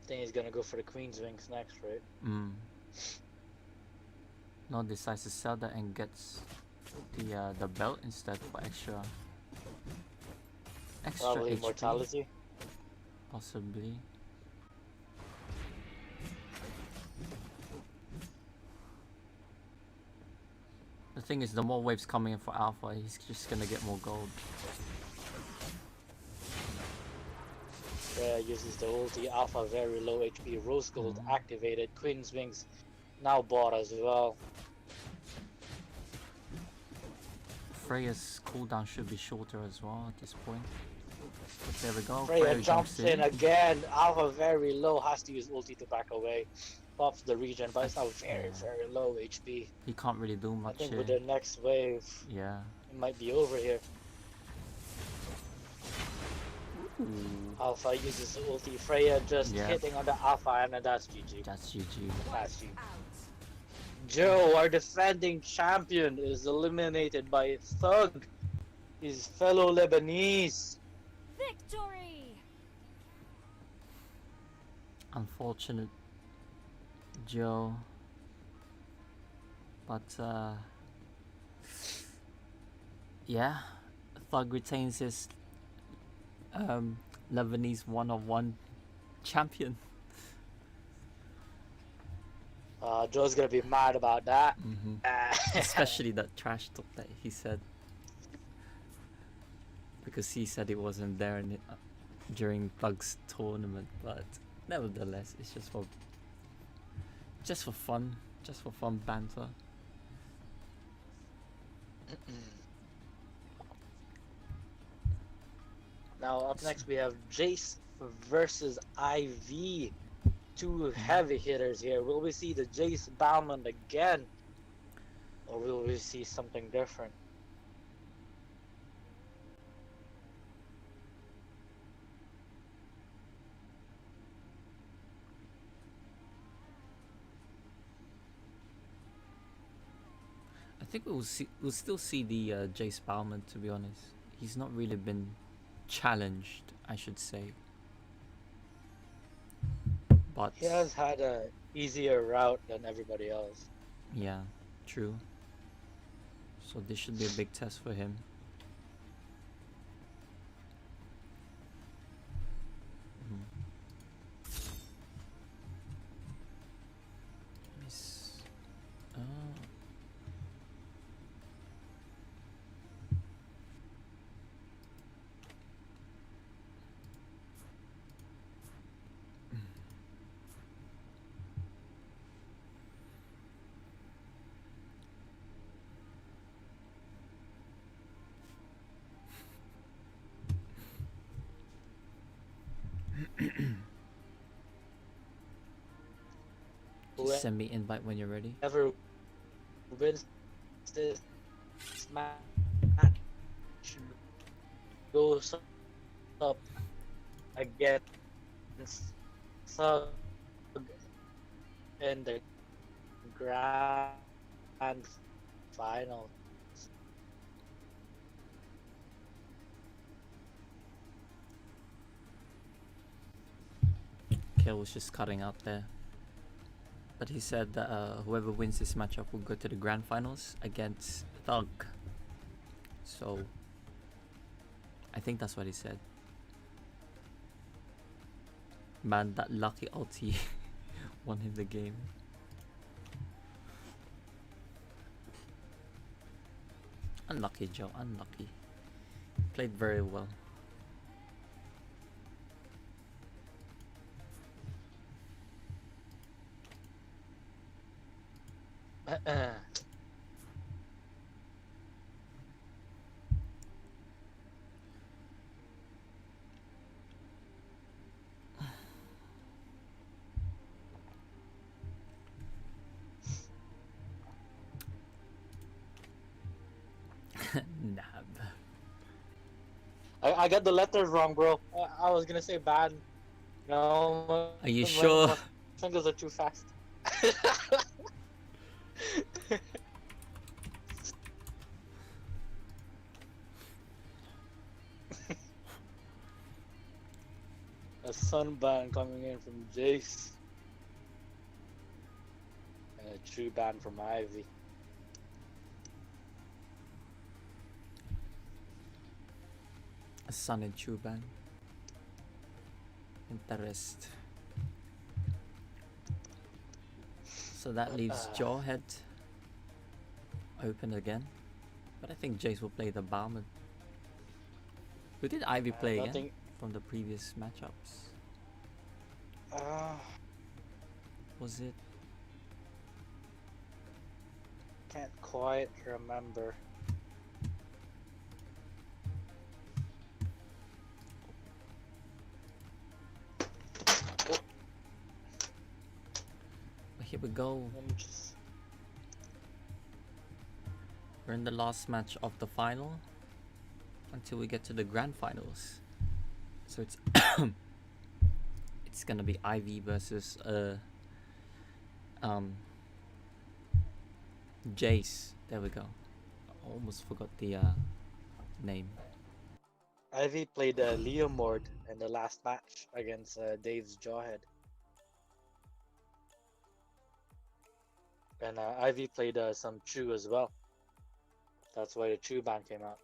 I think he's gonna go for the Queen's Wings next, right? No, decides to sell that and gets the belt instead for extra Probably HP, immortality. possibly. The thing is, the more waves coming in for Alpha, he's just gonna get more gold. Freya uses the ulti. Alpha very low HP. Rose Gold activated. Queen's Wings now bought as well. Freya's cooldown should be shorter as well at this point. But there we go. Freya jumps in again. Alpha very low. Has to use ulti to back away. Pops the regen, but it's now very, very low HP. He can't really do I much think here. with the next wave, Yeah. it might be over here. Alpha uses ulti. Freya just hitting on the Alpha, and that's GG. That's GG. That's GG. Joe, our defending champion, is eliminated by Thug, his fellow Lebanese. Victory! Unfortunate Joe, but yeah, Thug retains his Lebanese one-on-one champion. Joe's gonna be mad about that. Especially that trash talk that he said, because he said it wasn't there in it, during Thug's tournament, but nevertheless, it's just for fun, just for fun banter. Now up next we have Jace versus IV. Two heavy hitters here. Will we see the Jace Bauman again, or will we see something different? I think we'll still see the Jace Bauman, to be honest. He's not really been challenged, I should say. But He has had a easier route than everybody else. yeah, true. So this should be a big test for him. Miss. Oh. Just send me invite when you're ready. Whoever wins this match goes up against Sug in the grand final. Kill was just cutting out there. But he said that whoever wins this matchup will go to the grand finals against Thug. So I think that's what he said. Man, that lucky ulti won him the game. Unlucky, Joe, unlucky. Played very well. Nab. I got the letters wrong, bro. I was gonna say bad. No. Are you sure? My fingers are too fast. A sunban coming in from Jace. And a true ban from Ivy. A Sun and Chuban. Interest. So that leaves Jawhead open again. But I think Jace will play the Barman. Who did Ivy play again from the previous matchups? Was it? Can't quite remember. Here we go. Let me just... We're in the last match of the final until we get to the grand finals. So it's it's gonna be Ivy versus Jace. There we go. I almost forgot the name. Ivy played Leomord in the last match against Dave's Jawhead. And Ivy played some Chu as well. That's why the Chu ban came out.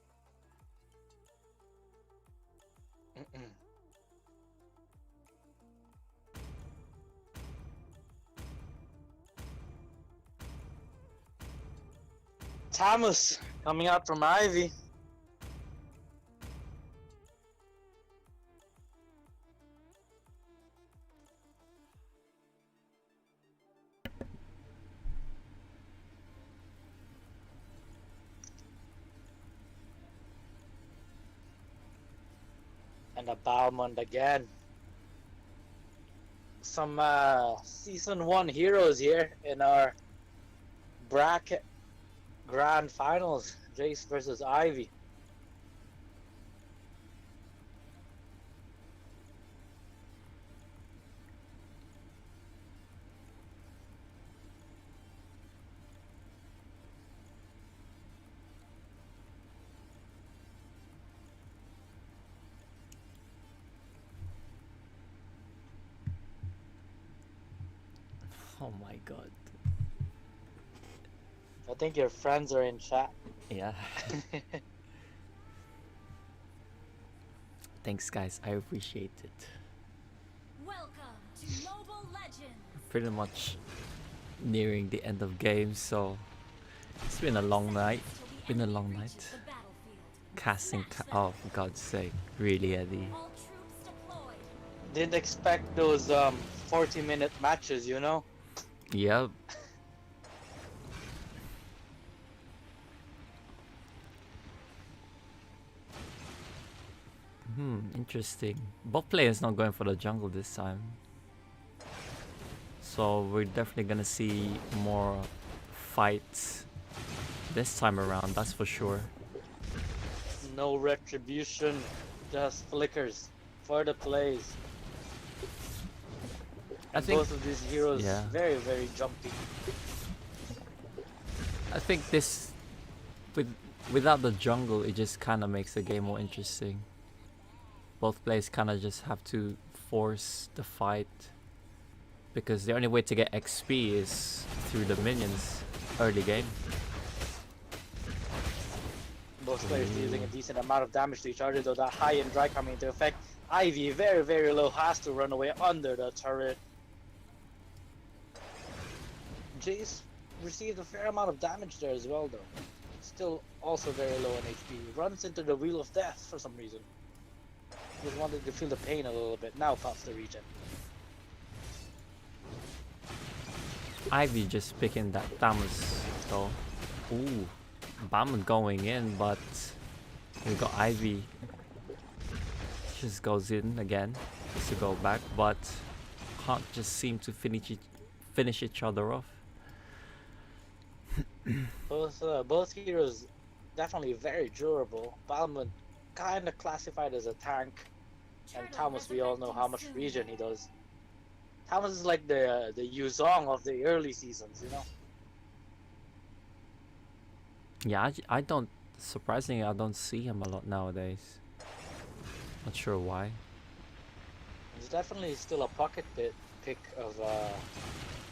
Thomas coming out from Ivy. And a Balmond again. Some season 1 heroes here in our bracket grand finals. Jace versus Ivy. Oh my god. I think your friends are in chat. Yeah. Thanks guys, I appreciate it. Welcome to Mobile Legends. Pretty much nearing the end of games, so it's been a long night. Been a long night. Casting oh for God's sake, really, Eddie. All troops deployed. Didn't expect those 40-minute matches, you know? Yep. Interesting. Both players not going for the jungle this time. So we're definitely gonna see more fights this time around, that's for sure. No retribution, just flickers for the plays. I And think both of these heroes yeah. very, very jumpy. I think this without the jungle, it just kind of makes the game more interesting. Both players kind of just have to force the fight because the only way to get XP is through the minions early game. Both players dealing a decent amount of damage to each other, though that high and dry coming into effect. Ivy very, very low, has to run away under the turret. Jace received a fair amount of damage there as well, though. Still also very low on HP. Runs into the Wheel of Death for some reason. Just wanted to feel the pain a little bit. Now pops the regen. Ivy just picking that Thamus though. Ooh, Bam going in, but we got Ivy. Just goes in again, just to go back, but can't just seem to finish each other off. Both heroes definitely very durable. Balmond kind of classified as a tank, and Thomas, we all know how much regen he does. Thomas is like the Yuzong of the early seasons, you know. Yeah, I don't. Surprisingly, I don't see him a lot nowadays. Not sure why. He's definitely still a pocket pick of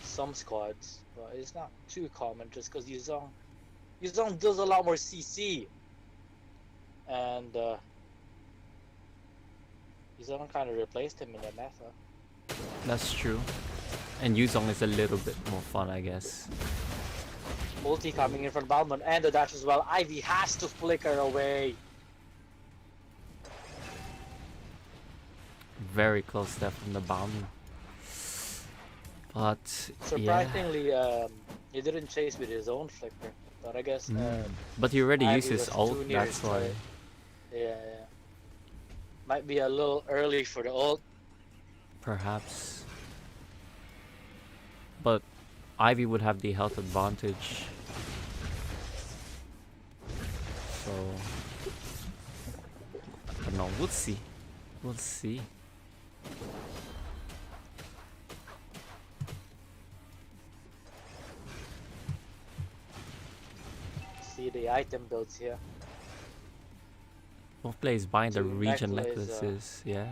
some squads, but it's not too common just because Yuzong does a lot more CC, and Yuzong kind of replaced him in the meta. That's true. And Yuzong is a little bit more fun, I guess. Ulti coming in from Balmond and the dash as well. Ivy has to flicker away. Very close there from the Balmond. But Surprisingly, he didn't chase with his own flicker, but I guess. But he already Ivy used his was ult, too near that's his why. turret. Yeah. Might be a little early for the ult. Perhaps. But Ivy would have the health advantage. So I don't know, we'll see. We'll see. See the item builds here. Both players buying the Two regen necklace, necklaces, yeah.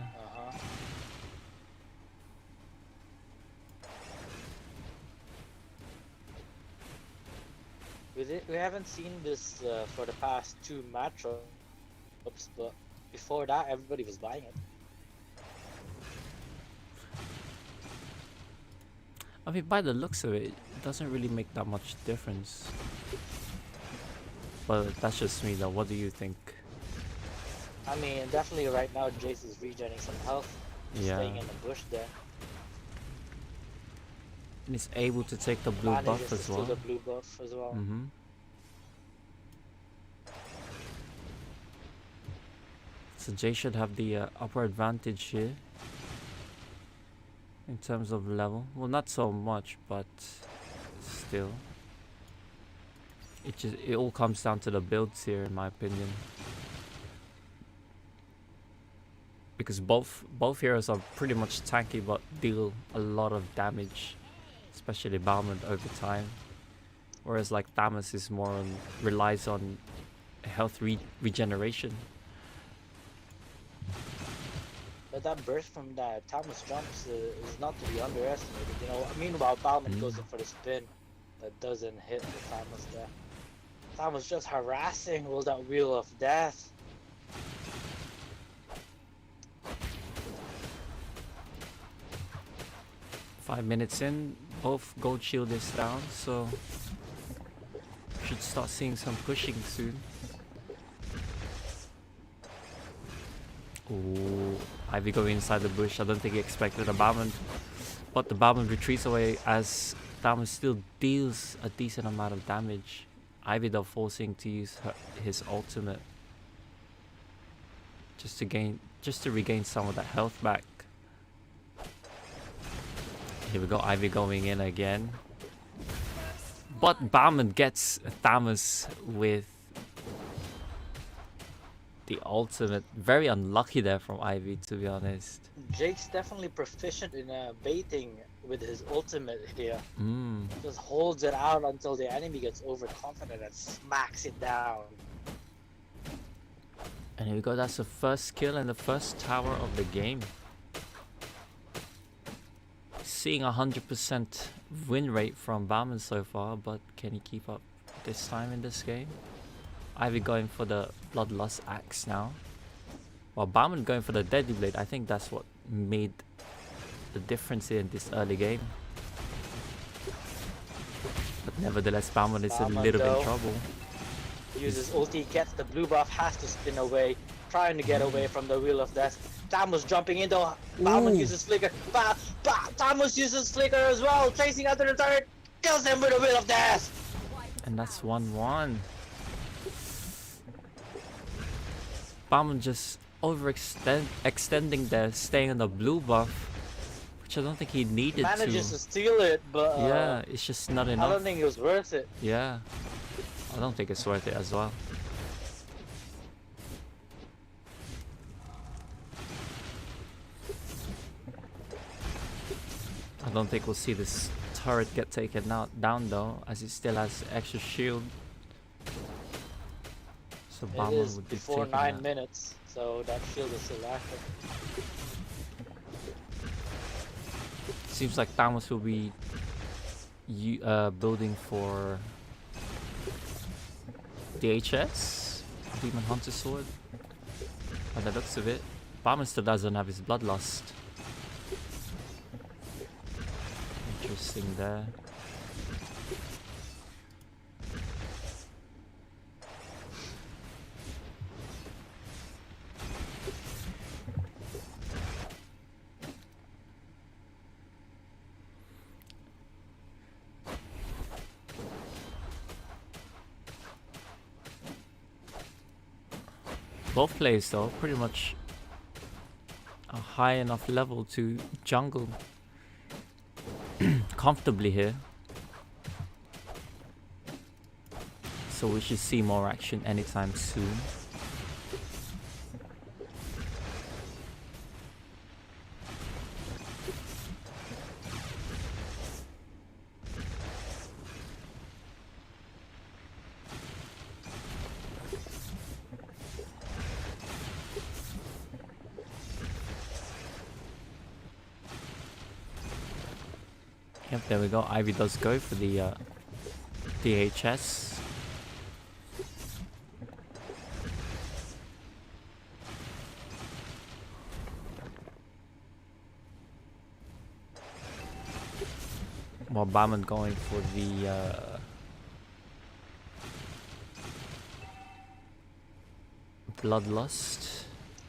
We haven't seen this for the past two matchups, but before that, everybody was buying it. I mean, by the looks of it, it doesn't really make that much difference. But that's just me though, what do you think? I mean, definitely right now, Jace is regenerating some health, staying in the bush there. And he's able to take the blue Manages buff to as steal well. the blue buff as well. So Jay should have the upper advantage here. In terms of level. Well, not so much, but still. It all comes down to the builds here, in my opinion. Because both heroes are pretty much tanky, but deal a lot of damage, especially Balmond over time. Whereas like Thamus is more relies on health regeneration. But that burst from that Thomas jumps is not to be underestimated. You know, meanwhile, Balmond goes in for the spin that doesn't hit the Thomas there. Thomas just harassing with that Wheel of Death. Five minutes in, both gold shield is down, so should start seeing some pushing soon. Ooh, Ivy going inside the bush. I don't think he expected a Balmond, but the Balmond retreats away as Thamus still deals a decent amount of damage. Ivy though forcing to use his ultimate just to regain some of that health back. Here we go, Ivy going in again. But Balmond gets Thamus with the ultimate. Very unlucky there from Ivy, to be honest. Jake's definitely proficient in baiting with his ultimate here. Mm. Just holds it out until the enemy gets overconfident and smacks it down. And here we go, that's the first kill and the first tower of the game. Seeing 100% win rate from Bauman so far, but can he keep up this time in this game? Ivy going for the Bloodlust Axe now. While Bauman going for the Deadly Blade. I think that's what made the difference in this early game. But nevertheless, Bauman is a little bit in trouble. Uses ulti, gets the blue buff, has to spin away, trying to get away from the Wheel of Death. Tamus jumping into Bauman uses Flicker. Tamus uses Flicker as well, chasing after the turret, kills him with the Wheel of Death. And that's 1-1. Bauman just extending there, staying on the blue buff, which I don't think he needed to. Manages to steal it, but yeah, it's just not enough. I don't think it was worth it. Yeah, I don't think it's worth it as well. I don't think we'll see this turret get taken down though, as it still has extra shield. So It Bauman is would be before taking 9 that. minutes, so that shield is still active. Seems like Tamus will be building for DHS, Demon Hunter Sword. By the looks of it, Bauman still doesn't have his Bloodlust. Interesting there. Both players though, pretty much a high enough level to jungle comfortably here. So we should see more action anytime soon. Yep, there we go. Ivy does go for the DHS. While Bauman going for the Bloodlust.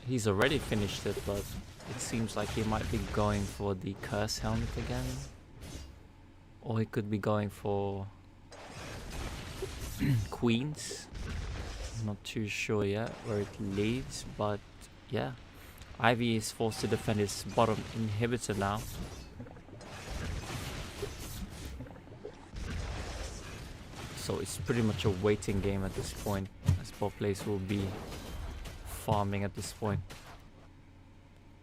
He's already finished it, but it seems like he might be going for the Curse Helmet again. Or he could be going for Queens. I'm not too sure yet where it leads, but yeah. Ivy is forced to defend his bottom inhibitor now. So it's pretty much a waiting game at this point, as both players will be farming at this point.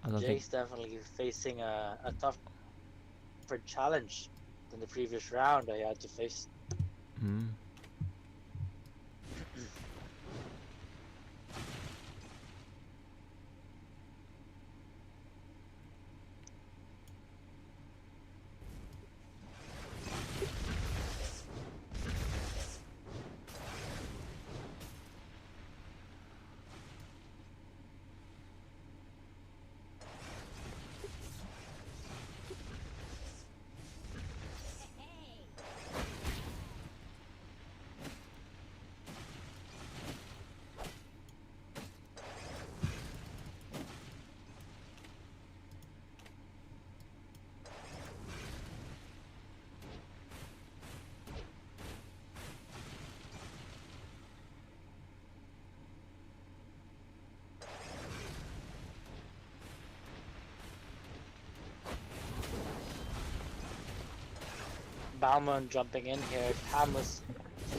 I don't think. Jake's definitely facing a tougher challenge than the previous round I had to face. Mm. Bauman jumping in here. Tamus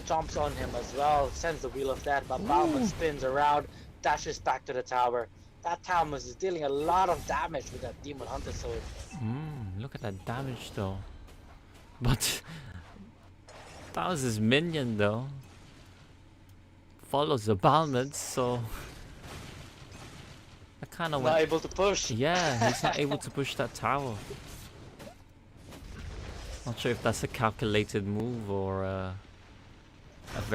jumps on him as well, sends the Wheel of Death, but Bauman spins around. dashes back to the tower. That Tamus is dealing a lot of damage with that Demon Hunter sword. Look at that damage though. But that was his minion though. Follows the Balmond, so I kind of Not went. able to push. Yeah, he's not able to push that tower. Not sure if that's a calculated move or a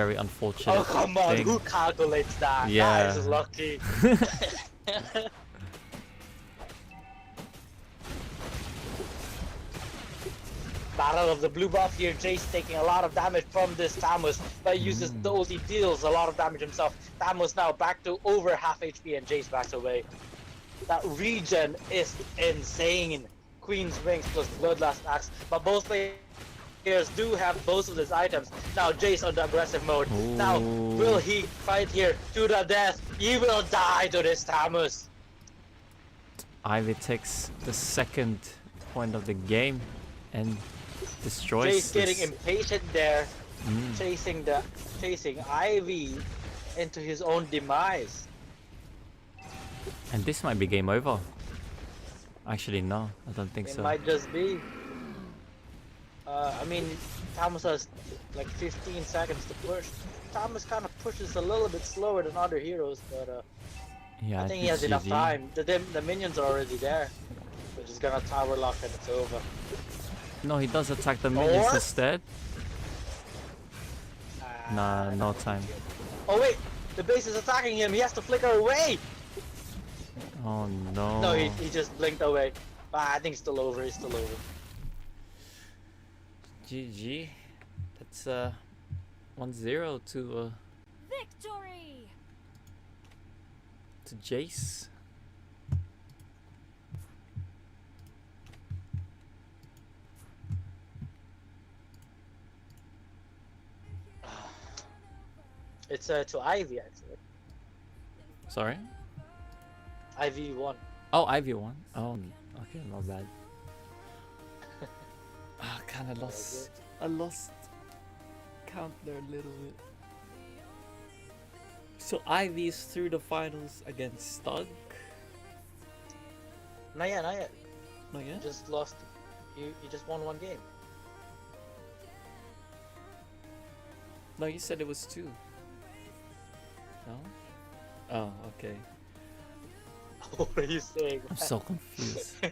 very unfortunate Oh come on, thing. who calculates that? Yeah. That is lucky. Battle of the blue buff here. Jace taking a lot of damage from this Tamus, but uses the ulti, deals a lot of damage himself. Tamus now back to over half HP and Jace backs away. That regen is insane. Queen's Wings plus Bloodlust Axe, but both players do have both of these items. Now Jace on the aggressive mode. Now, will he fight here to the death? He will die to this Tamus. Ivy takes the second point of the game and destroys Jace getting this. impatient there, chasing Ivy into his own demise. And this might be game over. Actually, no, I don't think It so. might just be. I mean, Thomas has like 15 seconds to push. Thomas kind of pushes a little bit slower than other heroes, but Yeah, I think he has enough GG. time. The minions are already there. We're just gonna tower lock and it's over. No, he does attack the minions Or- instead. Nah, no time. Oh wait, the base is attacking him. He has to flicker away. Oh no. No, he just blinked away. I think it's still over. It's still over. GG. That's 1-0 Victory! to Jace. It's to Ivy actually. Sorry? Ivy won. Oh, Ivy won. Oh, okay, not bad. I kind of lost. I lost count there a little bit. So Ivy is through the finals against Stud. Not yet, not yet. Not yet? Just lost. You just won one game. No, you said it was 2. No? Oh, okay. What are you saying? I'm so confused. I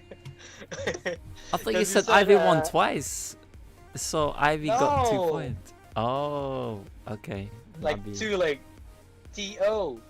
thought you 'Cause you said said, Ivy won twice. So Ivy got 2 No. points. Oh, okay. Like Maybe. 2 like TO.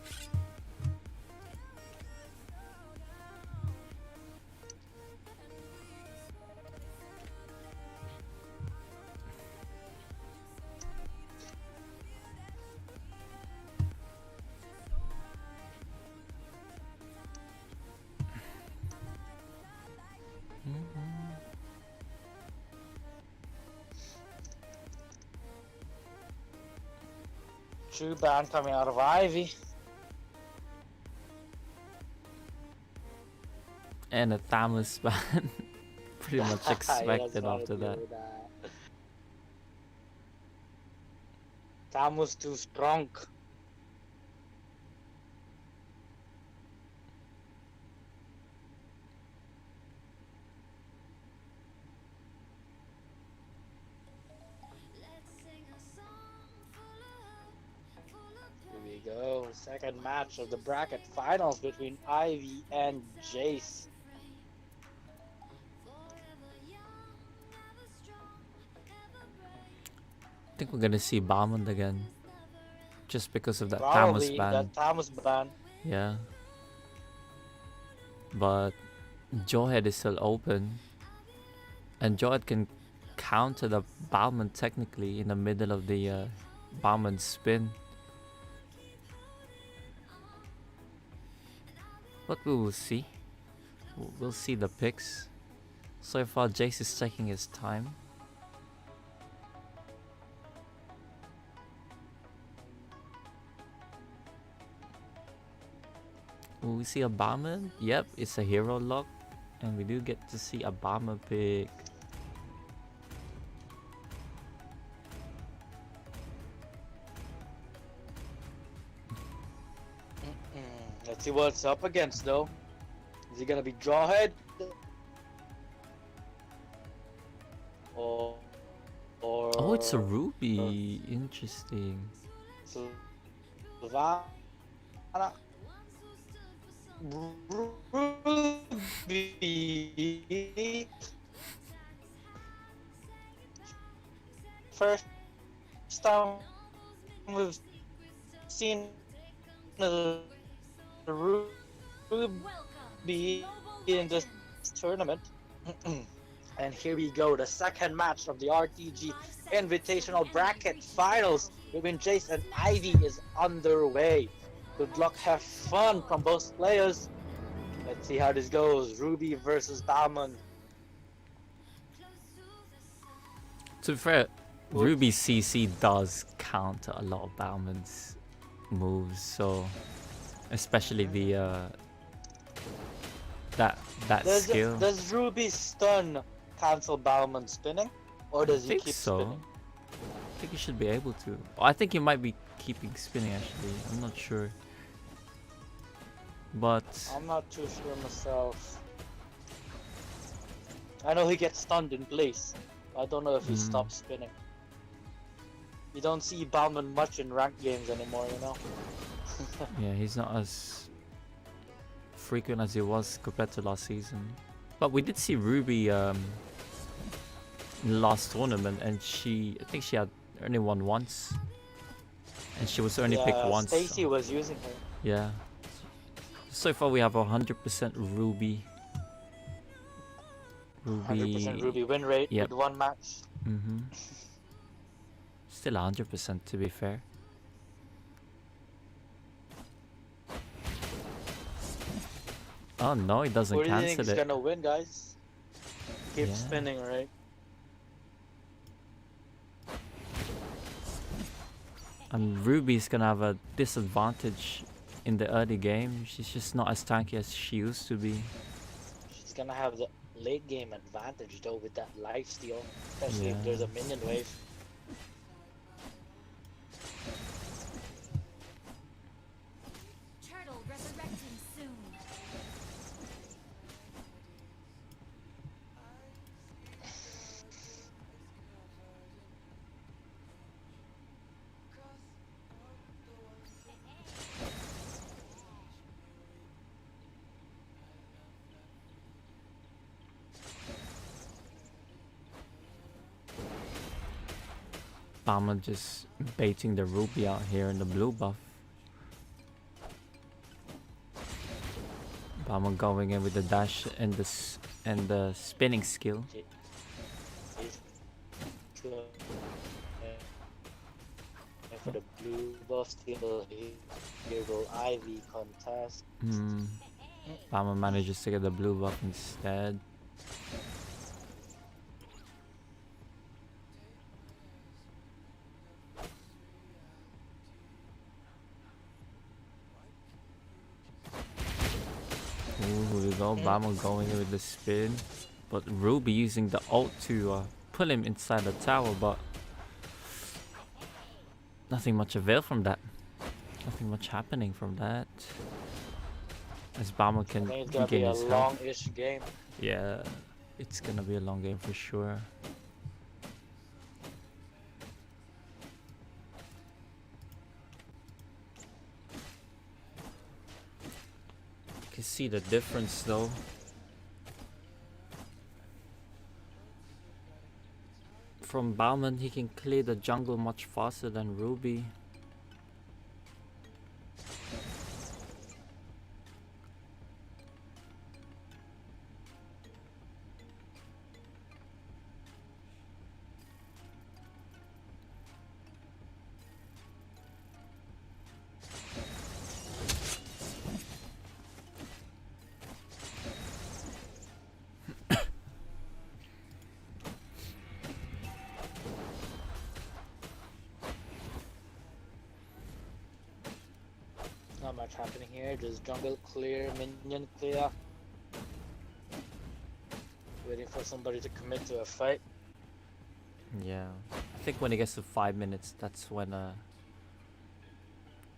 True ban coming out of Ivy. And a Thamus ban. Pretty much Yes, expected gotta after deal that. with Tamus too strong. Here we go. Second match of the bracket finals between Ivy and Jace. I think we're gonna see Balmond again. Just because of that Probably Thamus ban. that Tamus ban. Yeah. But Jawhead is still open. And Jawhead can counter the Balmond technically in the middle of the Balmond spin. But we will see. We'll see the picks. So far Jace is taking his time. Will we see a bomber? Yep, it's a hero lock. And we do get to see a bomber pick. Let's see what it's up against though. Is he gonna be drawhead? Or Oh, it's a ruby. Interesting. Savannah? Ruby. First time we've seen a Ruby in this tournament. And here we go, the second match of the RTG Invitational Bracket Finals between Jace and Ivy is underway. Good luck, have fun from both players. Let's see how this goes. Ruby versus Bauman. To be fair, Ruby CC does counter a lot of Bauman's moves, so especially the that skill. Does Ruby stun cancel Bauman spinning, or does he keep spinning? I think he should be able to. I think he might be keeping spinning actually. I'm not sure. But I'm not too sure myself. I know he gets stunned in place. I don't know if he stops spinning. You don't see Bauman much in ranked games anymore, you know? yeah, he's not as frequent as he was compared to last season. But we did see Ruby in the last tournament, and I think she had only won once. And she was only picked once. Stacy was using her. Yeah. So far we have 100% Ruby. 100% Ruby win rate with one match. Still 100% to be fair. Oh no, it doesn't Who do you cancel think is it. gonna win, guys? Keep spinning, right? And Ruby's gonna have a disadvantage in the early game. She's just not as tanky as she used to be. She's gonna have the late game advantage though with that lifesteal, especially if there's a minion wave. Turtle resurrecting soon. Bauman just baiting the Ruby out here in the blue buff. Bauman going in with the dash and the spinning skill. And for the blue buff skill, here will Ivy contest. Bauman manages to get the blue buff instead. Here we go, Bauman going in with the spin, but Ruby using the ult to pull him inside the tower, but nothing much avail from that. Nothing much happening from that. As Bauman can regain his health. It's gonna be a long-ish game. Yeah, it's gonna be a long game for sure. You can see the difference though. From Bauman, he can clear the jungle much faster than Ruby. Not much happening here, just jungle clear, minion clear. Waiting for somebody to commit to a fight. Yeah, I think when it gets to 5 minutes, that's when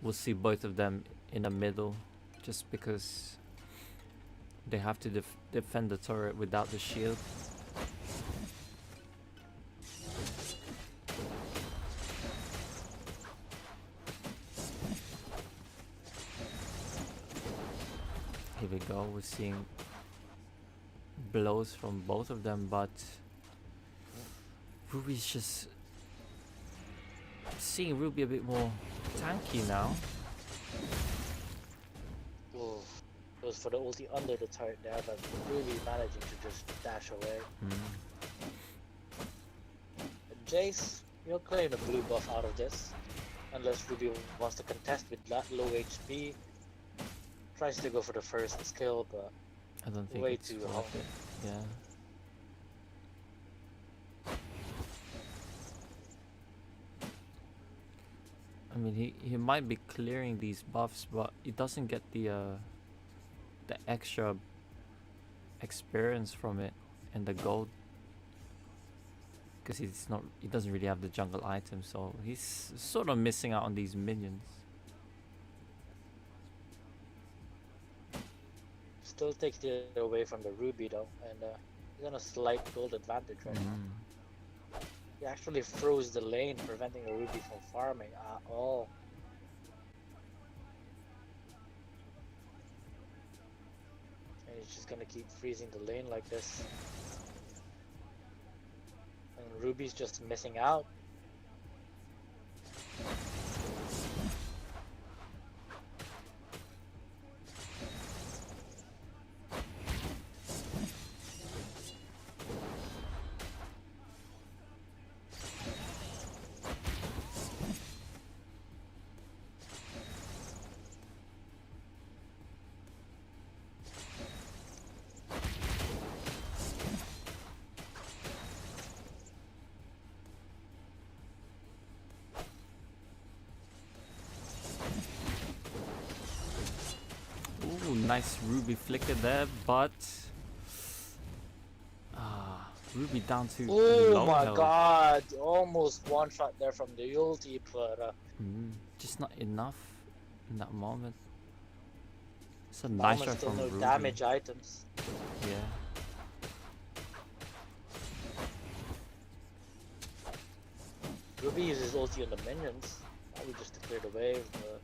we'll see both of them in the middle. just because they have to defend the turret without the shield. Here we go, we're seeing blows from both of them, but Ruby's just seeing Ruby a bit more tanky now. Ooh, goes for the ulti under the turret there, but really managing to just dash away. Jace, you'll claim the blue buff out of this, unless Ruby wants to contest with that low HP. Tries to go for the first skill, but I don't think way it's too worth hard. it. Yeah. I mean, he might be clearing these buffs, but he doesn't get the extra experience from it and the gold, because he doesn't really have the jungle item, so he's sort of missing out on these minions. Still takes it away from the Ruby though, and he's on a slight gold advantage right now. He actually froze the lane, preventing a Ruby from farming at all. And he's just gonna keep freezing the lane like this. And Ruby's just missing out. Ooh, nice Ruby flicker there, but Ruby down to Oh low my health. god, almost one shot there from the ulti, but Just not enough in that moment. It's a nice almost shot still from no Ruby. damage items. Yeah. Ruby uses ulti on the minions, probably just to clear the wave, but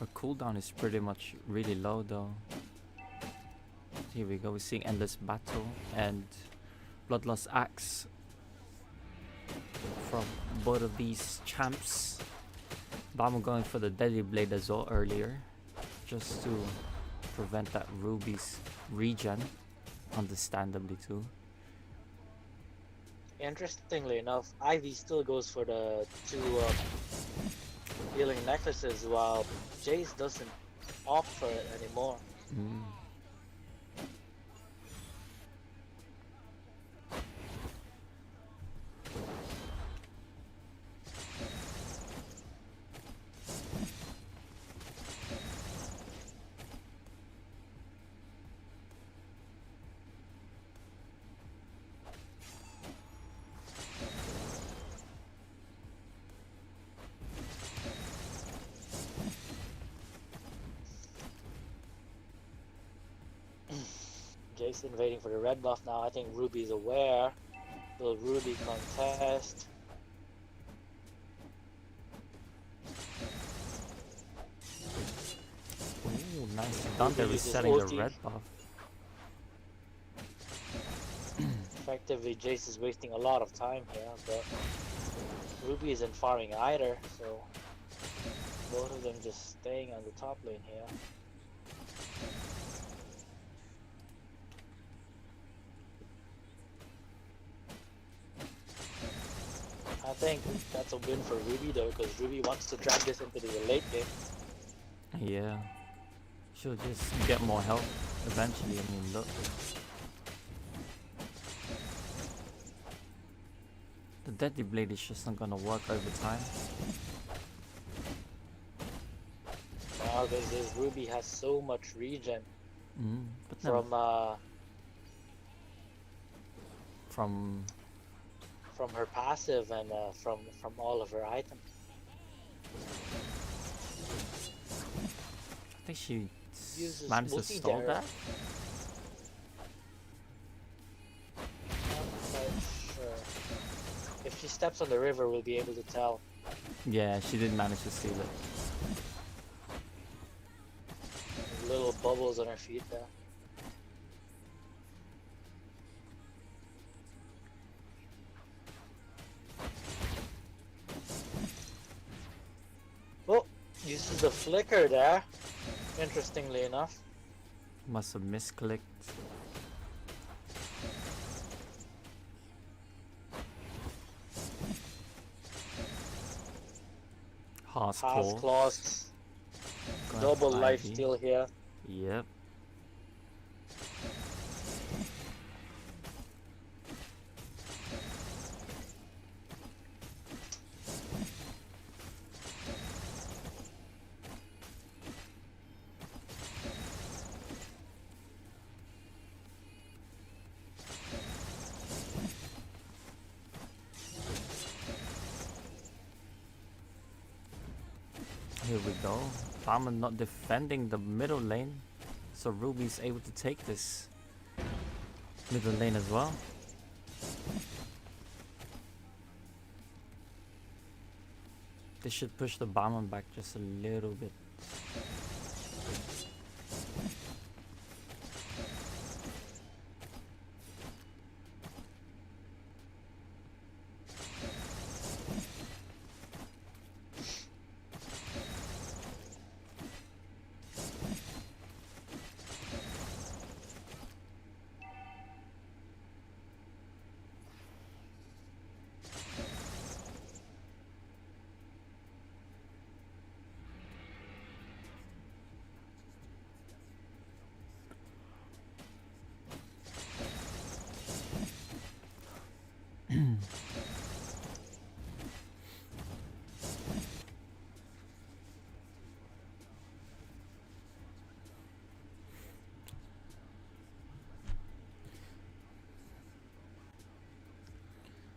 Her cooldown is pretty much really low though. Here we go, we're seeing Endless Battle and Bloodlust Axe from both of these champs. But I'm going for the Deadly Blade as well earlier, just to prevent that Ruby's regen, understandably too. interestingly enough, Ivy still goes for the two healing necklaces, while Jace doesn't opt for it anymore. Jason waiting for the red buff now. I think Ruby's aware. Will Ruby contest? Ooh, nicely done there, Ruby uses resetting the ulti. red buff. Effectively, Jace is wasting a lot of time here, but Ruby isn't farming either, so both of them just staying on the top lane here. I think that's a win for Ruby though, because Ruby wants to drag this into the late game. Yeah. She'll just get more health eventually. I mean, look. The Deadly Blade is just not gonna work over time. Now this Ruby has so much regen But then from her passive and from all of her items. I think think she Uses managed to stall multi-dare. that. Not quite sure. If she steps on the river, we'll be able to tell. Yeah, she did manage to steal it. Little bubbles on her feet there. Oh, uses the flicker there. Interestingly enough. Must have misclicked. Heart's Half Claw. claws. Going Double for life Ivy. steal here. Yep. Here we go. Farmer not defending the middle lane, so Ruby's able to take this middle lane as well. They should push the Barman back just a little bit.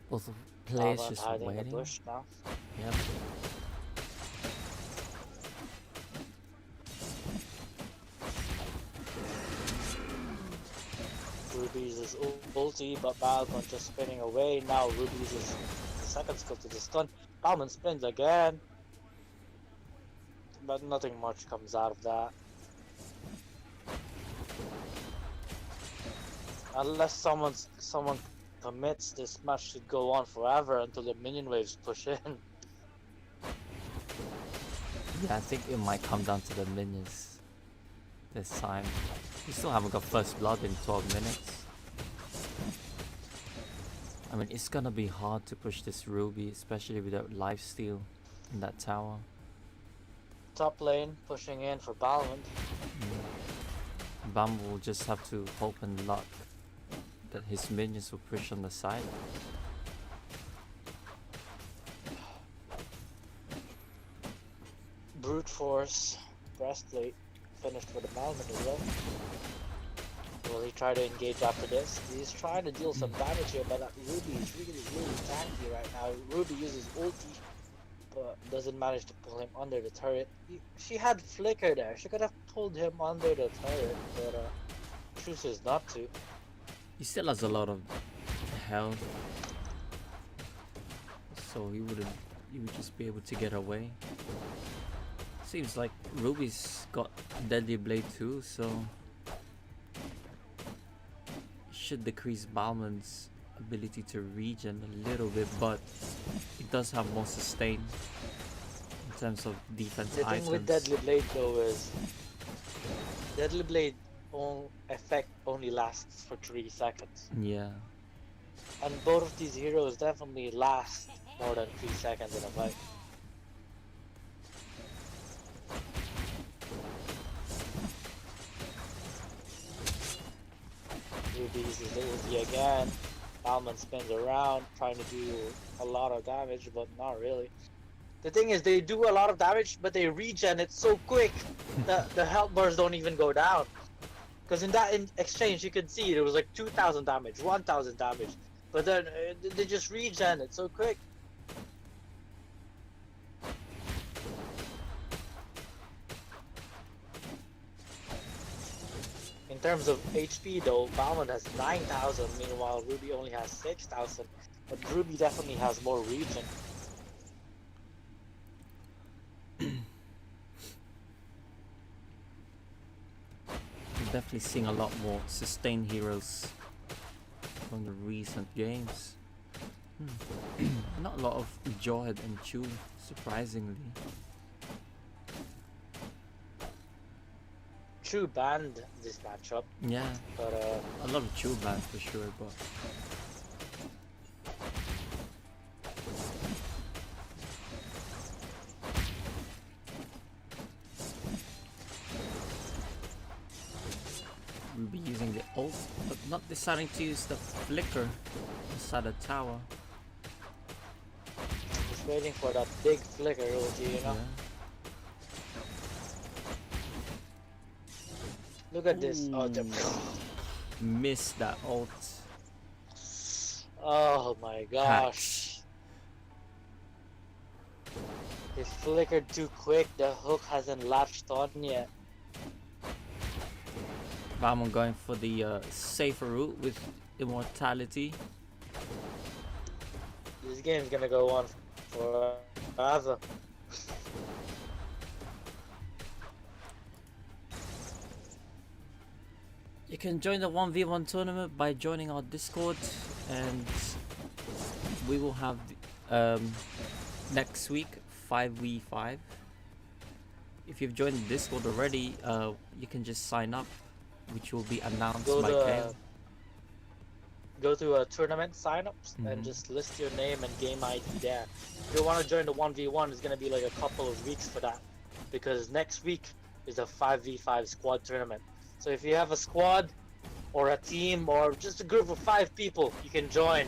Both players Barman just hiding in the waiting. bush now. Yep. Ruby uses ulti, but Balmond just spinning away. Now Ruby uses the second skill to the stun. Balmond spins again. But nothing much comes out of that. Unless someone commits, this match should go on forever until the minion waves push in. Yeah, I think it might come down to the minions this time. We still haven't got first blood in 12 minutes. I mean, it's gonna be hard to push this Ruby, especially without lifesteal in that tower. Top lane pushing in for Balmond. Bam will just have to hope and luck that his minions will push on the side. Brute force, breastplate, finished for the Balmond as well. Will he try to engage after this? He's trying to deal some damage here, but that Ruby is really tanky right now. Ruby uses ulti, but doesn't manage to pull him under the turret. She had flicker there. She could have pulled him under the turret, but chooses not to. He still has a lot of health, so he would just be able to get away. Seems like Ruby's got Deadly Blade too, so should decrease Balmond's ability to regen a little bit, but it does have more sustain in terms of defense The items. thing with Deadly Blade though is Deadly Blade effect only lasts for 3 seconds. Yeah. And both of these heroes definitely last more than 3 seconds in a fight. Ruby uses the ulti again. Balmond spins around, trying to do a lot of damage, but not really. The thing is, they do a lot of damage, but they regen it so quick that the health bars don't even go down. Because in that exchange, you can see it was like 2,000 damage, 1,000 damage. But then they just regen it so quick. in terms of HP though, Balmond has 9,000, meanwhile Ruby only has 6,000. But Ruby definitely has more region. We're definitely seeing a lot more sustained heroes from the recent games. Not a lot of Jawhead and Chu, surprisingly. True banned this matchup, Yeah, but a lot of Chu bans for sure, but we'll be using the ult, but not deciding to use the flicker inside the tower. just waiting for that big flicker, OG, you know? Yeah. Look at this. Oh, Missed that ult. oh my gosh. It flickered too quick, the hook hasn't latched on yet. Balmond going for the safer route with immortality. This game's gonna go on forever. You can join the 1v1 tournament by joining our Discord, and we will have next week 5v5. If you've joined the Discord already, you can just sign up, which will be announced by Kale. Go to tournament signups and Mhm. just list your name and game ID there. If you want to join the 1v1, it's gonna be like a couple of weeks for that, because next week is a 5v5 squad tournament. So if you have a squad or a team or just a group of 5 people, you can join.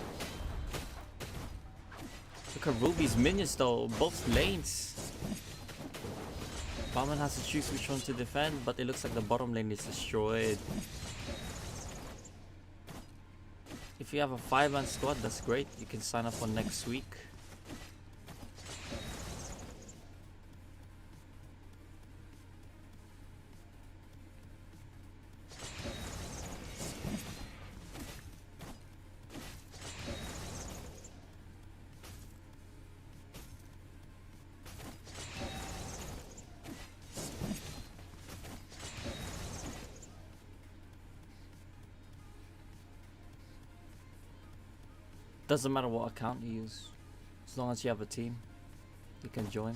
Look at Ruby's minions though, both lanes. Balmond has to choose which one to defend, but it looks like the bottom lane is destroyed. If you have a 5-man squad, that's great. You can sign up for next week. Doesn't matter what account you use, as long as you have a team, you can join.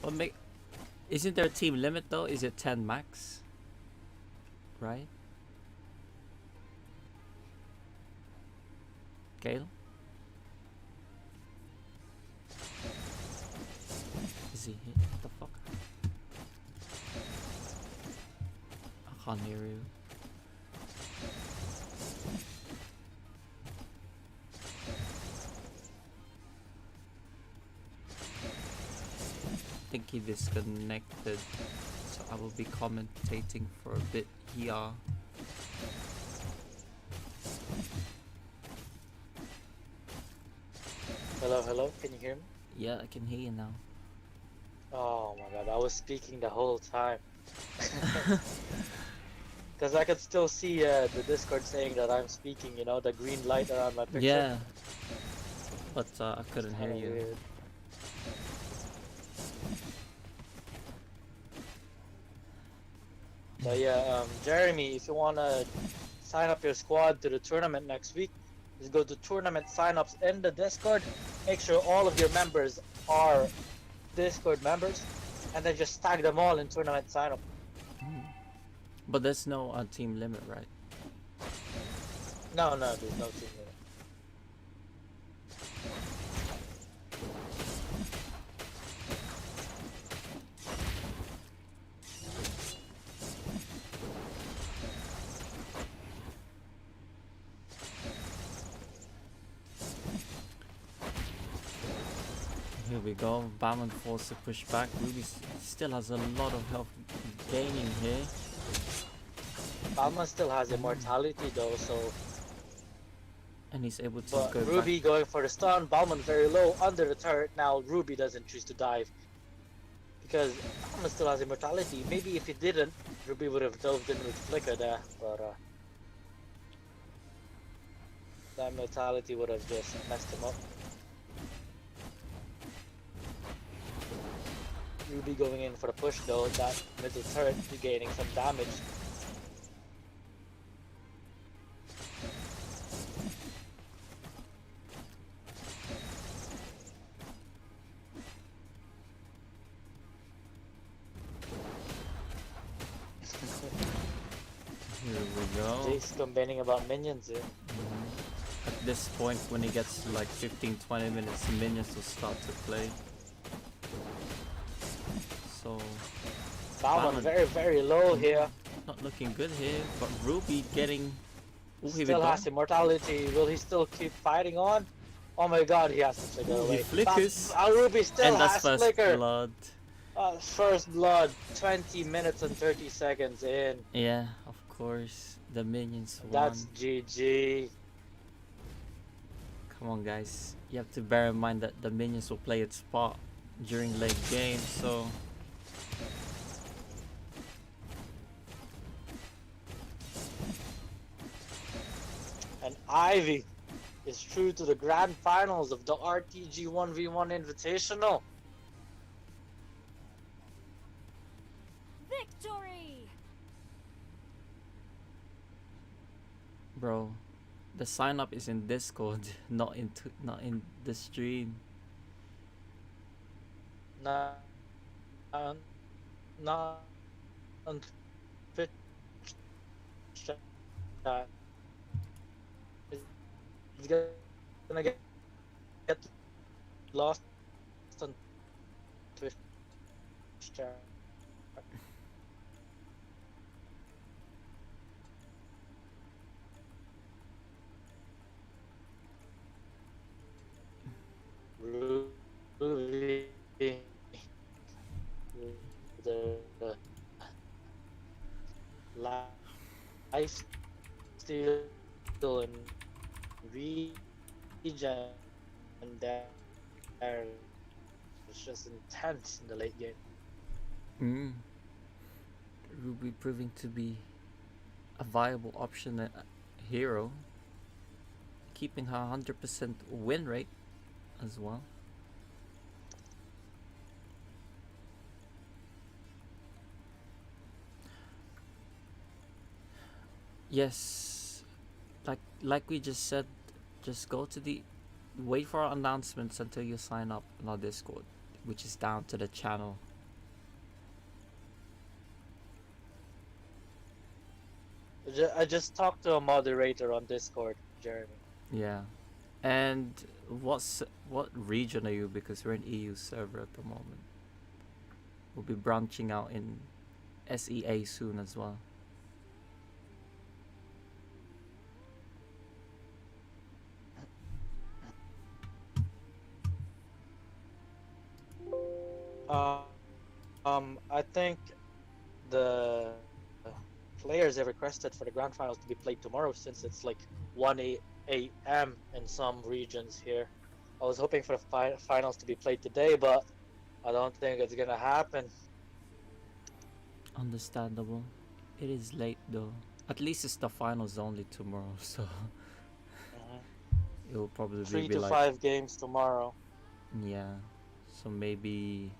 But isn't there a team limit though? Is it 10 max? Right? Gale? Is he here? What the fuck? I can't hear you. I think he disconnected, so I will be commentating for a bit here. Hello, hello, can you hear me? Yeah, I can hear you now. Oh my god, I was speaking the whole time. Because I could still see the Discord saying that I'm speaking, you know, the green light around my picture. Yeah, but I couldn't hear Kinda you. weird. But yeah, Jeremy, if you wanna sign up your squad to the tournament next week, just go to tournament signups in the Discord. Make sure all of your members are Discord members, and then just tag them all in tournament signup. But there's no team limit, right? No, there's no team limit. Here we go. Balmond forced to push back. Ruby still has a lot of health gaining here. Balma still has immortality though, so. And he's able to But go Ruby going for the stun, Balman very low under the turret now. Ruby doesn't choose to dive. because Alma still has immortality. Maybe if he didn't, Ruby would have delved in with Flicker there, but that immortality would have just messed him up. Ruby going in for the push though, that middle turret gaining some damage. Here we go. Jace complaining about minions here. At this point, when he gets like 15-20 minutes, minions will start to play. So Balmond Balmond. very, very low here. not looking good here, but Ruby getting. Ooh, here we Still go. has immortality. Will he still keep fighting on? Oh my god, he has to flicker Ooh, away. he flickers. Ruby still And that's has first flicker. blood. First blood, 20 minutes and 30 seconds in. Yeah, of course. The minions won. That's GG. Come on, guys. You have to bear in mind that the minions will play its part during late game, so. And Ivy is true to the grand finals of the RTG 1v1 Invitational. Victory! Bro, the sign up is in Discord, not in the stream. Not on Twitch chat. It's gonna get lost on Twitch chat. Ruby, the life steal and regen there is just intense in the late game. Ruby proving to be a viable option, a hero, keeping her 100% win rate as well. Yes, like we just said, just go to the wait for our announcements until you sign up on our Discord, which is down to the channel. I just talked to a moderator on Discord, Jeremy. Yeah. And what region are you? Because we're in EU server at the moment. We'll be branching out in SEA soon as well. I think the players have requested for the grand finals to be played tomorrow since it's like 1 a.m. in some regions here. I was hoping for the finals to be played today, but I don't think it's gonna happen. Understandable. It is late though. At least it's the finals only tomorrow, so it will probably 3 be to like 5 games tomorrow. yeah. So maybe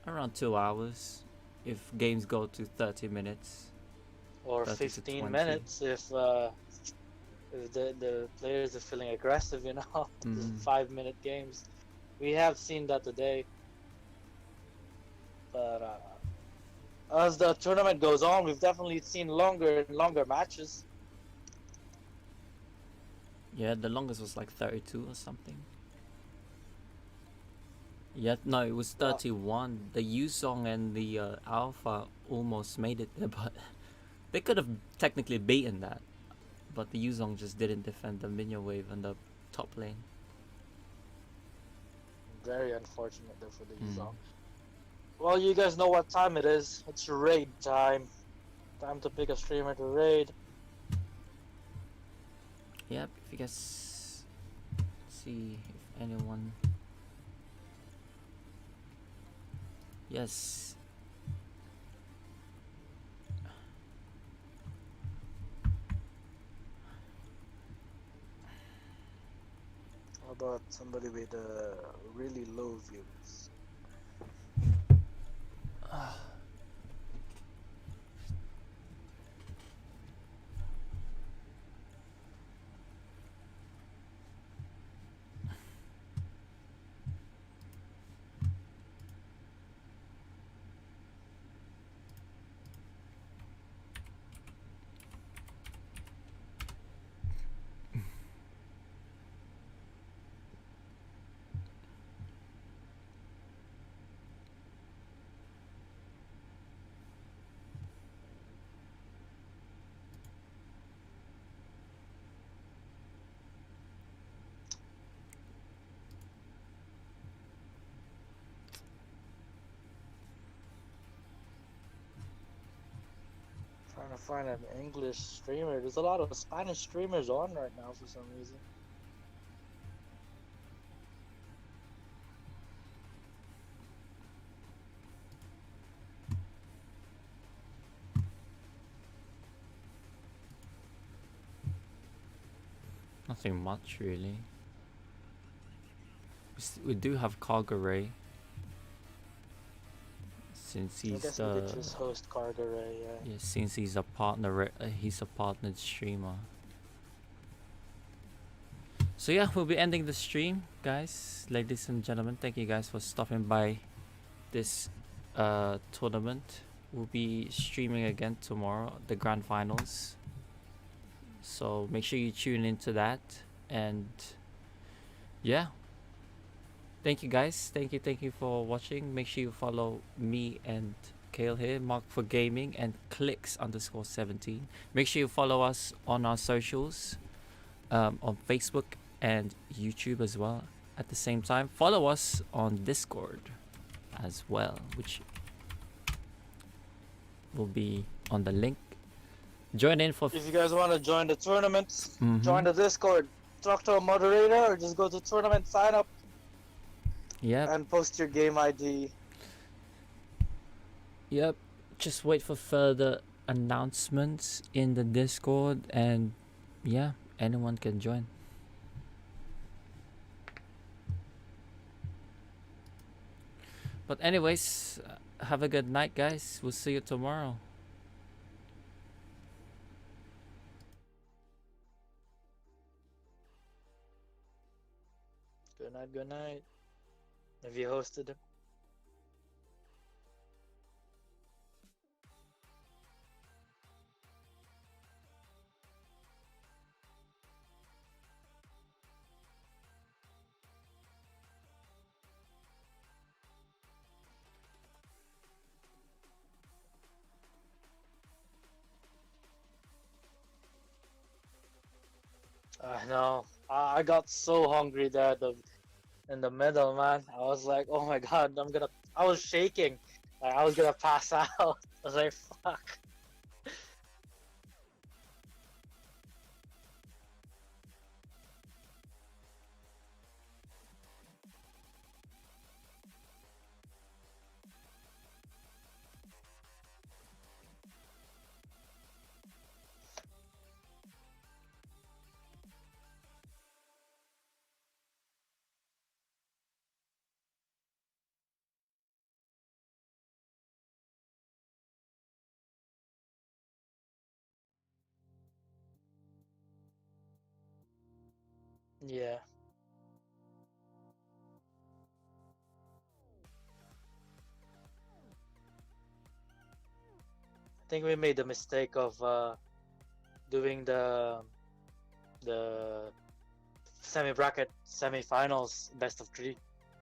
around 2 hours if games go to 30 minutes. Or 30 to 15 20. minutes if the players are feeling aggressive, you know, 5-minute games. We have seen that today. But as the tournament goes on, we've definitely seen longer and longer matches. Yeah, the longest was like 32 or something. Yeah, no, it was 31. The Yuzong and the Alpha almost made it there, but they could have technically beaten that. But the Yuzong just didn't defend the minion wave in the top lane. Very unfortunate though for the Yuzong. Well, you guys know what time it is. It's raid time. Time to pick a streamer to raid. Yep, if you guys see if anyone Yes. How about somebody with really low views? Trying to find an English streamer. There's a lot of Spanish streamers on right now for some reason. Nothing much really. We do have Cargo Ray. Since I he's guess we could just host Cargaray, yeah. yeah, since he's a partner, he's a partnered streamer. So yeah, we'll be ending the stream, guys, ladies and gentlemen. Thank you guys for stopping by this tournament. We'll be streaming again tomorrow, the grand finals. So make sure you tune into that, and yeah. Thank you guys. Thank you for watching. Make sure you follow me and Kale here, Mark for Gaming and Clicks_17. Make sure you follow us on our socials, on Facebook and YouTube as well. At the same time, follow us on Discord as well, which will be on the link. Join in for. If you guys want to join the tournaments, Mhm. join the Discord. Talk to a moderator or just go to tournament, sign up, Yep. and post your game ID. Yep. Just wait for further announcements in the Discord, and yeah, anyone can join. But anyways, have a good night, guys. We'll see you tomorrow. Good night, good night. Have you hosted him? I know. I got so hungry there in the middle, man. I was like, oh my god, I was shaking. Like, I was gonna pass out. I was like, fuck. Yeah. I think we made the mistake of doing the semi bracket semi finals best of 3.